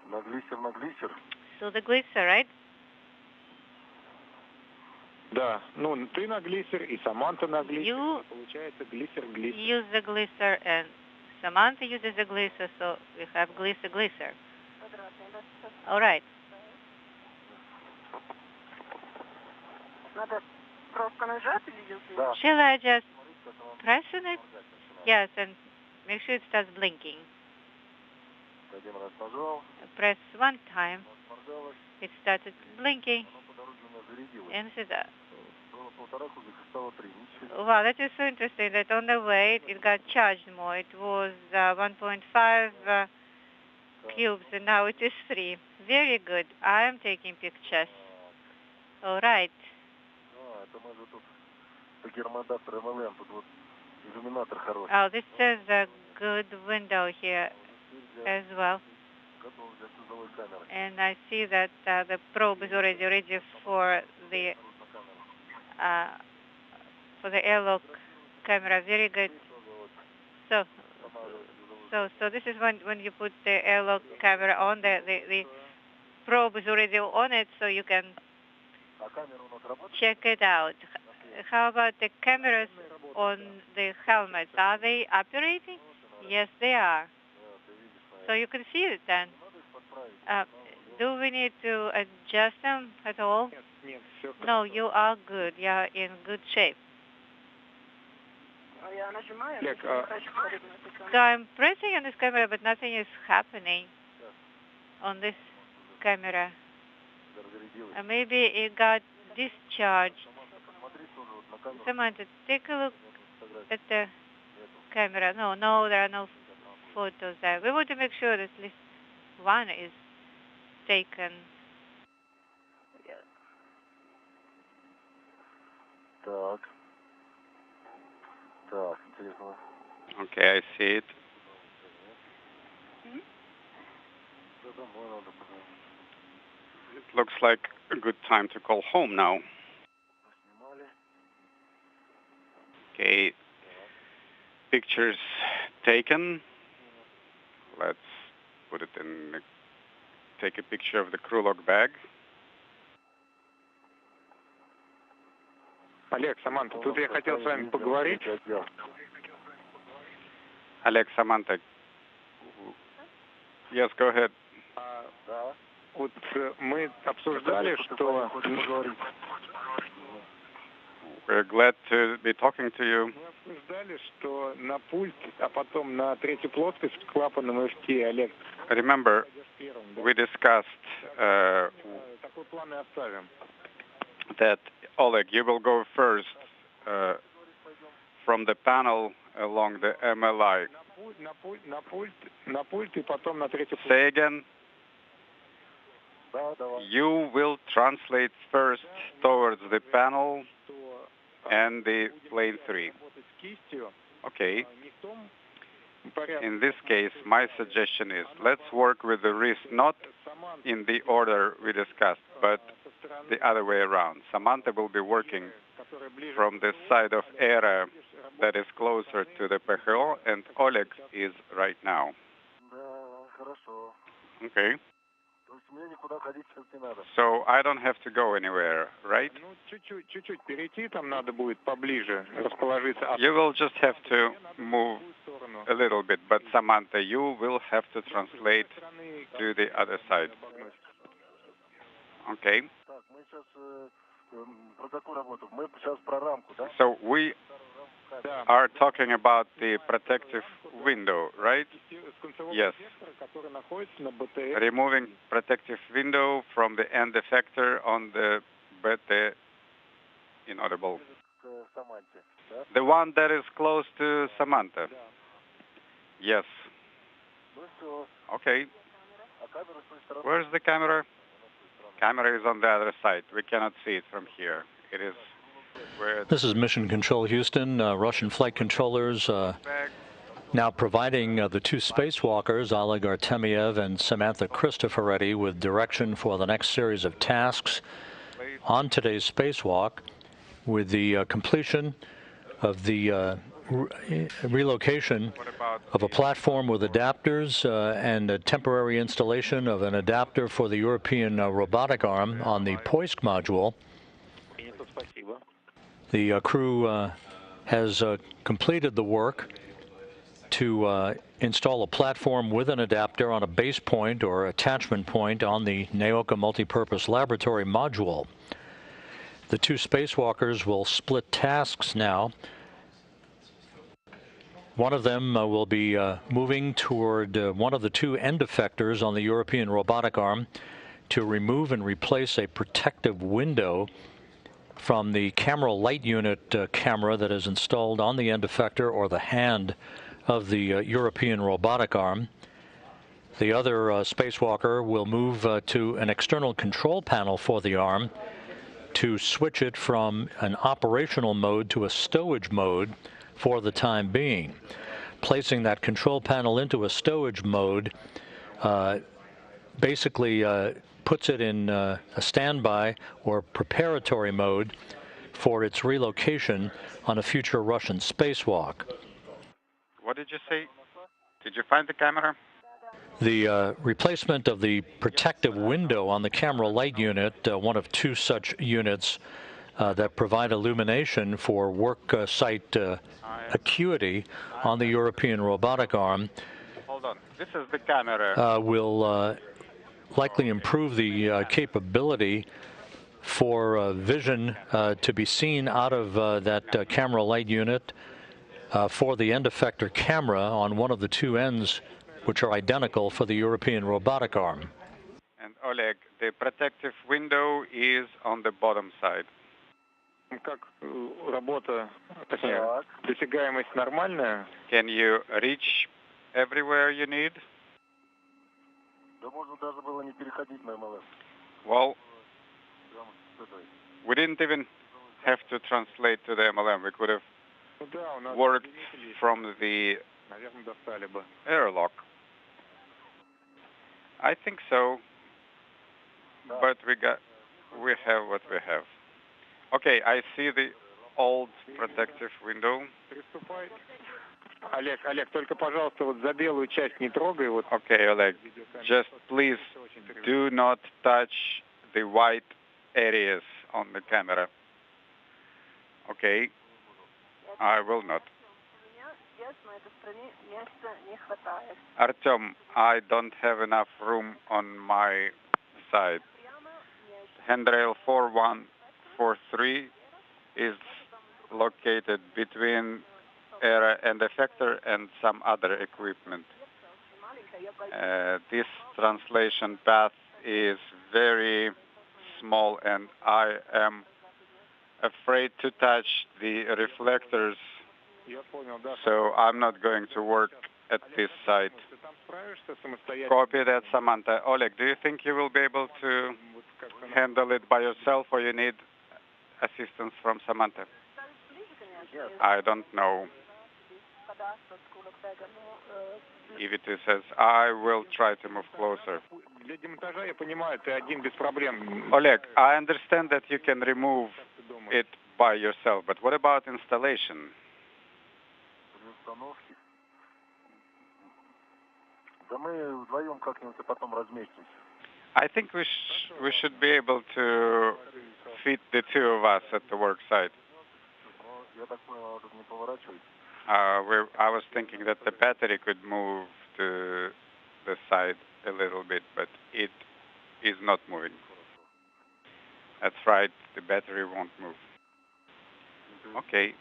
На глиссер. So the glisser, right? Да, ну ты на глиссер и Саманта на глиссер. Получается глиссер. Use the glisser and Samantha uses the glisser, so we have glisser. All right. Shall I just press on it? Yes, and make sure it starts blinking. Press one time. It started blinking. And see that. Wow, that is so interesting that on the way it got charged more. It was 1.5 cubes and now it is 3. Very good. I am taking pictures. All right. Oh, this is a good window here as well. And I see that the probe is already ready for the Airlock camera. Very good. So this is when you put the Airlock camera on, the probe is already on it, so you can check it out. How about the cameras on the helmets? Are they operating? Yes, they are. So you can see it then. Do we need to adjust them at all? No, you are good. You are in good shape. So I'm pressing on this camera, but nothing is happening on this camera. Maybe it got discharged. Samantha, take a look at the camera. No, there are no photos there. We want to make sure at least one is taken. Okay, I see it. It looks like a good time to call home now. Okay, pictures taken. Let's put it in, take a picture of the crew log bag. Олег, Саманта, тут я хотел с вами поговорить. Oleg, Samantha. Yes, go ahead. Вот мы обсуждали, что... We're glad to be talking to you. Мы обсуждали, что на пульт, а потом на третью плоскость с клапаном FT, Олег. Remember, we discussed такой план и оставим. That, Oleg, you will go first from the panel along the MLI. На пульт и потом на третью плоскость. Say again. You will translate first towards the panel and the plane 3. Okay. In this case, my suggestion is let's work with the wrist not in the order we discussed, but the other way around. Samantha will be working from the side of ERA that is closer to the PHO, and Oleg is right now. Okay. So I don't have to go anywhere, right? Чуть-чуть перейти, там надо будет поближе расположиться. You will just have to move a little bit, but Samantha, you will have to translate to the other side. Okay. So we are talking about the protective window, right? Yes. Removing protective window from the end effector on the BT inaudible. The one that is close to Samantha. Yes. Okay. Where's the camera? Camera is on the other side. We cannot see it from here. It is where... This is Mission Control Houston. Russian flight controllers now providing the two spacewalkers, Oleg Artemyev and Samantha Cristoforetti, with direction for the next series of tasks on today's spacewalk, with the completion of the relocation of a platform with adapters and a temporary installation of an adapter for the European robotic arm on the Poisk module. The crew has completed the work to install a platform with an adapter on a base point or attachment point on the Naoka multipurpose laboratory module. The two spacewalkers will split tasks now. One of them will be moving toward one of the two end effectors on the European robotic arm to remove and replace a protective window from the camera light unit camera that is installed on the end effector or the hand of the European robotic arm. The other spacewalker will move to an external control panel for the arm to switch it from an operational mode to a stowage mode for the time being. Placing that control panel into a stowage mode basically puts it in a standby or preparatory mode for its relocation on a future Russian spacewalk. What did you say? Did you find the camera? The replacement of the protective window on the camera light unit, one of two such units that provide illumination for worksite acuity on the European robotic arm. Hold on. This is the camera. Will likely improve the capability for vision to be seen out of that camera light unit for the end effector camera on one of the two ends, which are identical for the European robotic arm. And Oleg, the protective window is on the bottom side. Как работа, точнее, досягаемость нормальная? Can you reach everywhere you need? Well, we didn't even have to translate to the MLM. We could have worked from the airlock. I think so, but we have what we have. Okay, I see the old protective window. Олег, только, пожалуйста, вот за белую часть не трогай. Вот. Okay, Oleg, just please do not touch the white areas on the camera. Okay, I will not. Artem, I don't have enough room on my side. Handrail 4143 is located between ERA and effector and some other equipment. This translation path is very small and I am afraid to touch the reflectors, so I'm not going to work at this site. Copy that, Samantha. Oleg, do you think you will be able to handle it by yourself or you need assistance from Samantha? I don't know. If it is as I will try to move closer. Oleg, I understand that you can remove it by yourself, but what about installation? I think we should be able to fit the two of us at the work site. I was thinking that the battery could move to the side a little bit, but it is not moving. That's right, the battery won't move. Okay.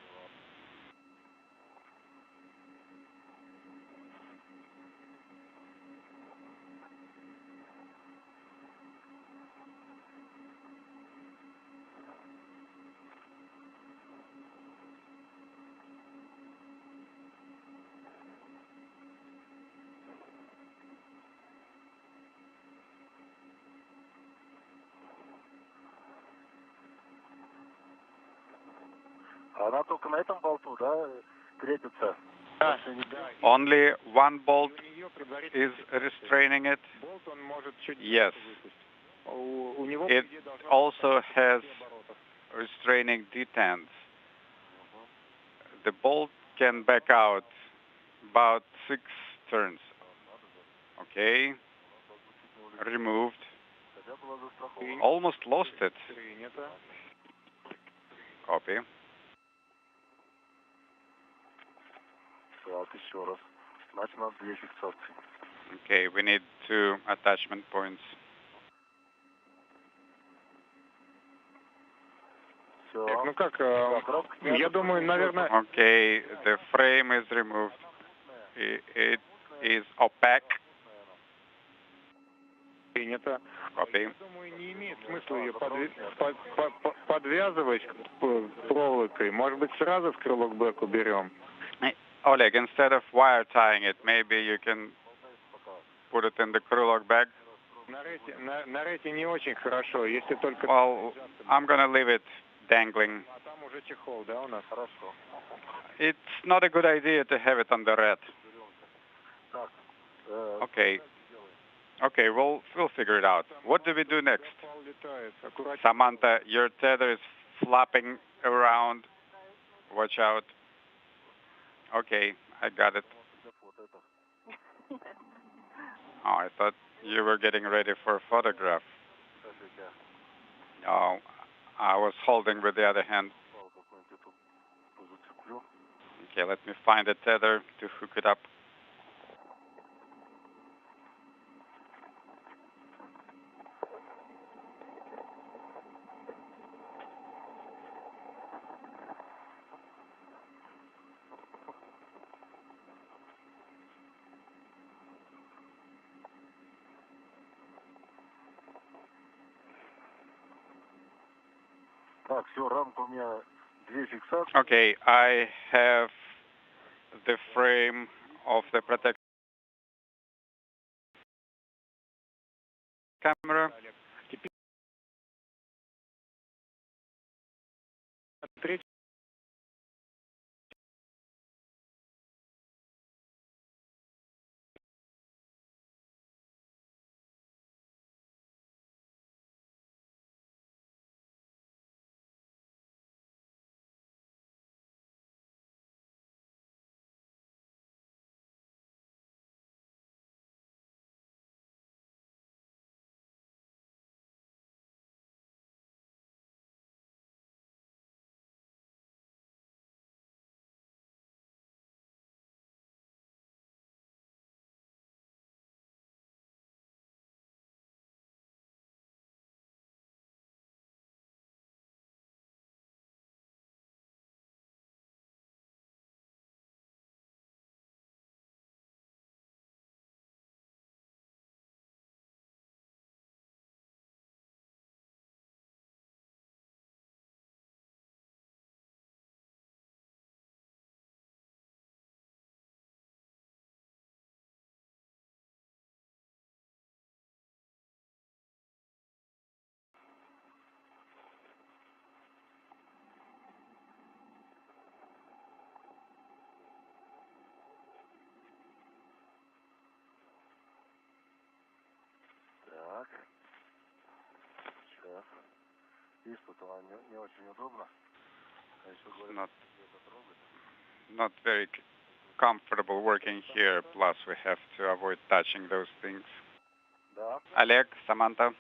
Она только на этом болту, да, крепится? Only one bolt is restraining it? Yes. It also has restraining detents. The bolt can back out about 6 turns. Okay. Removed. Almost lost it. Copy. Okay, we need 2 attachment points. Ну как, я думаю, наверное... Okay, the frame is removed. It is opaque. Принято. Copy. Я думаю, не имеет смысла ее подвязывать проволокой. Может быть, сразу в крылок бэк уберем. Oleg, instead of wire tying it, maybe you can put it in the Krulok bag? На рете не очень хорошо, если только... Well, I'm going to leave it dangling. А там уже чехол, да, у нас? Хорошо. It's not a good idea to have it on the red. Okay. Okay, we'll figure it out. What do we do next? Samantha, your tether is flapping around. Watch out. Okay, I got it. Oh, I thought you were getting ready for a photograph. No, I was holding with the other hand. Okay, let me find a tether to hook it up. Okay, I have the frame of the protector. camera. Так. Сейчас. Видишь, тут она не очень удобно. А еще говорят, Not very comfortable working here, plus we have to avoid touching those things. Да. Oleg, Samantha.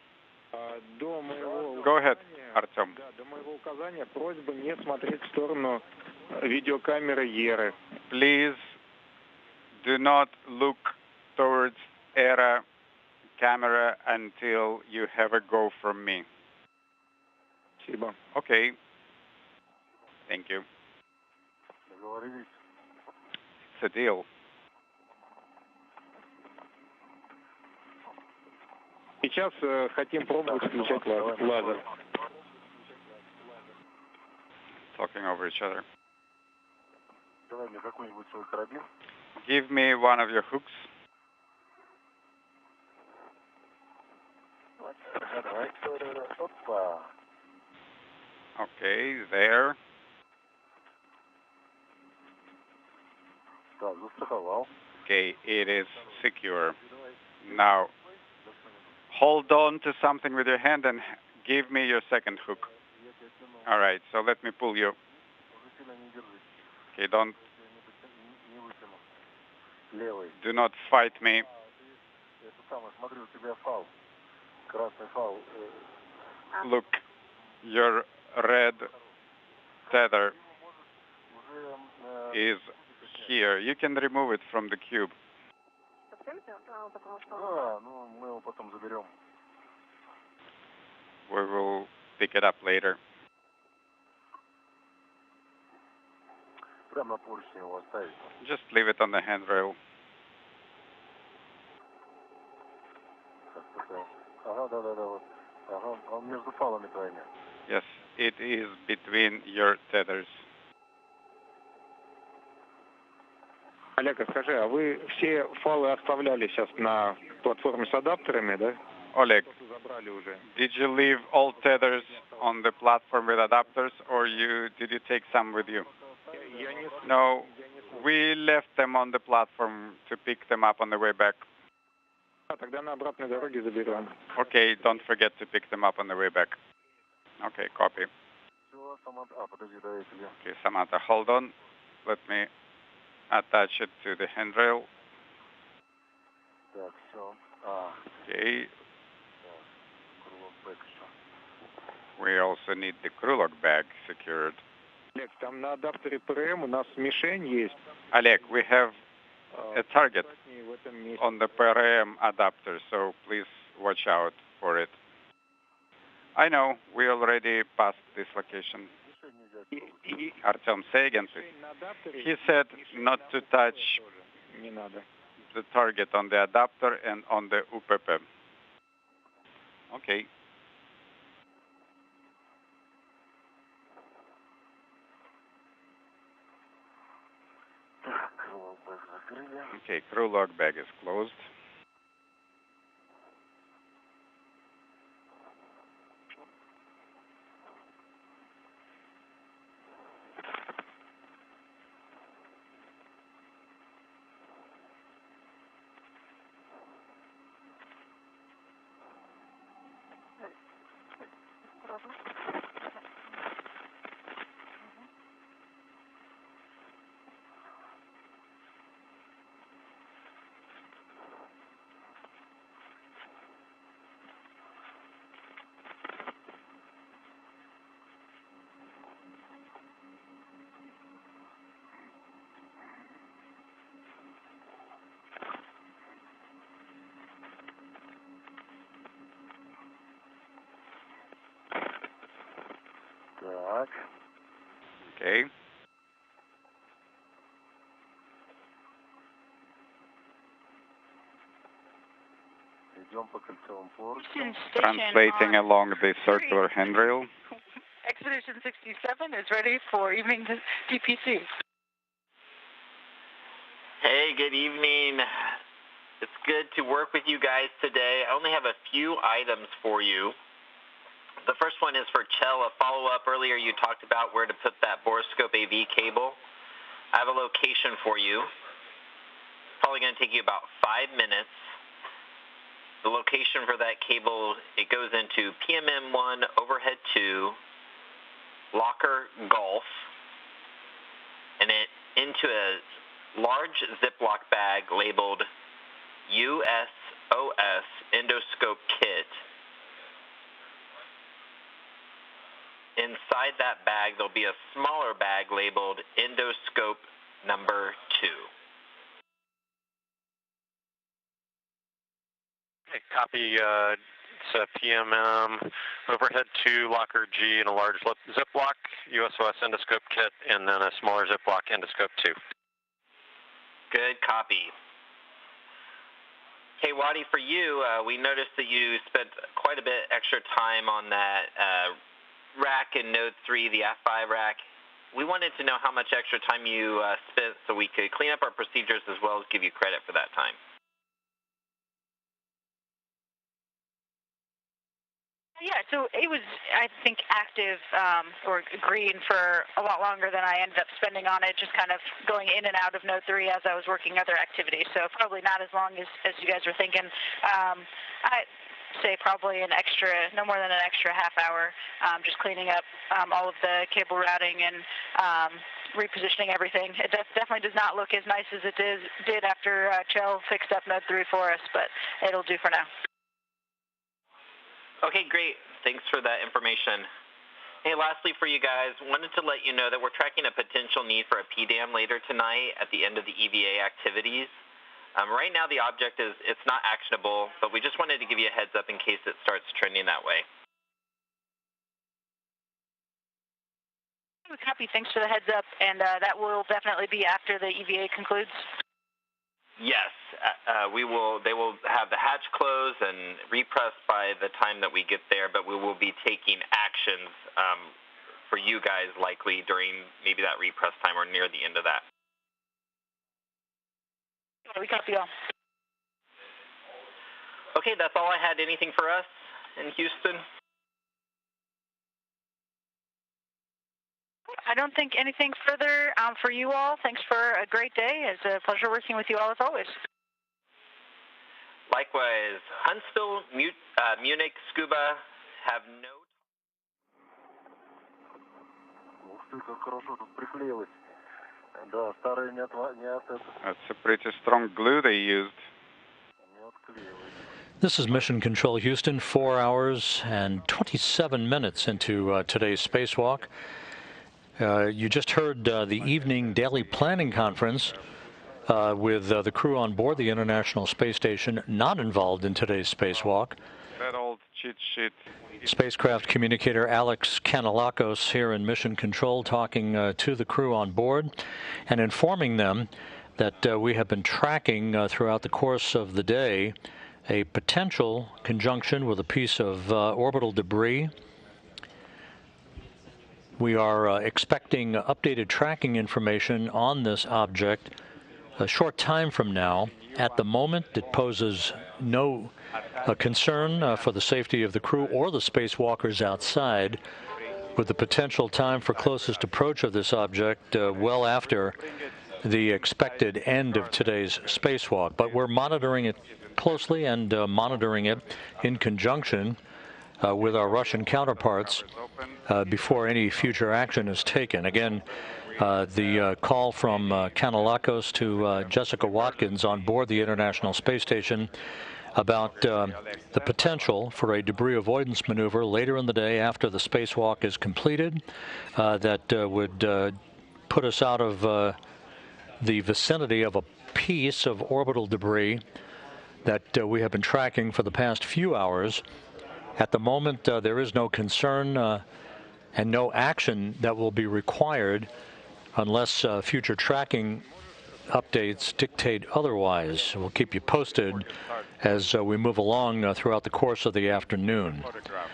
До моего Go ahead, указания, Artem. да, до моего указания просьба не смотреть в сторону видеокамеры Еры. Please do not look towards ERA camera until you have a go from me. Спасибо. Okay. Thank you. Договорились. It's a deal. Сейчас хотим пробовать включать лазер. Talking over each other. Давай мне какой-нибудь свой карабин. Give me one of your hooks. Давай. Опа. Okay, there. Так, застраховал. Okay, it is secure. Now, hold on to something with your hand and give me your second hook. All right, so let me pull you. Okay, do not fight me. Это самое, смотри, у тебя фал. Красный фал. Look, your red tether is here. You can remove it from the cube. Ну, мы его потом заберем. We will pick it up later. Прямо на поручне его оставить. Just leave it on the handrail. Ага, да, вот. Ага, он между фалами твоими. Yes, it is between your tethers. Олег, скажи, а вы все фалы оставляли сейчас на платформе с адаптерами, да? Oleg, Забрали уже. did you leave all tethers on the platform with adapters, or did you take some with you? No, we left them on the platform to pick them up on the way back. Тогда на обратной дороге заберем. Okay, don't forget to pick them up on the way back. Okay, copy. Okay, Samantha, hold on. Let me attach it to the handrail. Okay. We also need the crew lock bag secured. Олег, там на адаптере ПРМ у нас мишень есть. Oleg, we have a target on the PRM adapter, so please watch out for it. I know, we already passed this location. Artem, say again, please. He said not to touch the target on the adapter and on the UPP. Okay. Okay, crew log bag is closed. Okay. Translating along the circular handrail. Expedition 67 is ready for evening DPC. Hey, good evening. It's good to work with you guys today. I only have a few items for you. The first one is for Chell, a follow-up. Earlier you talked about where to put that borescope AV cable. I have a location for you. Probably going to take you about 5 minutes. The location for that cable, it goes into PMM1 Overhead 2, Locker Golf, and it into a large Ziploc bag labeled USOS Endoscope Kit. Inside that bag, there'll be a smaller bag labeled Endoscope number 2. Okay, copy. It's a PMM Overhead 2, Locker G, and a large Ziploc USOS Endoscope Kit, and then a smaller Ziploc Endoscope 2. Good copy. Hey, Wadi, for you, we noticed that you spent quite a bit extra time on that rack in Node 3, the F5 rack. We wanted to know how much extra time you spent so we could clean up our procedures as well as give you credit for that time. Yeah, so it was, I think, active or green for a lot longer than I ended up spending on it, just kind of going in and out of Node 3 as I was working other activities. So probably not as long as you guys were thinking. I'd say probably no more than an extra half hour, just cleaning up all of the cable routing and repositioning everything. It definitely does not look as nice as it did after Chell fixed up Node 3 for us, but it'll do for now. Okay, great. Thanks for that information. Hey, lastly for you guys, wanted to let you know that we're tracking a potential need for a PDAM later tonight at the end of the EVA activities. Right now the object it's not actionable, but we just wanted to give you a heads up in case it starts trending that way. Copy. Thanks for the heads up, and that will definitely be after the EVA concludes. Yes, they will have the hatch closed and repressed by the time that we get there, but we will be taking actions for you guys likely during maybe that repress time or near the end of that. We copy all. Okay, that's all I had. Anything for us in Houston? I don't think anything further for you all. Thanks for a great day. It's a pleasure working with you all as always. Likewise, Huntsville, Munich, Scuba have no... That's a pretty strong glue they used. This is Mission Control Houston, 4 hours and 27 minutes into today's spacewalk. You just heard the evening daily planning conference with the crew on board the International Space Station, not involved in today's spacewalk. That old cheat sheet. Spacecraft communicator Alex Kanellakos here in Mission Control talking to the crew on board and informing them that we have been tracking throughout the course of the day a potential conjunction with a piece of orbital debris. We are expecting updated tracking information on this object a short time from now. At the moment, it poses no concern for the safety of the crew or the spacewalkers outside, with the potential time for closest approach of this object well after the expected end of today's spacewalk. But we're monitoring it closely and monitoring it in conjunction with our Russian counterparts before any future action is taken. Again, the call from Kanellakos to Jessica Watkins on board the International Space Station about the potential for a debris avoidance maneuver later in the day after the spacewalk is completed that would put us out of the vicinity of a piece of orbital debris that we have been tracking for the past few hours. At the moment, there is no concern, and no action that will be required unless future tracking updates dictate otherwise. We'll keep you posted as we move along throughout the course of the afternoon.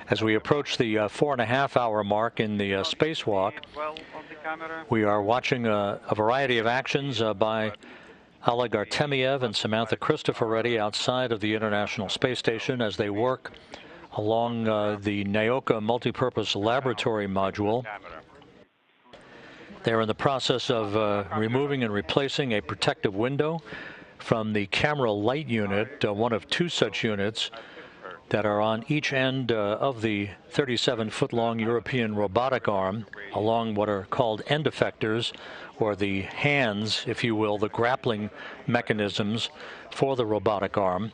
As we approach the 4.5-hour mark in the spacewalk, we are watching a variety of actions by Oleg Artemyev and Samantha Cristoforetti outside of the International Space Station as they work along the NAOCA multipurpose laboratory module. They're in the process of removing and replacing a protective window from the camera light unit, one of two such units that are on each end of the 37-foot-long European robotic arm, along what are called end effectors, or the hands, if you will, the grappling mechanisms for the robotic arm.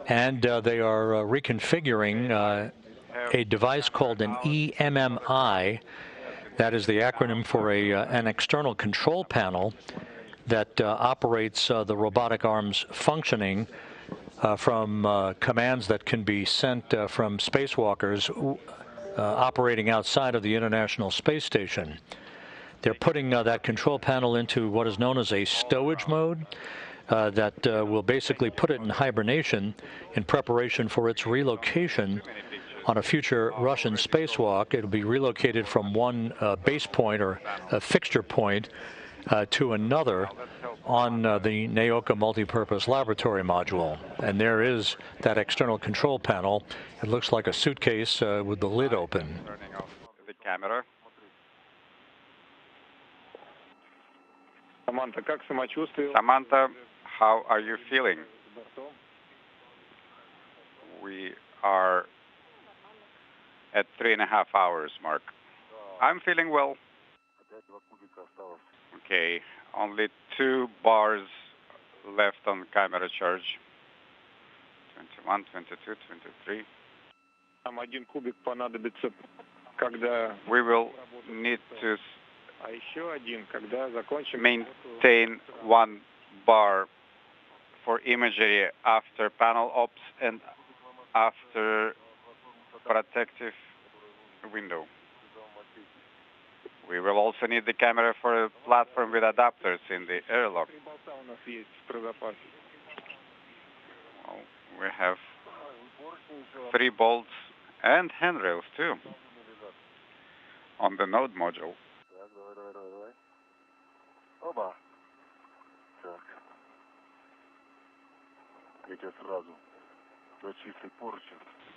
And they are reconfiguring a device called an EMMI. That is the acronym for an external control panel that operates the robotic arm's functioning from commands that can be sent from spacewalkers operating outside of the International Space Station. They're putting that control panel into what is known as a stowage mode that will basically put it in hibernation in preparation for its relocation on a future Russian spacewalk. It'll be relocated from one base point or a fixture point to another on the NAOCA multipurpose laboratory module. And there is that external control panel. It looks like a suitcase with the lid open. Turning off the camera. Samantha, how are you feeling? We are at 3.5 hours mark. I'm feeling well. Okay, only 2 bars left on camera charge. 21, 22, 23. We will need to maintain 1 bar for imagery after panel ops and after protective window. We will also need the camera for a platform with adapters in the airlock. Well, we have 3 bolts and handrails too on the node module.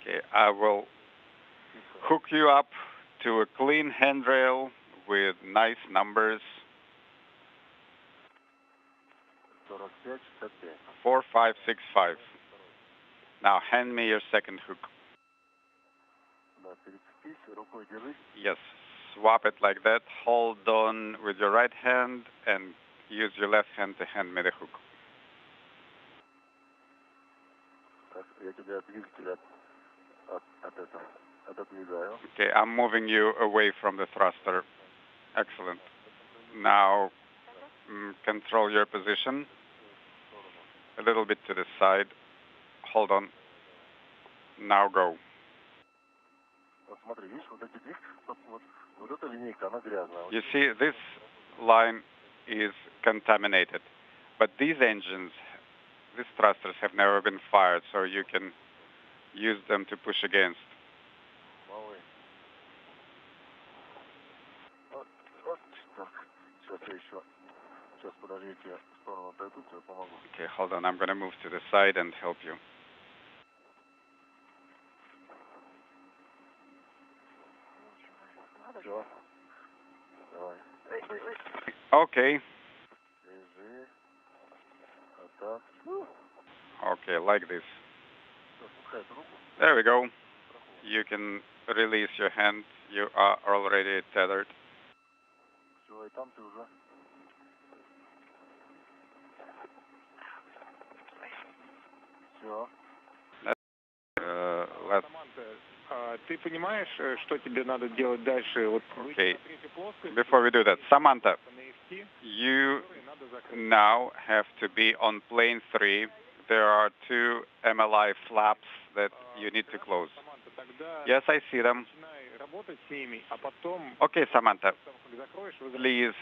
Okay, I will hook you up to a clean handrail with nice numbers. 4565. Now hand me your second hook. Yes, swap it like that. Hold on with your right hand and use your left hand to hand me the hook. Okay, I'm moving you away from the thruster. Excellent. Now control your position a little bit to the side. Hold on. Now go. You see, this line is contaminated, but these engines, these thrusters have never been fired, so you can use them to push against. Okay, hold on. I'm going to move to the side and help you. Okay. Okay, like this. There we go. You can release your hand. You are already tethered. Okay. Before we do that, Samantha, you now have to be on plane 3. There are 2 MLI flaps that you need to close. Yes, I see them. Okay, Samantha, please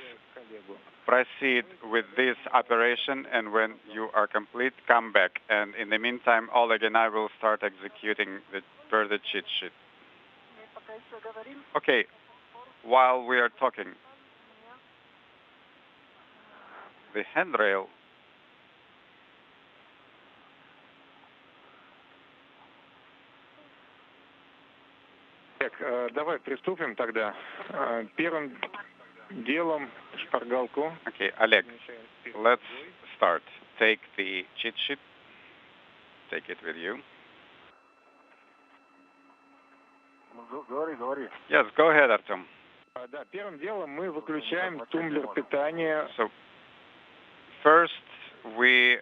proceed with this operation, and when you are complete, come back. And in the meantime, Oleg and I will start executing the further cheat sheet. Okay, while we are talking, the handrail Так, давай приступим тогда. Первым делом шпаргалку. Okay, Oleg, let's start. Take the cheat sheet. Take it with you. Говори. Yes, go ahead, Artem. Да, первым делом мы выключаем тумблер питания. So, first we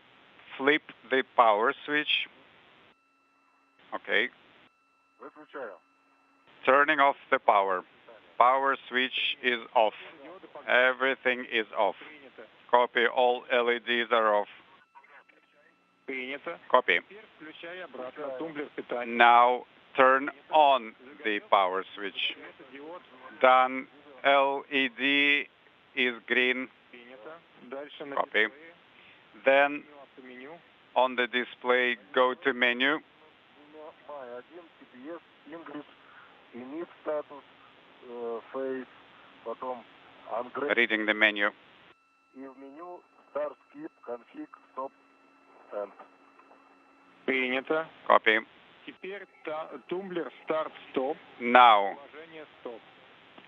flip the power switch. Okay. Выключаю. Turning off the power. Power switch is off. Everything is off. Copy, all LEDs are off. Принято. Copy. Включай обратно тумблер питания. Now turn on the power switch. Done. LED is green. Принято. Дальше на Copy. Then on the display, go to menu. TPS, English, init status, face, потом ungrade. Reading the menu. И в меню start, skip, config, stop, end. Принято. Copy. Теперь тумблер старт-стоп. Now Положение стоп.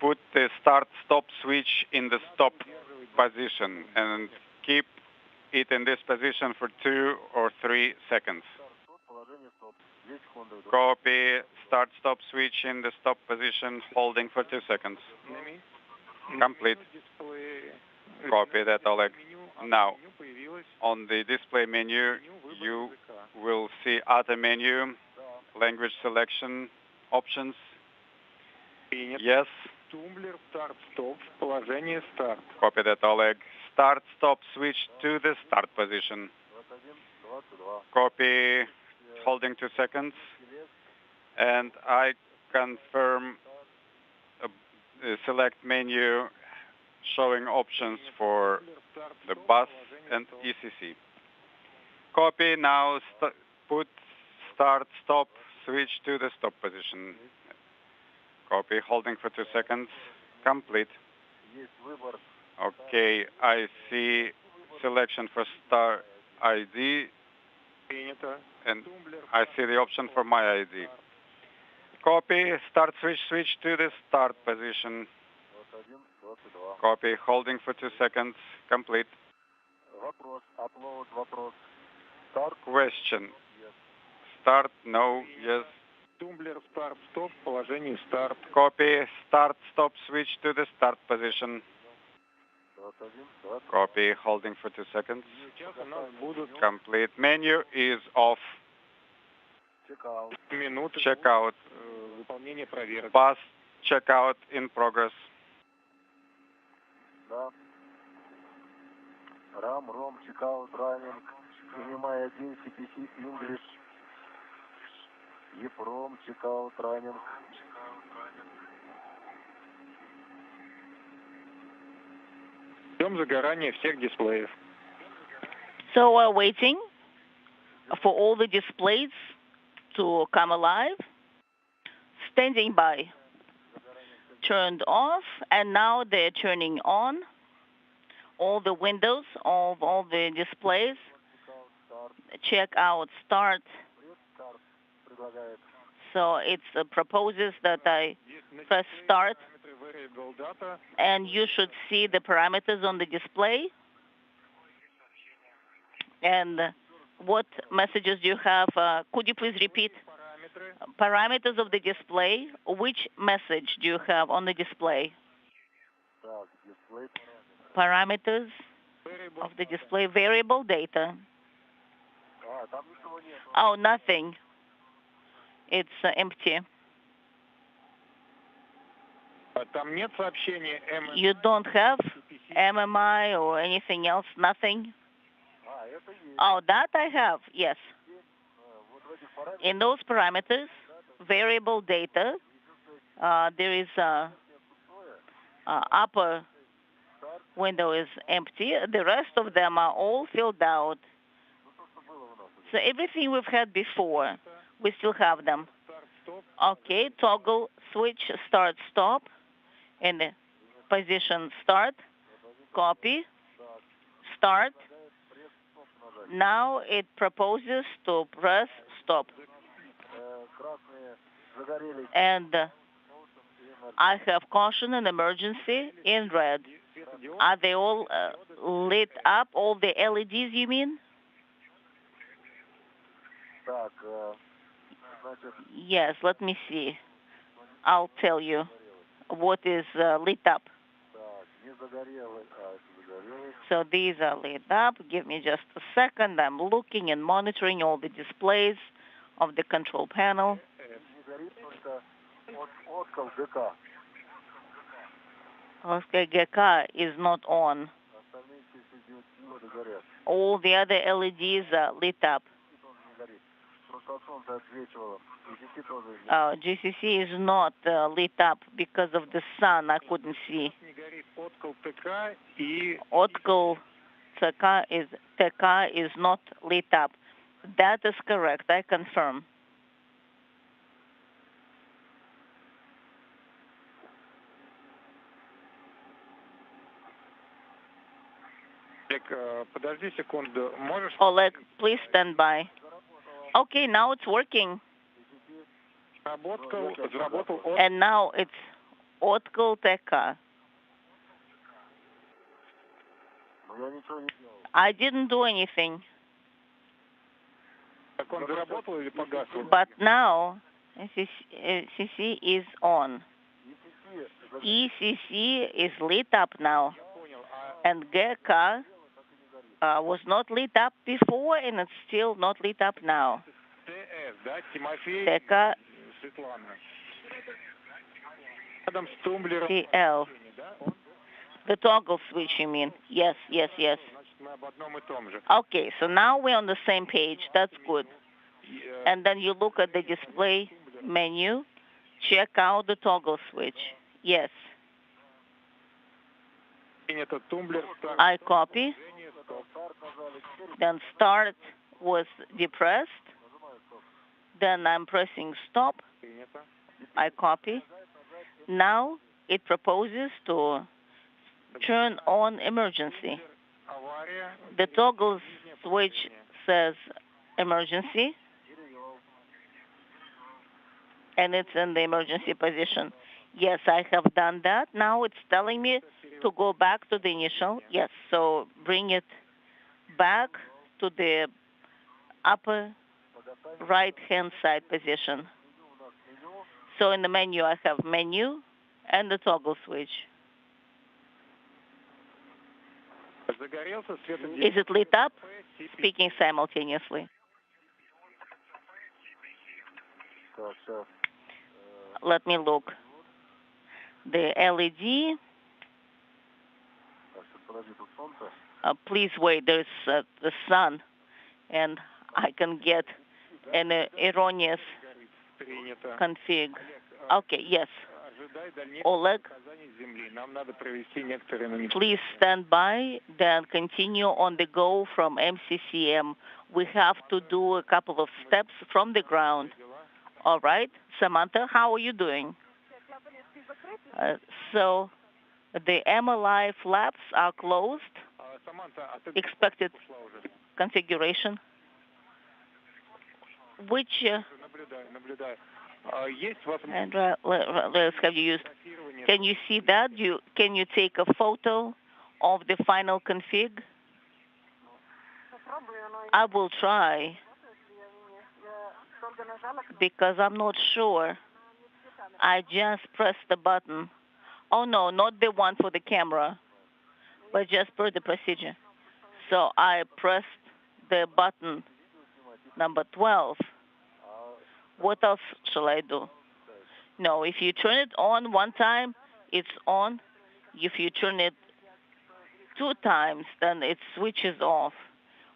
put the start-stop switch in the stop position and keep it in this position for 2 or 3 seconds. Copy start-stop switch in the stop position, holding for 2 seconds. Complete. Copy that, Oleg. Now, on the display menu, you will see other menu, language selection options. Yes. Тумблер старт-стоп в положении старт. Copy that, Oleg. Start-stop switch to the start position. Copy, holding 2 seconds. And I confirm select menu showing options for the bus and ECC. Copy, now put start-stop switch to the stop position. Copy, holding for 2 seconds. Complete. Okay, I see selection for star ID, and I see the option for my ID. Copy, start switch to the start position. Copy, holding for 2 seconds. Complete. Вопрос, upload, вопрос. Question. Start, no, yes. Тумблер старт-стоп в положении старт. Copy, start-stop switch to the start position. Copy, holding for 2 seconds. Complete. Menu is off. Checkout. Выполнение проверок. Bus checkout in progress. Да. ROM, checkout, running. EMI 1, CPC, English. EPROM, checkout, running. Ждем загорания всех дисплеев. So we're waiting for all the displays to come alive. Standing by. Turned off, and now they're turning on. All the windows of all the displays. Check out start. So it proposes that I press start, and you should see the parameters on the display. And what messages do you have? Could you please repeat? Parameters of the display. Which message do you have on the display? Parameters of the display. Variable data. Oh, nothing. It's empty. Там нет сообщения You don't have MMI or anything else? Nothing? Oh, that I have, yes. In those parameters, variable data, There is a upper window is empty. The rest of them are all filled out. So everything we've had before, we still have them. Okay, toggle switch start stop and the position start, copy, start. Now it proposes to press stop. And I have caution and emergency in red. Are they all lit up, all the LEDs you mean? Yes, let me see. I'll tell you what is lit up. So these are lit up. Give me just a second. I'm looking and monitoring all the displays of the control panel. Okay, GK is not on. All the other LEDs are lit up. GCC is not lit up because of the sun. I couldn't see. Otkal TK is not lit up. That is correct. I confirm. Oleg, please stand by. Okay, now it's working. And now it's Otkal TK. I didn't do anything. But now CC is on. ECC is lit up now. And GK was not lit up before, and it's still not lit up now. TK TL. The toggle switch, you mean? Yes, yes, yes. Okay, so now we're on the same page. That's good. And then you look at the display menu, check out the toggle switch. Yes. I copy. Then start was depressed. Then I'm pressing stop. I copy. Now it proposes to turn on emergency. The toggle switch says emergency, and it's in the emergency position. Yes, I have done that. Now it's telling me to go back to the initial. Yes, so bring it back to the upper right-hand side position. So in the menu, I have menu and the toggle switch. Is it lit up? Speaking simultaneously. Let me look. The LED. Please wait, there's the sun, and I can get an erroneous config. Okay, yes. Oleg, please stand by, then continue on the go from MCCM. We have to do a couple of steps from the ground. All right, Samantha, how are you doing? So the MLI flaps are closed. Expected configuration. Which and let's have you used. Can you see that? Can you take a photo of the final config? I will try because I'm not sure. I just pressed the button. Oh no, not the one for the camera, but just per the procedure. So I pressed the button number 12. What else shall I do? No, if you turn it on one time, it's on. If you turn it 2 times, then it switches off.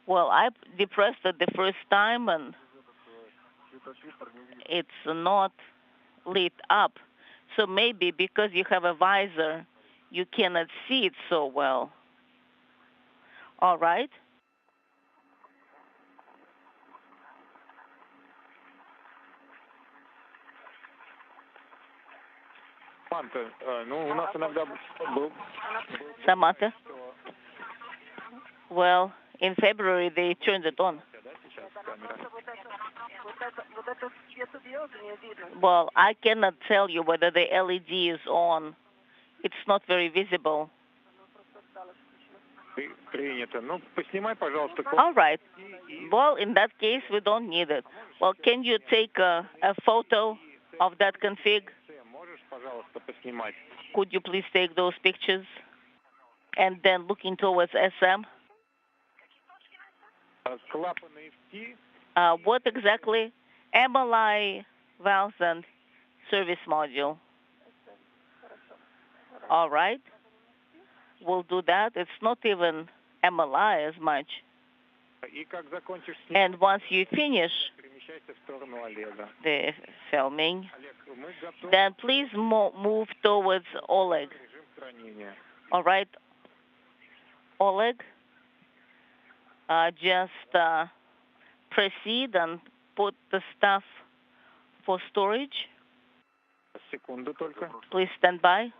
Well, I depressed it the first time, and it's not lit up. So maybe because you have a visor, you cannot see it so well. All right. Samantha? Well, in February they turned it on. Well, I cannot tell you whether the LED is on. It's not very visible. All right. Well, in that case, we don't need it. Well, can you take a photo of that config? Could you please take those pictures? And then looking towards SM. What exactly? MLI valves and service module. All right. We'll do that. It's not even MLI as much. And once you finish the filming, then please move towards Oleg. All right, Oleg, just proceed and put the stuff for storage. Please stand by.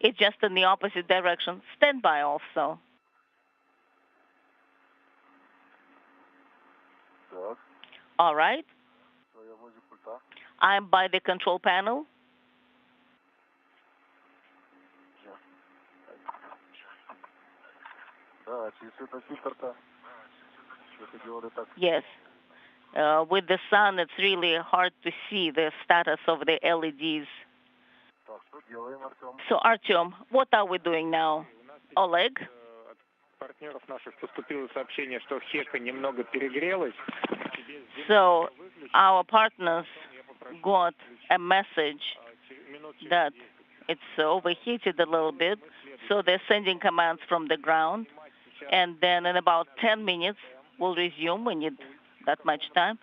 It's just in the opposite direction. Stand by also. All right. I'm by the control panel. Yes. With the sun, it's really hard to see the status of the LEDs. So, Artyom, what are we doing now? Oleg? So, our partners got a message that it's overheated a little bit, so they're sending commands from the ground, and then in about 10 minutes, we'll resume. We need that much time.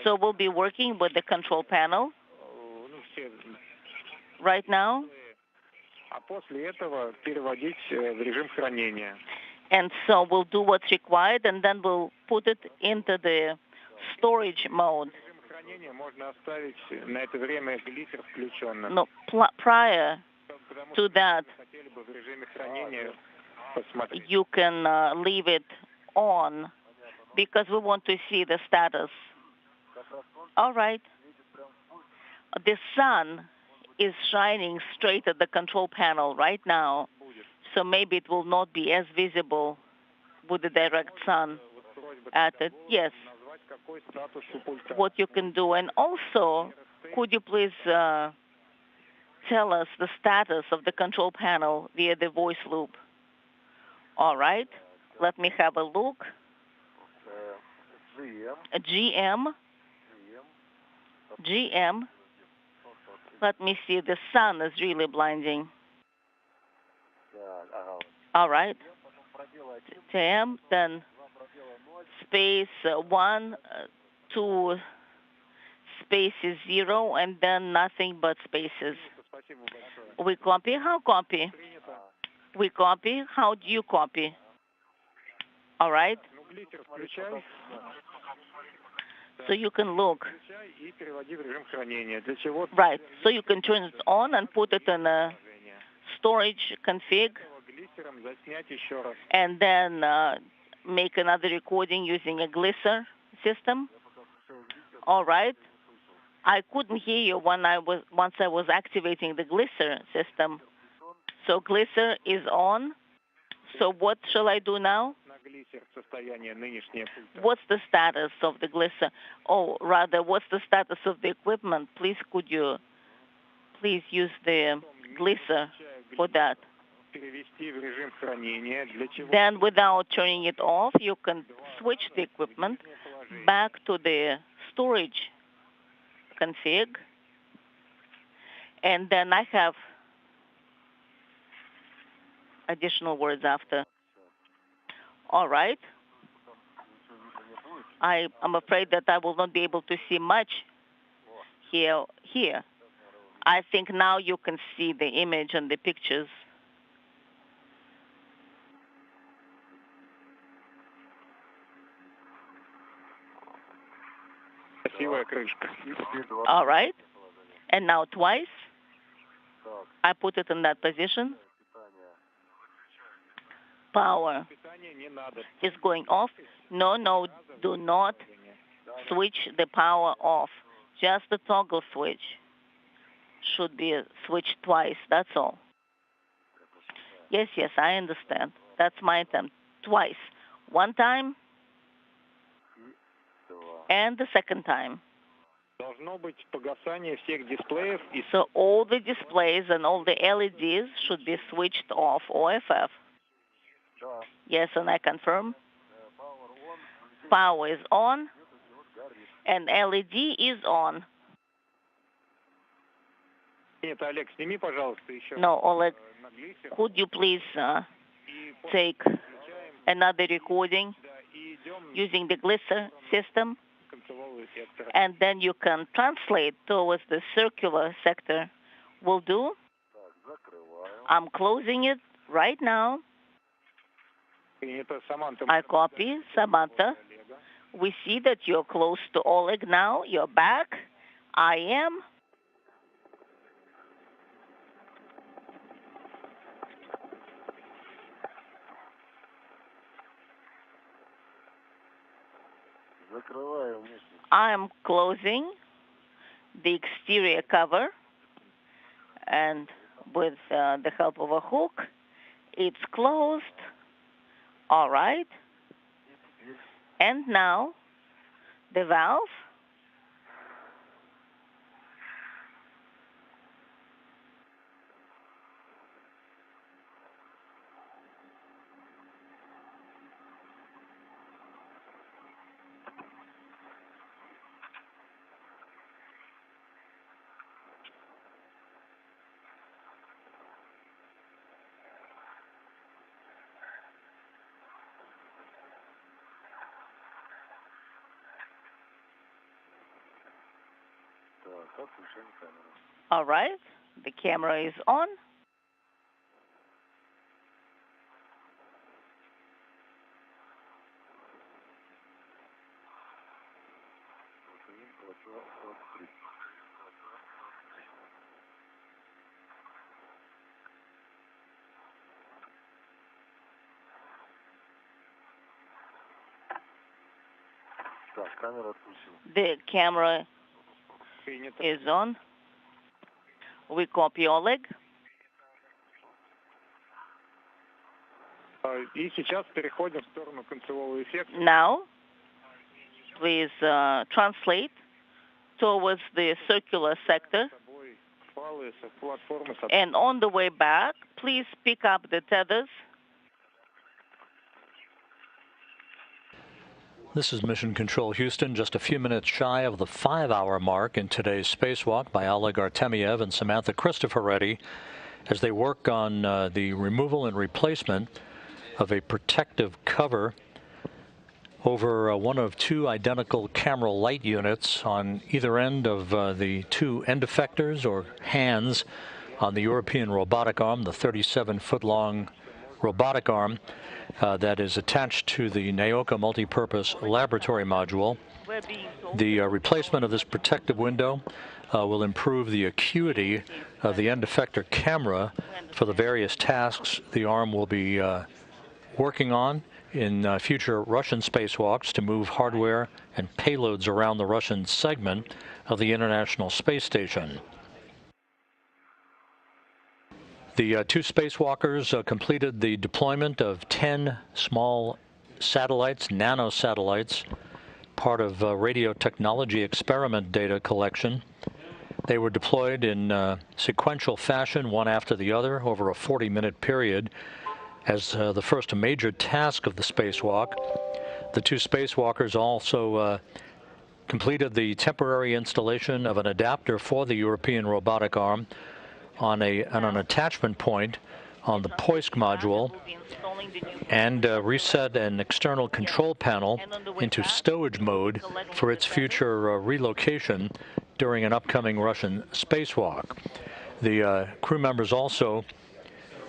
So we'll be working with the control panel right now. And so we'll do what's required, and then we'll put it into the storage mode. No, prior to that, you can leave it on because we want to see the status. All right. The sun is shining straight at the control panel right now, so maybe it will not be as visible with the direct sun at it. Yes. What you can do. And also, could you please tell us the status of the control panel via the voice loop? All right. Let me have a look. GM. Let me see. The sun is really blinding. All right. TM, then space 1, 2 spaces 0, and then nothing but spaces. We copy. How copy? We copy. How do you copy? All right. So you can look. Right. So you can turn it on and put it in a storage config, and then make another recording using a Glisser system. All right. I couldn't hear you once I was activating the Glisser system. So Glisser is on. So what shall I do now? What's the status of the Glisser? Oh, rather, what's the status of the equipment? Please, could you please use the Glisser for that? Then, without turning it off, you can switch the equipment back to the storage config. And then I have additional words after. All right. I'm afraid that I will not be able to see much here. I think now you can see the image and the pictures. All right. And now twice. I put it in that position. Power is going off. No, do not switch the power off. Just the toggle switch should be switched twice. That's all. Yes, I understand. That's my attempt. Twice. One time and the second time. So all the displays and all the LEDs should be switched off, OFF. Yes, and I confirm. Power is on and LED is on. No, Oleg, could you please take another recording using the Glisser system? And then you can translate towards the circular sector. Will do. I'm closing it right now. I copy, Samantha. We see that you're close to Oleg now. You're back. I am. I am closing the exterior cover, and with the help of a hook, it's closed. All right. And now the valve. All right, the camera is on. The camera is on. We copy Oleg. Now, please translate towards the circular sector. And on the way back, please pick up the tethers. This is Mission Control Houston, just a few minutes shy of the 5-hour mark in today's spacewalk by Oleg Artemyev and Samantha Cristoforetti as they work on the removal and replacement of a protective cover over one of two identical camera light units on either end of the two end effectors or hands on the European robotic arm, the 37-foot-long robotic arm that is attached to the NAOCA multipurpose laboratory module. The replacement of this protective window will improve the acuity of the end effector camera for the various tasks the arm will be working on in future Russian spacewalks to move hardware and payloads around the Russian segment of the International Space Station. The two spacewalkers completed the deployment of 10 small satellites, nanosatellites, part of radio technology experiment data collection. They were deployed in sequential fashion, one after the other, over a 40-minute period. As the first major task of the spacewalk, the two spacewalkers also completed the temporary installation of an adapter for the European robotic arm on an attachment point on the Poisk module, and reset an external control panel into stowage mode for its future relocation during an upcoming Russian spacewalk. The crew members also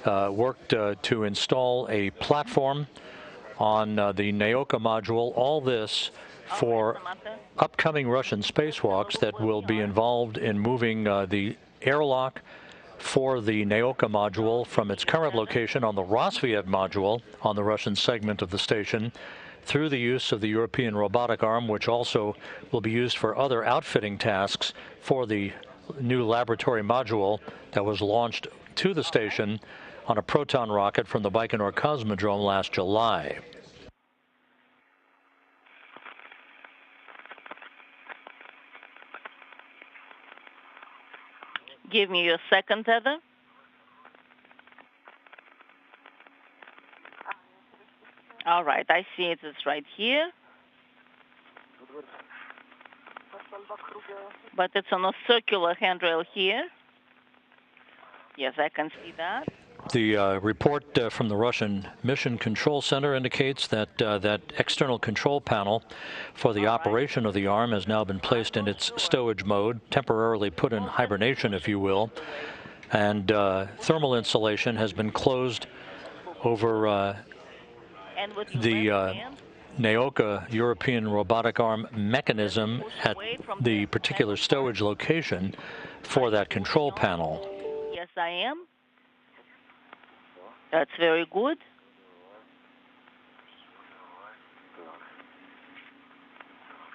worked to install a platform on the Naoka module. All this for upcoming Russian spacewalks that will be involved in moving the airlock for the Naoka module from its current location on the Rosviev module on the Russian segment of the station through the use of the European Robotic Arm, which also will be used for other outfitting tasks for the new laboratory module that was launched to the station on a Proton rocket from the Baikonur Cosmodrome last July. Give me your second tether. All right, I see it is right here. But it's on a circular handrail here. Yes, I can see that. The report from the Russian Mission Control Center indicates that that external control panel for the operation of the arm has now been placed in its stowage mode, temporarily put in hibernation, if you will, and thermal insulation has been closed over the Naoka European Robotic Arm mechanism at the particular stowage location for that control panel. Yes, I am. That's very good.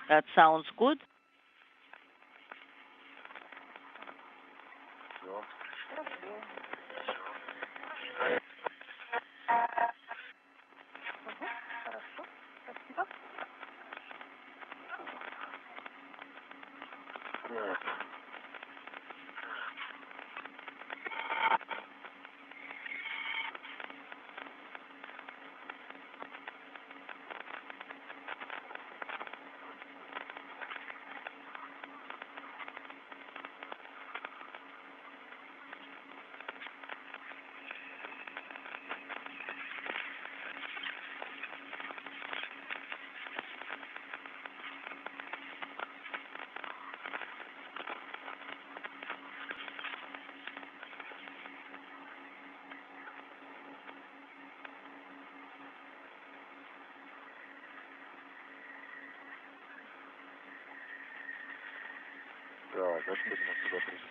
That sounds good.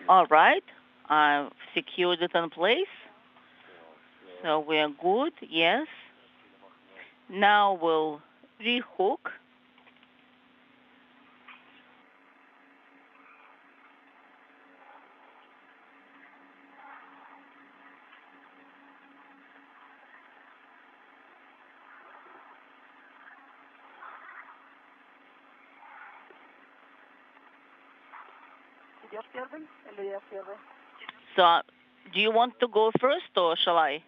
All right, I've secured it in place. So we're good, yes. Now we'll rehook. So, do you want to go first or shall I?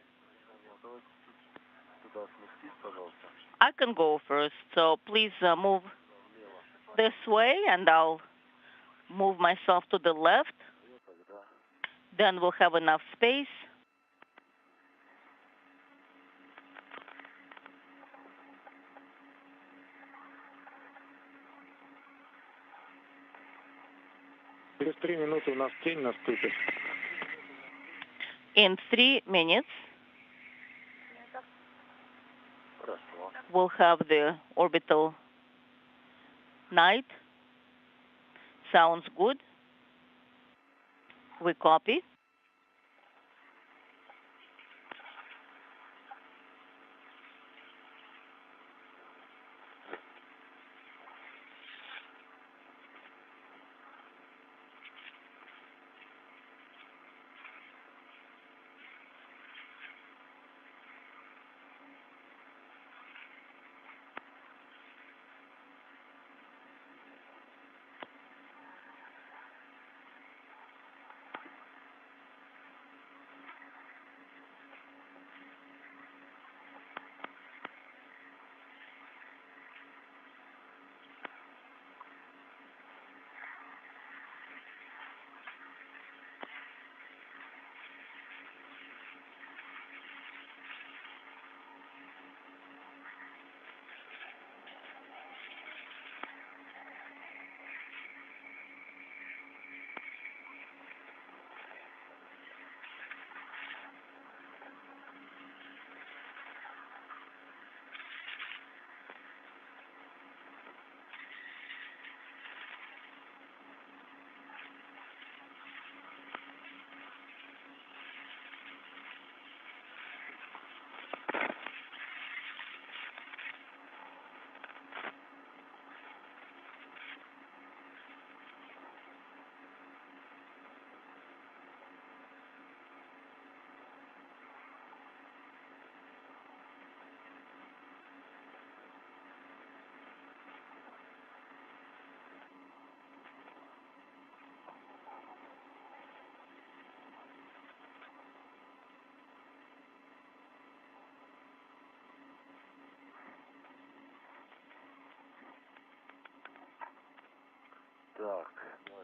I can go first, so please move this way and I'll move myself to the left. Then we'll have enough space. Через 3 минуты у нас тень наступит. In 3 minutes, we'll have the orbital night. Sounds good. We copy.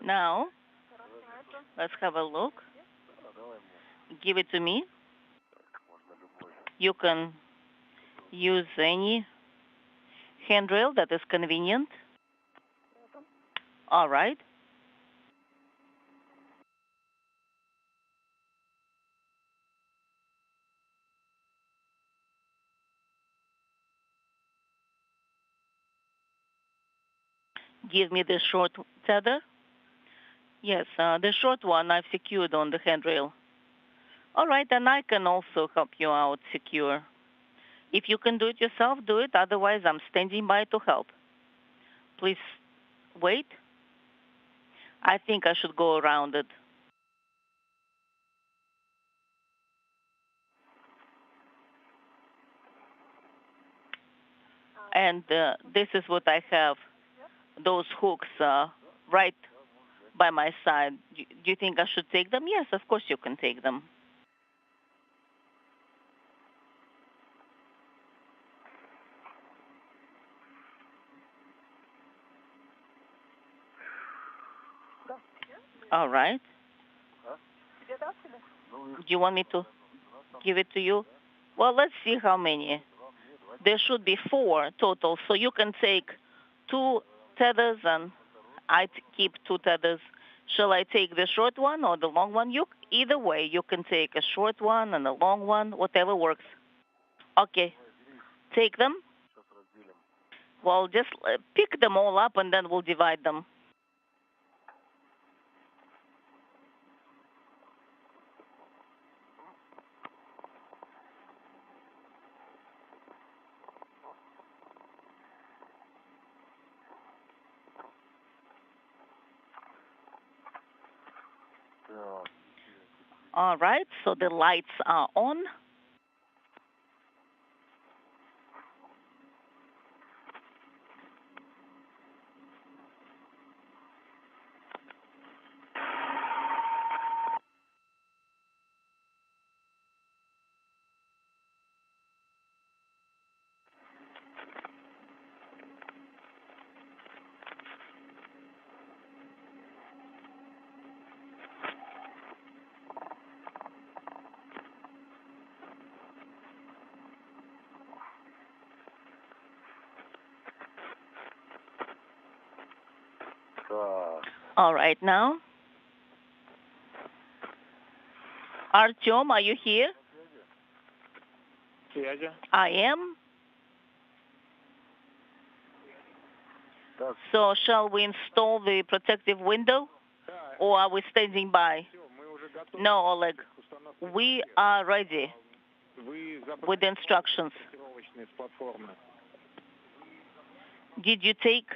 Now, let's have a look. Give it to me. You can use any handrail that is convenient. All right. Give me the short tether. Yes, the short one I've secured on the handrail. All right, and I can also help you out secure. If you can do it yourself, do it. Otherwise, I'm standing by to help. Please wait. I think I should go around it. And this is what I have. Those hooks right by my side. Do you think I should take them? Yes, of course you can take them. All right. Do you want me to give it to you? Well, let's see how many. There should be 4 total, so you can take 2 tethers and I keep 2 tethers. Shall I take the short one or the long one? Either way, you can take a short one and a long one, whatever works. Okay, take them. Well, just pick them all up and then we'll divide them. All right, so the lights are on. All right, now. Artyom, are you here? I am. So shall we install the protective window, or are we standing by? No, Oleg. We are ready with instructions. Did you take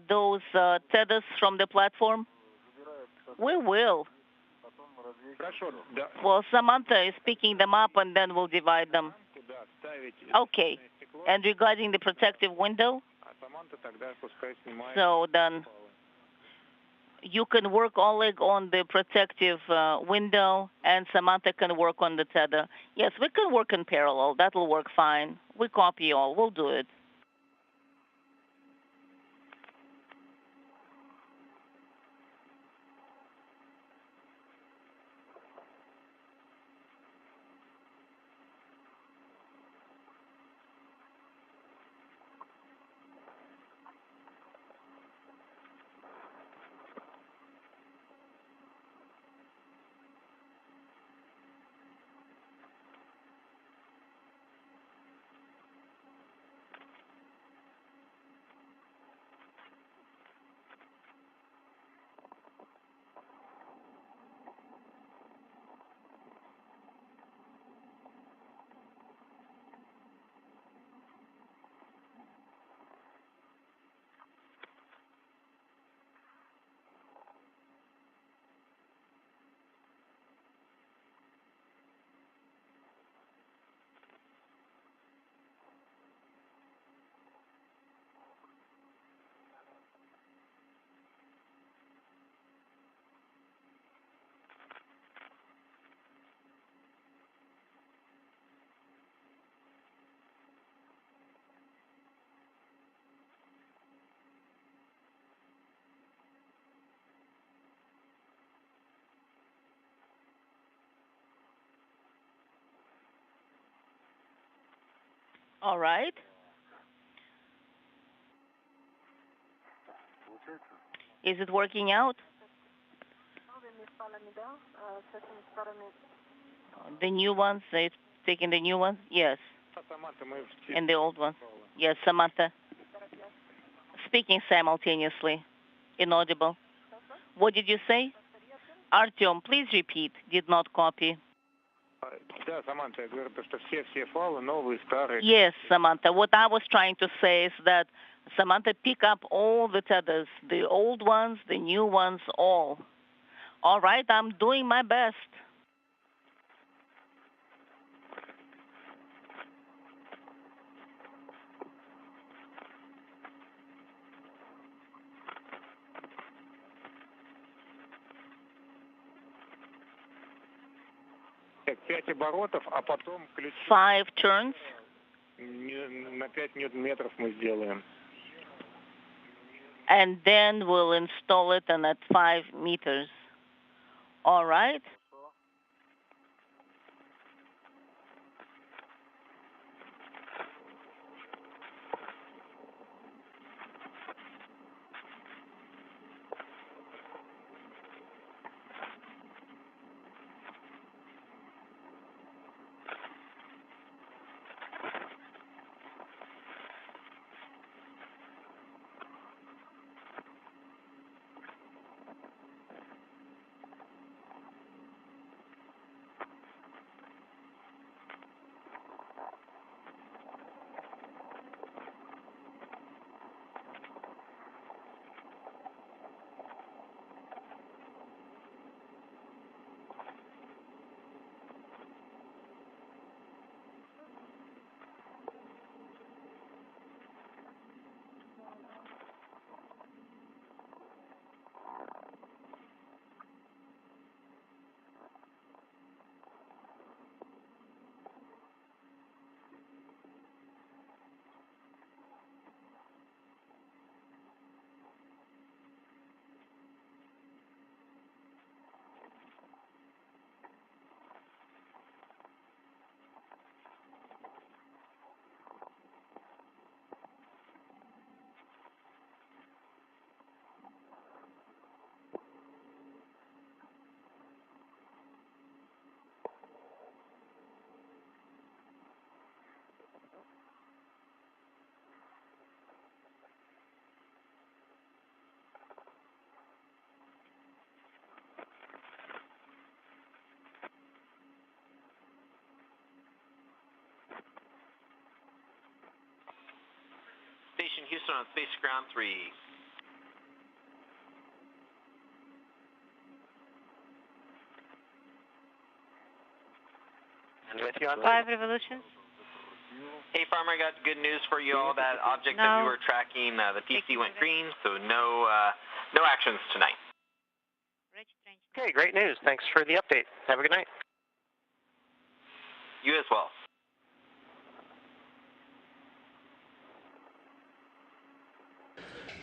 those tethers from the platform? We will. Well, Samantha is picking them up and then we'll divide them. Okay. And regarding the protective window? So then you can work, Oleg, on the protective window and Samantha can work on the tether. Yes, we can work in parallel. That'll work fine. We copy all. We'll do it. All right. Is it working out? The new ones, it's taking the new ones? Yes. And the old ones? Yes, Samantha. Speaking simultaneously. Inaudible. What did you say? Artyom, please repeat. Did not copy. Да, Саманта, я говорю, что все файлы новые, старые. Yes, Samantha. What I was trying to say is that Samantha, pick up all the tethers, the old ones, the new ones, all. All right, I'm doing my best. Так, 5 оборотов, а потом ключ. 5 turns. На 5 ньютон-метров мы сделаем. And then we'll install it and at 5 meters. All right? Station Houston on Space Ground 3. And with you on 5 revolutions. Hey, Farmer, I got good news for you all. That object that we were tracking, the PC went green, so no actions tonight. Okay, great news. Thanks for the update. Have a good night. You as well.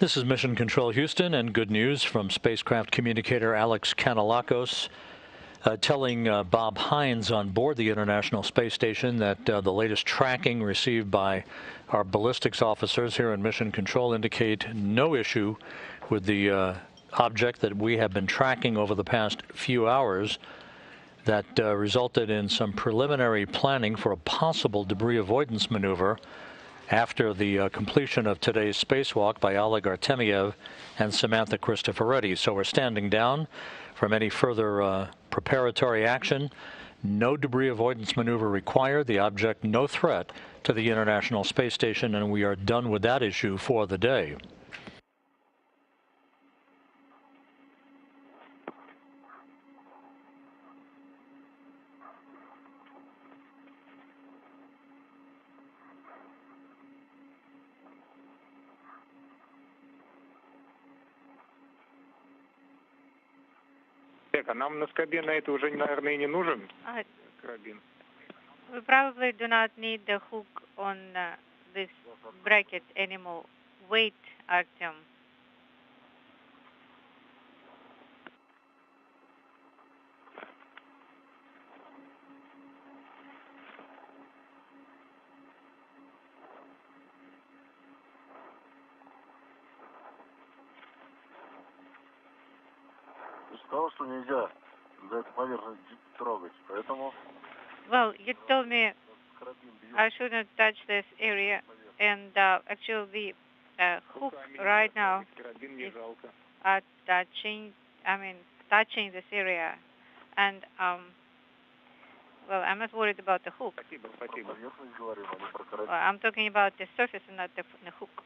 This is Mission Control Houston, and good news from spacecraft communicator Alex Kanellakos, telling Bob Hines on board the International Space Station that the latest tracking received by our ballistics officers here in Mission Control indicate no issue with the object that we have been tracking over the past few hours that resulted in some preliminary planning for a possible debris avoidance maneuver after the completion of today's spacewalk by Oleg Artemyev and Samantha Cristoforetti. So we're standing down from any further preparatory action. No debris avoidance maneuver required. The object no threat to the International Space Station, and we are done with that issue for the day. Так, а нам на скобе на это уже, наверное, и не нужен карабин. We probably do not need the hook on this bracket anymore. Wait, Artyom. Well, you told me I shouldn't touch this area, and actually the hook right now is touching this area, and well, I'm not worried about the hook. Well, I'm talking about the surface and not the hook.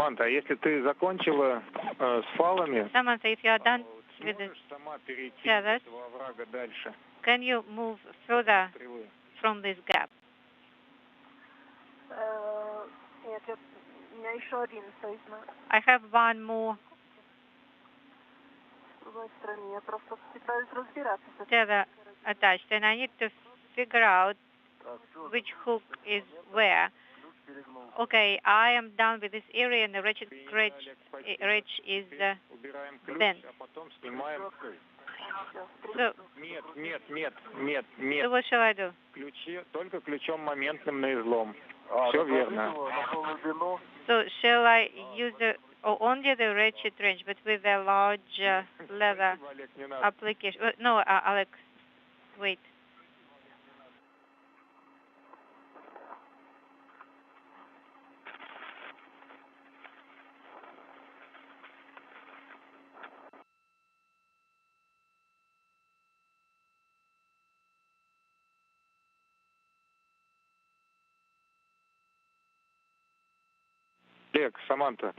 Samantha, если ты закончила с фалами, Samantha, if you are done with the feathers, can you move further from this gap? Нет, у меня еще один стоит на I have one more другой стороне. Я просто пытаюсь разбираться. tether attached, and I need to figure out which hook is where. Okay, I am done with this area, and the ridge is bent. So what shall I do? Только ключом моментным на излом. Все верно. So shall I use only the ratchet wrench, but with a large leather application? No, Alex, wait. Олег, Саманта.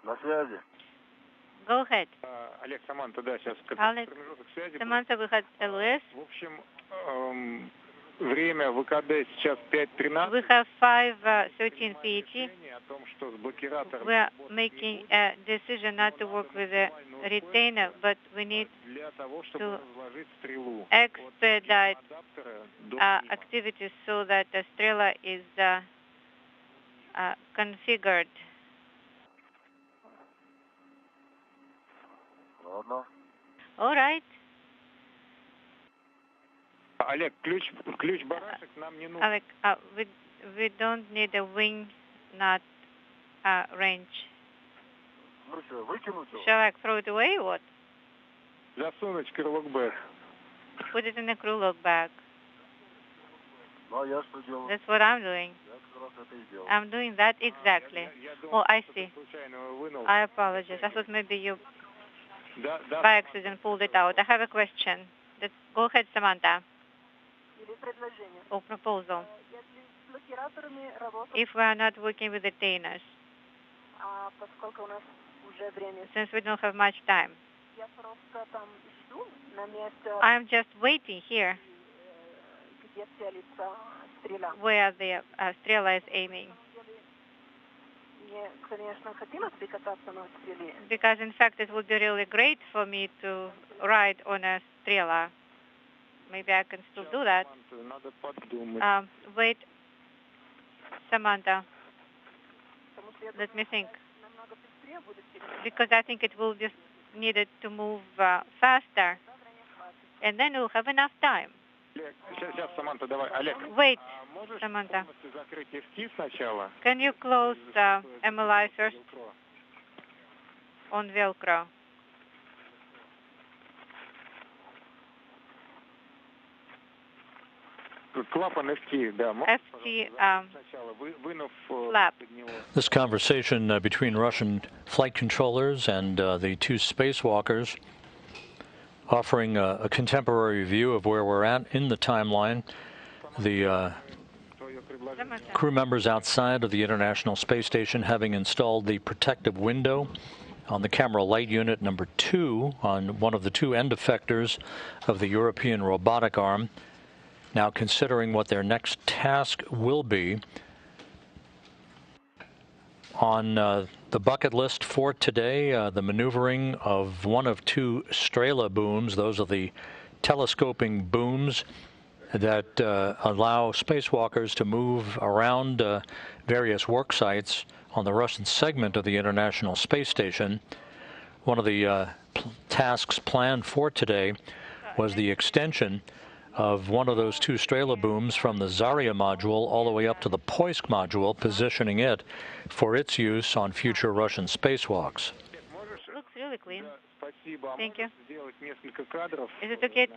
На связи. Go ahead. Олег, Саманта, да, сейчас Alex, промежуток связи. Samantha, we had LS. В общем, время ВКД сейчас 5:13. We have 5:13 PET. О том, что с блокиратором We are making a decision not to work with a retainer, but we need to expedite activities so that the Strela is configured. All right. Олег, ключ барашек нам не нужен. Alec, we don't need a wing nut wrench. Shall I throw it away or what? Засунуть в крылок бэк. Put it in a crew lock bag. That's what I'm doing. I'm doing that exactly. Oh, I see. I apologize. I thought maybe you by accident pulled it out. I have a question. Go ahead, Samantha. Or proposal. If we are not working with retainers, since we don't have much time, I'm just waiting here where the Strela is aiming. Because in fact it would be really great for me to ride on a Strela. Maybe I can still do that. Wait, Samantha. Let me think. Because I think it will just need it to move faster. And then we'll have enough time. Wait, Samantha. Can you close MLI first on Velcro? FT flap. This conversation between Russian flight controllers and the two spacewalkers, offering a contemporary view of where we're at in the timeline. The crew members outside of the International Space Station having installed the protective window on the camera light unit number 2 on one of the two end effectors of the European Robotic Arm. now considering what their next task will be. On the bucket list for today, the maneuvering of one of two Strela booms. Those are the telescoping booms that allow spacewalkers to move around various work sites on the Russian segment of the International Space Station. One of the tasks planned for today was the extension of one of those two Strela booms from the Zarya module all the way up to the Poisk module, positioning it for its use on future Russian spacewalks. Looks really clean. Thank you. Is it okay?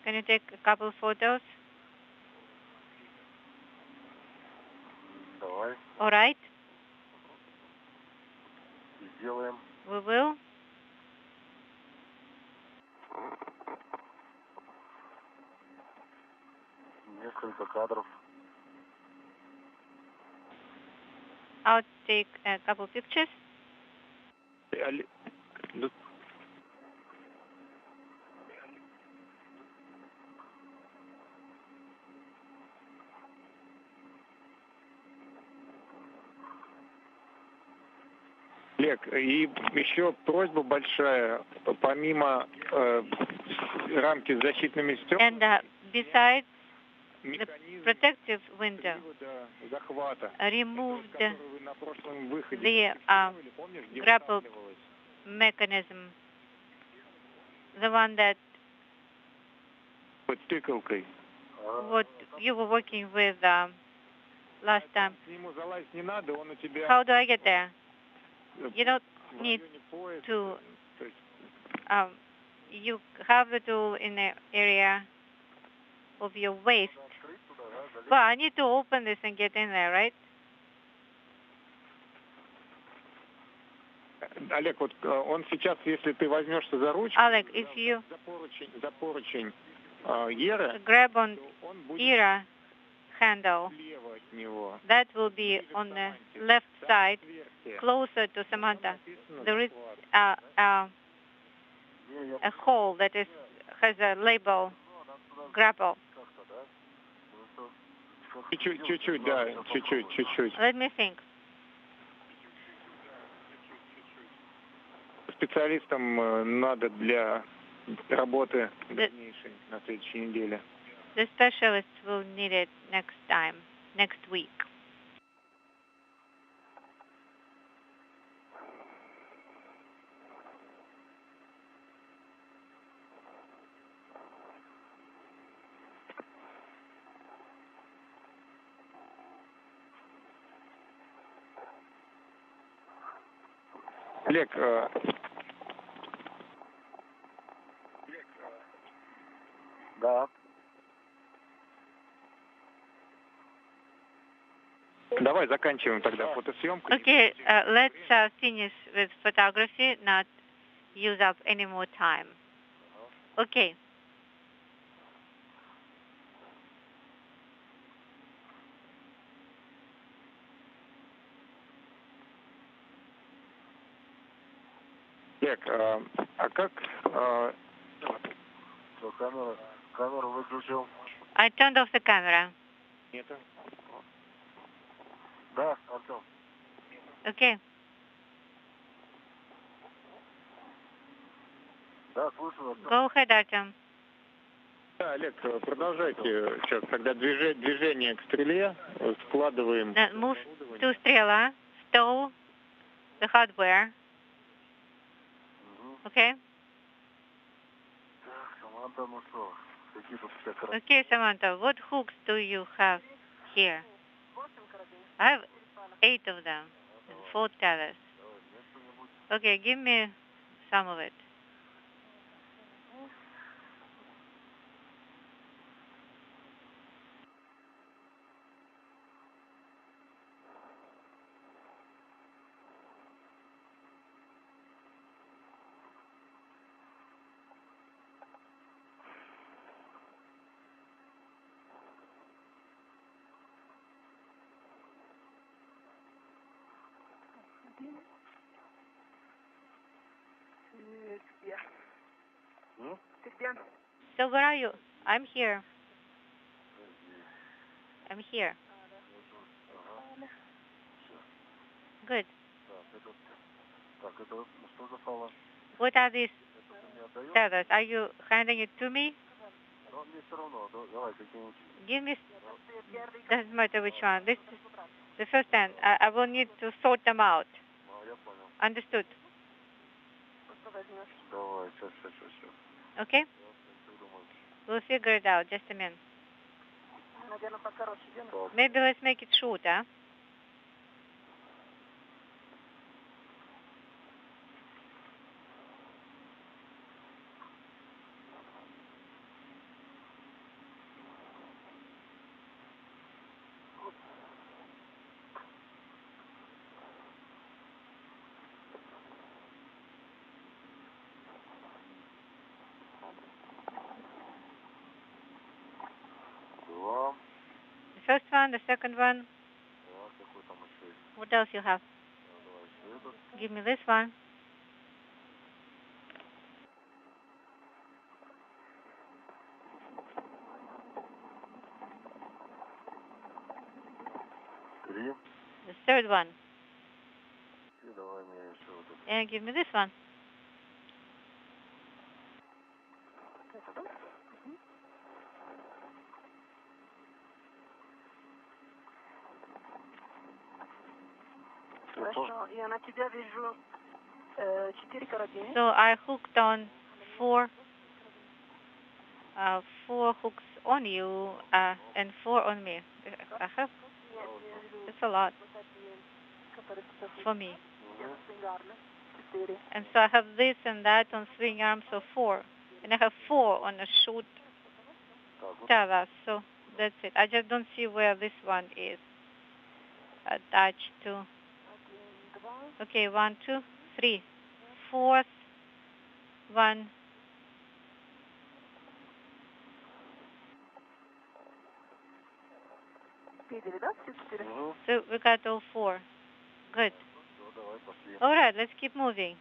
Can you take a couple photos? All right. We will. I'll take a couple pictures. Олег, и еще просьба большая, помимо рамки с защитными стеклами, and besides the protective window, removed the grapple mechanism, the one that what you were working with last time. How do I get there? You don't need to. You have the tool in the area of your waist. Well, I need to open this and get in there, right? Олег, вот он сейчас, если ты возьмешься за ручку, Oleg, if you за поручень ERA, grab on ERA handle, that will be on the left side, closer to Samantha. There is a hole that has a label, grapple. Чуть-чуть, да, чуть-чуть. Let me think. Специалистам надо для работы дальнейшей на следующей неделе. The specialist will need it next time, next week. Олег, да. Давай заканчиваем тогда фотосъемку. Okay, let's finish with photography, not use up any more time. Okay. Олег, а как... Камеру выключил. I turned off the camera. Нет. Да, Артем. Okay. Да, слушаю, Артем. Go ahead, Artem. Да, Олег, продолжайте. Сейчас, когда движение к стреле, складываем... Move to Strela, stow the hardware. Okay? Саманта, ну что, какие тут все Okay, Samantha, what hooks do you have here? I have 8 of them, 4 tethers. Okay, give me some of it. So where are you? I'm here. I'm here. Good. What are these tethers? Are you handing it to me? Give me. Doesn't matter which one. This is the first time. I will need to sort them out. Understood. Okay? We'll figure it out. Just a minute. Maybe let's make it shorter. The first one, the second one. What else you have? Give me this one. The third one. And give me this one. So I hooked on four hooks on you and 4 on me. I have. It's a lot for me. And so I have this and that on swing arms, so 4. And I have 4 on a short tether, so that's it. I just don't see where this one is attached to. Okay, 1, 2, 3. 4th one. So we got all 4. Good. All right, let's keep moving.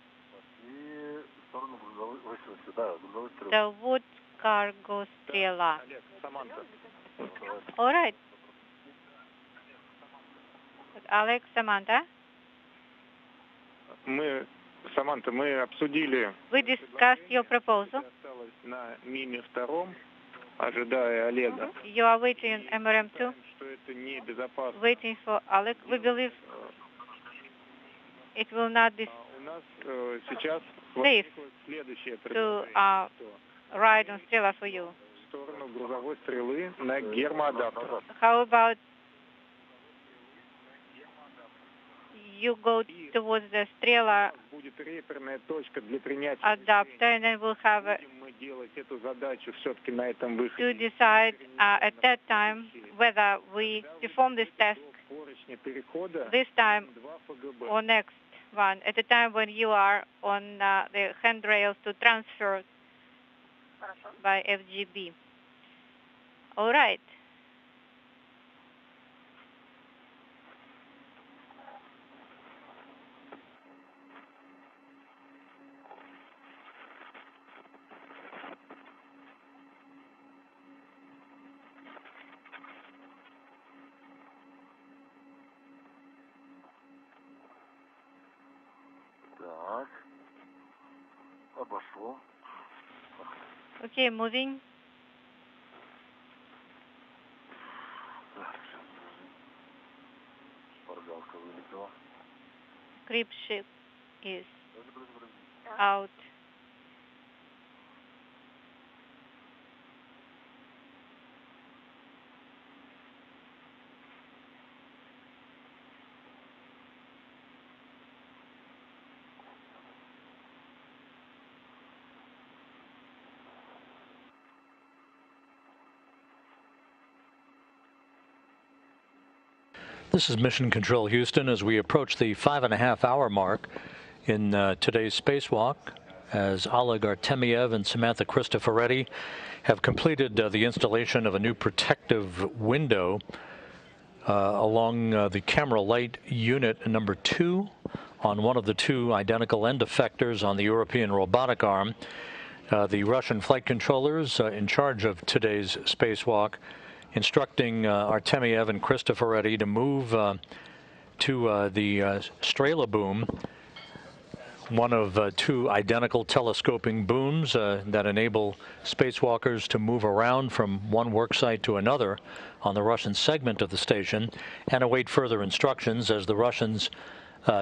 The wood cargo Strela. All right. Alex, Samantha. Саманта, мы обсудили. We discussed your proposal. На Мими-2, ожидая Олега. You are waiting on MRM2. Что это небезопасно. Waiting for Oleg. We believe it will not be сейчас safe to ride on Strela for you. В сторону грузовой стрелы на гермоадаптер. How about you go towards the Strela Будет реперная точка для принятия. adapter, and then we'll have мы делать эту задачу все-таки на этом выходе. to decide at that time whether we perform this task this time or next one, at the time when you are on the handrails to transfer by FGB. All right. Okay, moving. Creep ship is out. This is Mission Control Houston as we approach the 5.5-hour mark in today's spacewalk, as Oleg Artemyev and Samantha Cristoforetti have completed the installation of a new protective window along the camera light unit number 2 on one of the 2 identical end effectors on the European Robotic Arm. The Russian flight controllers in charge of today's spacewalk instructing Artemyev and Cristoforetti to move to the Strela boom, one of two identical telescoping booms that enable spacewalkers to move around from one worksite to another on the Russian segment of the station and await further instructions as the Russians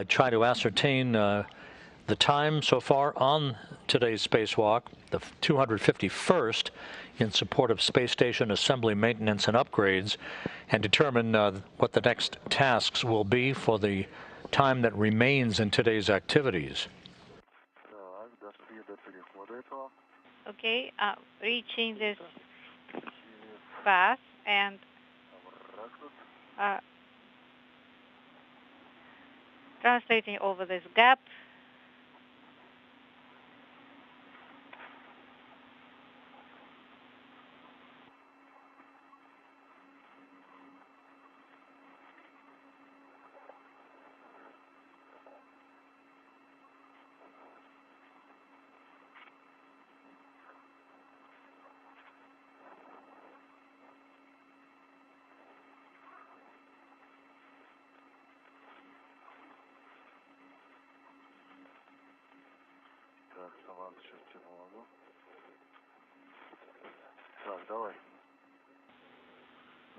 try to ascertain the time so far on today's spacewalk, the 251st, in support of space station assembly, maintenance, and upgrades, and determine what the next tasks will be for the time that remains in today's activities. Okay, reaching this path and translating over this gap.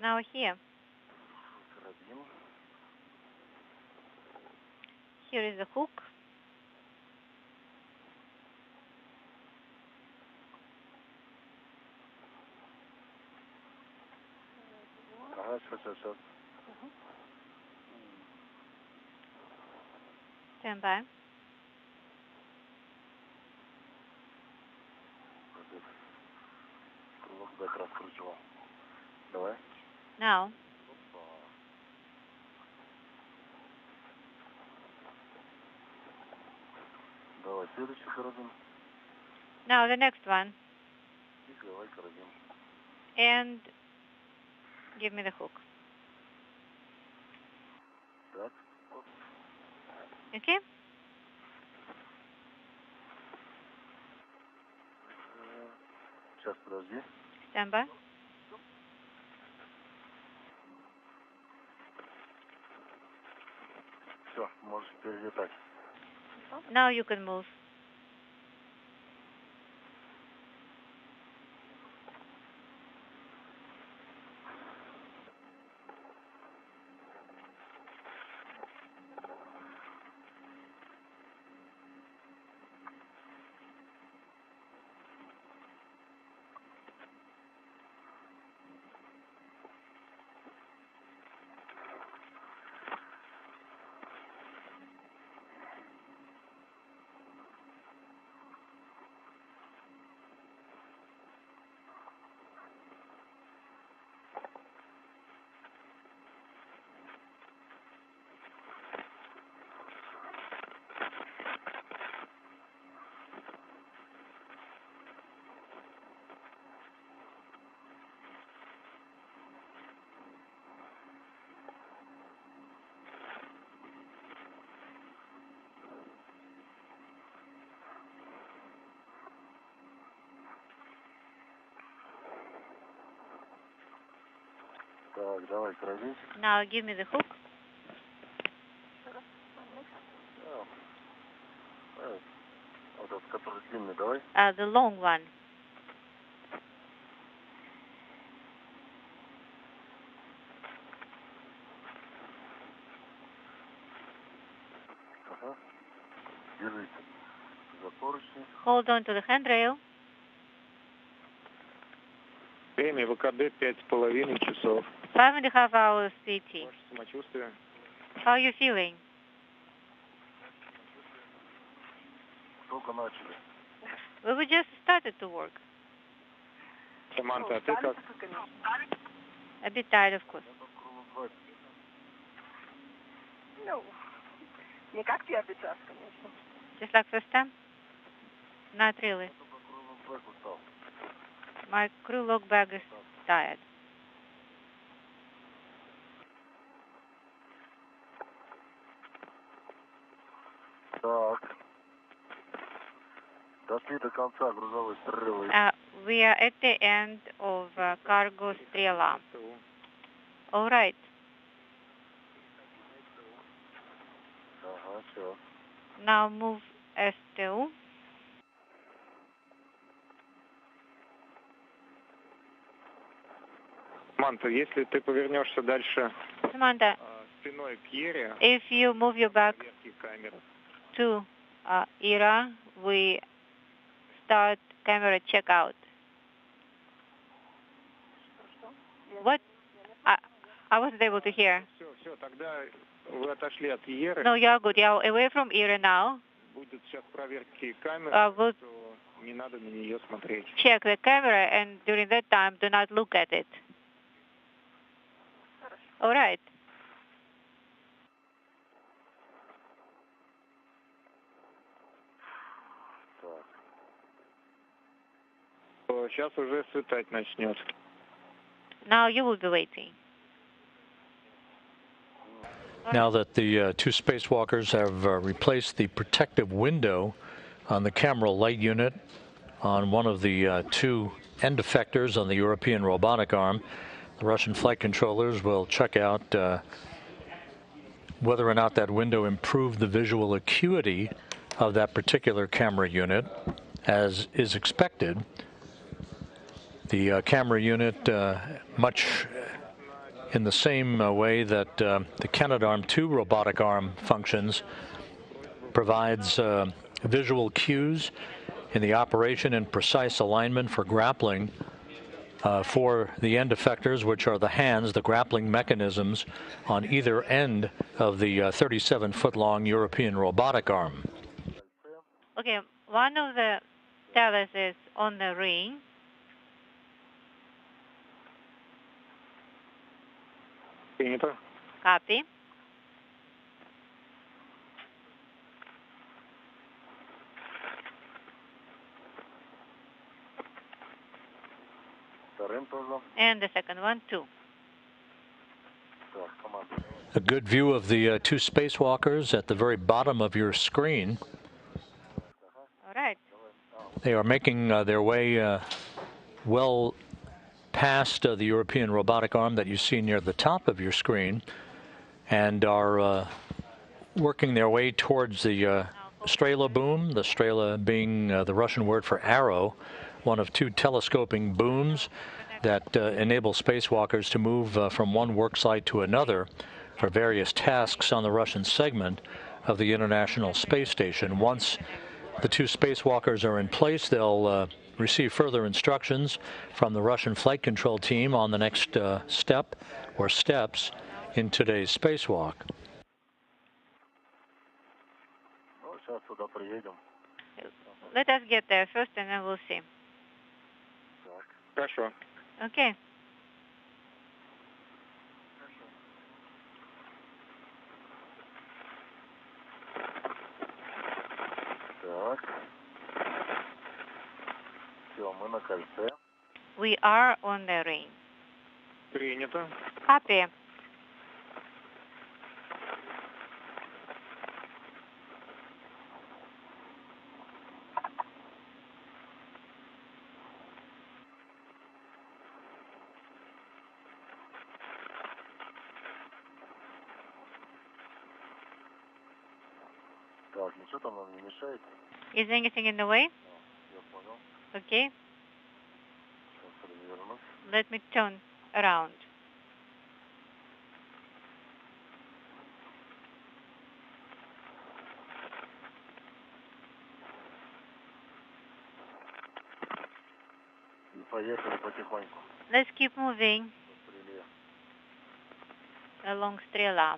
Now here. Here is the hook. Stand by. Now. Now the next one. And give me the hook. Okay? Stand by. Now you can move. Now give me the hook. The long one. Hold on to the handrail. Время ВКД 5,5 часов. 5.5 hours CT. How are you feeling? We just started to work. Samantha, ты как? A bit tired, of course. Ну, не как первый час, конечно. Just like first time? Not really. My crew log bag is tired. We are at the end of cargo Strela. All right. Now move S2. Саманта, если ты повернешься дальше Samantha, спиной к Ере, if you move your back to ERA, we start camera checkout. What? I wasn't able to hear. Все, тогда вы отошли от Еры. No, you're good. You're away from ERA now. Будет сейчас проверки камеры, We'll то не надо на нее смотреть. check the camera, and during that time, do not look at it. All right. Сейчас уже светать начнет. Now you will be waiting. Now that the two spacewalkers have replaced the protective window on the camera light unit on one of the two end effectors on the European robotic arm, the Russian flight controllers will check out whether or not that window improved the visual acuity of that particular camera unit, as is expected. The camera unit, much in the same way that the Canadarm2 robotic arm functions, provides visual cues in the operation and precise alignment for grappling for the end effectors, which are the hands, the grappling mechanisms on either end of the 37-foot-long European robotic arm. Okay, one of the tellers is on the ring. Принято. Copy. And the second one, too. A good view of the two spacewalkers at the very bottom of your screen. All right. They are making their way well past the European robotic arm that you see near the top of your screen, and are working their way towards the Strela boom, the Strela being the Russian word for arrow, one of two telescoping booms that enable spacewalkers to move from one worksite to another for various tasks on the Russian segment of the International Space Station. Once the two spacewalkers are in place, they'll receive further instructions from the Russian flight control team on the next step or steps in today's spacewalk. Let us get there first, and then we'll see. Хорошо. Okay. We are on the ring. Принято. Copy. Is anything in the way? Okay. Let me turn around. Let's keep moving along Strela.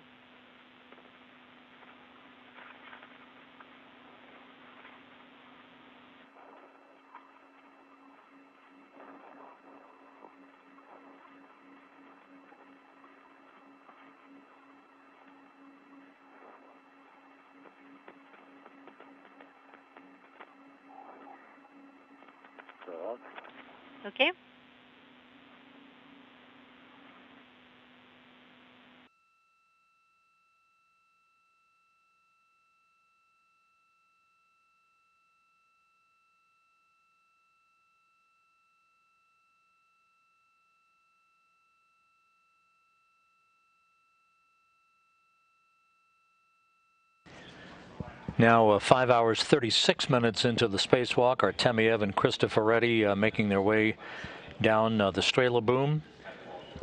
Okay? Now 5 hours 36 minutes into the spacewalk, Artemyev and Cristoforetti making their way down the Strela boom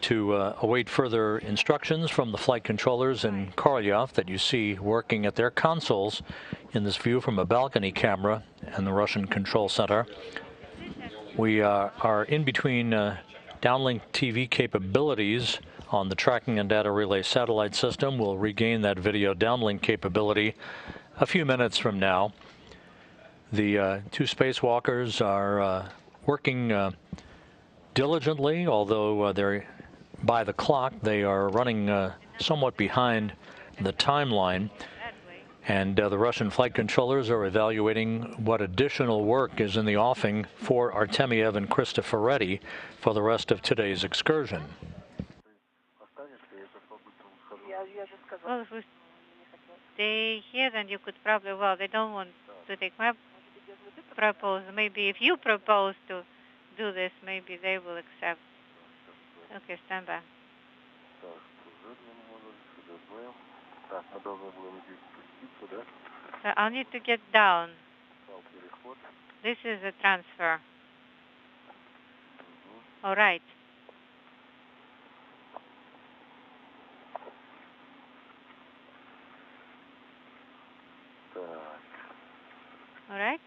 to await further instructions from the flight controllers in Korolyov that you see working at their consoles in this view from a balcony camera and the Russian control center. We are in between downlink TV capabilities on the tracking and data relay satellite system. We'll regain that video downlink capability a few minutes from now. The two spacewalkers are working diligently, although they're by the clock. They are running somewhat behind the timeline, and the Russian flight controllers are evaluating what additional work is in the offing for Artemyev and Cristoforetti for the rest of today's excursion. Well, if we stay here, then you could probably, well, they don't want to take my proposal. Maybe if you propose to do this, maybe they will accept. Okay, stand by. So I'll need to get down. This is a transfer. All right. All right.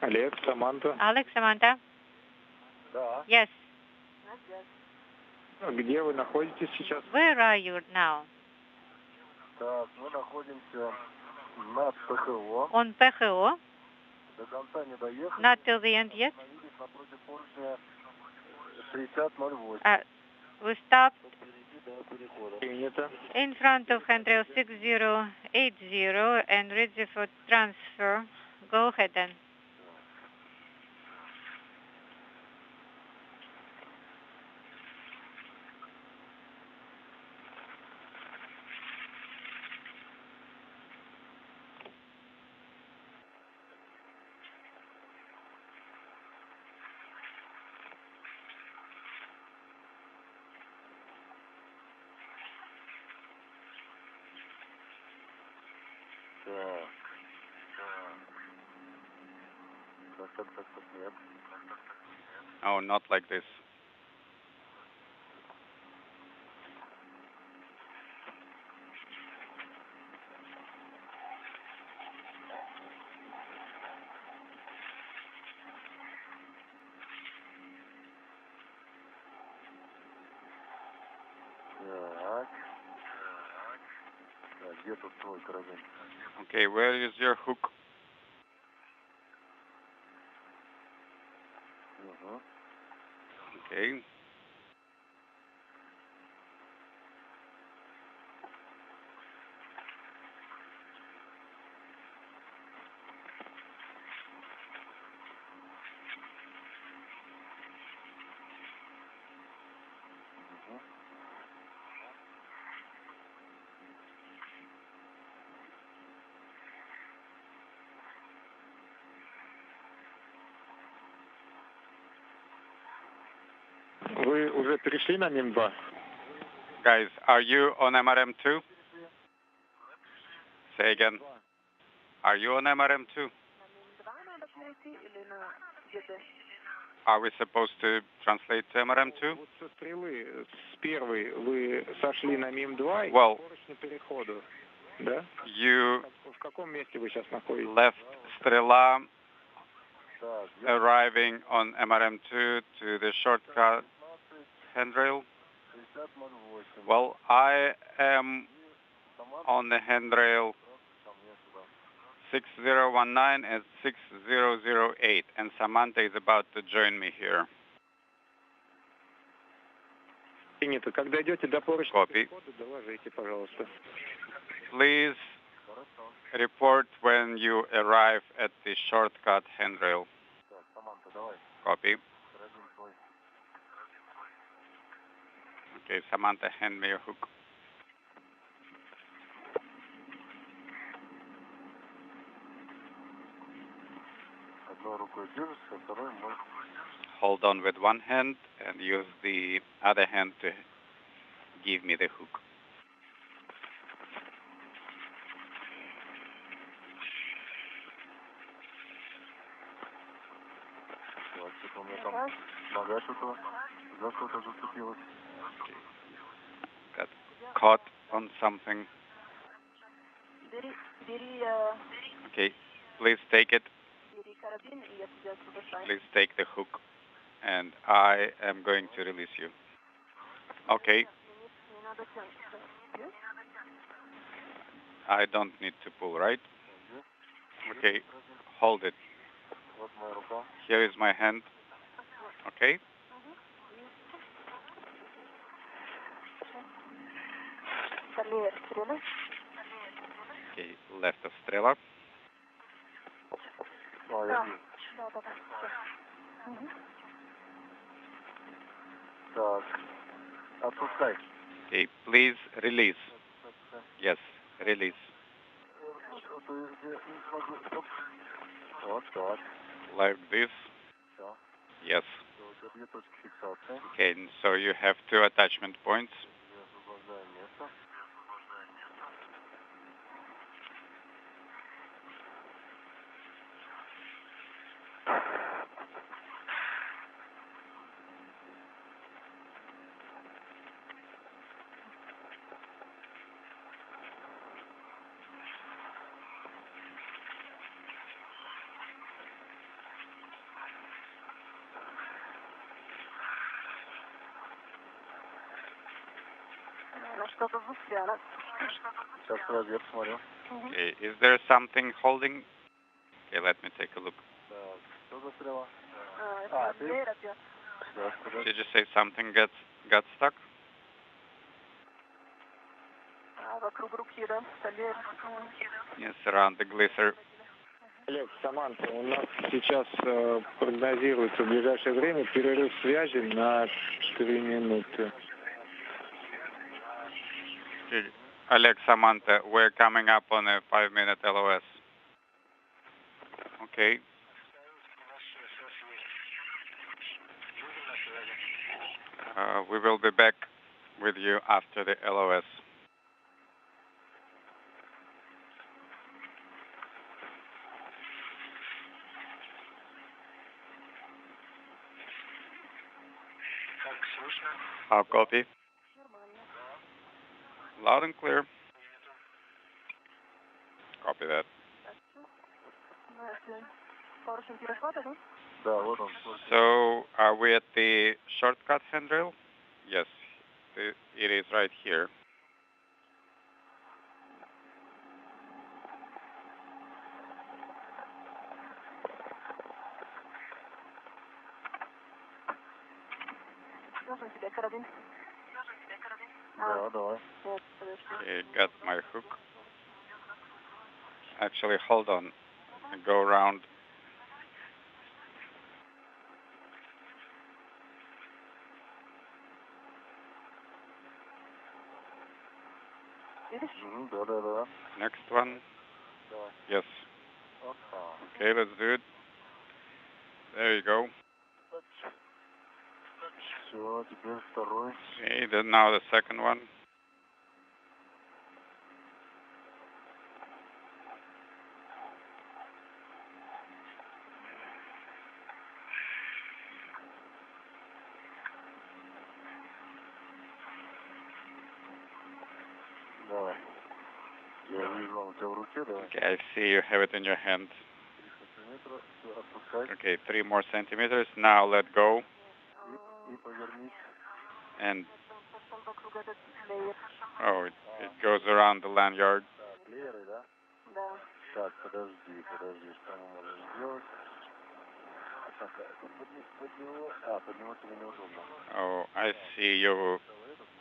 Олег, Саманта. Alex, Samantha? Да. Yes. Где вы находитесь сейчас? Where are you now? Так, мы находимся на ПХО. On PHO. До конца не доехали. Not till the end yet. Остановились напротив поручня 6008. We stopped Принято. in front of handrail 6080 and ready for transfer. Go ahead then. Нет. Oh, not like this. Так. Где тут твой карабин? Okay, where is your hook? Okay. Вы уже перешли на МИМ-2? Guys, are you on MRM2? Say again. Are you on MRM2? Are we supposed to translate to MRM2? Вот со стрелы, с первой, вы сошли на МИМ-2 Well, и поручню переходу, да? you В каком месте вы сейчас находитесь? left Strela, arriving on MRM2 to the shortcut handrail. Well, I am on the handrail 6019 and 6008, and Samantha is about to join me here. Принято. Когда идете до поручня перехода, доложите, пожалуйста. Please report when you arrive at the shortcut handrail. Copy. Okay, Samantha, hand me your hook. Hold on with one hand and use the other hand to give me the hook. Got caught on something. Okay, please take it. Please take the hook, and I am going to release you. Okay. I don't need to pull, right? Okay, hold it. Here is my hand. Okay? Okay, left of стрела. Okay, please release. Yes, release. Like this. Yes. Okay, so you have 2 attachment points. Okay, is there something holding? Okay, let me take a look. Did you say something got stuck? Yes, around the glisser. Олег, Саманта, у нас сейчас прогнозируется в ближайшее время перерыв связи на 3 минуты. Oleg, Samantha, we're coming up on a 5-minute LOS. Okay. We will be back with you after the LOS. How copy? Loud and clear. Copy that. So, are we at the shortcut handrail? Yes, it is right here. Okay, got my hook. Actually, hold on. Go around. Next one. Yes. Okay, let's do it. There you go. Okay, then now the second one. Okay, I see you have it in your hand. Okay, 3 more centimeters. Now let go. And oh, it goes around the lanyard. Oh, I see you.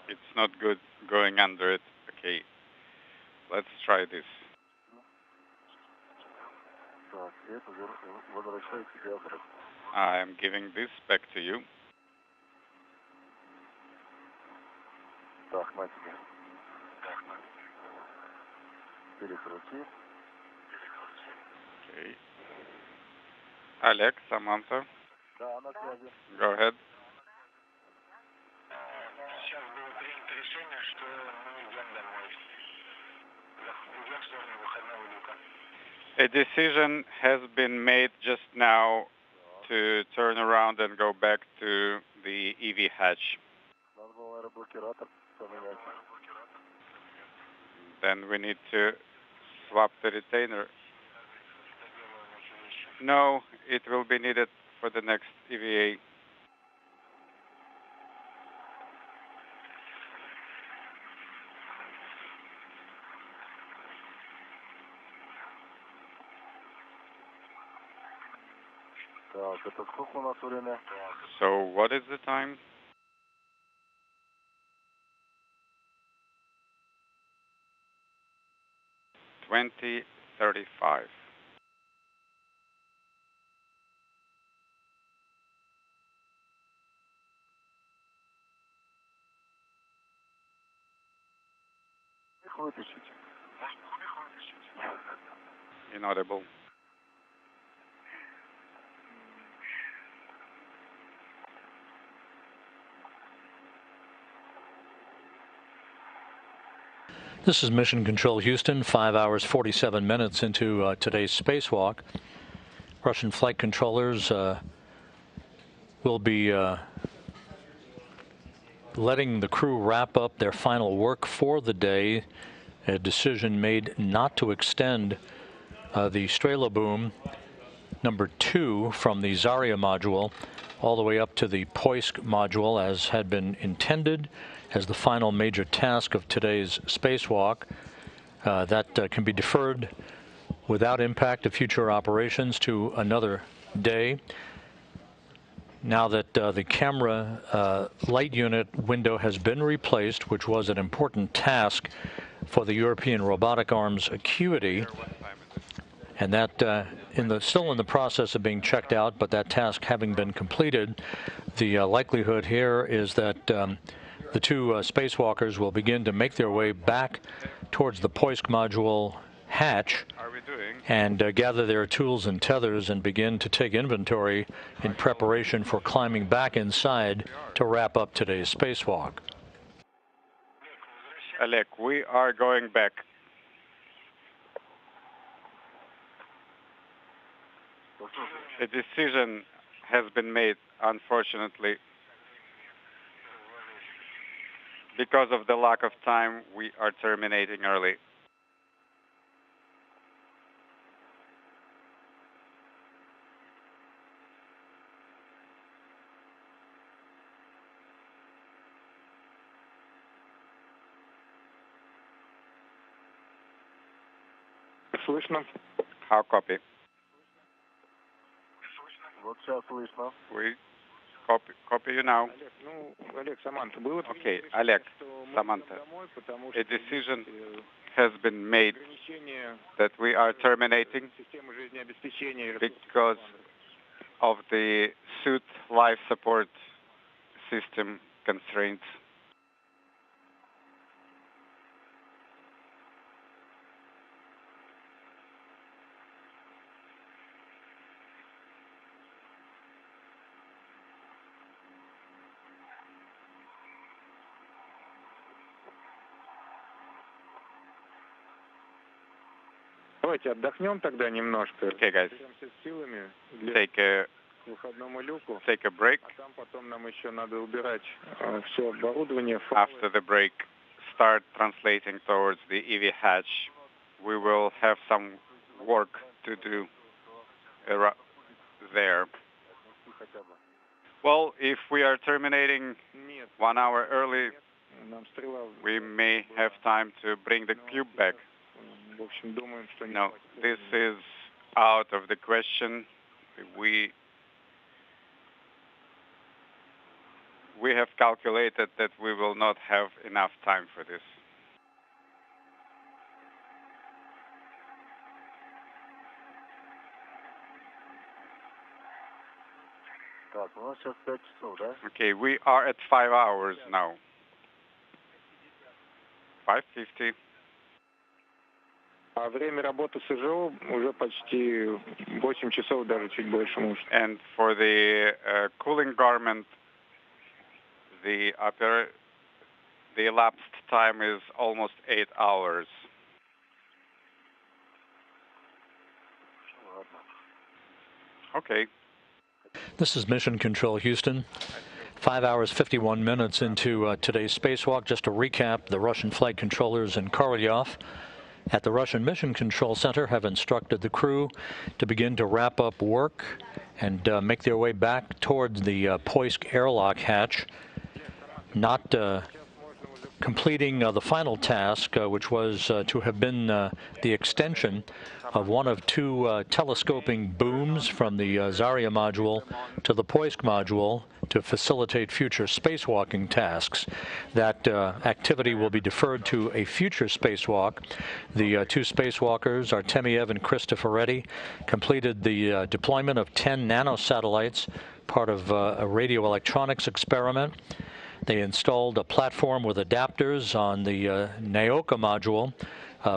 It's not good going under it. Okay, let's try this. I am giving this back to you. Okay. Oleg, Samantha. Go ahead. A decision has been made just now to turn around and go back to the EV hatch. Then we need to swap the retainer. No, it will be needed for the next EVA. So what is the time? (20:35). Inaudible. This is Mission Control Houston, 5 hours 47 minutes into today's spacewalk. Russian flight controllers will be letting the crew wrap up their final work for the day. A decision made not to extend the Strela boom number 2 from the Zarya module all the way up to the Poisk module as had been intended as the final major task of today's spacewalk. That can be deferred without impact of future operations to another day. Now that the camera light unit window has been replaced, which was an important task for the European Robotic Arm's Acuity, and that still in the process of being checked out, but that task having been completed, the likelihood here is that the two spacewalkers will begin to make their way back towards the Poisk module hatch and gather their tools and tethers and begin to take inventory in preparation for climbing back inside to wrap up today's spacewalk. Oleg, we are going back. A decision has been made, unfortunately. Because of the lack of time, we are terminating early. Слышно? How copy? Вот сейчас слышно. We copy you now. Okay, Oleg, Samantha, a decision has been made that we are terminating because of the suit life support system constraints. Давайте отдохнем тогда немножко. Okay, guys. Силами Take a break. Потом нам еще надо убирать все оборудование. After the break, start translating towards the EV hatch. We will have some work to do there. Well, if we are terminating 1 hour early, we may have time to bring the cube back. No, this is out of the question. We have calculated that we will not have enough time for this. Okay, we are at 5 hours now. 5:50. А время работы СЖО уже почти 8 часов, даже чуть больше, может. And for the cooling garment, the elapsed time is almost 8 hours. Okay. This is Mission Control, Houston. 5 hours, 51 minutes into today's spacewalk. Just to recap, the Russian flight controllers in Korolyov at the Russian Mission Control Center have instructed the crew to begin to wrap up work and make their way back towards the Poisk airlock hatch, not completing the final task, which was to have been the extension of one of two telescoping booms from the Zarya module to the Poisk module to facilitate future spacewalking tasks. That activity will be deferred to a future spacewalk. The two spacewalkers, Artemyev and Cristoforetti, completed the deployment of 10 nanosatellites, part of a radio electronics experiment. They installed a platform with adapters on the Naoka module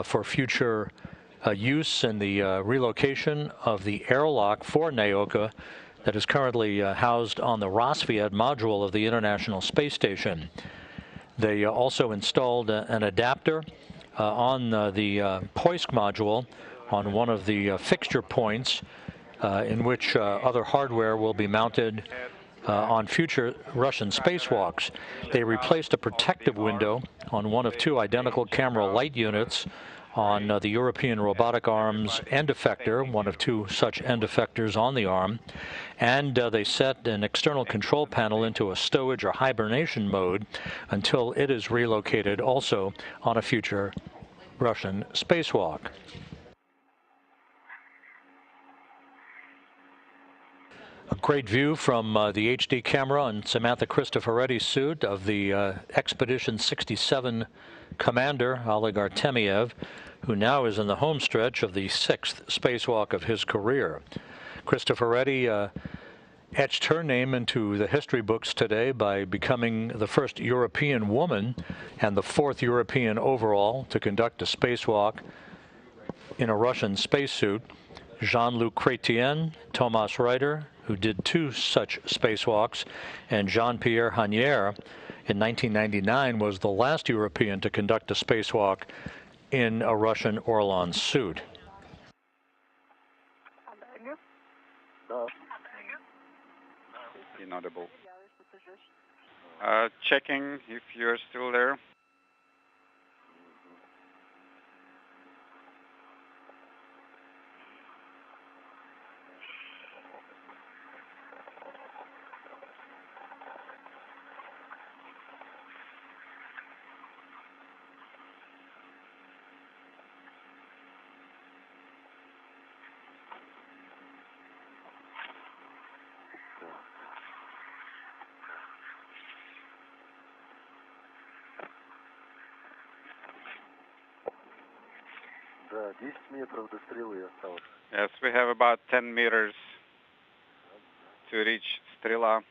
for future use in the relocation of the airlock for Naoka that is currently housed on the Rassvet module of the International Space Station. They also installed an adapter on the Poisk module on one of the fixture points in which other hardware will be mounted on future Russian spacewalks. They replaced a protective window on one of two identical camera light units on the European Robotic Arm's end effector, one of two such end effectors on the arm, and they set an external control panel into a stowage or hibernation mode until it is relocated also on a future Russian spacewalk. A great view from the HD camera on Samantha Cristoforetti's suit of the Expedition 67 commander, Oleg Artemyev, who now is in the home stretch of the 6th spacewalk of his career. Cristoforetti etched her name into the history books today by becoming the first European woman and the 4th European overall to conduct a spacewalk in a Russian spacesuit. Jean-Luc Chrétien, Thomas Reiter, who did 2 such spacewalks, and Jean-Pierre Hanier in 1999 was the last European to conduct a spacewalk in a Russian Orlan suit. Inaudible. Checking if you're still there. Yes, we have about 10 meters to reach Strela.